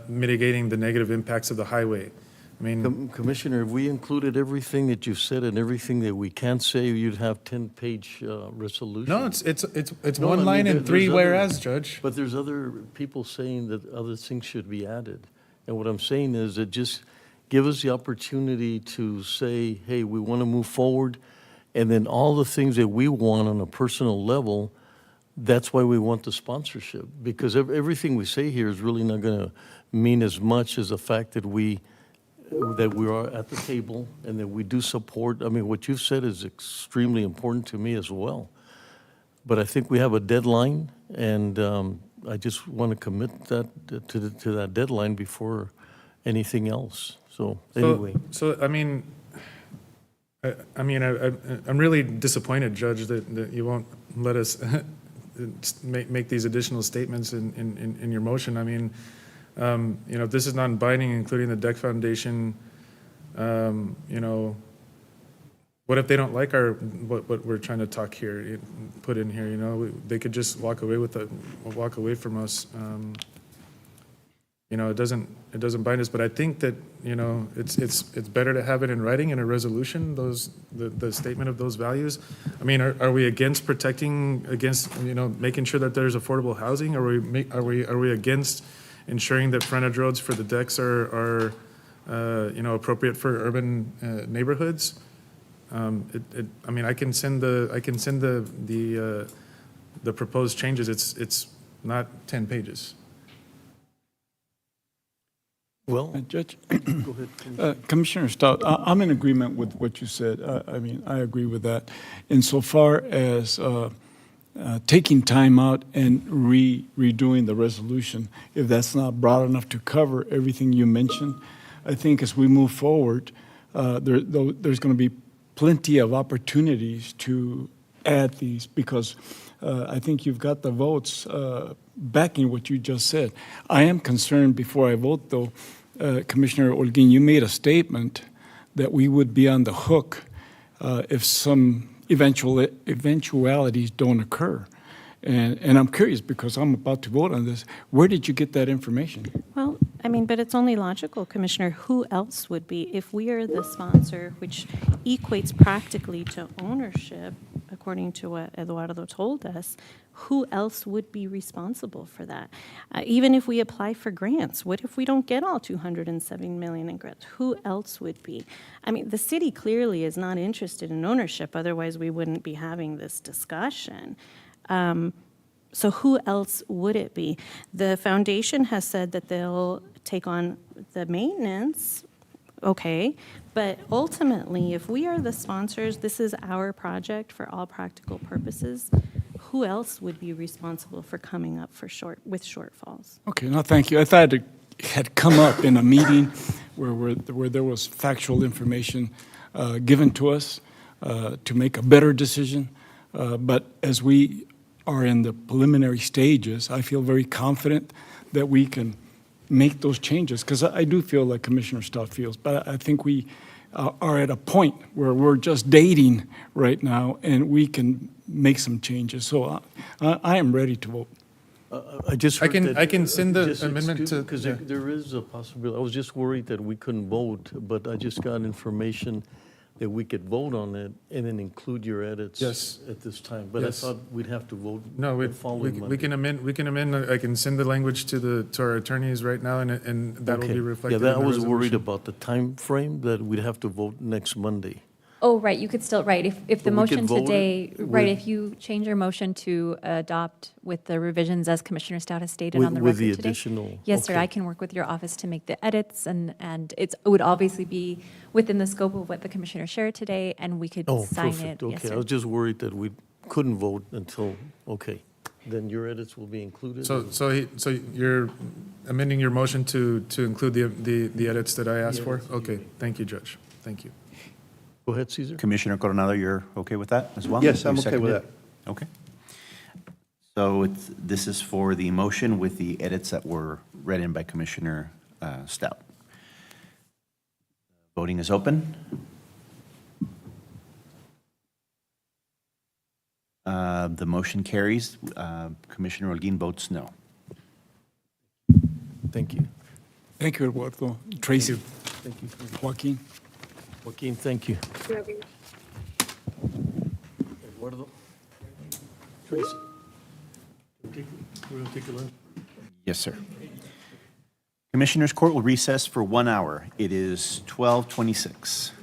mitigating the negative impacts of the highway. I mean, Commissioner, if we included everything that you've said and everything that we can't say, you'd have 10-page resolution. no, it's No, one I mean, line and three there's whereas, other- Judge. But there's other people saying that other things should be added. And what I'm saying is that just give us the opportunity to say, hey, we want to move forward, and then all the things that we want on a personal level, that's why we want the sponsorship. Because everything we say here is really not going to mean as much as the fact that we are at the table and that we do support. I mean, what you've said is extremely important to me as well. But I think we have a deadline, and I just want to commit that to that deadline before anything else. So anyway. So I mean, I'm really disappointed, Judge, that you won't let us make these additional statements in your motion. I mean, if this is non-binding, including the deck foundation, what if they don't like what we're trying to talk here, put in here? They could just walk away from us. it doesn't bind us, but I think that, it's better to have it in writing in a resolution, the statement of those values. I mean, are we against protecting against, making sure that there's affordable housing? Are we against ensuring that frontage roads for the decks are appropriate for urban neighborhoods? I mean, I can send the proposed changes. It's not 10 pages. Well, Judge, go ahead. Commissioner Stout, I'm in agreement with what you said. I mean, I agree with that. Insofar as taking time out and redoing the resolution, if that's not broad enough to cover everything you mentioned, I think as we move forward, there's going to be plenty of opportunities to add these because I think you've got the votes backing what you just said. I am concerned before I vote, though, Commissioner Holguin, you made a statement that we would be on the hook if some eventualities don't occur. And I'm curious because I'm about to vote on this. Where did you get that information? Well, I mean, but it's only logical, Commissioner. Who else would be? If we are the sponsor, which equates practically to ownership, according to what Eduardo told us, who else would be responsible for that? Even if we apply for grants, what if we don't get all 207 million in grants? Who else would be? I mean, the city clearly is not interested in ownership, otherwise we wouldn't be having this discussion. So who else would it be? The foundation has said that they'll take on the maintenance, okay, but ultimately, if we are the sponsors, this is our project for all practical purposes, who else would be responsible for coming up with shortfalls? Okay, no, thank you. I thought it had come up in a meeting where there was factual information given to us to make a better decision. But as we are in the preliminary stages, I feel very confident that we can make those changes, because I do feel like Commissioner Stott feels, but I think we are at a point where we're just dating right now, and we can make some changes. So I am ready to vote. I just heard that. I can send the amendment to. Because there is a possibility. I was just worried that we couldn't vote, but I just got information that we could vote on it and then include your edits at this time. But Yes. I thought we'd have to vote No, the following Monday. we can amend, I can send the language to our attorneys right now, and that will Okay. be reflected Yeah, in the I was worried resolution. about the time frame that we'd have to vote next Monday. Oh, right, you could still, right, if the But we could motion vote it today, right, with- if you change your motion to adopt with the revisions as Commissioner Stout has stated on the With record the today. additional. Yes, sir, okay. I can work with your office to make the edits, and it would obviously be within the scope of what the Commissioner shared today, and we could Oh, sign perfect. it. Yes, Okay, I sir. was just worried that we couldn't vote until, okay. Then your edits will be included? So you're amending your motion to include the edits that I asked for? Okay, thank you, Judge, thank you. Go ahead, Cesar. Commissioner Coronado, you're okay with that as well? Yes, I'm You okay with seconded it? Okay. So this is for the motion with the edits that were read in by Commissioner Stout. Voting is open. The motion carries. Commissioner Holguin votes no. Thank you. Thank you, Eduardo. Tracy. Thank you. Joaquin. Joaquin, thank you. Eduardo? Tracy? We're going to take a lunch. Yes, sir. Commissioners' Court will recess for 1 hour. It is 12:26.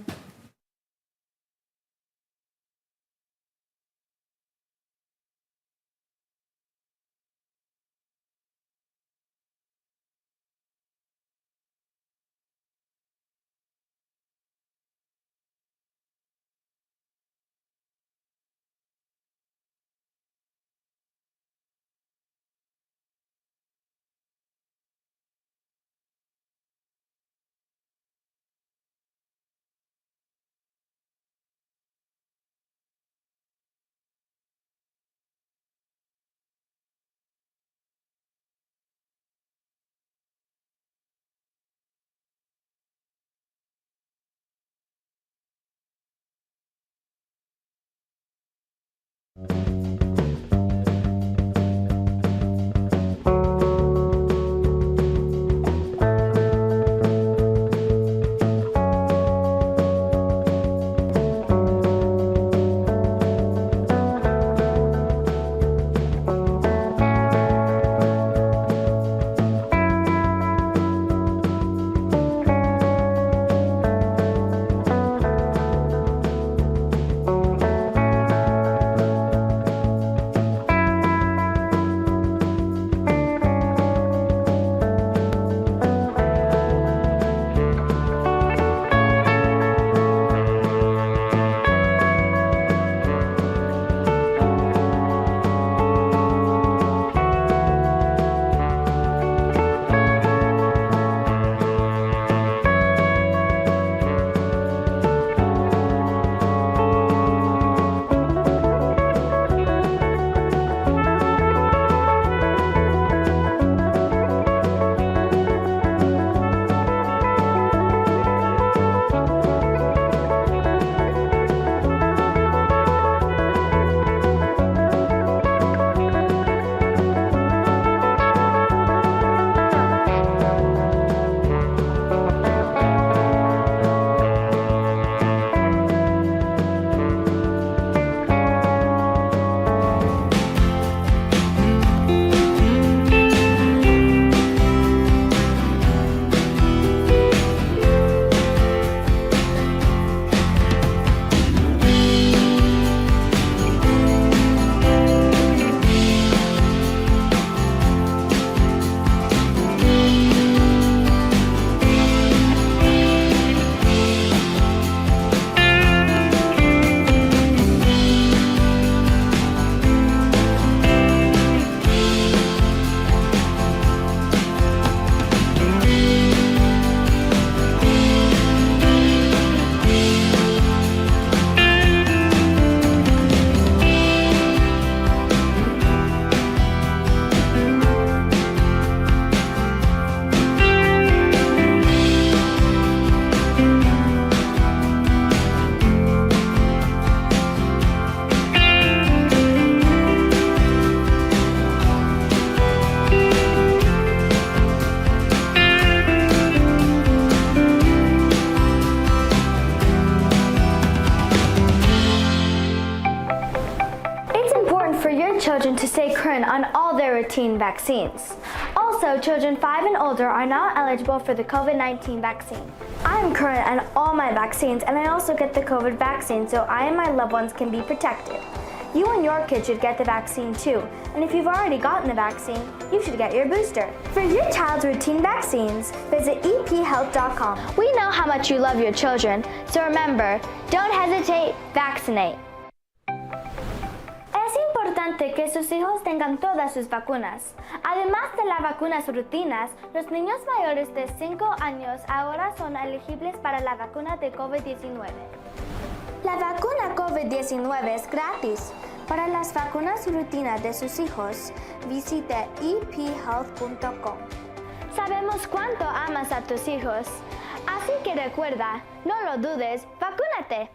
your children to stay current on all their routine vaccines. Also, children 5 and older are not eligible for the COVID-19 vaccine. I am current on all my vaccines, and I also get the COVID vaccine so I and my loved ones can be protected. You and your kid should get the vaccine too, and if you've already gotten the vaccine, you should get your booster. For your child's routine vaccines, visit ephealth.com. We know how much you love your children, so remember, don't hesitate, vaccinate. Es importante que sus hijos tengan todas sus vacunas. Además de las vacunas rutinas, los niños mayores de 5 años ahora son elegibles para la vacuna de COVID-19. La vacuna COVID-19 es gratis. Para las vacunas rutinas de sus hijos, visite ephealth.com. Sabemos cuánto amas a tus hijos, así que recuerda, no lo dudes, vacúnate.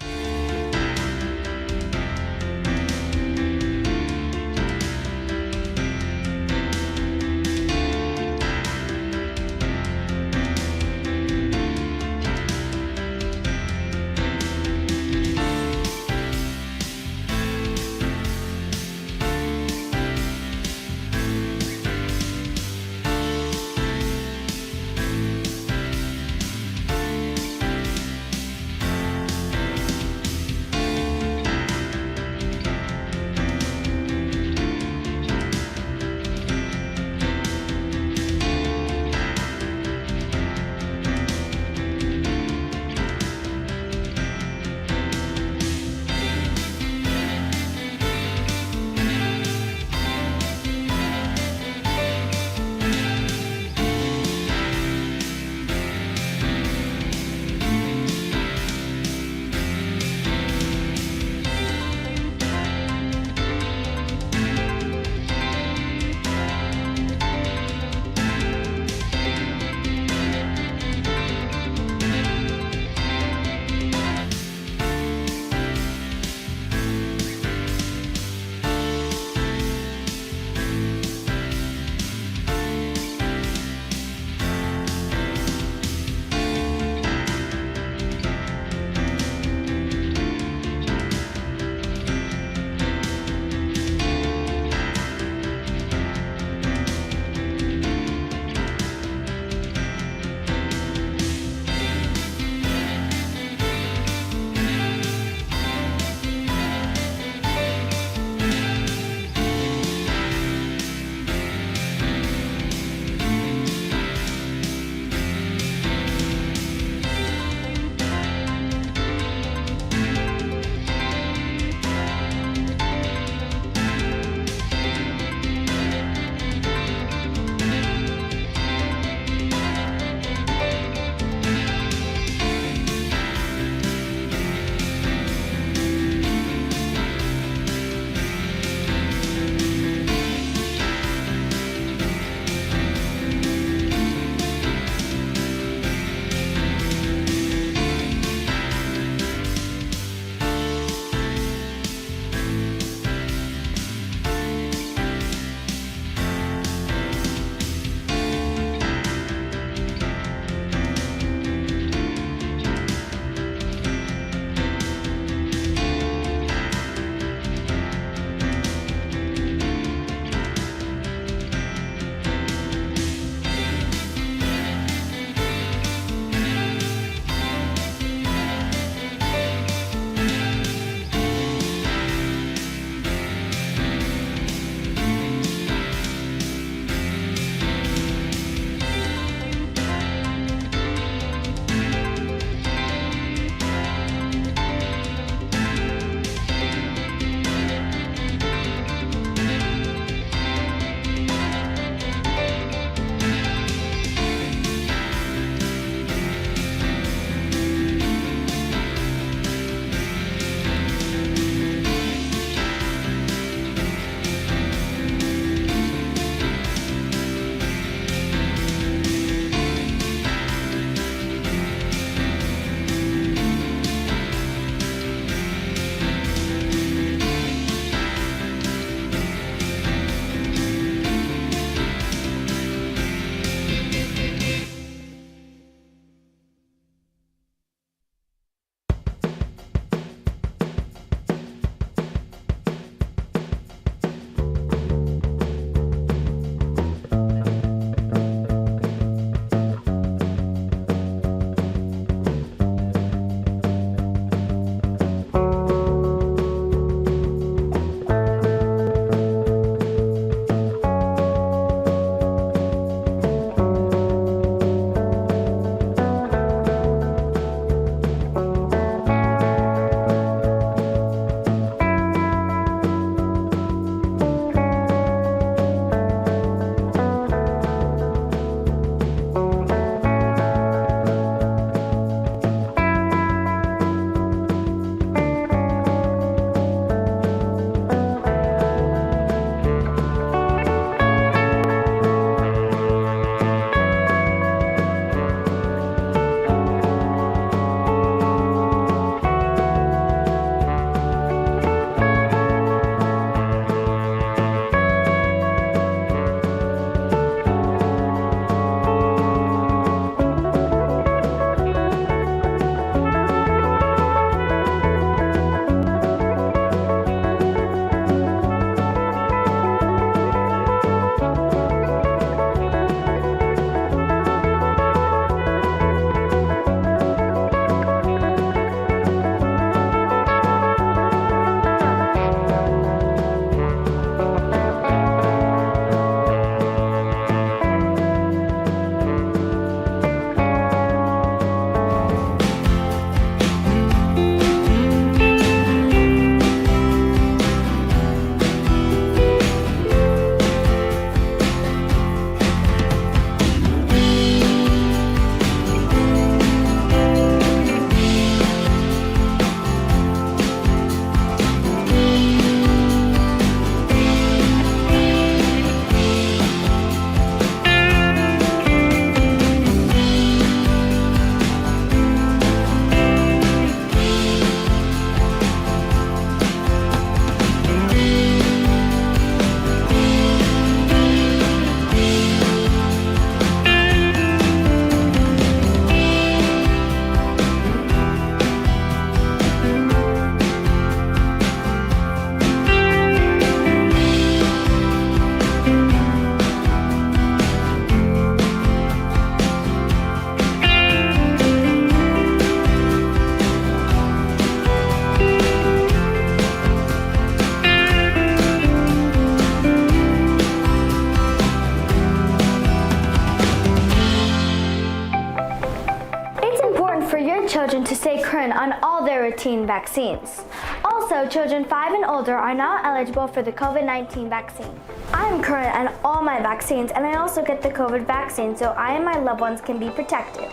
on all their routine vaccines. Also, children 5 and older are now eligible for the COVID-19 vaccine. I am current on all my vaccines, and I also get the COVID vaccine so I and my loved ones can be protected.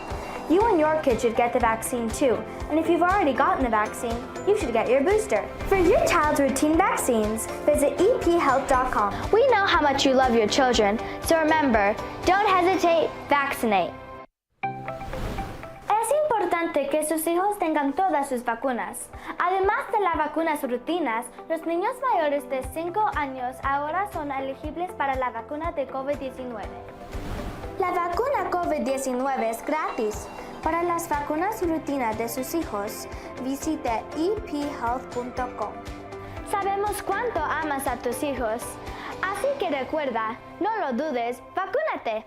You and your kid should get the vaccine too, and if you've already gotten the vaccine, you should get your booster. For your child's routine vaccines, visit ephealth.com. We know how much you love your children, so remember, don't hesitate, vaccinate. Es importante que sus hijos tengan todas sus vacunas. Además de las vacunas rutinas, los niños mayores de 5 años ahora son elegibles para la vacuna de COVID-19. La vacuna COVID-19 es gratis. Para las vacunas rutinas de sus hijos, visite ephealth.com. Sabemos cuánto amas a tus hijos, así que recuerda, no lo dudes, vacúnate.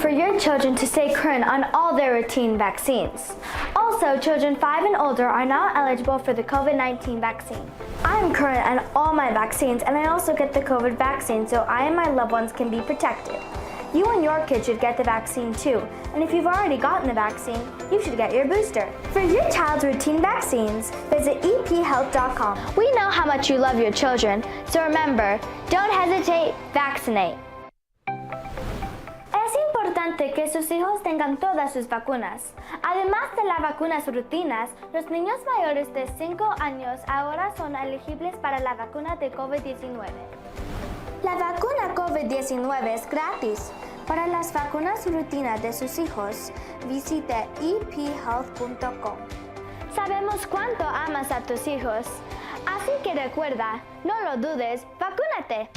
for your children to stay current on all their routine vaccines. Also, children 5 and older are now eligible for the COVID-19 vaccine. I'm current on all my vaccines, and I also get the COVID vaccine so I and my loved ones can be protected. You and your kid should get the vaccine too, and if you've already gotten the vaccine, you should get your booster. For your child's routine vaccines, visit ephealth.com. We know how much you love your children, so remember, don't hesitate, vaccinate. Es importante que sus hijos tengan todas sus vacunas. Además de las vacunas rutinas, los niños mayores de 5 años ahora son elegibles para la vacuna de COVID-19. La vacuna COVID-19 es gratis. Para las vacunas rutinas de sus hijos, visite ephealth.com. Sabemos cuánto amas a tus hijos, así que recuerda, no lo dudes, vacúnate.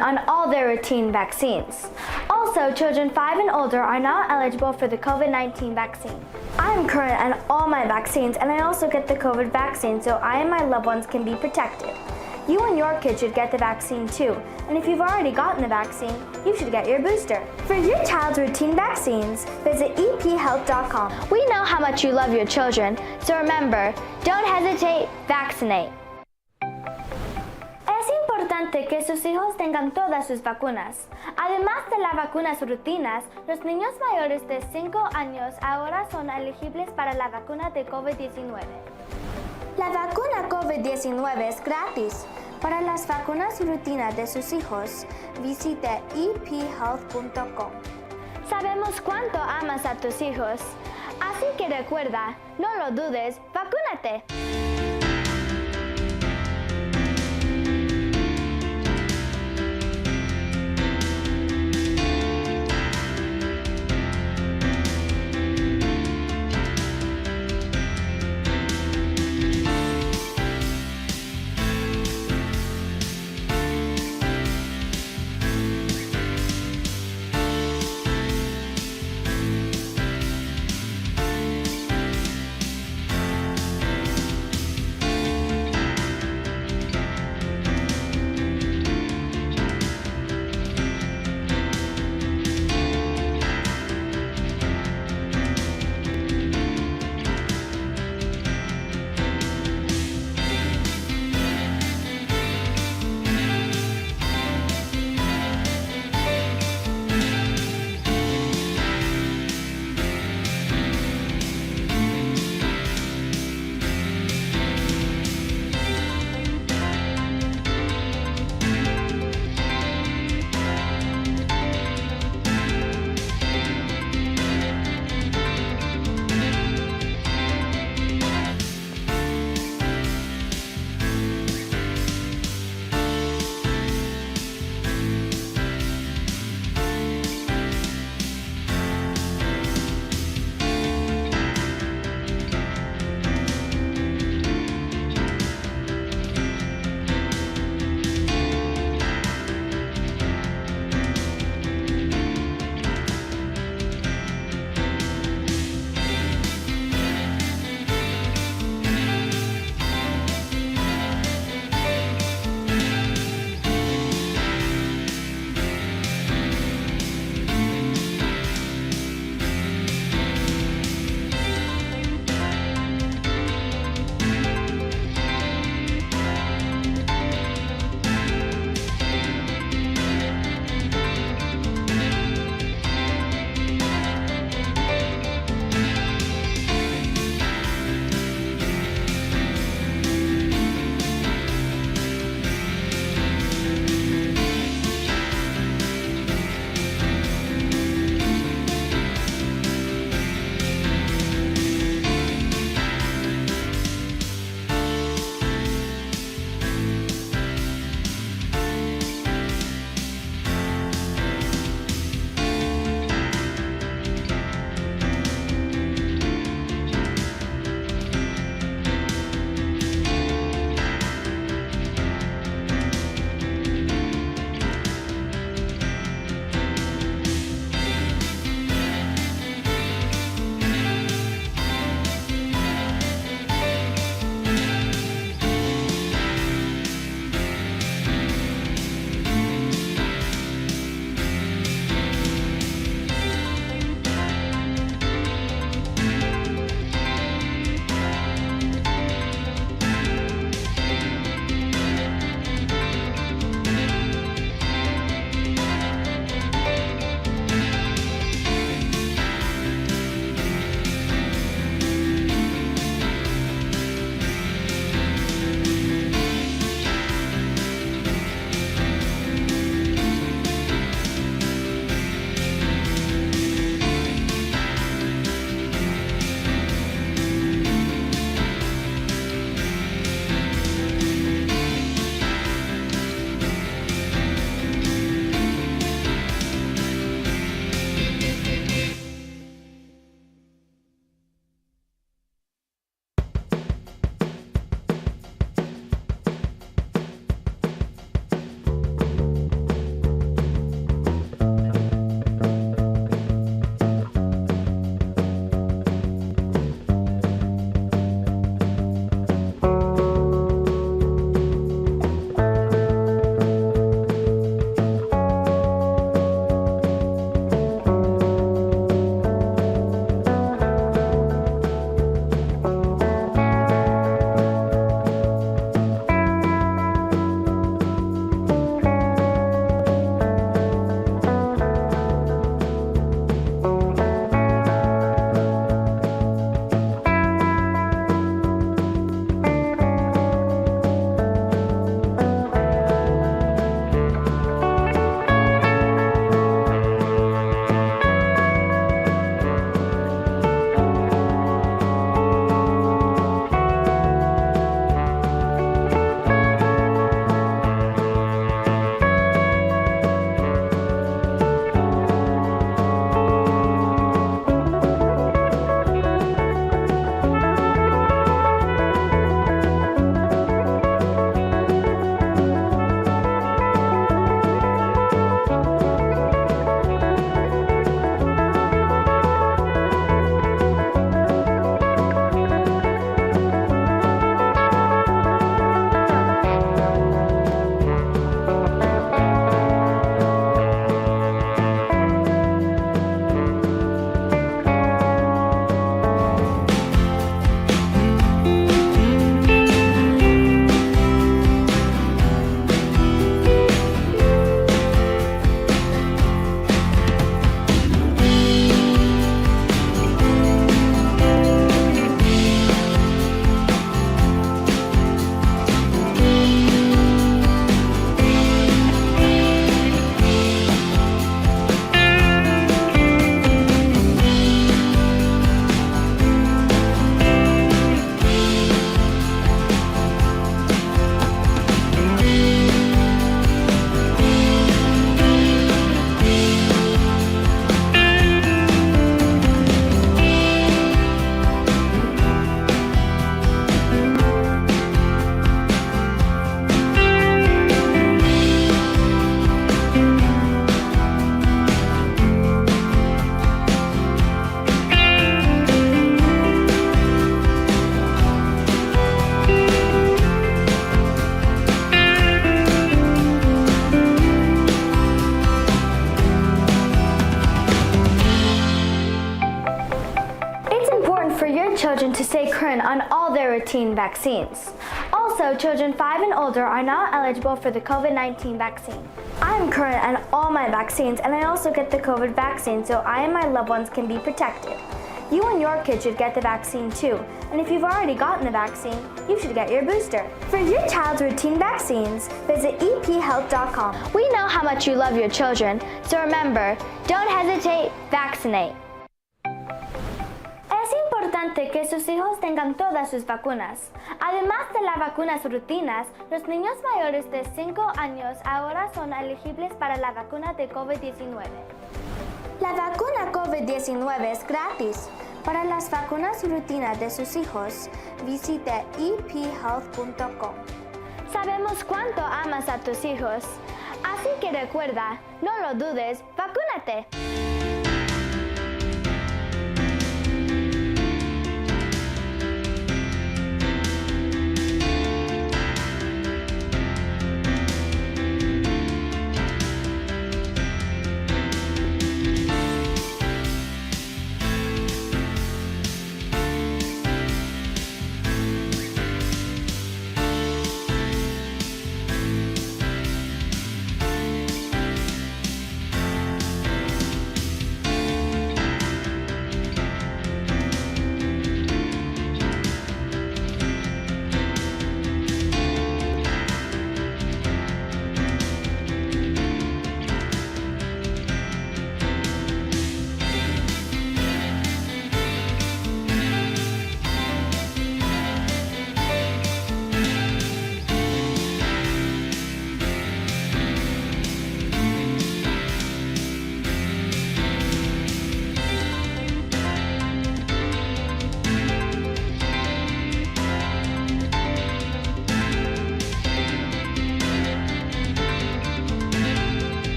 on all their routine vaccines. Also, children 5 and older are now eligible for the COVID-19 vaccine. I am current on all my vaccines, and I also get the COVID vaccine so I and my loved ones can be protected. You and your kid should get the vaccine too, and if you've already gotten the vaccine, you should get your booster. For your child's routine vaccines, visit ephealth.com. We know how much you love your children, so remember, don't hesitate, vaccinate. Es importante que sus hijos tengan todas sus vacunas. Además de las vacunas rutinas, los niños mayores de 5 años ahora son elegibles para la vacuna de COVID-19. La vacuna COVID-19 es gratis. Para las vacunas rutinas de sus hijos, visite ephealth.com. Sabemos cuánto amas a tus hijos, así que recuerda, no lo dudes, vacúnate. children to stay current on all their routine vaccines. Also, children 5 and older are now eligible for the COVID-19 vaccine. I am current on all my vaccines, and I also get the COVID vaccine so I and my loved ones can be protected. You and your kid should get the vaccine too, and if you've already gotten the vaccine, you should get your booster. For your child's routine vaccines, visit ephealth.com. We know how much you love your children, so remember, don't hesitate, vaccinate. Es importante que sus hijos tengan todas sus vacunas. Además de las vacunas rutinas, los niños mayores de 5 años ahora son elegibles para la vacuna de COVID-19. La vacuna COVID-19 es gratis. Para las vacunas rutinas de sus hijos, visite ephealth.com. Sabemos cuánto amas a tus hijos, así que recuerda, no lo dudes, vacúnate.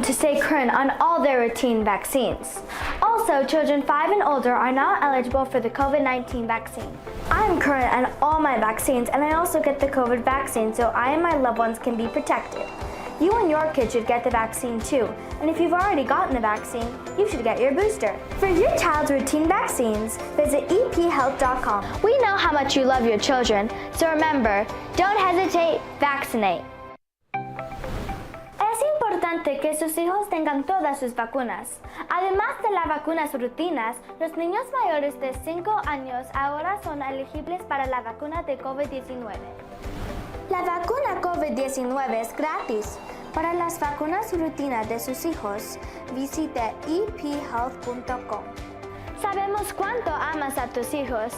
to stay current on all their routine vaccines. Also, children 5 and older are now eligible for the COVID-19 vaccine. I'm current on all my vaccines, and I also get the COVID vaccine so I and my loved ones can be protected. You and your kid should get the vaccine too, and if you've already gotten the vaccine, you should get your booster. For your child's routine vaccines, visit ephealth.com. We know how much you love your children, so remember, don't hesitate, vaccinate. Es importante que sus hijos tengan todas sus vacunas. Además de las vacunas rutinas, los niños mayores de 5 años ahora son elegibles para la vacuna de COVID-19. La vacuna COVID-19 es gratis. Para las vacunas rutinas de sus hijos, visite ephealth.com. Sabemos cuánto amas a tus hijos,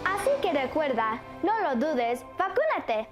así que recuerda, no lo dudes, vacúnate.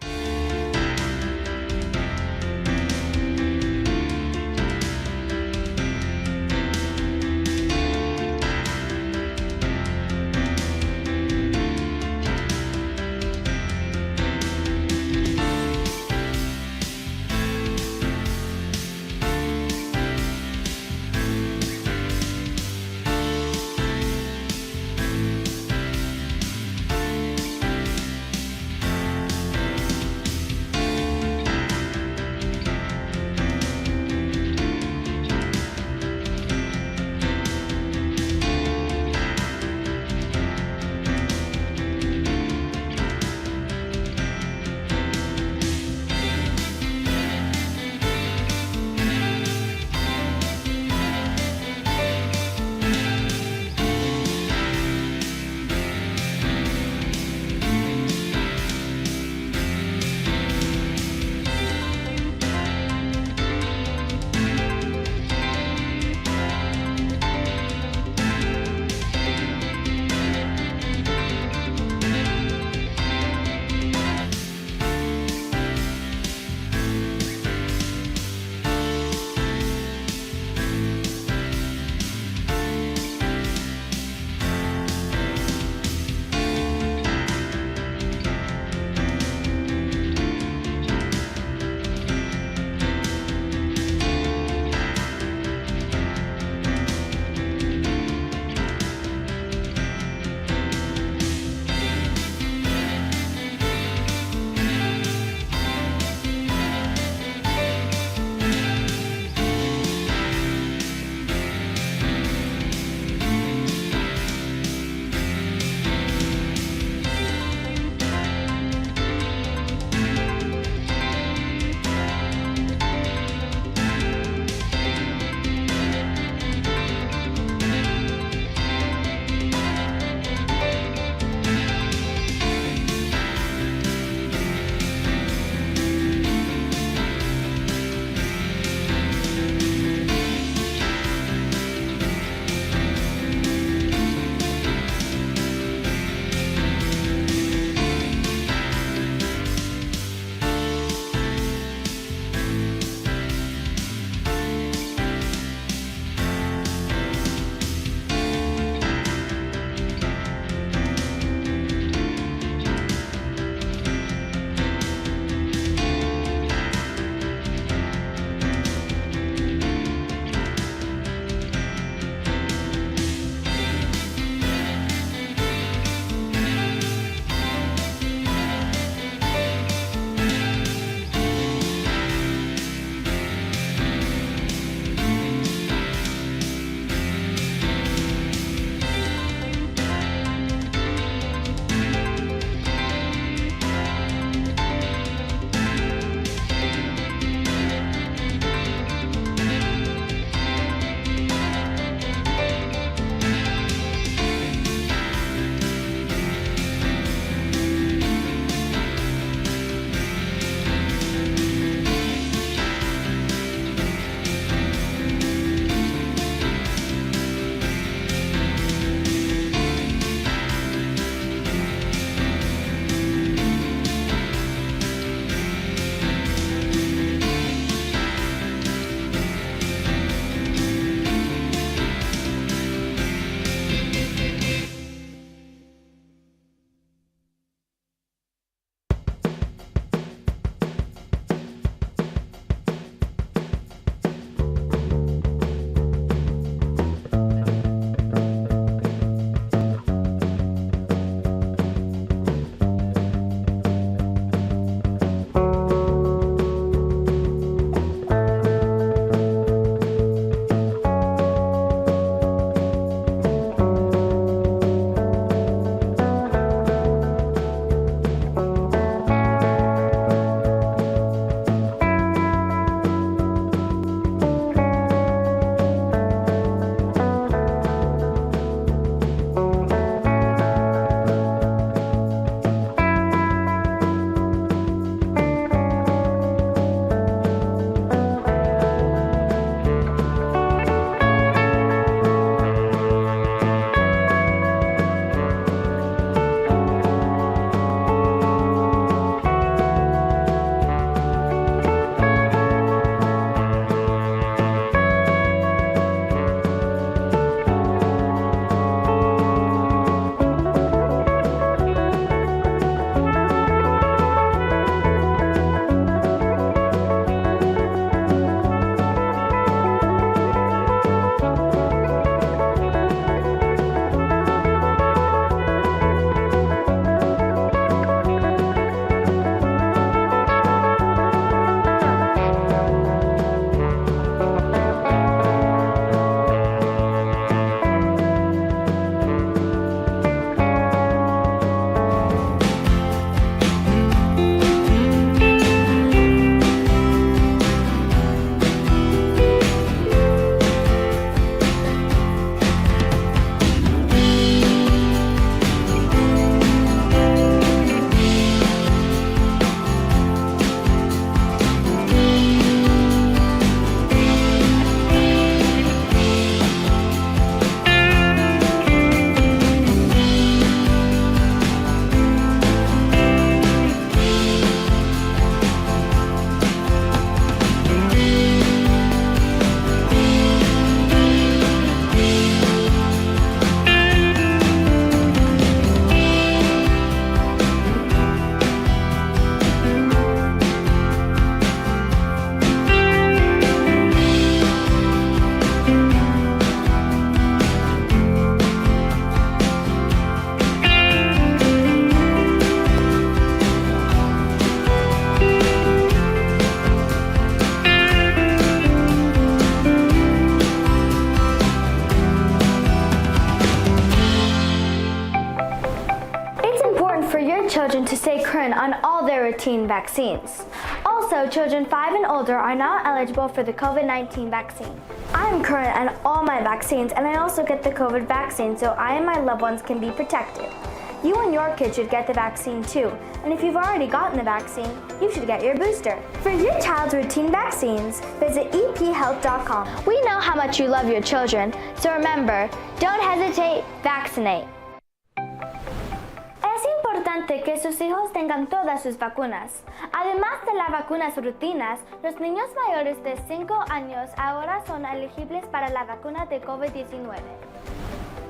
warn children to stay current on all their routine vaccines. Also, children 5 and older are not eligible for the COVID-19 vaccine. I'm current on all my vaccines, and I also get the COVID vaccine so I and my loved ones can be protected. You and your kid should get the vaccine too, and if you've already gotten the vaccine, you should get your booster. For your child's routine vaccines, visit ephealth.com. We know how much you love your children, so remember, don't hesitate, vaccinate. Es importante que sus hijos tengan todas sus vacunas. Además de las vacunas rutinas, los niños mayores de 5 años ahora son elegibles para la vacuna de COVID-19.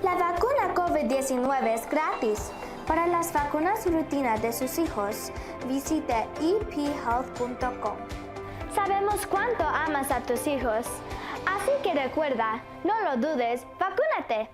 La vacuna COVID-19 es gratis. Para las vacunas rutinas de sus hijos, visite ephealth.com. Sabemos cuánto amas a tus hijos, así que recuerda, no lo dudes, vacúnate.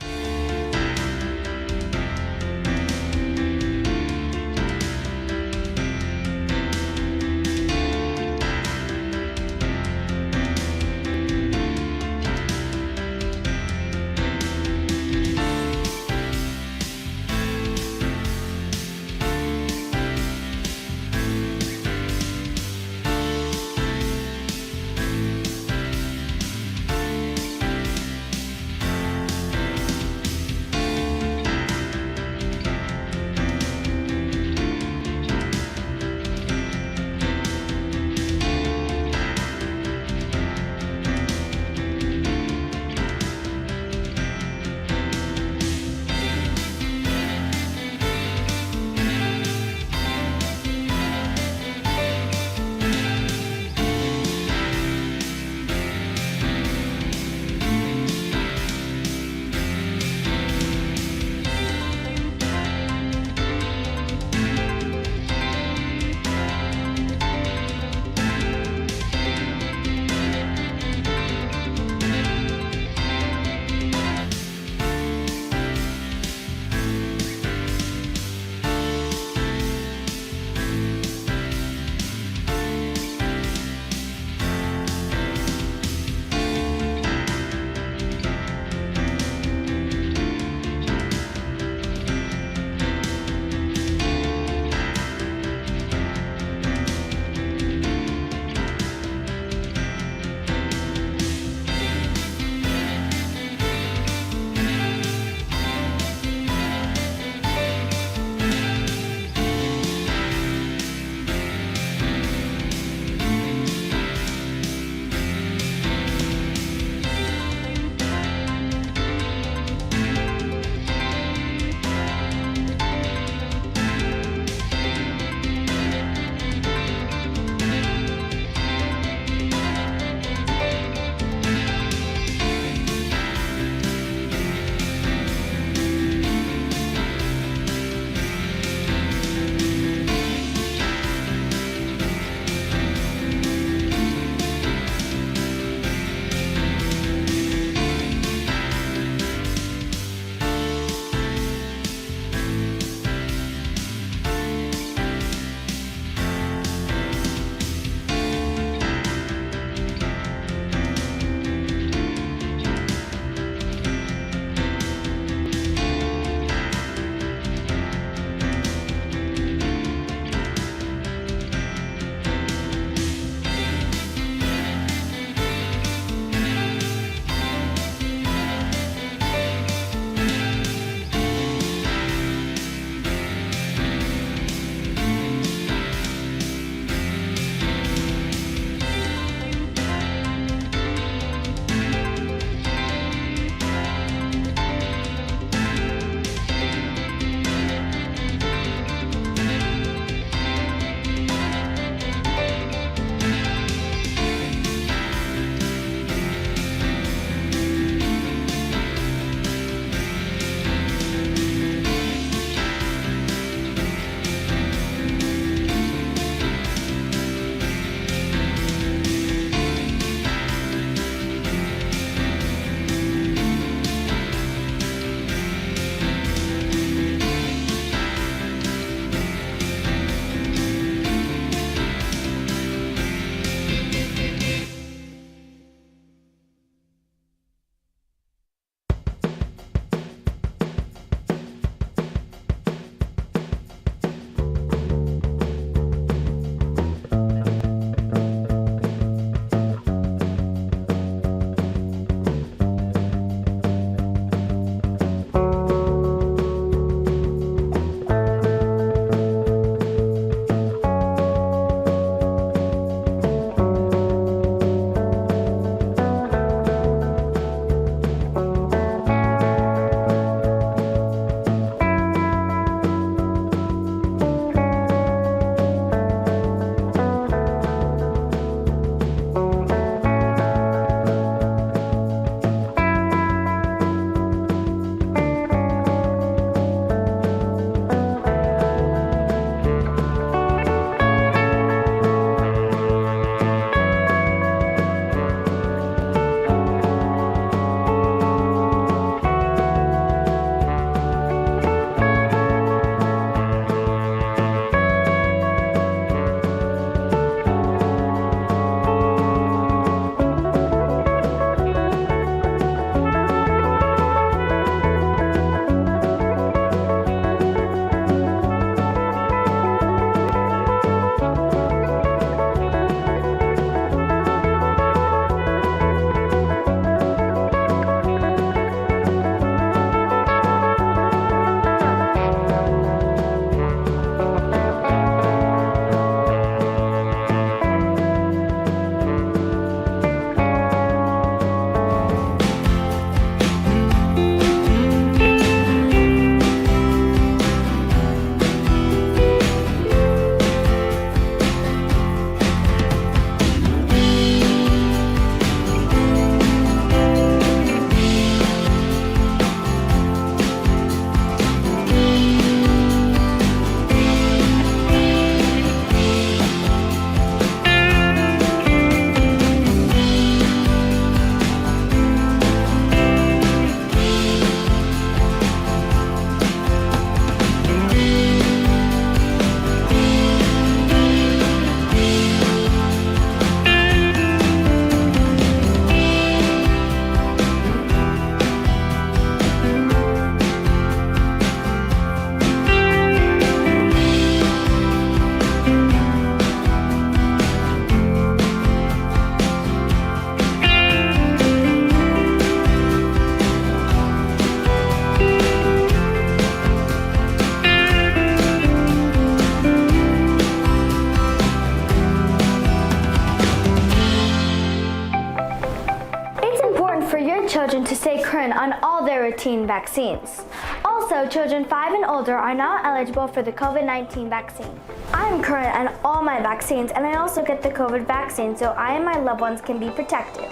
current on all their routine vaccines. Also, children 5 and older are now eligible for the COVID-19 vaccine. I'm current on all my vaccines, and I also get the COVID vaccine so I and my loved ones can be protected.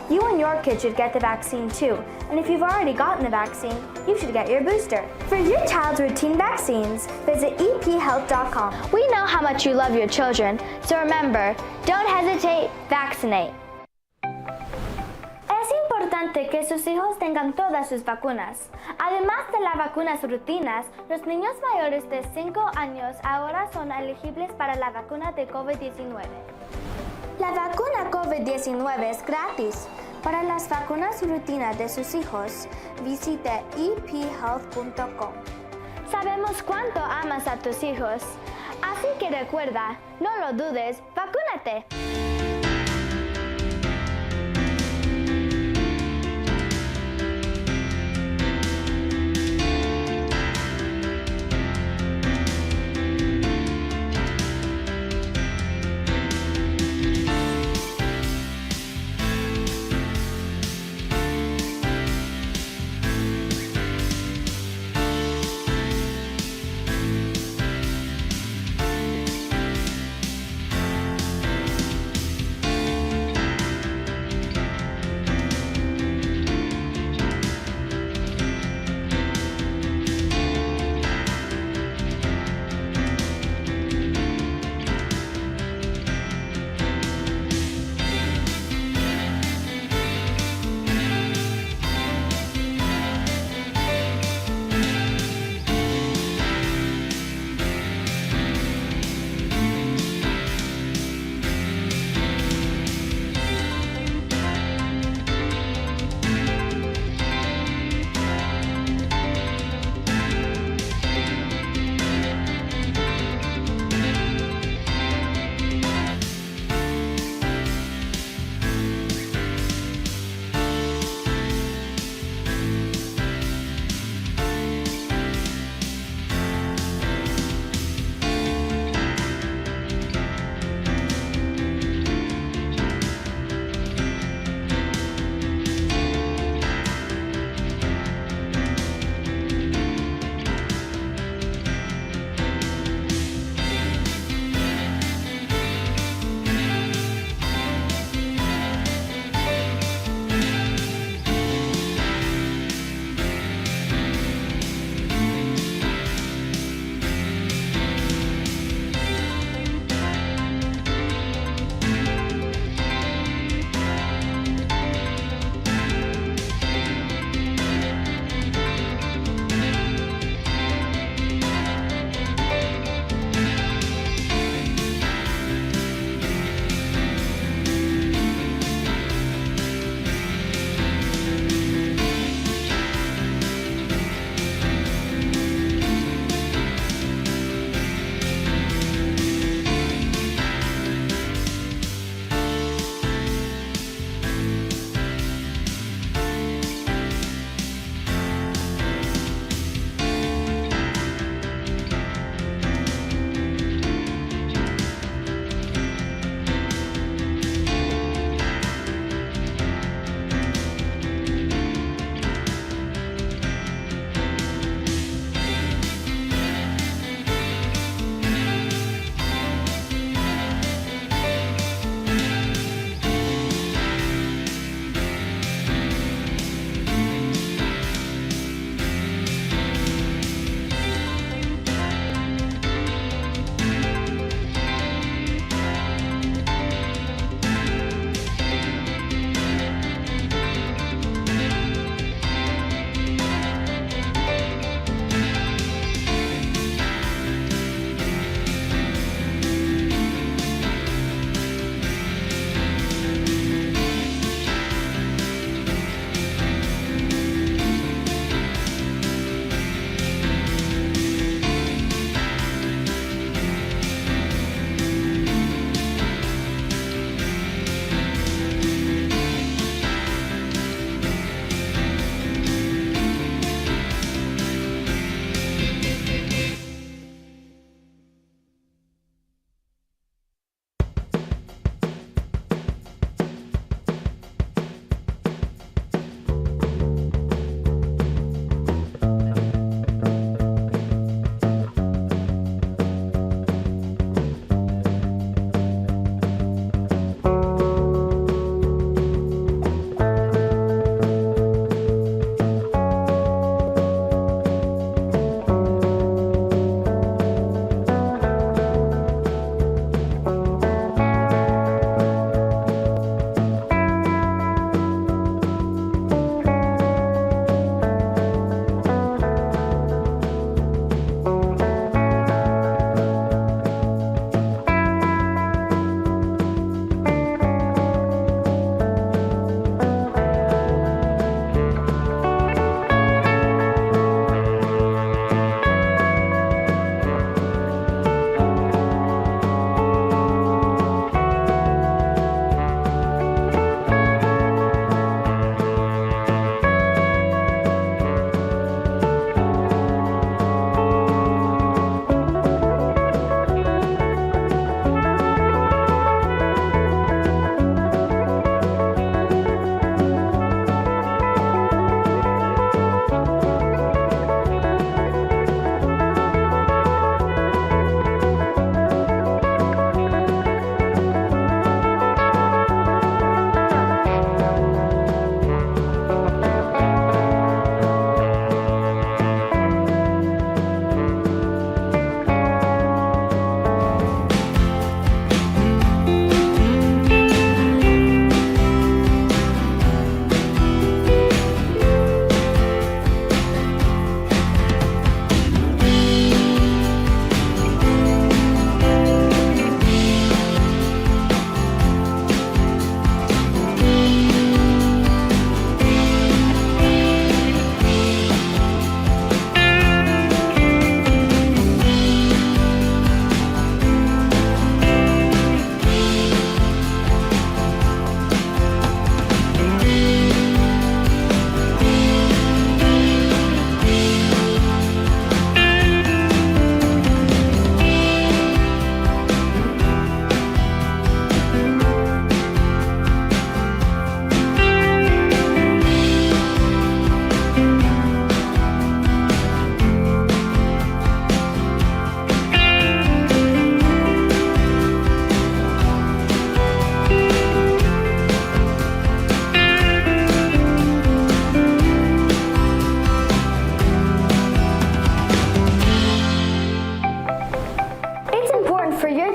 You and your kid should get the vaccine too, and if you've already gotten the vaccine, you should get your booster. For your child's routine vaccines, visit ephealth.com. We know how much you love your children, so remember, don't hesitate, vaccinate. Es importante que sus hijos tengan todas sus vacunas. Además de las vacunas rutinas, los niños mayores de 5 años ahora son elegibles para la vacuna de COVID-19. La vacuna COVID-19 es gratis. Para las vacunas rutinas de sus hijos, visite ephealth.com. Sabemos cuánto amas a tus hijos, así que recuerda, no lo dudes, vacúnate.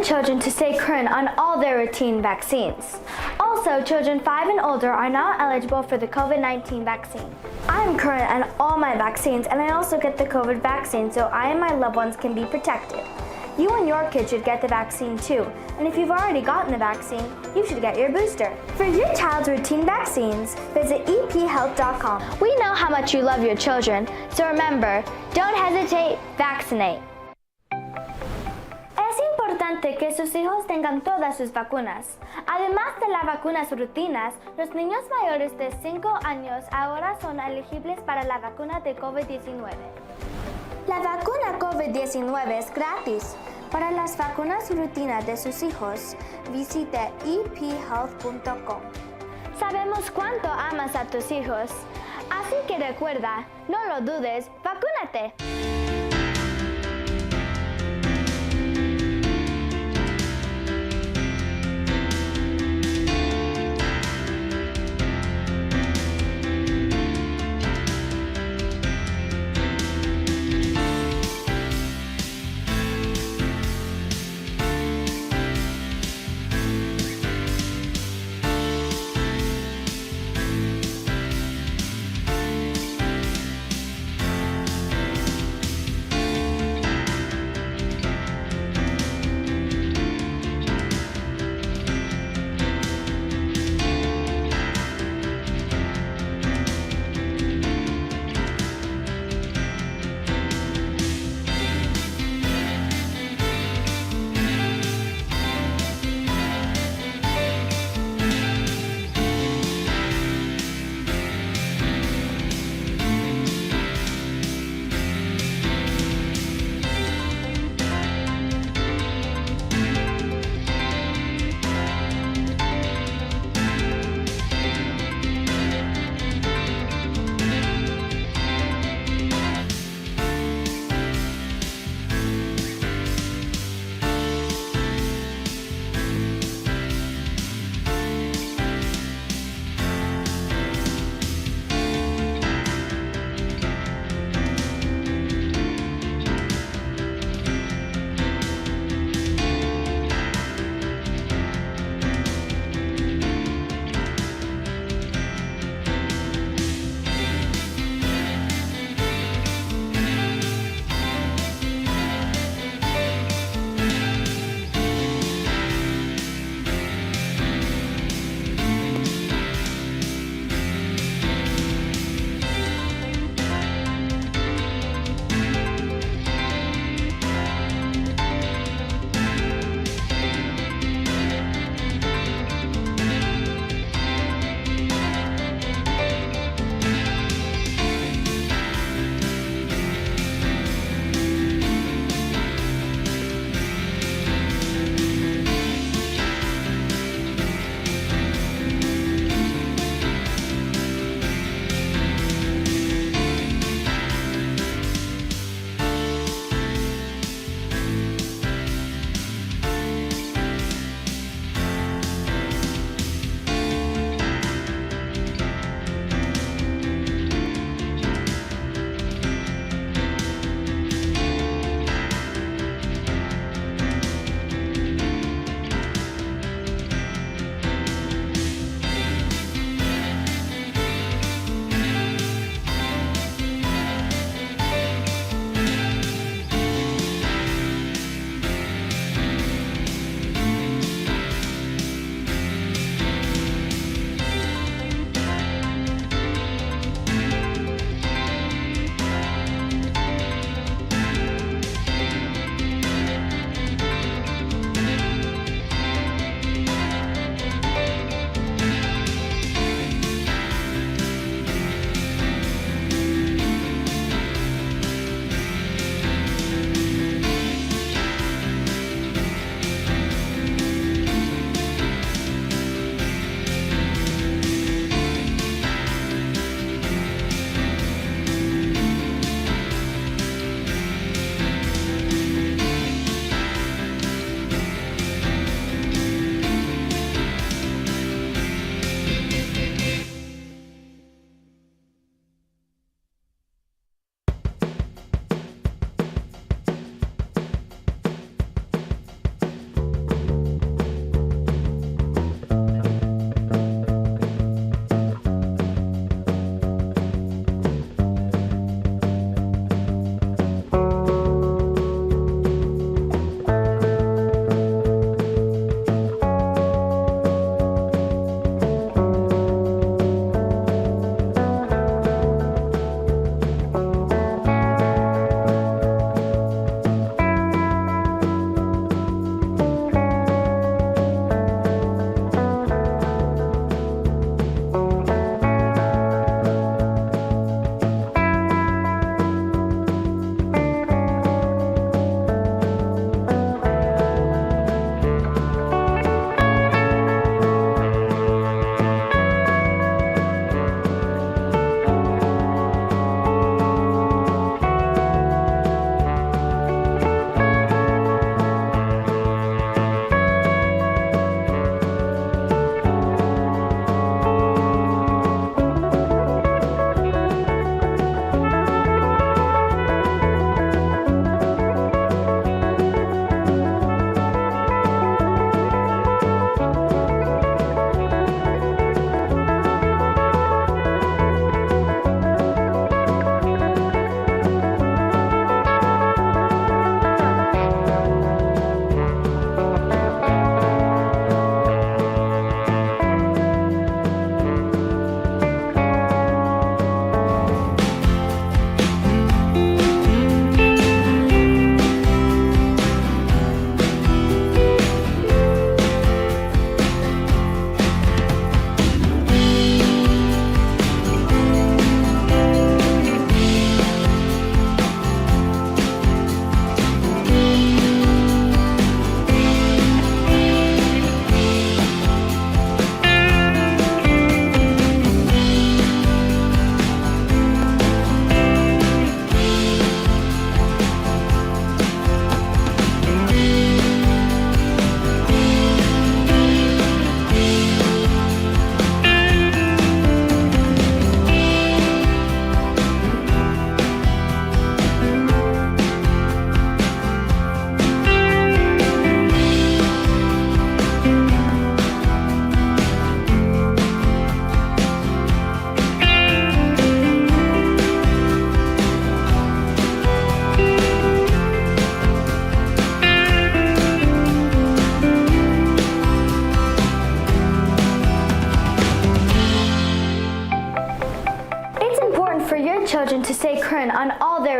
children to stay current on all their routine vaccines. Also, children 5 and older are now eligible for the COVID-19 vaccine. I'm current on all my vaccines, and I also get the COVID vaccine so I and my loved ones can be protected. You and your kid should get the vaccine too, and if you've already gotten the vaccine, you should get your booster. For your child's routine vaccines, visit ephealth.com. We know how much you love your children, so remember, don't hesitate, vaccinate. Es importante que sus hijos tengan todas sus vacunas. Además de las vacunas rutinas, los niños mayores de 5 años ahora son elegibles para la vacuna de COVID-19. La vacuna COVID-19 es gratis. Para las vacunas rutinas de sus hijos, visite ephealth.com. Sabemos cuánto amas a tus hijos, así que recuerda, no lo dudes, vacúnate.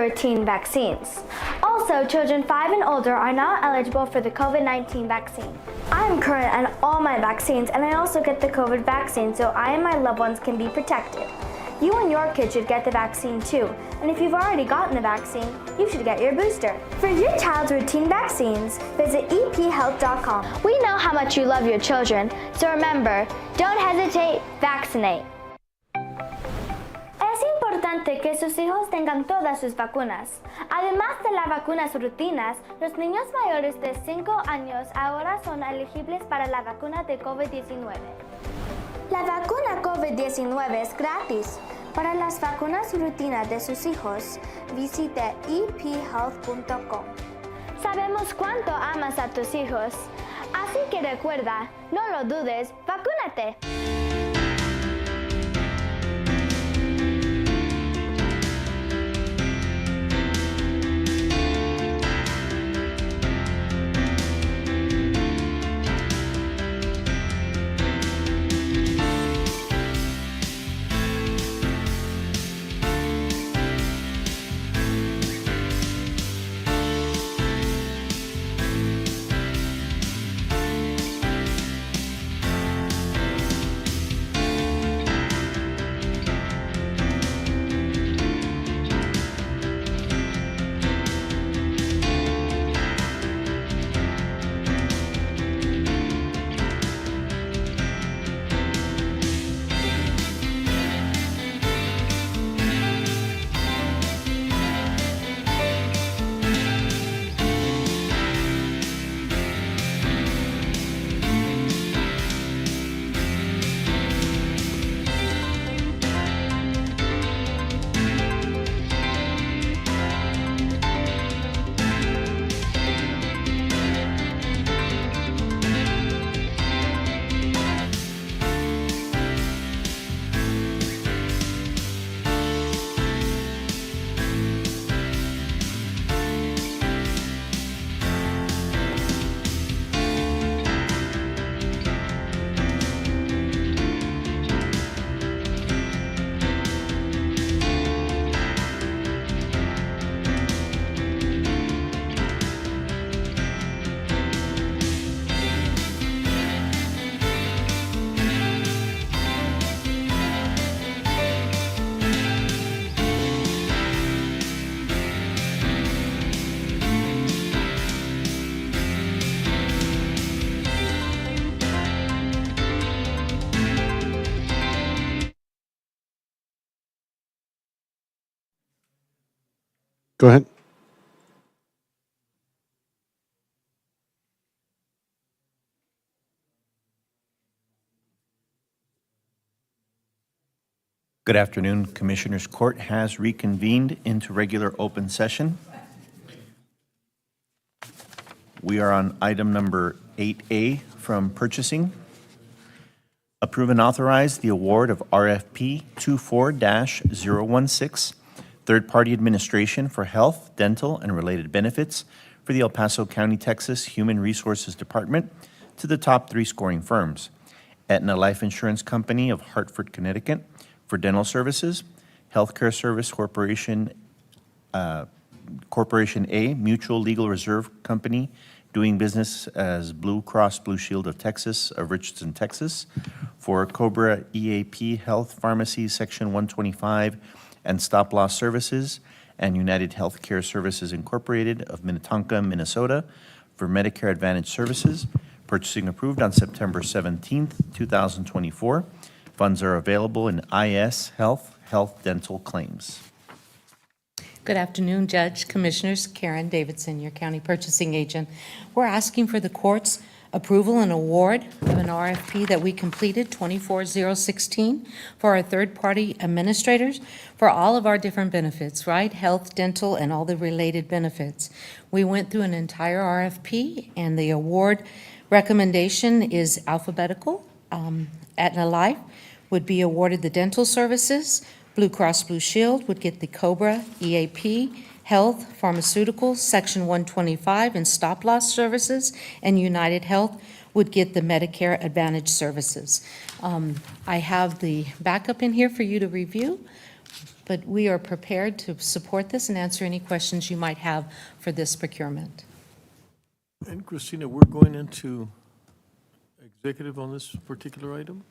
routine vaccines. Also, children 5 and older are now eligible for the COVID-19 vaccine. I am current on all my vaccines, and I also get the COVID vaccine so I and my loved ones can be protected. You and your kid should get the vaccine too, and if you've already gotten the vaccine, you should get your booster. For your child's routine vaccines, visit ephealth.com. We know how much you love your children, so remember, don't hesitate, vaccinate. Es importante que sus hijos tengan todas sus vacunas. Además de las vacunas rutinas, los niños mayores de 5 años ahora son elegibles para la vacuna de COVID-19. La vacuna COVID-19 es gratis. Para las vacunas rutinas de sus hijos, visite ephealth.com. Sabemos cuánto amas a tus hijos, así que recuerda, no lo dudes, vacúnate. Go ahead. Good afternoon. Commissioners Court has reconvened into regular open session. We are on item number 8A from purchasing. Approve and authorize the award of RFP 24-016, third-party administration for health, dental, and related benefits for the El Paso County, Texas Human Resources Department to the top 3 scoring firms: Aetna Life Insurance Company of Hartford, Connecticut for dental services, Healthcare Service Corporation, Corporation A, Mutual Legal Reserve Company, doing business as Blue Cross Blue Shield of Texas of Richardson, Texas, for Cobra EAP Health Pharmacy Section 125 and Stop Loss Services, and United Healthcare Services Incorporated of Minnetonka, Minnesota, for Medicare Advantage Services. Purchasing approved on September 17th, 2024. Funds are available in IS Health Dental Claims. Good afternoon, Judge, Commissioners. Karen Davidson, your county purchasing agent. We're asking for the court's approval and award of an RFP that we completed, 24016, for our third-party administrators for all of our different benefits, right? Health, dental, and all the related benefits. We went through an entire RFP, and the award recommendation is alphabetical. Aetna Life would be awarded the dental services. Blue Cross Blue Shield would get the Cobra EAP, Health, Pharmaceuticals, Section 125, and Stop Loss Services, and United Health would get the Medicare Advantage Services. I have the backup in here for you to review. but we are prepared to support this and answer any questions you might have for this procurement. And Christina, we're going into executive on this particular item?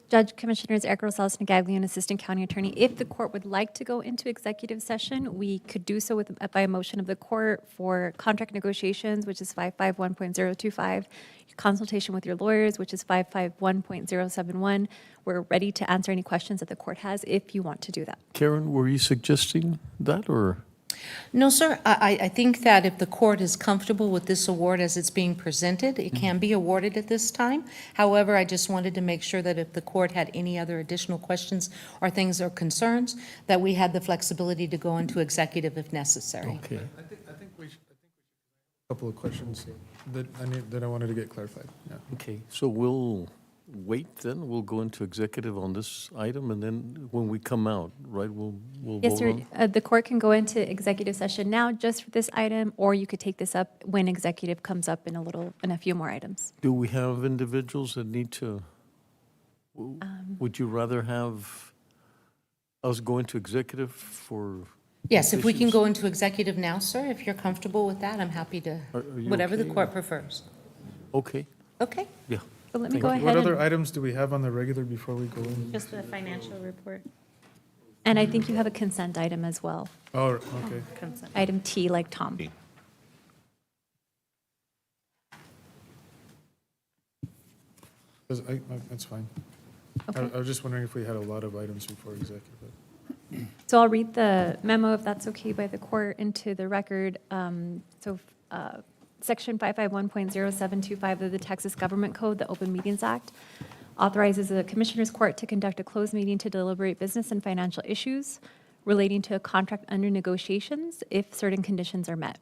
Judge Commissioners Eric Rosales Negaglione, Assistant County Attorney. If the court would like to go into executive session, we could do so by a motion of the court for contract negotiations, which is 551.025, consultation with your lawyers, which is 551.071. We're ready to answer any questions that the court has if you want to do that. Karen, were you suggesting that, or? No, sir. I think that if the court is comfortable with this award as it's being presented, it can be awarded at this time. However, I just wanted to make sure that if the court had any other additional questions or things or concerns, that we had the flexibility to go into executive if necessary. Okay. I think we should a couple of questions that I wanted to get clarified. Yeah. Okay, so we'll wait then, we'll go into executive on this item, and then when we come out, right, we'll Yes, vote sir. on? The court can go into executive session now just for this item, or you could take this up when executive comes up in a few more items. Do we have individuals that need to, would you rather have us go into executive for? Yes, if we can issues? go into executive now, sir, if you're comfortable with that, I'm happy to, Are you whatever the okay? court prefers. Okay, Okay? yeah. But let me Thank go you. ahead What other and, items do we have on the regular before we go in? Just the financial report. and I think you have a consent item as well. Oh, okay. Consent. Item T, like Tom. That's fine. Okay. I was just wondering if we had a lot of items before executive. So I'll read the memo, if that's okay by the court, into the record. Section 551.0725 of the Texas Government Code, the Open Meetings Act, authorizes the Commissioners Court to conduct a closed meeting to deliberate business and financial issues relating to a contract under negotiations if certain conditions are met.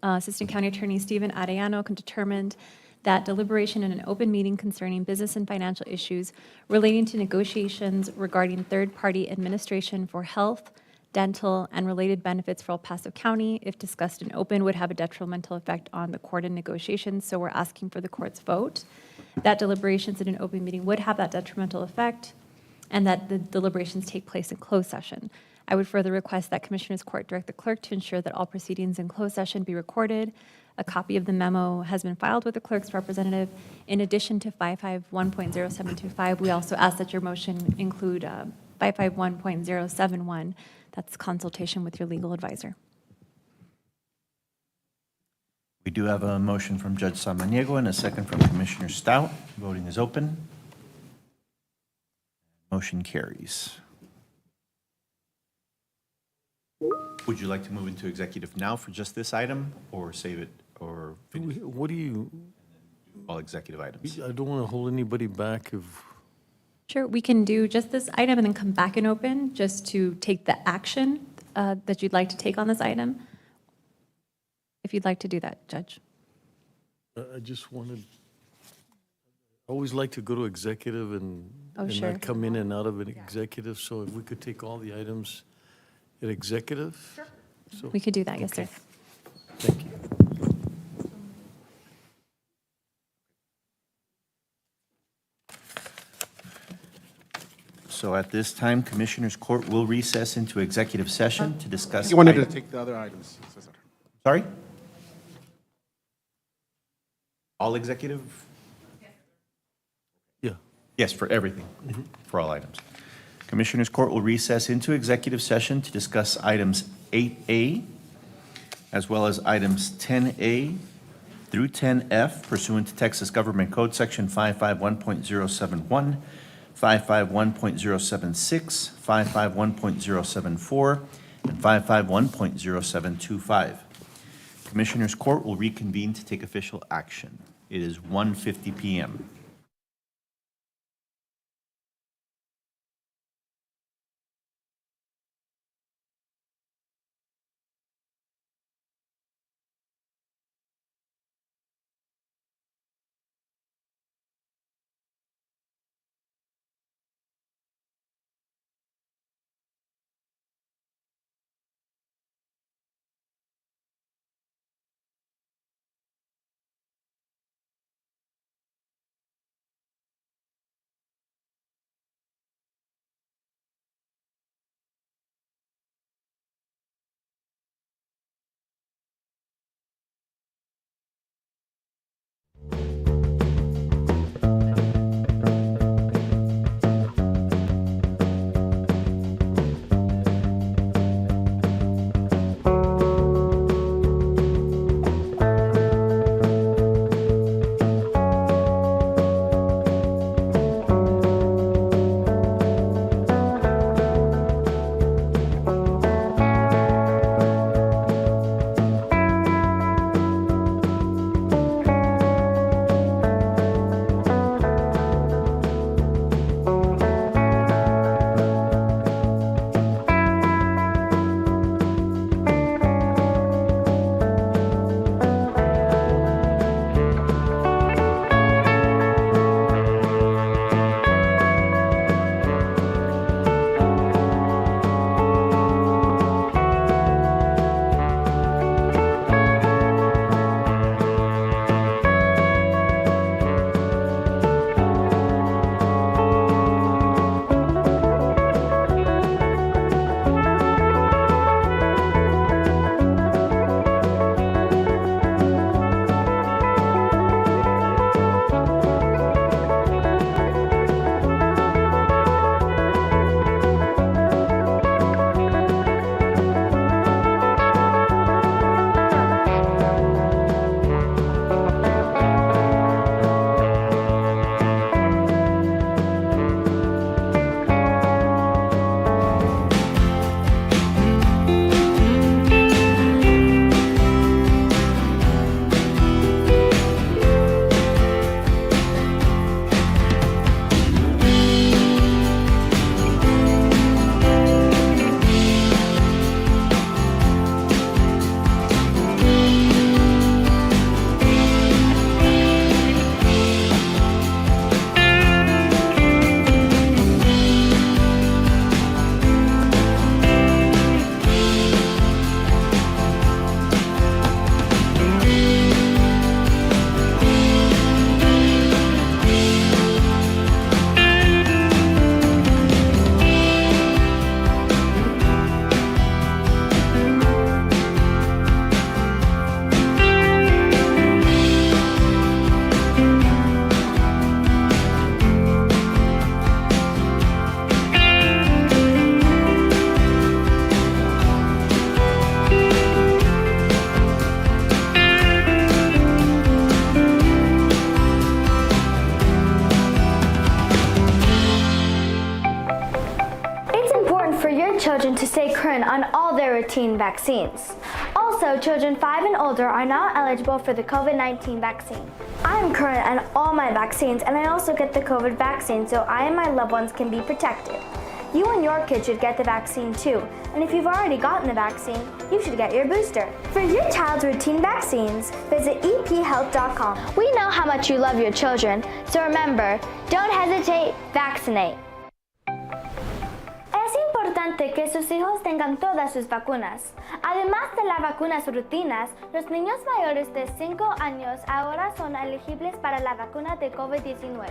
Assistant County Attorney Stephen Arellano determined that deliberation in an open meeting concerning business and financial issues relating to negotiations regarding third-party administration for health, dental, and related benefits for El Paso County, if discussed in open, would have a detrimental effect on the court in negotiations. So we're asking for the court's vote that deliberations in an open meeting would have that detrimental effect, and that the deliberations take place in closed session. I would further request that Commissioners Court direct the clerk to ensure that all proceedings in closed session be recorded. A copy of the memo has been filed with the clerk's representative. In addition to 551.0725, we also ask that your motion include 551.071. That's consultation with your legal advisor. We do have a motion from Judge Samaniego and a second from Commissioner Stout. Voting is open. Motion carries. Would you like to move into executive now for just this item, or save it, or finish What do you, all executive items? I don't want to hold anybody back if, Sure, we can do just this item and then come back and open just to take the action that you'd like to take on this item. If you'd like to do that, Judge. I just wanted, I always like to go to executive and sure. not come in and out of an executive, so if we could take all the items at executive? Sure. We could do that, yes, sir. Thank you. So at this time, Commissioners Court will recess into executive session to discuss. You wanted to item- take the other items, Cesar. Sorry? All executive? Yeah. Yes, for everything, for all items. Commissioners Court will recess into executive session to discuss items 8A, as well as items 10A through 10F pursuant to Texas Government Code Section 551.071, 551.076, 551.074, and 551.0725. Commissioners Court will reconvene to take official action. It is 1:50 p.m. on all their routine vaccines. Also, children 5 and older are now eligible for the COVID-19 vaccine. I am current on all my vaccines, and I also get the COVID vaccine so I and my loved ones can be protected. You and your kid should get the vaccine too, and if you've already gotten the vaccine, you should get your booster. For your child's routine vaccines, visit ephealth.com. We know how much you love your children, so remember, don't hesitate, vaccinate. Es importante que sus hijos tengan todas sus vacunas. Además de las vacunas rutinas, los niños mayores de 5 años ahora son elegibles para la vacuna de COVID-19.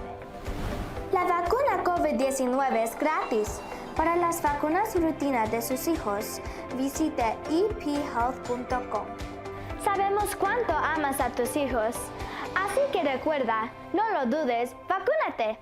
La vacuna COVID-19 es gratis. Para las vacunas rutinas de sus hijos, visite ephealth.com. Sabemos cuánto amas a tus hijos, así que recuerda, no lo dudes, vacúnate.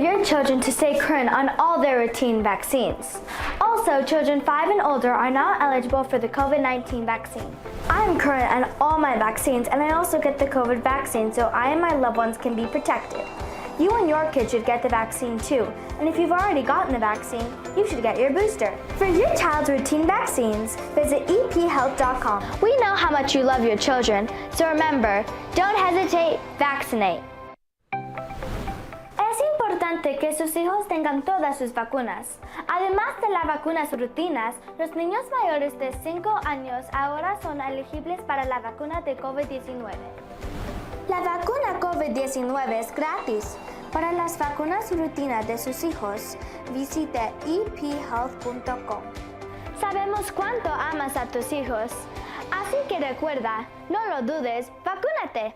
your children to stay current on all their routine vaccines. Also, children 5 and older are now eligible for the COVID-19 vaccine. I'm current on all my vaccines, and I also get the COVID vaccine so I and my loved ones can be protected. You and your kids should get the vaccine too, and if you've already gotten the vaccine, you should get your booster. For your child's routine vaccines, visit ephealth.com. We know how much you love your children, so remember, don't hesitate, vaccinate. Es importante que sus hijos tengan todas sus vacunas. Además de las vacunas rutinas, los niños mayores de 5 años ahora son elegibles para la vacuna de COVID-19. La vacuna COVID-19 es gratis. Para las vacunas rutinas de sus hijos, visite ephealth.com. Sabemos cuánto amas a tus hijos, así que recuerda, no lo dudes, vacúnate.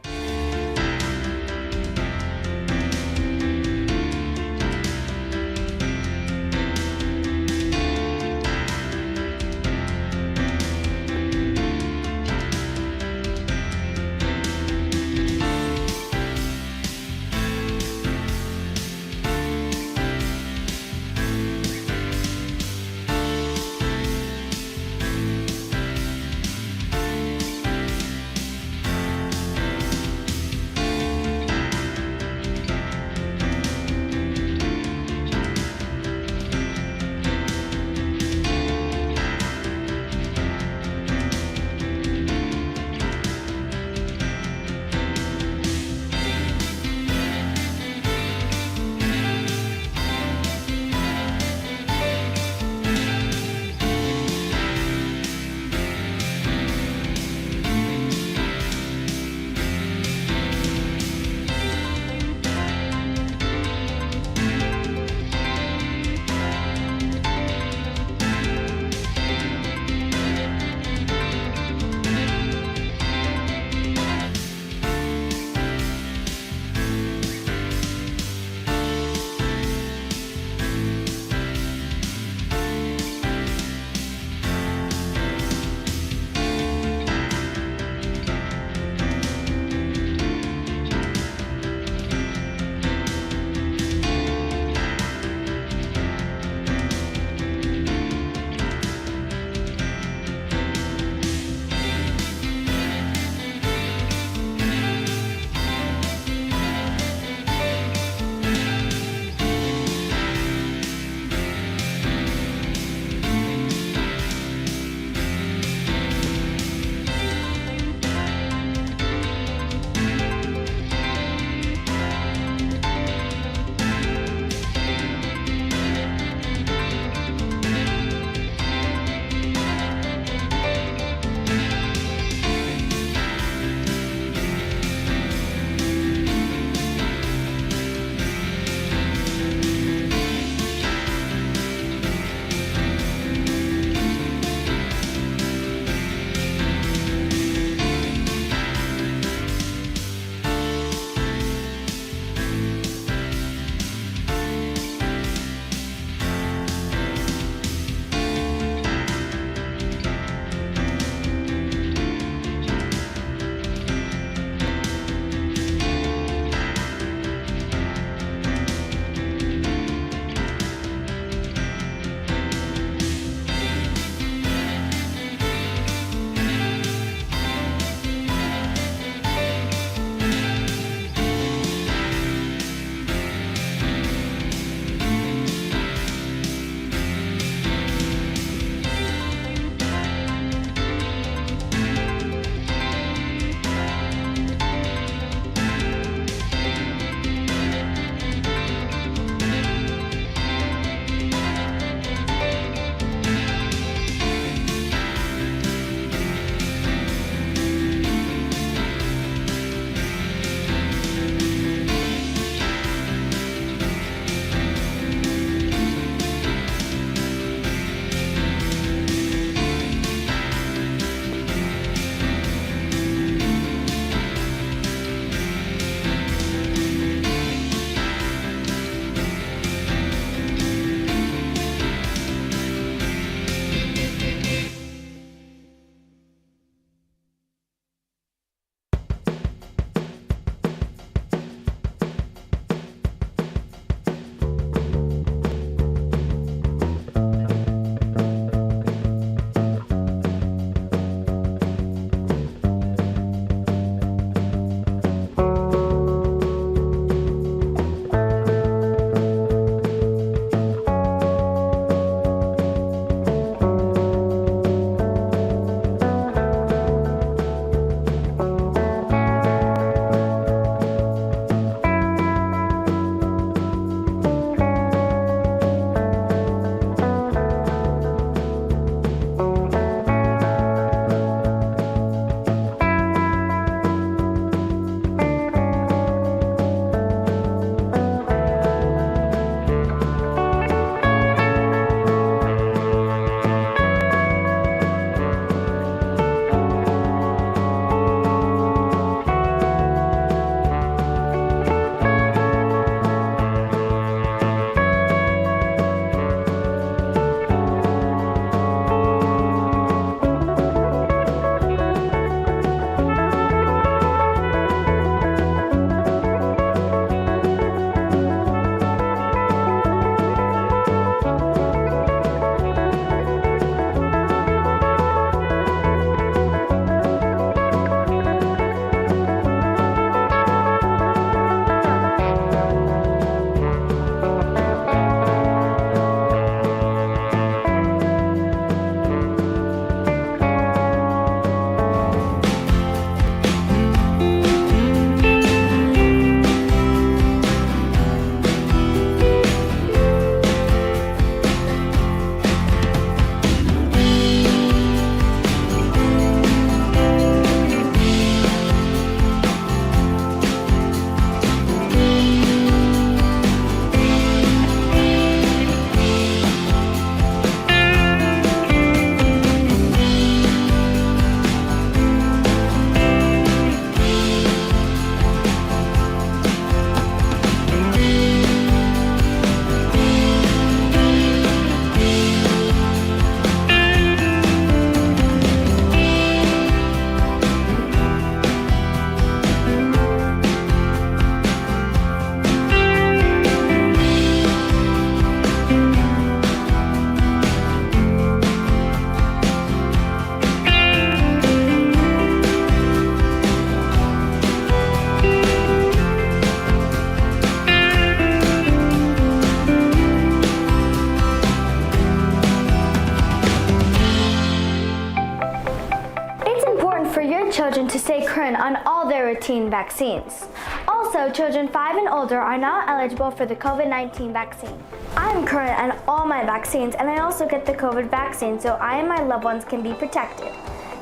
on all their routine vaccines. Also, children 5 and older are now eligible for the COVID-19 vaccine. I'm current on all my vaccines, and I also get the COVID vaccine so I and my loved ones can be protected.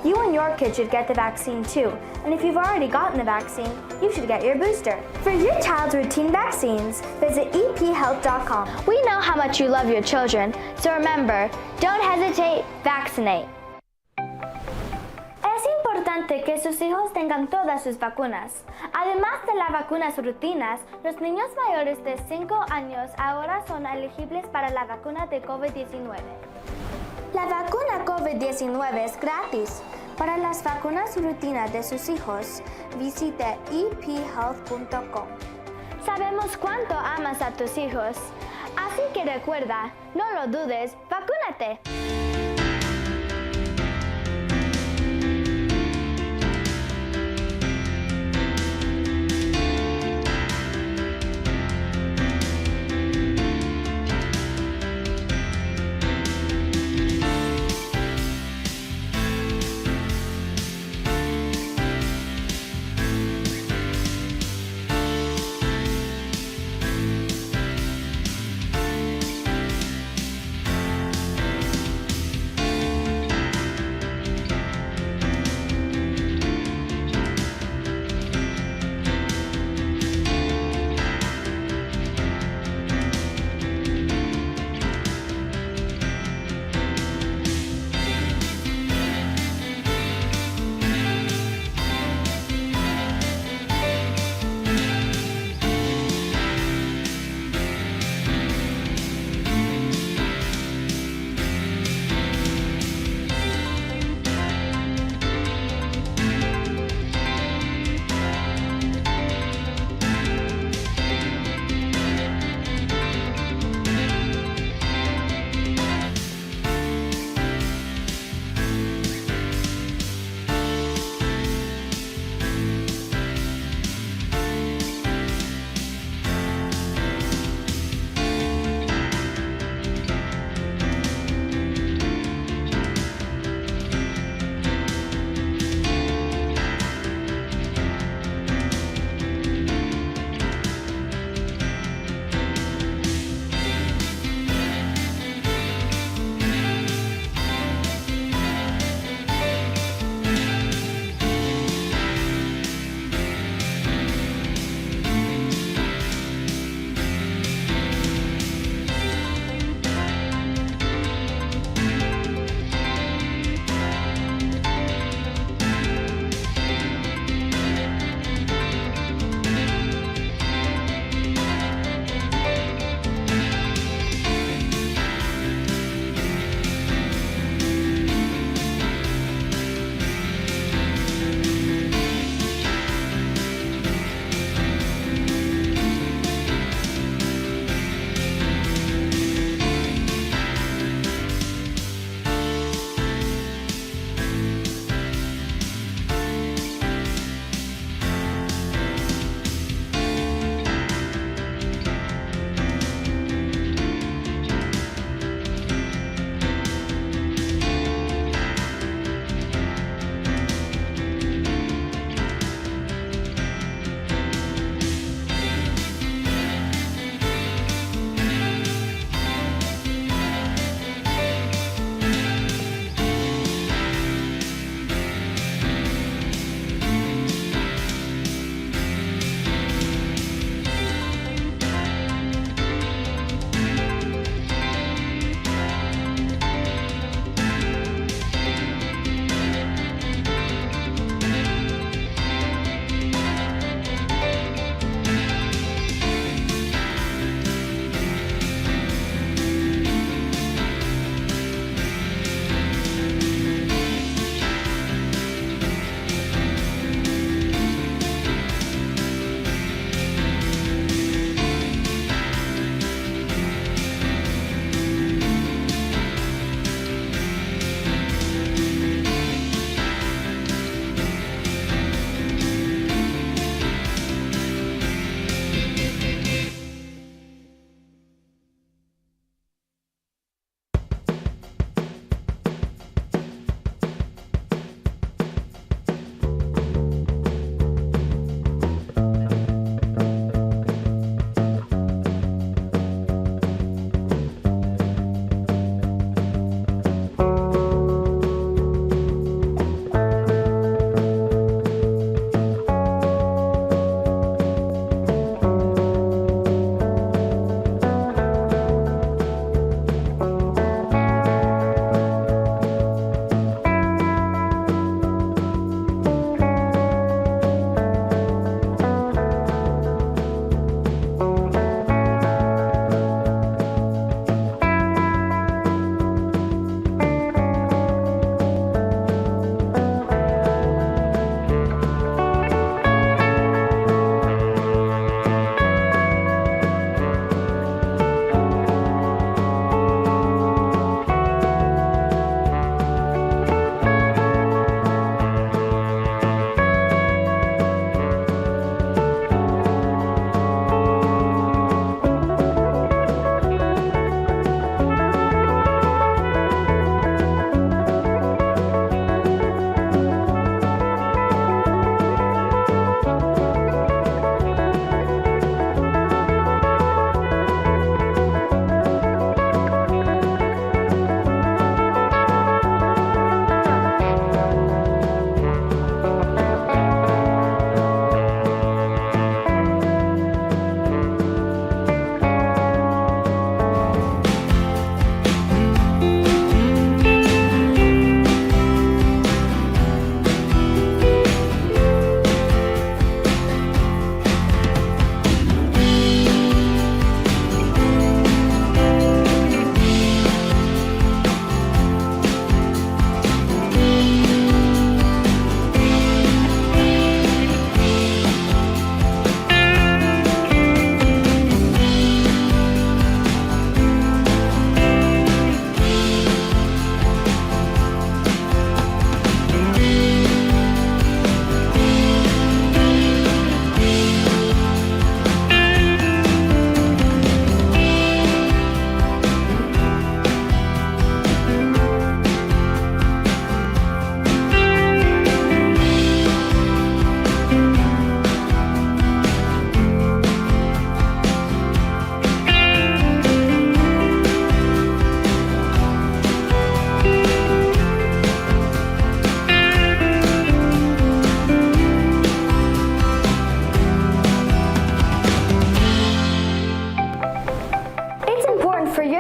You and your kid should get the vaccine too, and if you've already gotten the vaccine, you should get your booster. For your child's routine vaccines, visit ephealth.com. We know how much you love your children, so remember, don't hesitate, vaccinate. Es importante que sus hijos tengan todas sus vacunas. Además de las vacunas rutinas, los niños mayores de 5 años ahora son elegibles para la vacuna de COVID-19. La vacuna COVID-19 es gratis. Para las vacunas rutinas de sus hijos, visite ephealth.com. Sabemos cuánto amas a tus hijos, así que recuerda, no lo dudes, vacúnate.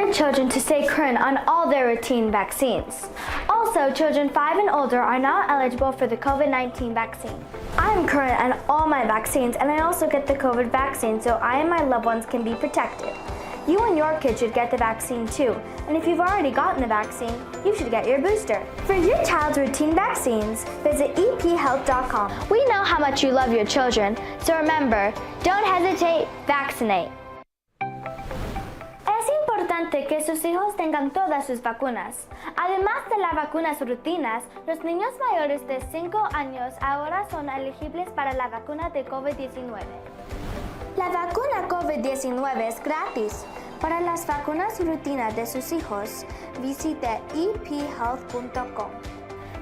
your children to stay current on all their routine vaccines. Also, children 5 and older are now eligible for the COVID-19 vaccine. I am current on all my vaccines, and I also get the COVID vaccine so I and my loved ones can be protected. You and your kids should get the vaccine too, and if you've already gotten the vaccine, you should get your booster. For your child's routine vaccines, visit ephealth.com. We know how much you love your children, so remember, don't hesitate, vaccinate. Es importante que sus hijos tengan todas sus vacunas. Además de las vacunas rutinas, los niños mayores de 5 años ahora son elegibles para la vacuna de COVID-19. La vacuna COVID-19 es gratis. Para las vacunas rutinas de sus hijos, visite ephealth.com.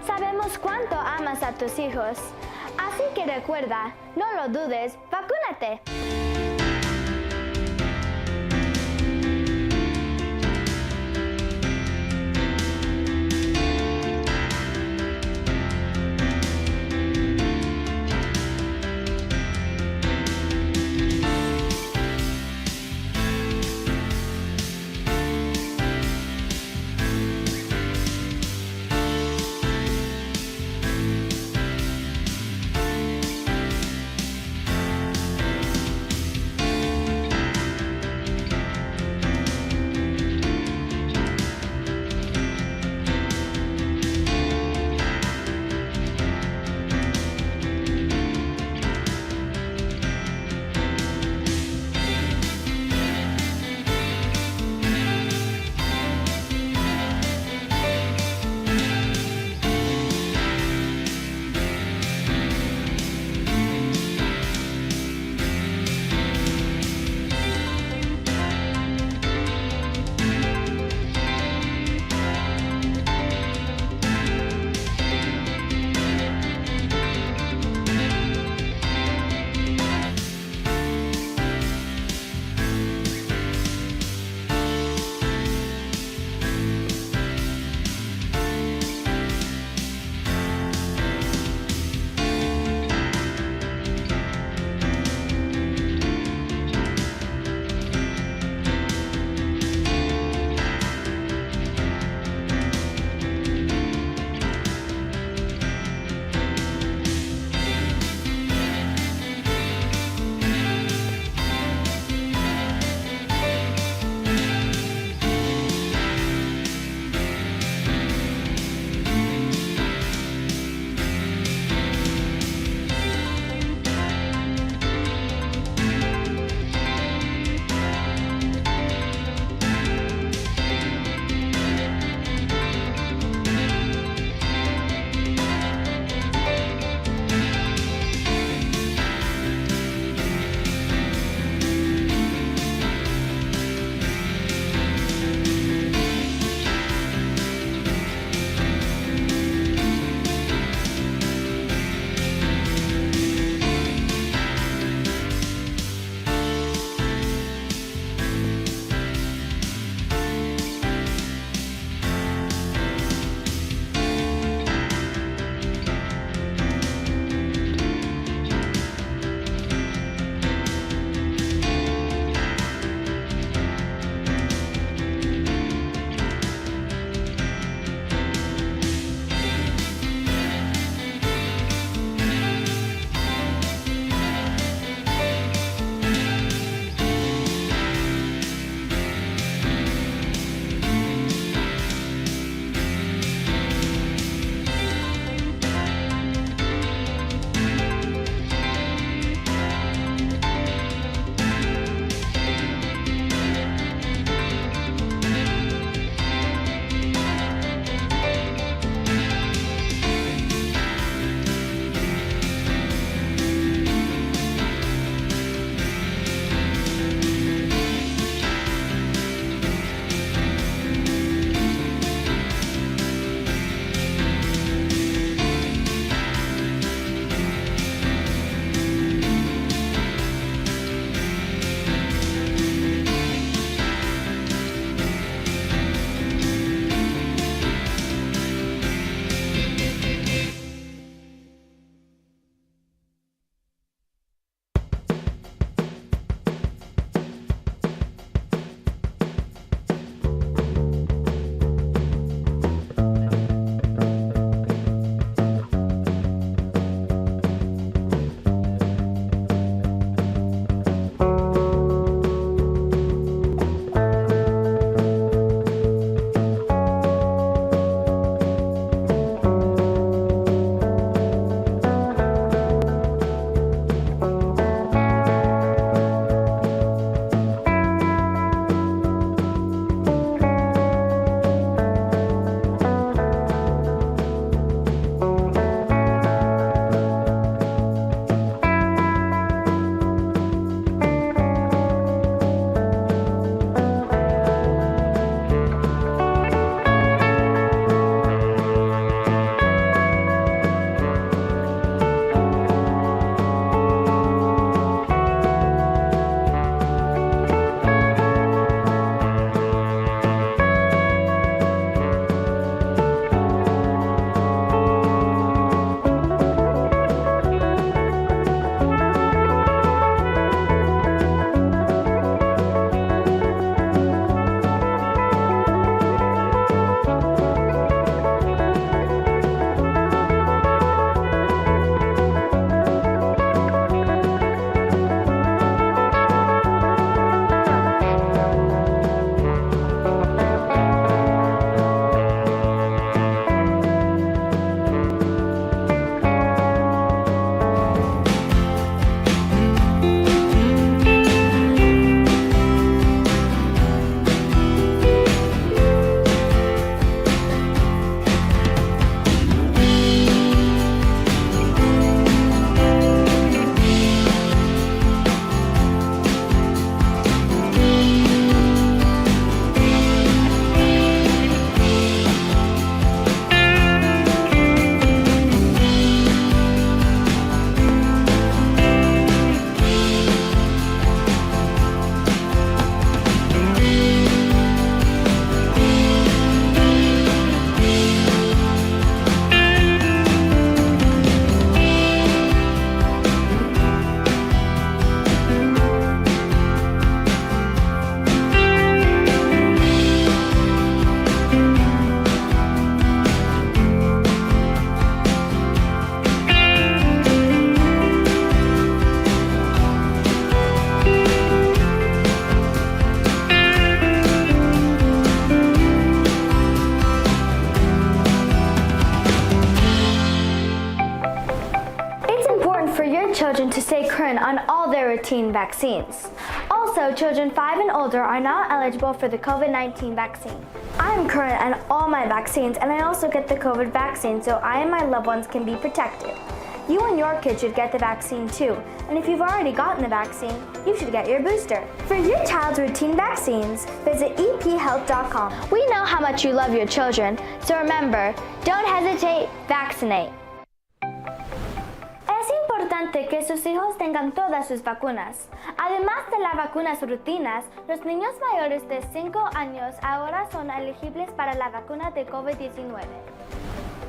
Sabemos cuánto amas a tus hijos, así que recuerda, no lo dudes, vacúnate. on all their routine vaccines. Also, children 5 and older are now eligible for the COVID-19 vaccine. I'm current on all my vaccines, and I also get the COVID vaccine so I and my loved ones can be protected. You and your kid should get the vaccine too, and if you've already gotten the vaccine, you should get your booster. For your child's routine vaccines, visit ephealth.com. We know how much you love your children, so remember, don't hesitate, vaccinate. Es importante que sus hijos tengan todas sus vacunas. Además de las vacunas rutinas, los niños mayores de 5 años ahora son elegibles para la vacuna de COVID-19.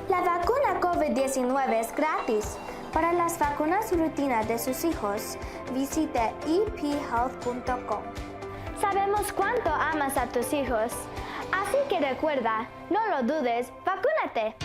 La vacuna COVID-19 es gratis. Para las vacunas rutinas de sus hijos, visite ephealth.com. Sabemos cuánto amas a tus hijos, así que recuerda, no lo dudes, vacúnate.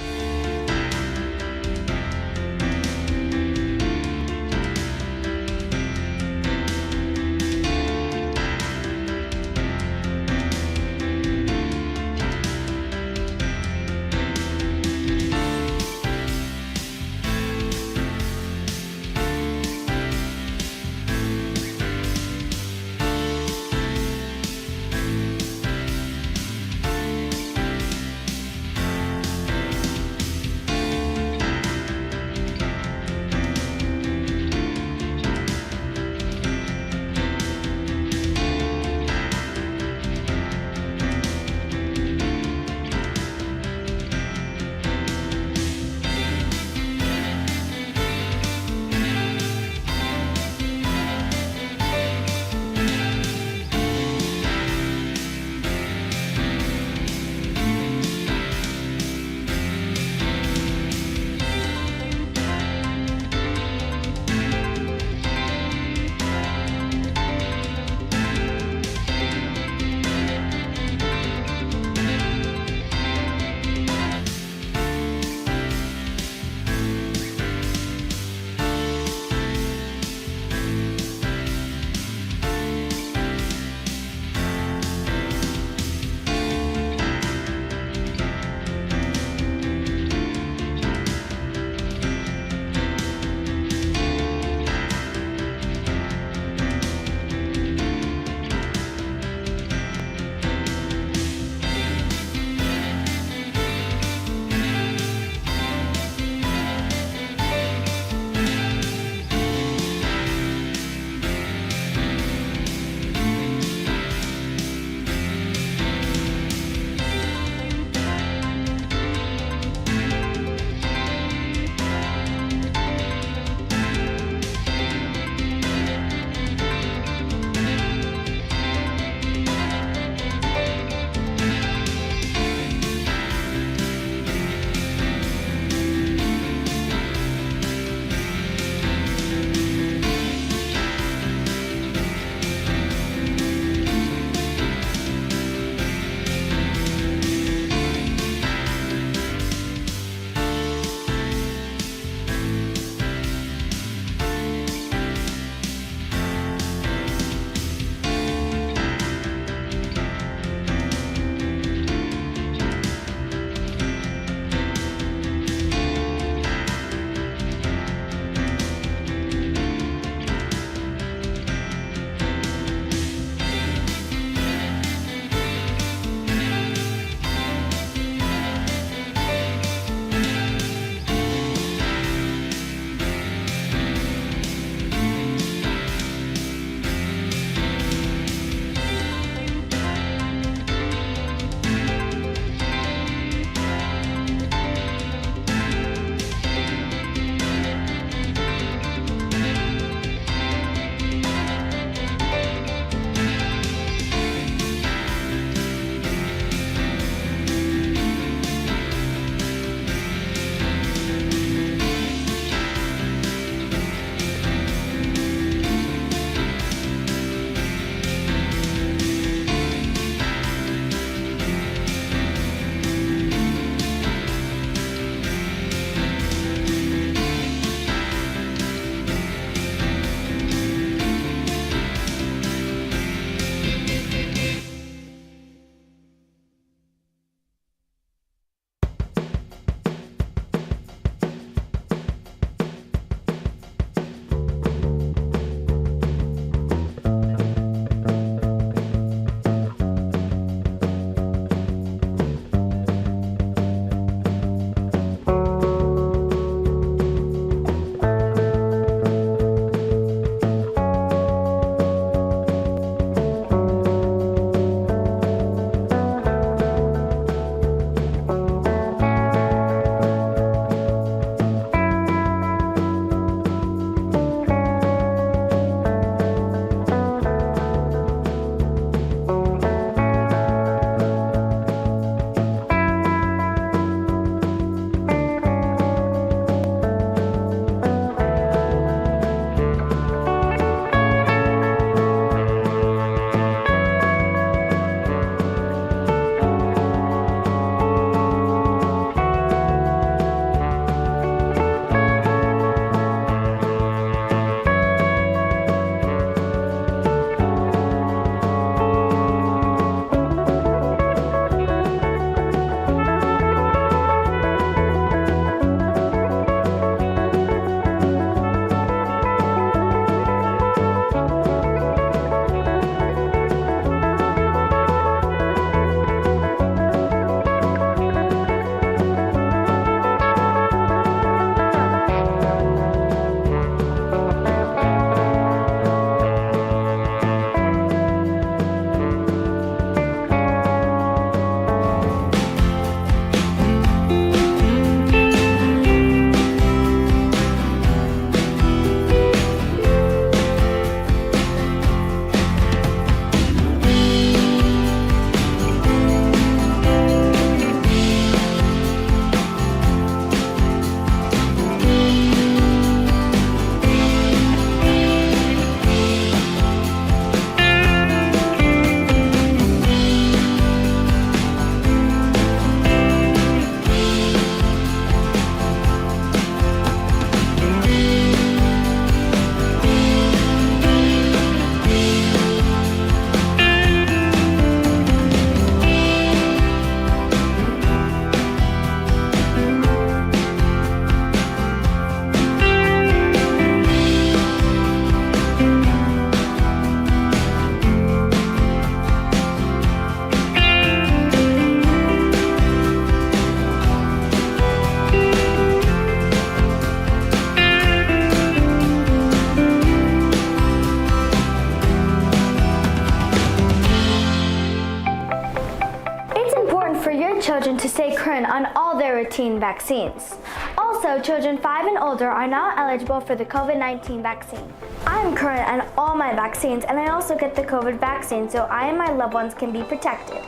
children to stay current on all their routine vaccines. Also, children 5 and older are now eligible for the COVID-19 vaccine. I'm current on all my vaccines, and I also get the COVID vaccine so I and my loved ones can be protected.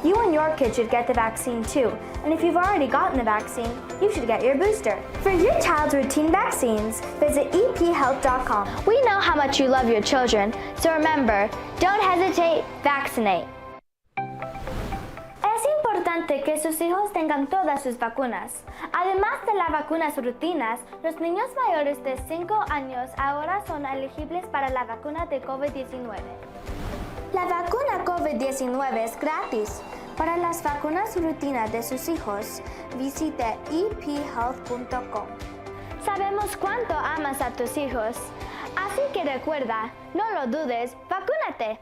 You and your kid should get the vaccine too, and if you've already gotten the vaccine, you should get your booster. For your child's routine vaccines, visit ephealth.com. We know how much you love your children, so remember, don't hesitate, vaccinate. Es importante que sus hijos tengan todas sus vacunas. Además de las vacunas rutinas, los niños mayores de 5 años ahora son elegibles para la vacuna de COVID-19. La vacuna COVID-19 es gratis. Para las vacunas rutinas de sus hijos, visite ephealth.com. Sabemos cuánto amas a tus hijos, así que recuerda, no lo dudes, vacúnate.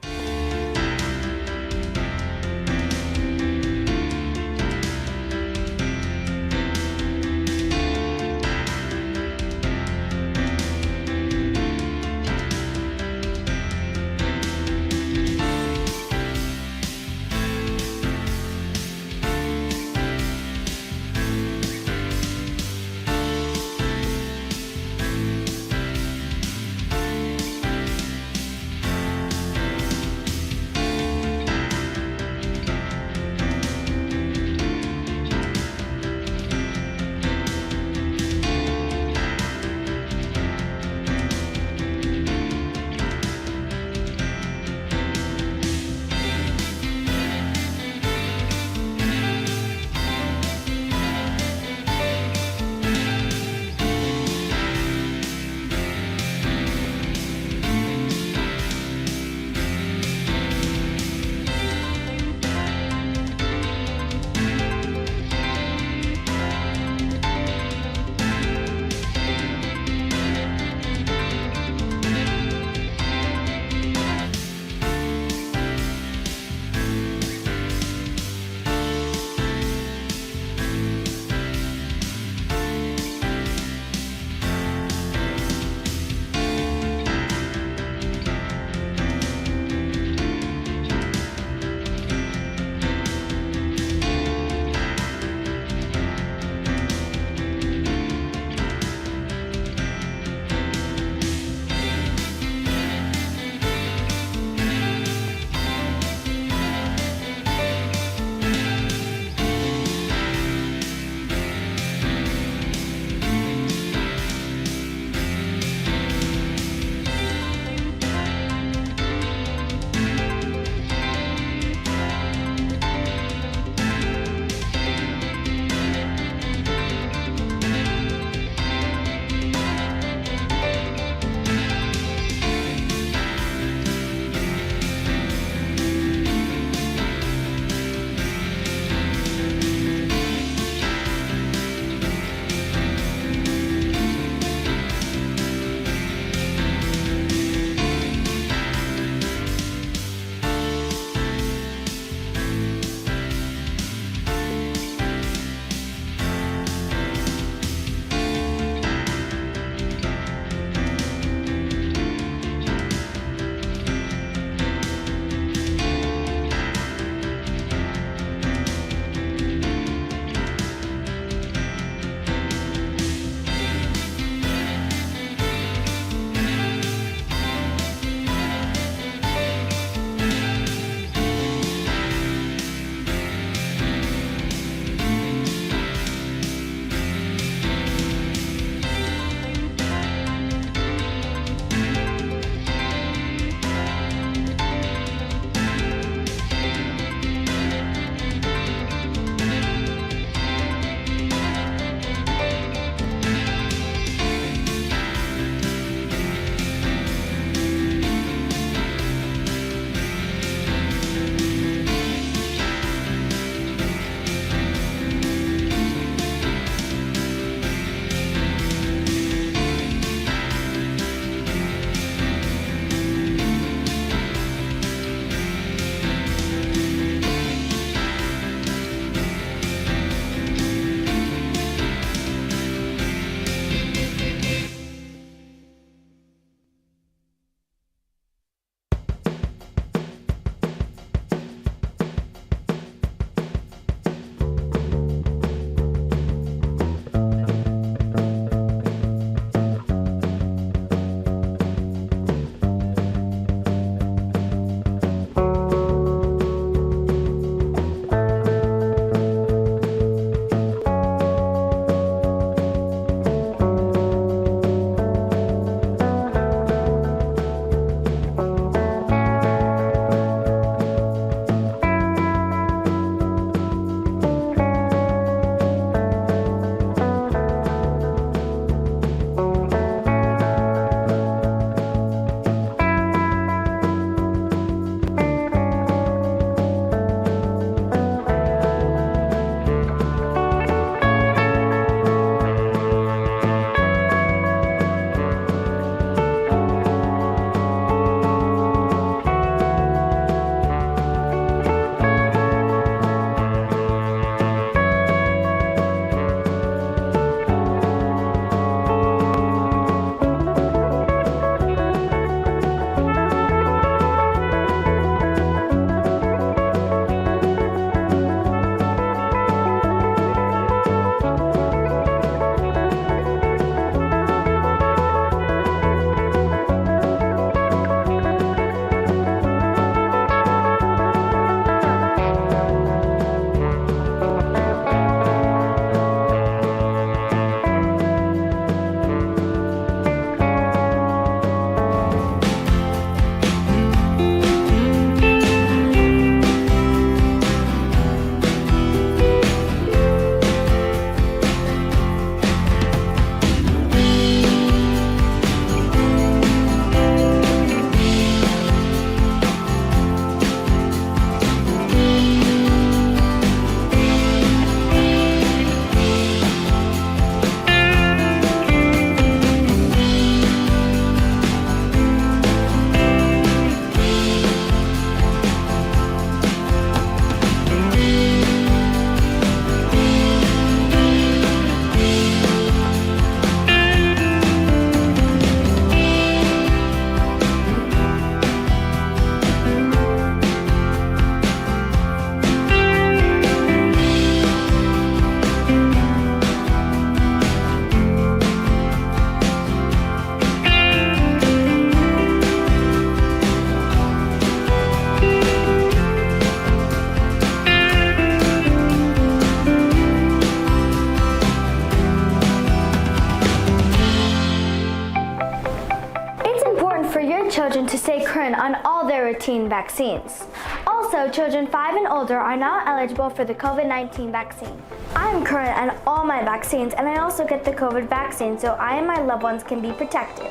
routine vaccines. Also, children 5 and older are now eligible for the COVID-19 vaccine. I am current on all my vaccines, and I also get the COVID vaccine so I and my loved ones can be protected.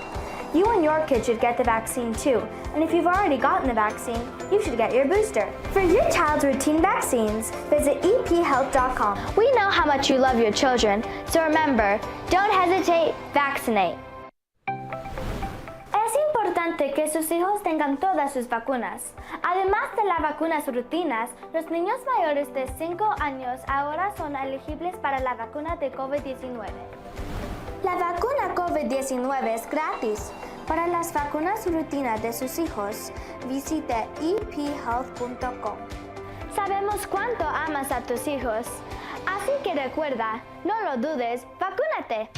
You and your kid should get the vaccine too, and if you've already gotten the vaccine, you should get your booster. For your child's routine vaccines, visit ephealth.com. We know how much you love your children, so remember, don't hesitate, vaccinate. Es importante que sus hijos tengan todas sus vacunas. Además de las vacunas rutinas, los niños mayores de 5 años ahora son elegibles para la vacuna de COVID-19. La vacuna COVID-19 es gratis. Para las vacunas rutinas de sus hijos, visite ephealth.com. Sabemos cuánto amas a tus hijos, así que recuerda, no lo dudes, vacúnate.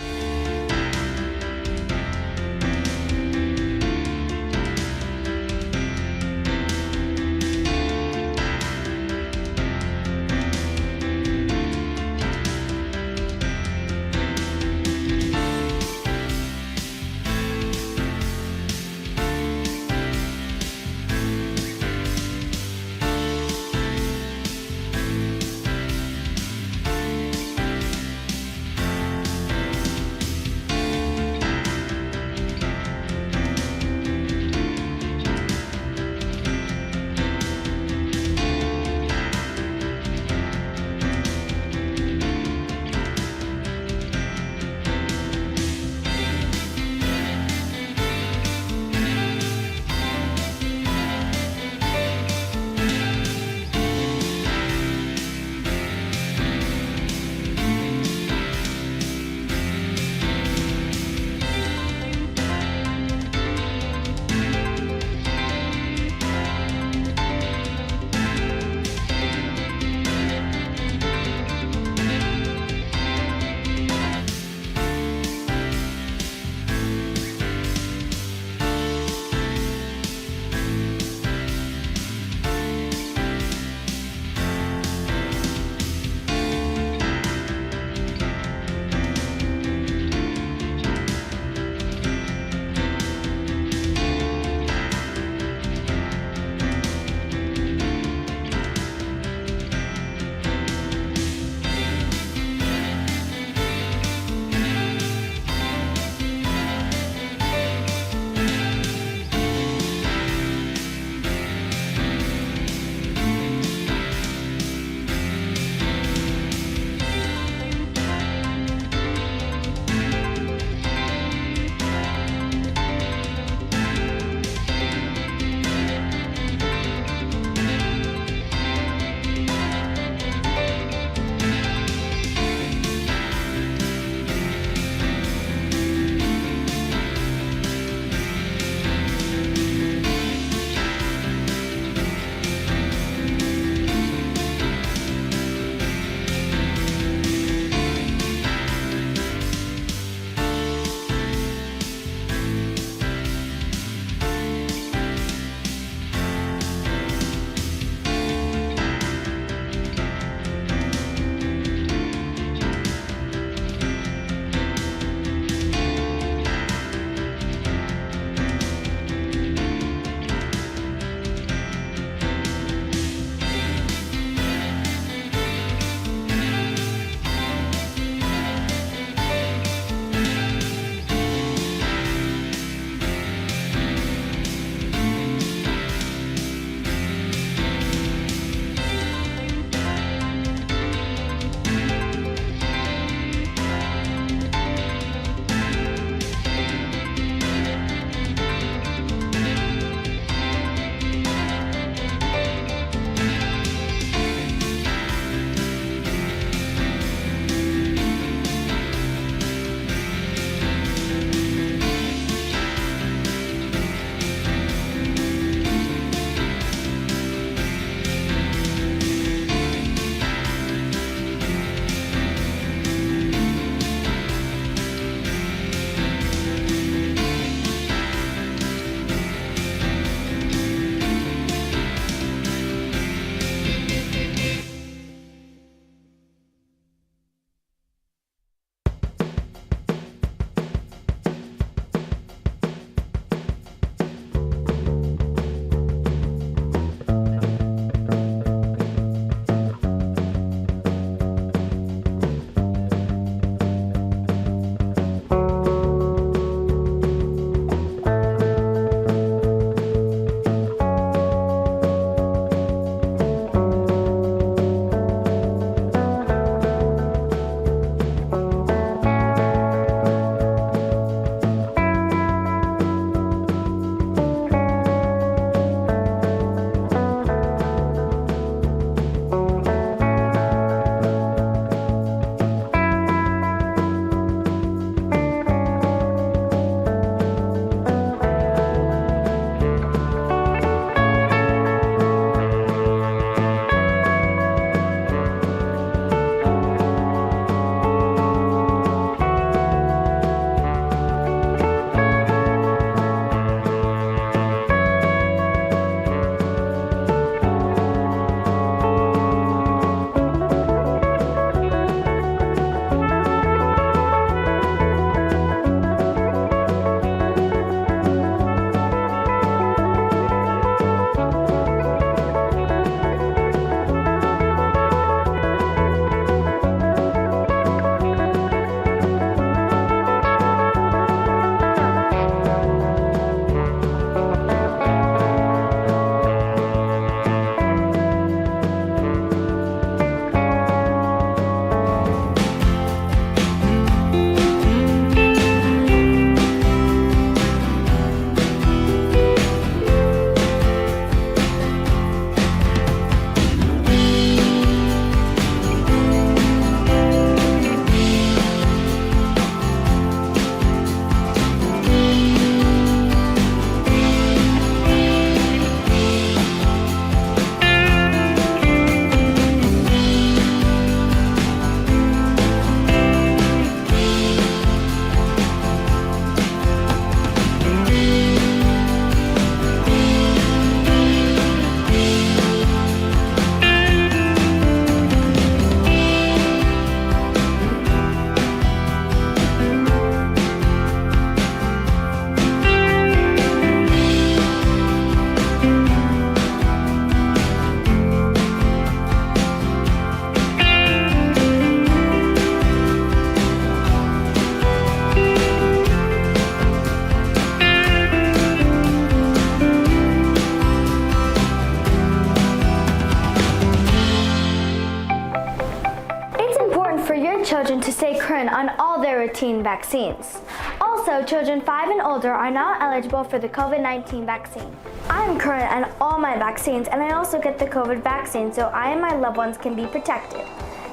children to stay current on all their routine vaccines. Also, children 5 and older are now eligible for the COVID-19 vaccine. I am current on all my vaccines, and I also get the COVID vaccine so I and my loved ones can be protected.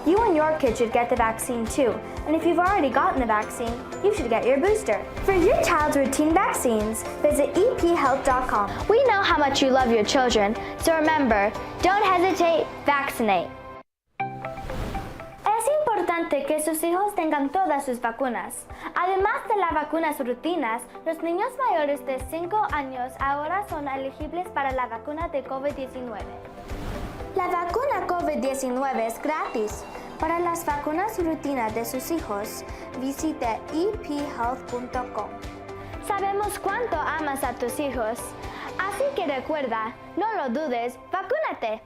You and your kid should get the vaccine too, and if you've already gotten the vaccine, you should get your booster. For your child's routine vaccines, visit ephealth.com. We know how much you love your children, so remember, don't hesitate, vaccinate. Es importante que sus hijos tengan todas sus vacunas. Además de las vacunas rutinas, los niños mayores de 5 años ahora son elegibles para la vacuna de COVID-19. La vacuna COVID-19 es gratis. Para las vacunas rutinas de sus hijos, visite ephealth.com. Sabemos cuánto amas a tus hijos, así que recuerda, no lo dudes, vacúnate.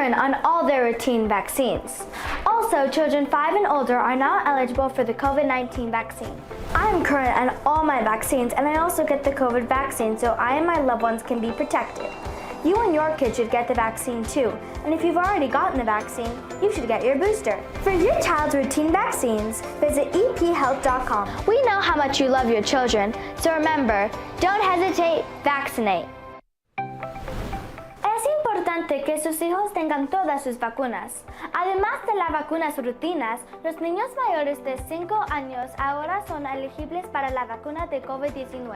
current on all their routine vaccines. Also, children 5 and older are now eligible for the COVID-19 vaccine. I'm current on all my vaccines, and I also get the COVID vaccine so I and my loved ones can be protected. You and your kid should get the vaccine too, and if you've already gotten the vaccine, you should get your booster. For your child's routine vaccines, visit ephealth.com. We know how much you love your children, so remember, don't hesitate, vaccinate. Es importante que sus hijos tengan todas sus vacunas. Además de las vacunas rutinas, los niños mayores de 5 años ahora son elegibles para la vacuna de COVID-19.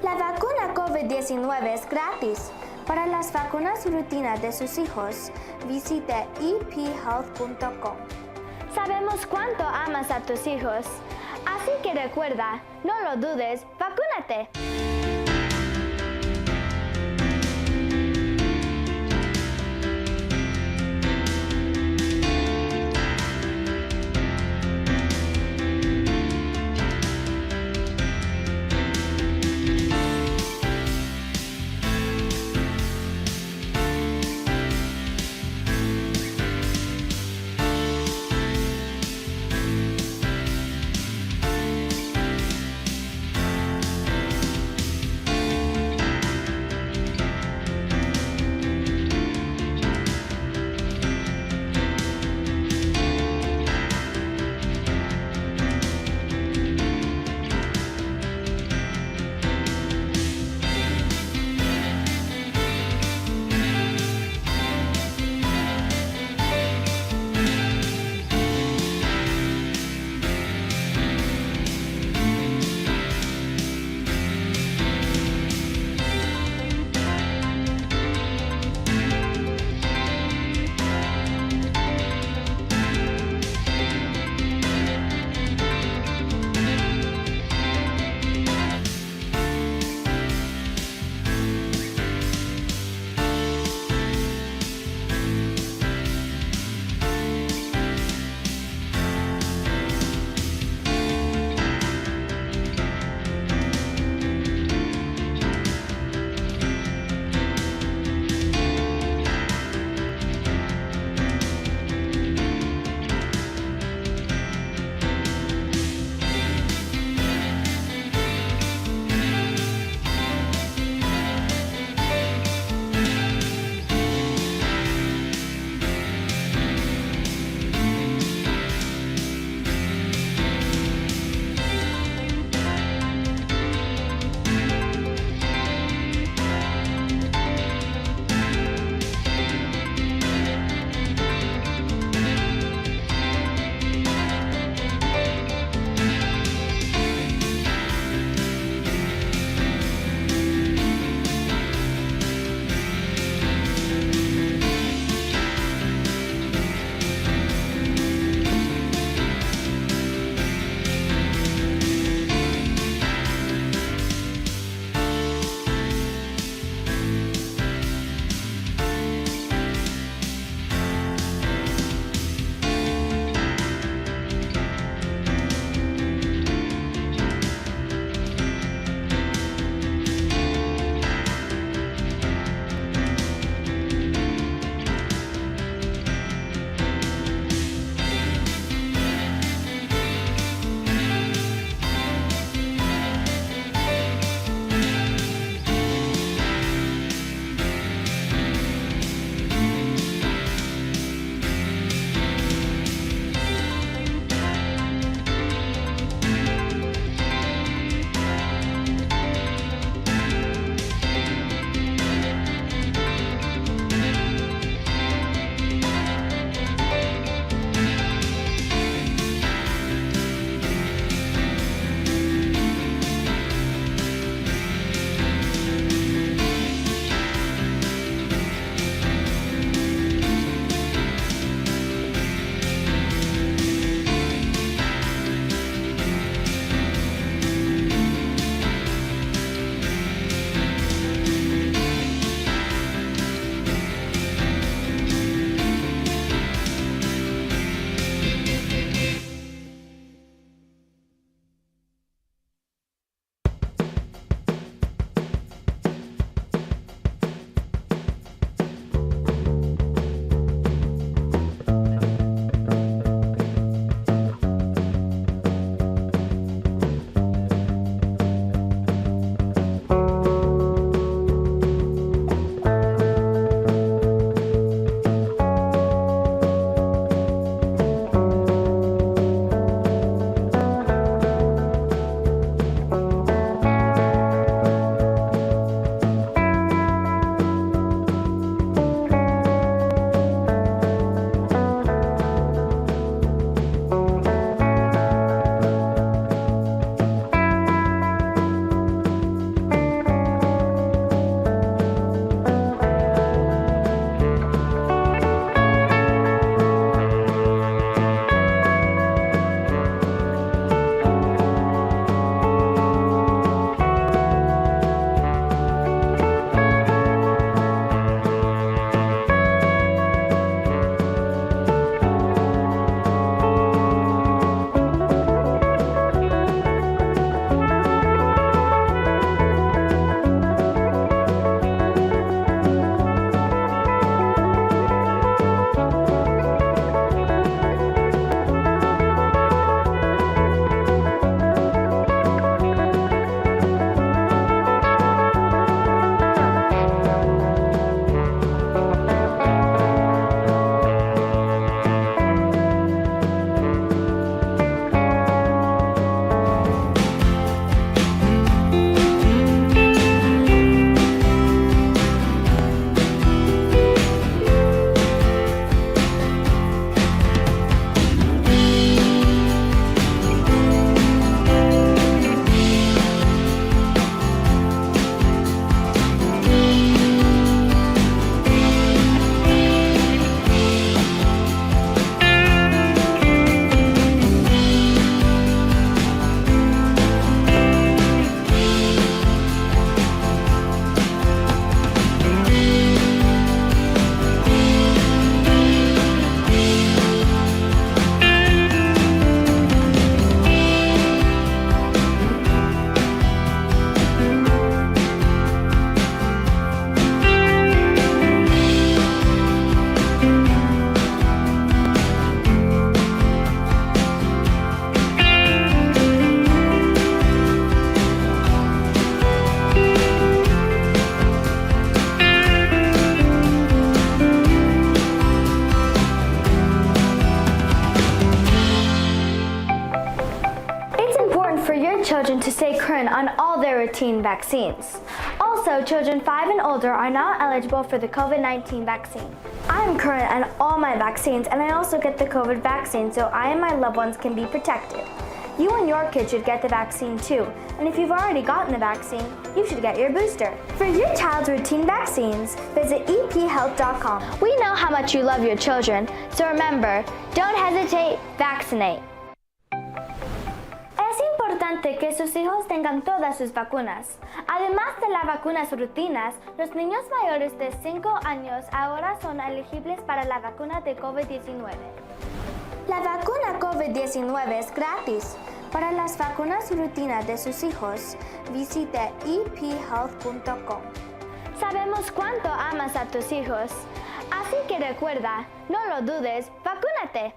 La vacuna COVID-19 es gratis. Para las vacunas rutinas de sus hijos, visite ephealth.com. Sabemos cuánto amas a tus hijos, así que recuerda, no lo dudes, vacúnate. children to stay current on all their routine vaccines. Also, children 5 and older are now eligible for the COVID-19 vaccine. I am current on all my vaccines, and I also get the COVID vaccine so I and my loved ones can be protected. You and your kid should get the vaccine too, and if you've already gotten the vaccine, you should get your booster. For your child's routine vaccines, visit ephealth.com. We know how much you love your children, so remember, don't hesitate, vaccinate. Es importante que sus hijos tengan todas sus vacunas. Además de las vacunas rutinas, los niños mayores de 5 años ahora son elegibles para la vacuna de COVID-19. La vacuna COVID-19 es gratis. Para las vacunas rutinas de sus hijos, visite ephealth.com. Sabemos cuánto amas a tus hijos, así que recuerda, no lo dudes, vacúnate.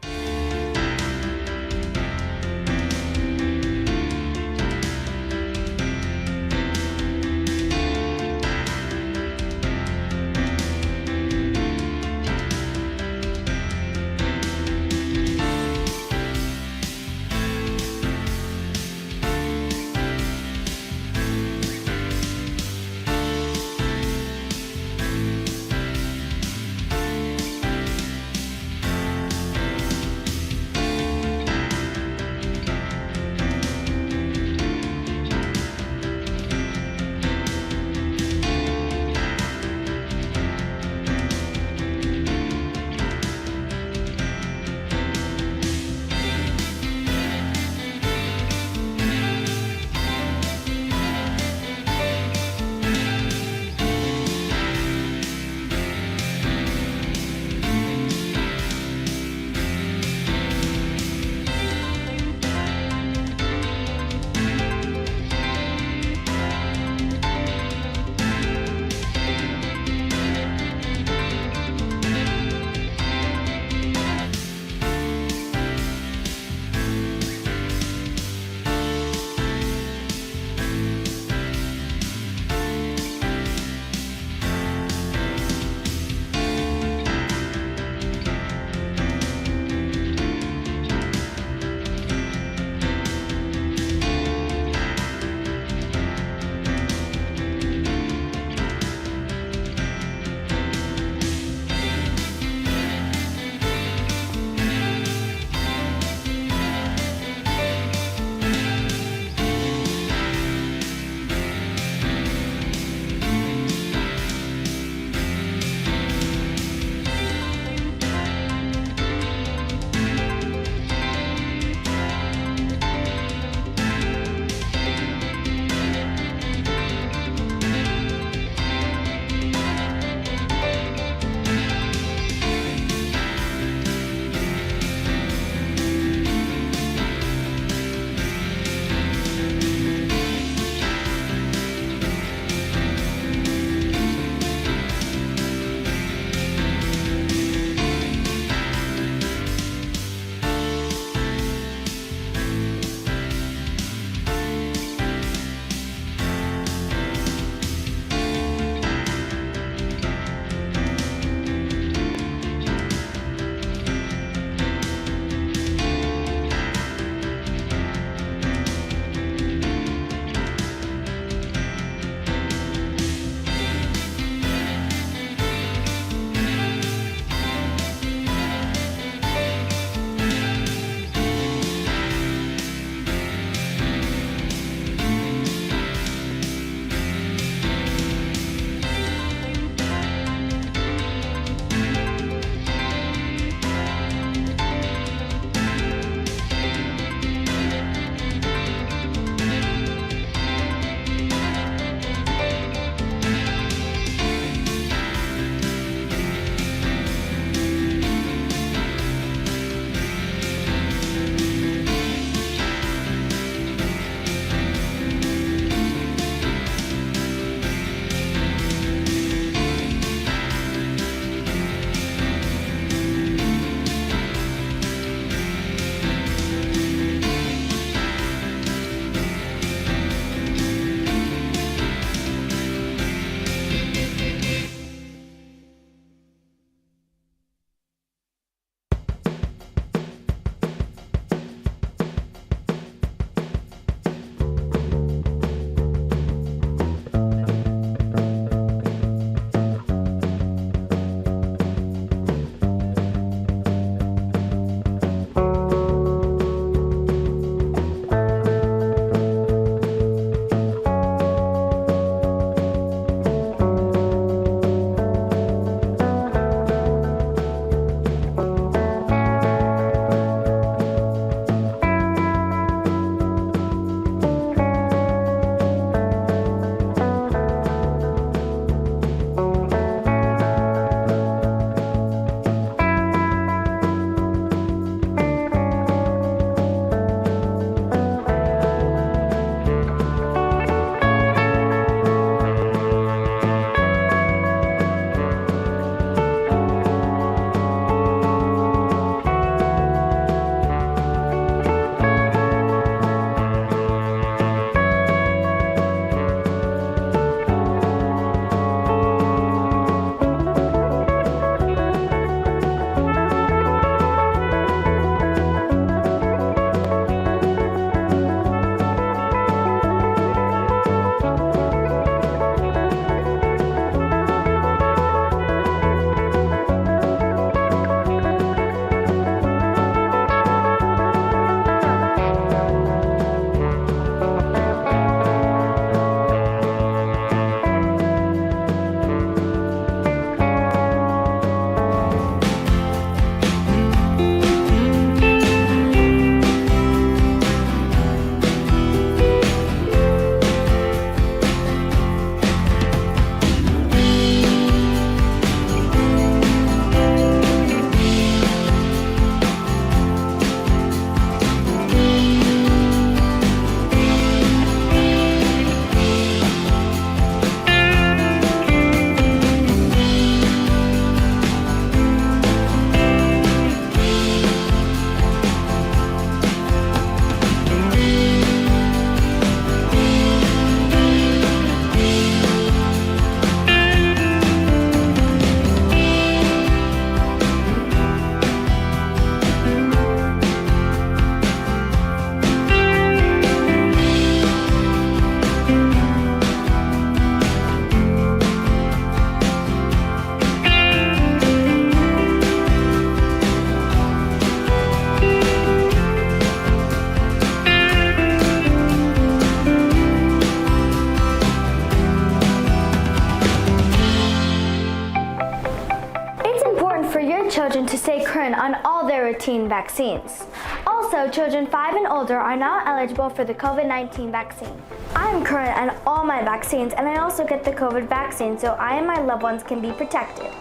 routine vaccines. Also, children 5 and older are now eligible for the COVID-19 vaccine. I am current on all my vaccines, and I also get the COVID vaccine so I and my loved ones can be protected.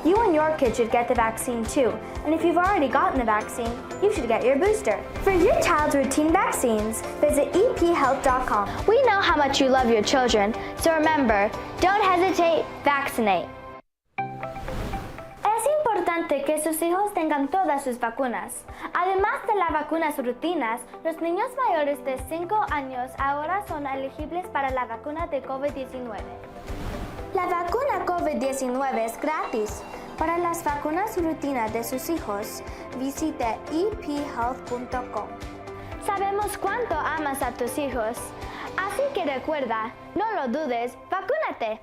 You and your kid should get the vaccine too, and if you've already gotten the vaccine, you should get your booster. For your child's routine vaccines, visit ephealth.com. We know how much you love your children, so remember, don't hesitate, vaccinate. Es importante que sus hijos tengan todas sus vacunas. Además de las vacunas rutinas, los niños mayores de 5 años ahora son elegibles para la vacuna de COVID-19. La vacuna COVID-19 es gratis. Para las vacunas rutinas de sus hijos, visite ephealth.com. Sabemos cuánto amas a tus hijos, así que recuerda, no lo dudes, vacúnate.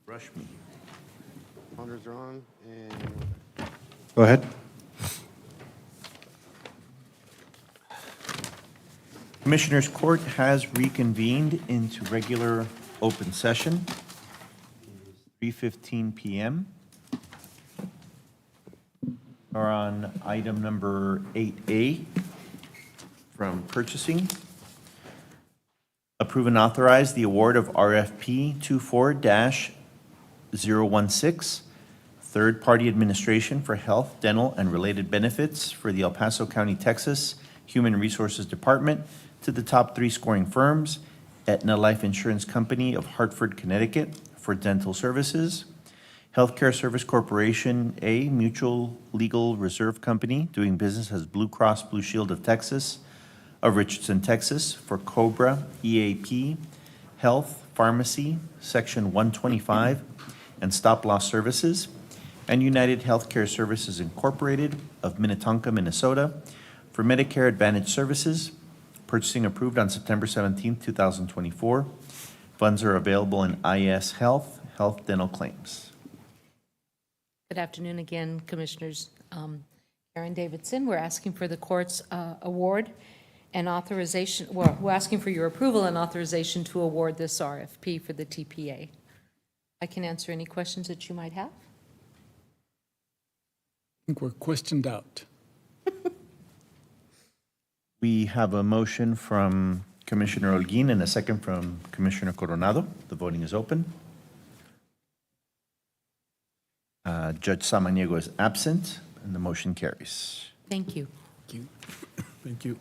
Rush me. Monitors are on, and Go ahead. Commissioners Court has reconvened into regular open session. It is 3:15 p.m. We're on item number 8A from purchasing. Approve and authorize the award of RFP 24-016, third-party administration for health, dental, and related benefits for the El Paso County, Texas Human Resources Department to the top 3 scoring firms, Aetna Life Insurance Company of Hartford, Connecticut for dental services, Healthcare Service Corporation, a mutual legal reserve company doing business as Blue Cross Blue Shield of Texas, of Richardson, Texas, for Cobra EAP, Health, Pharmacy, Section 125, and Stop Loss Services, and United Healthcare Services Incorporated of Minnetonka, Minnesota, for Medicare Advantage Services. Purchasing approved on September 17, 2024. Funds are available in IS Health, Health Dental Claims. Good afternoon again, Commissioners. Karen Davidson, we're asking for the court's award and authorization, well, we're asking for your approval and authorization to award this RFP for the TPA. I can answer any questions that you might have. I think we're questioned out. We have a motion from Commissioner Holguín and a second from Commissioner Coronado. The voting is open. Judge Samaniego is absent, and the motion carries. Thank you. Thank you. Thank you.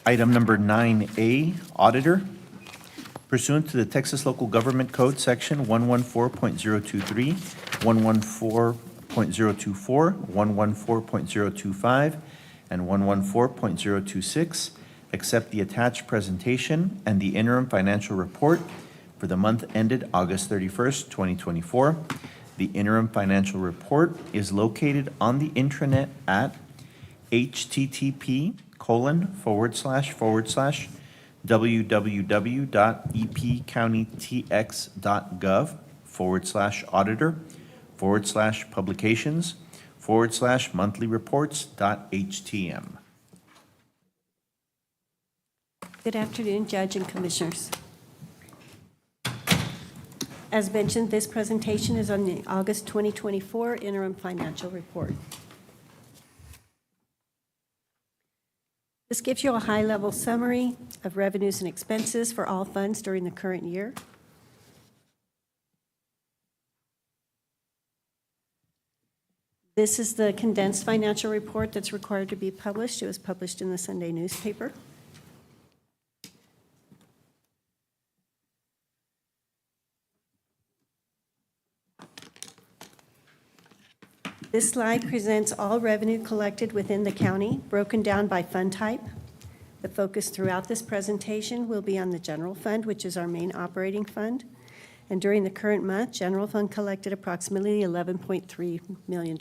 Item number 9A, Auditor. Pursuant to the Texas Local Government Code, Section 114.023, 114.024, 114.025, and 114.026, accept the attached presentation and the interim financial report for the month ended August 31st, 2024. The interim financial report is located on the intranet at http://www.epcountytx.gov/auditor/publications/monthlyreports.htm. Good afternoon, Judge and Commissioners. As mentioned, this presentation is on the August 2024 interim financial report. This gives you a high-level summary of revenues and expenses for all funds during the current year. This is the condensed financial report that's required to be published. It was published in the Sunday newspaper. This slide presents all revenue collected within the county, broken down by fund type. The focus throughout this presentation will be on the general fund, which is our main operating fund. And during the current month, general fund collected approximately $11.3 million.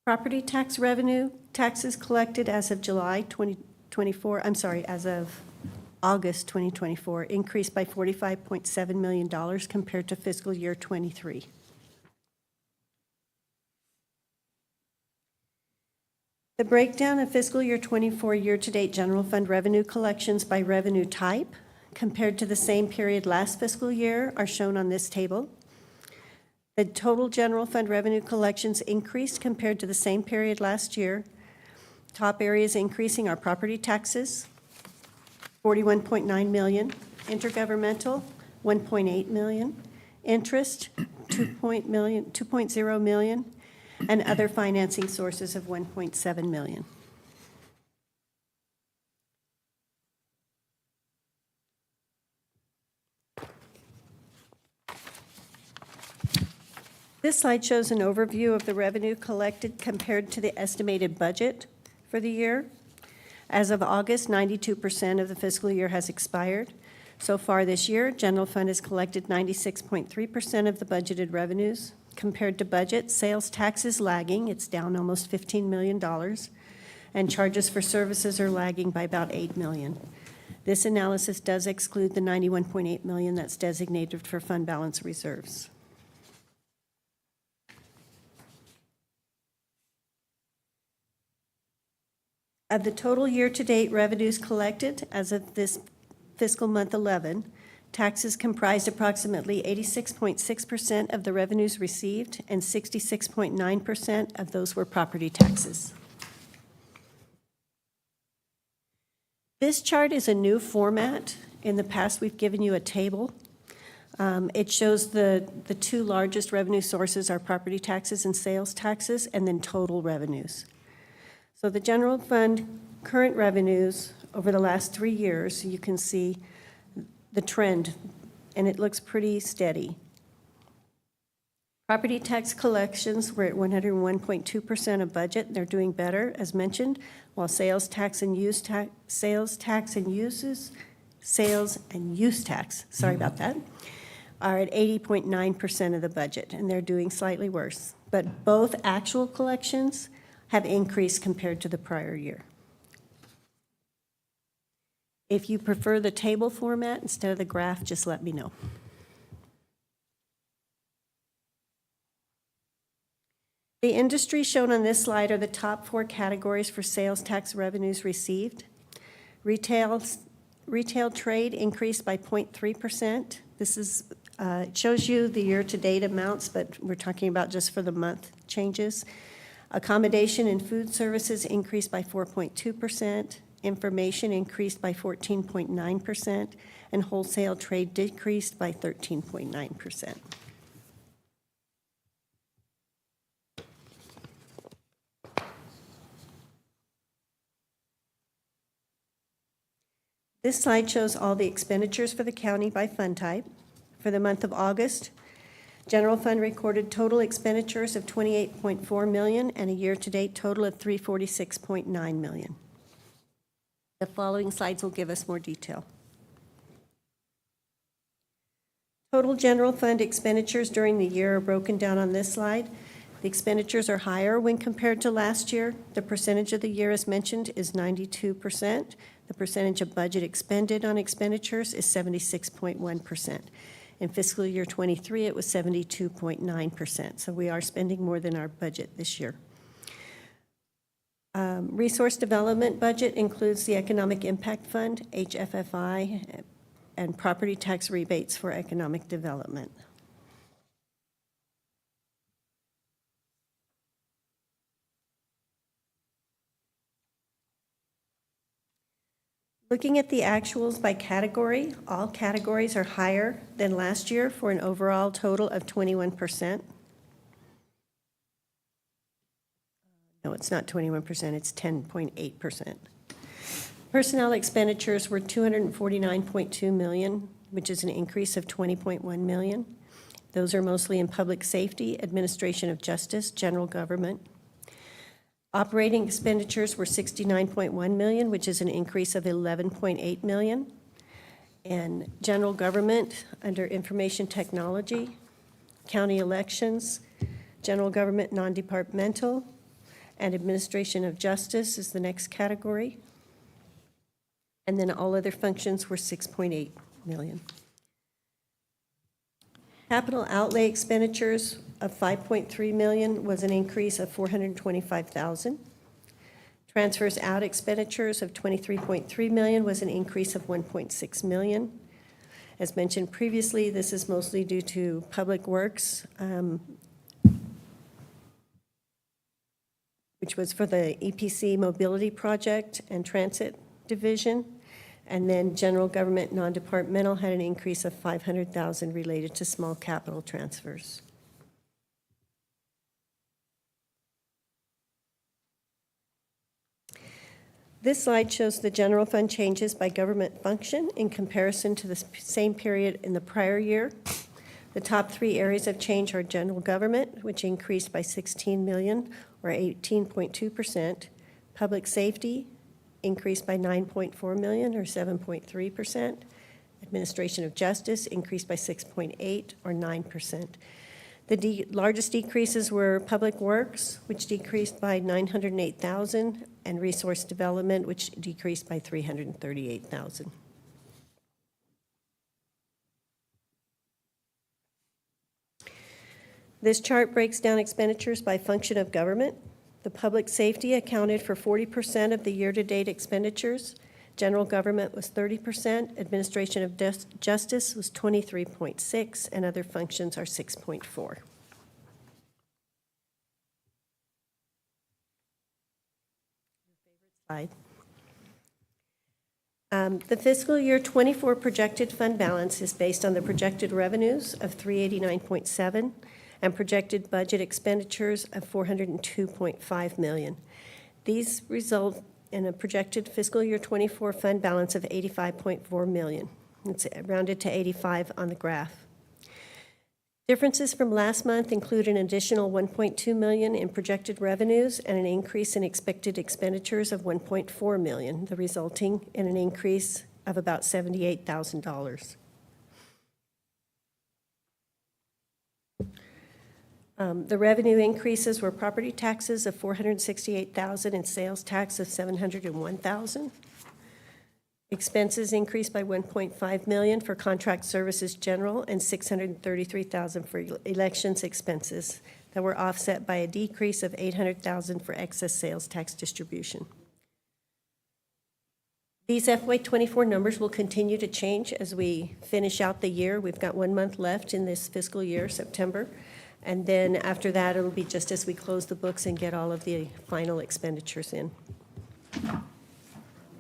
Property tax revenue, taxes collected as of July 2024, as of August 2024, increased by $45.7 million compared to fiscal year 23. The breakdown of fiscal year 24 year-to-date general fund revenue collections by revenue type compared to the same period last fiscal year are shown on this table. The total general fund revenue collections increased compared to the same period last year. Top areas increasing are property taxes, $41.9 million, intergovernmental, $1.8 million, interest, $2.0 million, and other financing sources of $1.7 million. This slide shows an overview of the revenue collected compared to the estimated budget for the year. As of August, 92% of the fiscal year has expired. So far this year, general fund has collected 96.3% of the budgeted revenues. Compared to budget, sales tax is lagging. It's down almost $15 million. And charges for services are lagging by about $8 million. This analysis does exclude the $91.8 million that's designated for fund balance reserves. Of the total year-to-date revenues collected as of this fiscal month 11, taxes comprised approximately 86.6% of the revenues received, and 66.9% of those were property taxes. This chart is a new format. In the past, we've given you a table. It shows the two largest revenue sources are property taxes and sales taxes, and then total revenues. So the general fund current revenues over the last 3 years, you can see the trend, and it looks pretty steady. Property tax collections were at 101.2% of budget. They're doing better, as mentioned, while sales and use tax, sorry about that, are at 80.9% of the budget, and they're doing slightly worse. But both actual collections have increased compared to the prior year. If you prefer the table format instead of the graph, just let me know. The industries shown on this slide are the top 4 categories for sales tax revenues received. Retail trade increased by 0.3%. This is it shows you the year-to-date amounts, but we're talking about just for the month changes. Accommodation and food services increased by 4.2%, information increased by 14.9%, and wholesale trade decreased by 13.9%. This slide shows all the expenditures for the county by fund type. For the month of August, general fund recorded total expenditures of $28.4 million and a year-to-date total of $346.9 million. The following slides will give us more detail. Total general fund expenditures during the year are broken down on this slide. The expenditures are higher when compared to last year. The percentage of the year, as mentioned, is 92%. The percentage of budget expended on expenditures is 76.1%. In fiscal year '23, it was 72.9%. So we are spending more than our budget this year. Resource development budget includes the Economic Impact Fund, HFFI, and property tax rebates for economic development. Looking at the actuals by category, all categories are higher than last year for an overall total of 21%. No, it's not 21%, it's 10.8%. Personnel expenditures were $249.2 million, which is an increase of $20.1 million. Those are mostly in public safety, administration of justice, general government. Operating expenditures were $69.1 million, which is an increase of $11.8 million. And general government, under information technology, county elections, general government non-departmental, and administration of justice is the next category. And then all other functions were $6.8 million. Capital outlay expenditures of $5.3 million was an increase of $425,000. Transfers out expenditures of $23.3 million was an increase of $1.6 million. As mentioned previously, this is mostly due to public works, which was for the EPC mobility project and transit division. And then general government non-departmental had an increase of $500,000 related to small capital transfers. This slide shows the general fund changes by government function in comparison to the same period in the prior year. The top three areas of change are general government, which increased by $16 million, or 18.2%. Public safety increased by $9.4 million, or 7.3%. Administration of justice increased by 6.8, or 9%. The largest decreases were public works, which decreased by $908,000, and resource development, which decreased by $338,000. This chart breaks down expenditures by function of government. The public safety accounted for 40% of the year-to-date expenditures. General government was 30%, administration of justice was 23.6%, and other functions are 6.4%. Slide. The fiscal year 24 projected fund balance is based on the projected revenues of $389.7 and projected budget expenditures of $402.5 million. These result in a projected fiscal year 24 fund balance of $85.4 million. It's rounded to 85 on the graph. Differences from last month include an additional $1.2 million in projected revenues and an increase in expected expenditures of $1.4 million, resulting in an increase of about $78,000. The revenue increases were property taxes of $468,000 and sales tax of $701,000. Expenses increased by $1.5 million for contract services general and $633,000 for elections expenses that were offset by a decrease of $800,000 for excess sales tax distribution. These FY24 numbers will continue to change as we finish out the year. We've got 1 month left in this fiscal year, September. And then after that, it'll be just as we close the books and get all of the final expenditures in.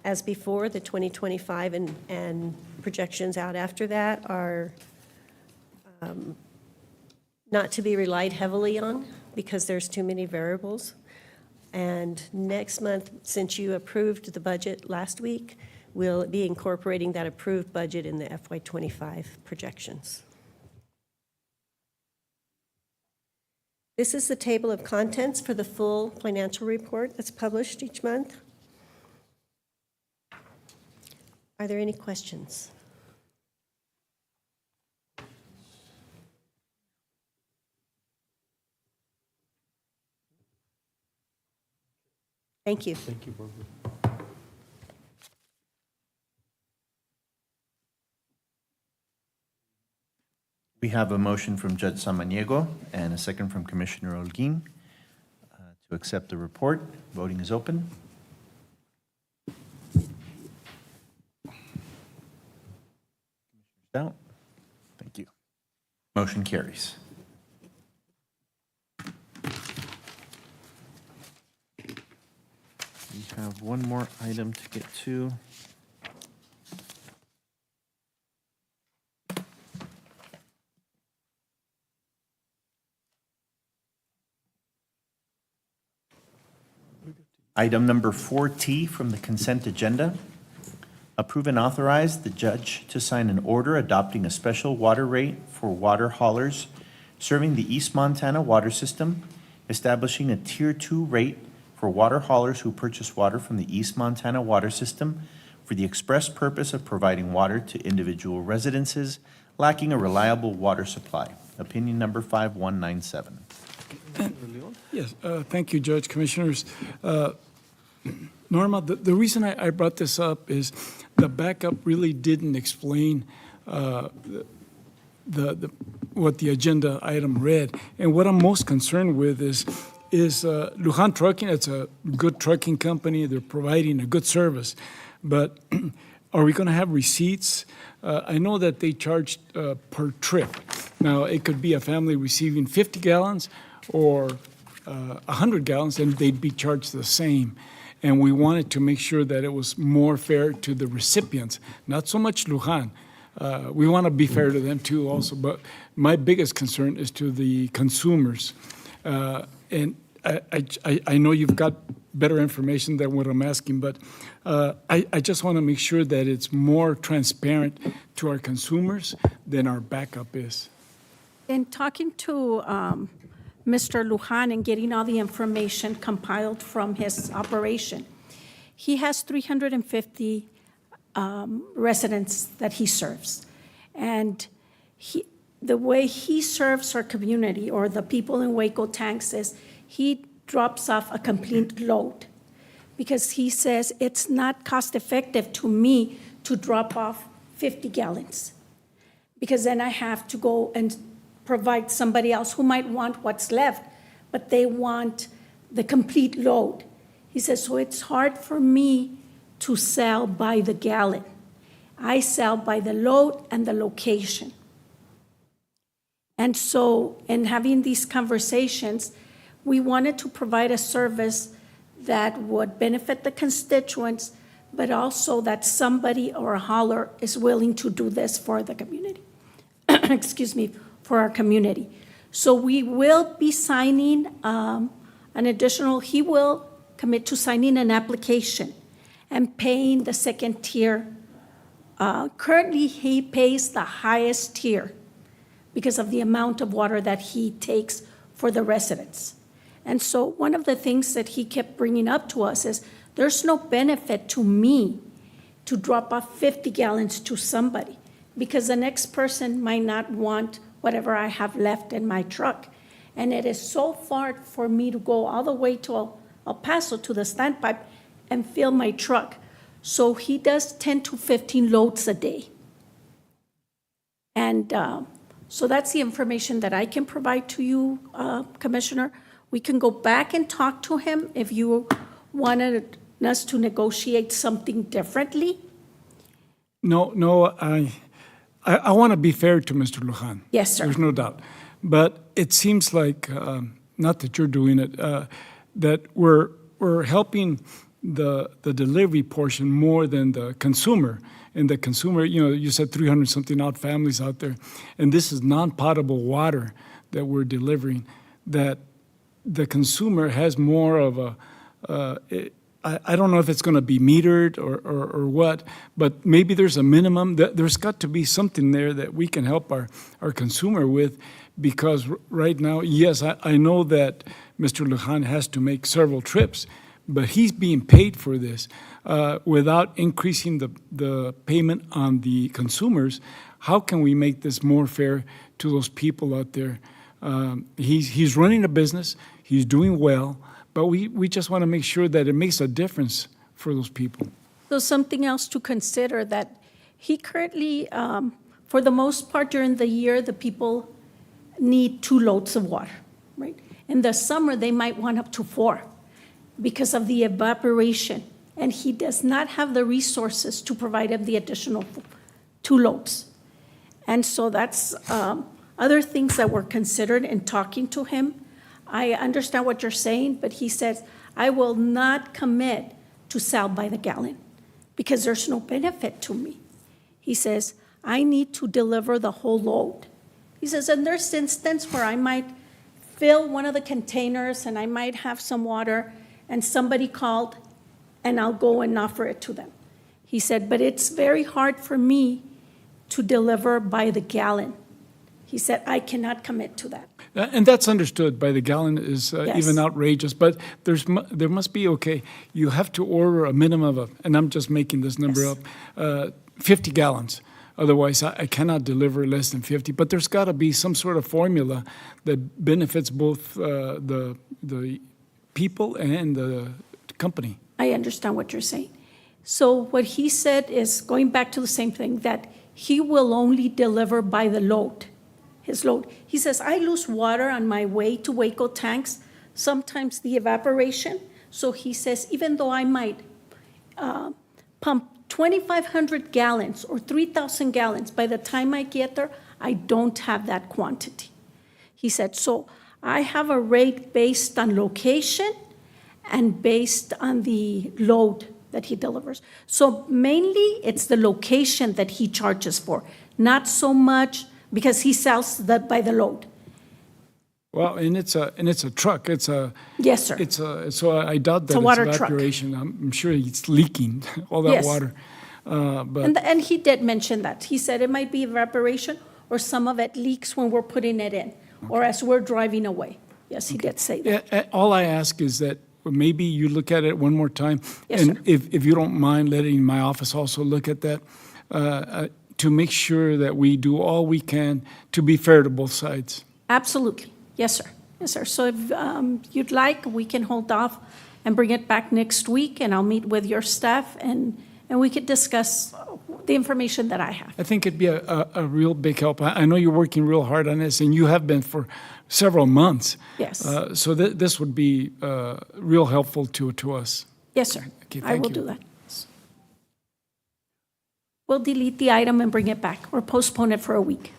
As before, the 2025 and projections out after that are not to be relied heavily on because there's too many variables. And next month, since you approved the budget last week, we'll be incorporating that approved budget in the FY25 projections. This is the table of contents for the full financial report that's published each month. Are there any questions? Thank you. Thank you, Barbara. We have a motion from Judge Samaniego and a second from Commissioner Holguin to accept the report. Voting is open. Out. Thank you. Motion carries. We have one more item to get to. Item number 4T from the consent agenda. Approve and authorize the judge to sign an order adopting a special water rate for water haulers serving the East Montana water system, establishing a Tier 2 rate for water haulers who purchase water from the East Montana water system for the express purpose of providing water to individual residences lacking a reliable water supply. Opinion number 5197. Yes, thank you, Judge, Commissioners. Norma, the reason I brought this up is the backup really didn't explain what the agenda item read. And what I'm most concerned with is Lujan Trucking. It's a good trucking company. They're providing a good service. But are we going to have receipts? I know that they charge per trip. Now, it could be a family receiving 50 gallons or 100 gallons, and they'd be charged the same. And we wanted to make sure that it was more fair to the recipients, not so much Lujan. We want to be fair to them too also, but my biggest concern is to the consumers. And I know you've got better information than what I'm asking, but I just want to make sure that it's more transparent to our consumers than our backup is. In talking to Mr. Lujan and getting all the information compiled from his operation, he has 350 residents that he serves. And the way he serves our community or the people in Waco tanks is he drops off a complete load because he says it's not cost effective to me to drop off 50 gallons because then I have to go and provide somebody else who might want what's left, but they want the complete load. He says, so it's hard for me to sell by the gallon. I sell by the load and the location. And so in having these conversations, we wanted to provide a service that would benefit the constituents, but also that somebody or a hauler is willing to do this for the community. Excuse me, for our community. So we will be signing an additional, he will commit to signing an application and paying the second tier. Currently, he pays the highest tier because of the amount of water that he takes for the residents. And so one of the things that he kept bringing up to us is there's no benefit to me to drop off 50 gallons to somebody because the next person might not want whatever I have left in my truck. And it is so far for me to go all the way to El Paso to the standpipe and fill my truck. So he does 10 to 15 loads a day. And so that's the information that I can provide to you, Commissioner. We can go back and talk to him if you wanted us to negotiate something differently. No, I want to be fair to Mr. Lujan. Yes, sir. There's no doubt. But it seems like, not that you're doing it, that we're helping the delivery portion more than the consumer. And the consumer, you said 300-something odd families out there. And this is non-potable water that we're delivering, that the consumer has more of a, I don't know if it's going to be metered or what, but maybe there's a minimum. There's got to be something there that we can help our consumer with, because right now, yes, I know that Mr. Lujan has to make several trips, but he's being paid for this without increasing the payment on the consumers. How can we make this more fair to those people out there? He's running a business, he's doing well, but we just want to make sure that it makes a difference for those people. So something else to consider, that he currently, for the most part during the year, the people need 2 loads of water, right? In the summer, they might want up to 4 because of the evaporation. And he does not have the resources to provide him the additional 2 loads. And so that's other things that were considered in talking to him. I understand what you're saying, but he says, I will not commit to sell by the gallon because there's no benefit to me. He says, I need to deliver the whole load. He says, and there's instance where I might fill one of the containers and I might have some water and somebody called and I'll go and offer it to them. He said, but it's very hard for me to deliver by the gallon. He said, I cannot commit to that. And that's understood. By the gallon is Yes. even outrageous, but there must be, okay, you have to order a minimum of, and I'm just making this number Yes. up, 50 gallons. Otherwise, I cannot deliver less than 50. But there's got to be some sort of formula that benefits both the people and the company. I understand what you're saying. So what he said is, going back to the same thing, that he will only deliver by the load, his load. He says, I lose water on my way to Waco tanks, sometimes the evaporation. So he says, even though I might pump 2,500 gallons or 3,000 gallons, by the time I get there, I don't have that quantity. He said, so I have a rate based on location and based on the load that he delivers. So mainly it's the location that he charges for, not so much because he sells that by the load. Well, and it's a truck. It's a Yes, sir. So I doubt that It's a water it's truck. evaporation. I'm sure it's leaking all that Yes. water. But And he did mention that. He said it might be evaporation or some of it leaks when we're putting it in or as we're driving away. Yes, he did say that. yeah, all I ask is that maybe you look at it one more time. Yes, and sir. if you don't mind letting my office also look at that, to make sure that we do all we can to be fair to both sides. Absolutely. Yes, sir. Yes, sir. So if you'd like, we can hold off and bring it back next week, and I'll meet with your staff, and we could discuss the information that I have. I think it'd be a real big help. I know you're working real hard on this, and you have been for several months. Yes. So this would be real helpful to us. Yes, sir. Okay, I thank will you. do that. We'll delete the item and bring it back, or postpone it for a week.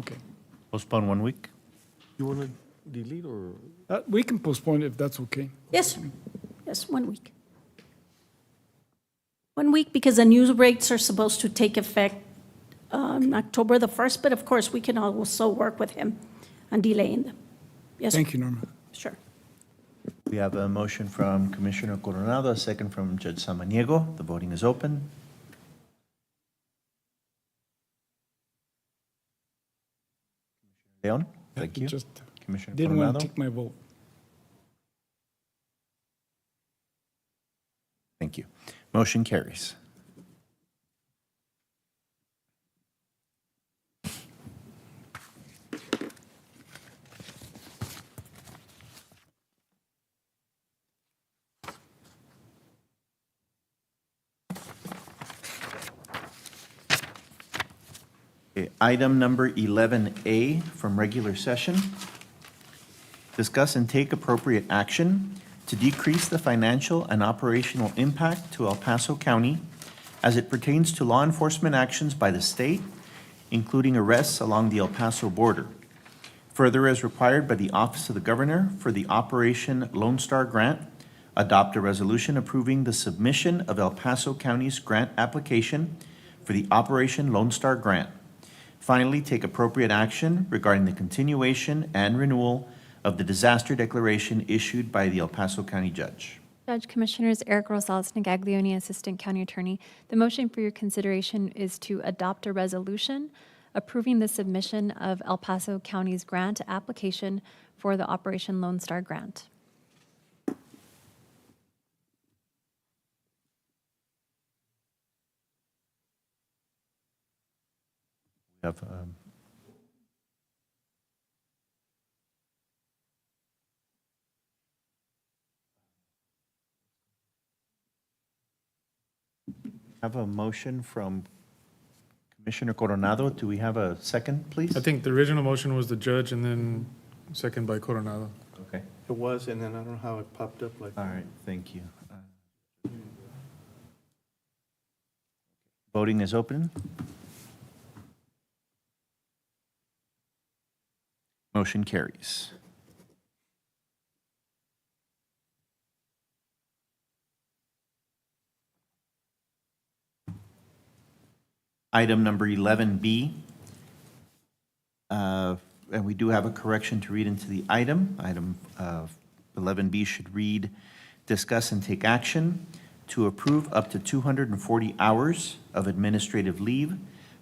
Okay. Postpone 1 week? You want to delete or? We can postpone it if that's okay. Yes, sir. Yes, 1 week. 1 week, because the new rates are supposed to take effect October the 1st, but of course, we can also work with him on delaying them. Yes, sir. Thank you, Norma. Sure. We have a motion from Commissioner Coronado, a second from Judge Samaniego. The voting is open. Leon? Thank you. Just Commissioner didn't want Coronado? to take my vote. Thank you. Motion carries. Okay, item number 11A from regular session. Discuss and take appropriate action to decrease the financial and operational impact to El Paso County as it pertains to law enforcement actions by the state, including arrests along the El Paso border. Further, as required by the Office of the Governor for the Operation Lone Star Grant, adopt a resolution approving the submission of El Paso County's grant application for the Operation Lone Star Grant. Finally, take appropriate action regarding the continuation and renewal of the disaster declaration issued by the El Paso County Judge. Judge, Commissioners, Eric Rosales Negaglione, Assistant County Attorney. The motion for your consideration is to adopt a resolution approving the submission of El Paso County's grant application for the Operation Lone Star Grant. We have have a motion from Commissioner Coronado, do we have a second, please? I think the original motion was the judge and then second by Coronado. Okay. It was, and then I don't know how it popped up like. All right, thank you. Voting is open. Motion carries. Item number 11B. And we do have a correction to read into the item. Item 11B should read, discuss and take action to approve up to 240 hours of administrative leave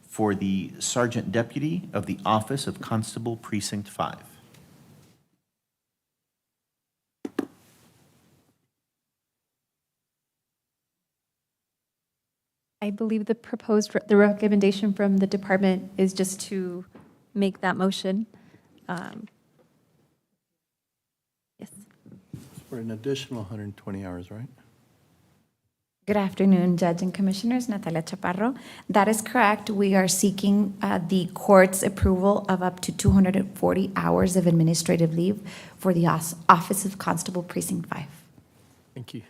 for the Sergeant Deputy of the Office of Constable Precinct 5. I believe the recommendation from the department is just to make that motion. Yes. For an additional 120 hours, right? Good afternoon, Judge and Commissioners. Natalia Chaparro. That is correct. We are seeking the court's approval of up to 240 hours of administrative leave for the Office of Constable Precinct 5. Thank you.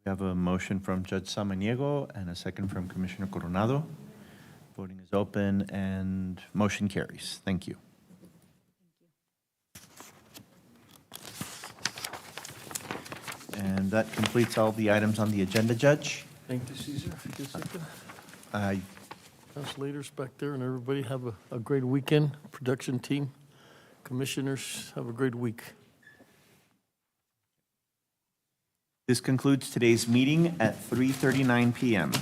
We have a motion from Judge Samaniego and a second from Commissioner Coronado. Voting is open and motion carries. Thank you. And that completes all the items on the agenda, Judge. Thank you, Cesar. Jessica. I Translators back there, and everybody have a great weekend. Production team, commissioners, have a great week. This concludes today's meeting at 3:39 p.m.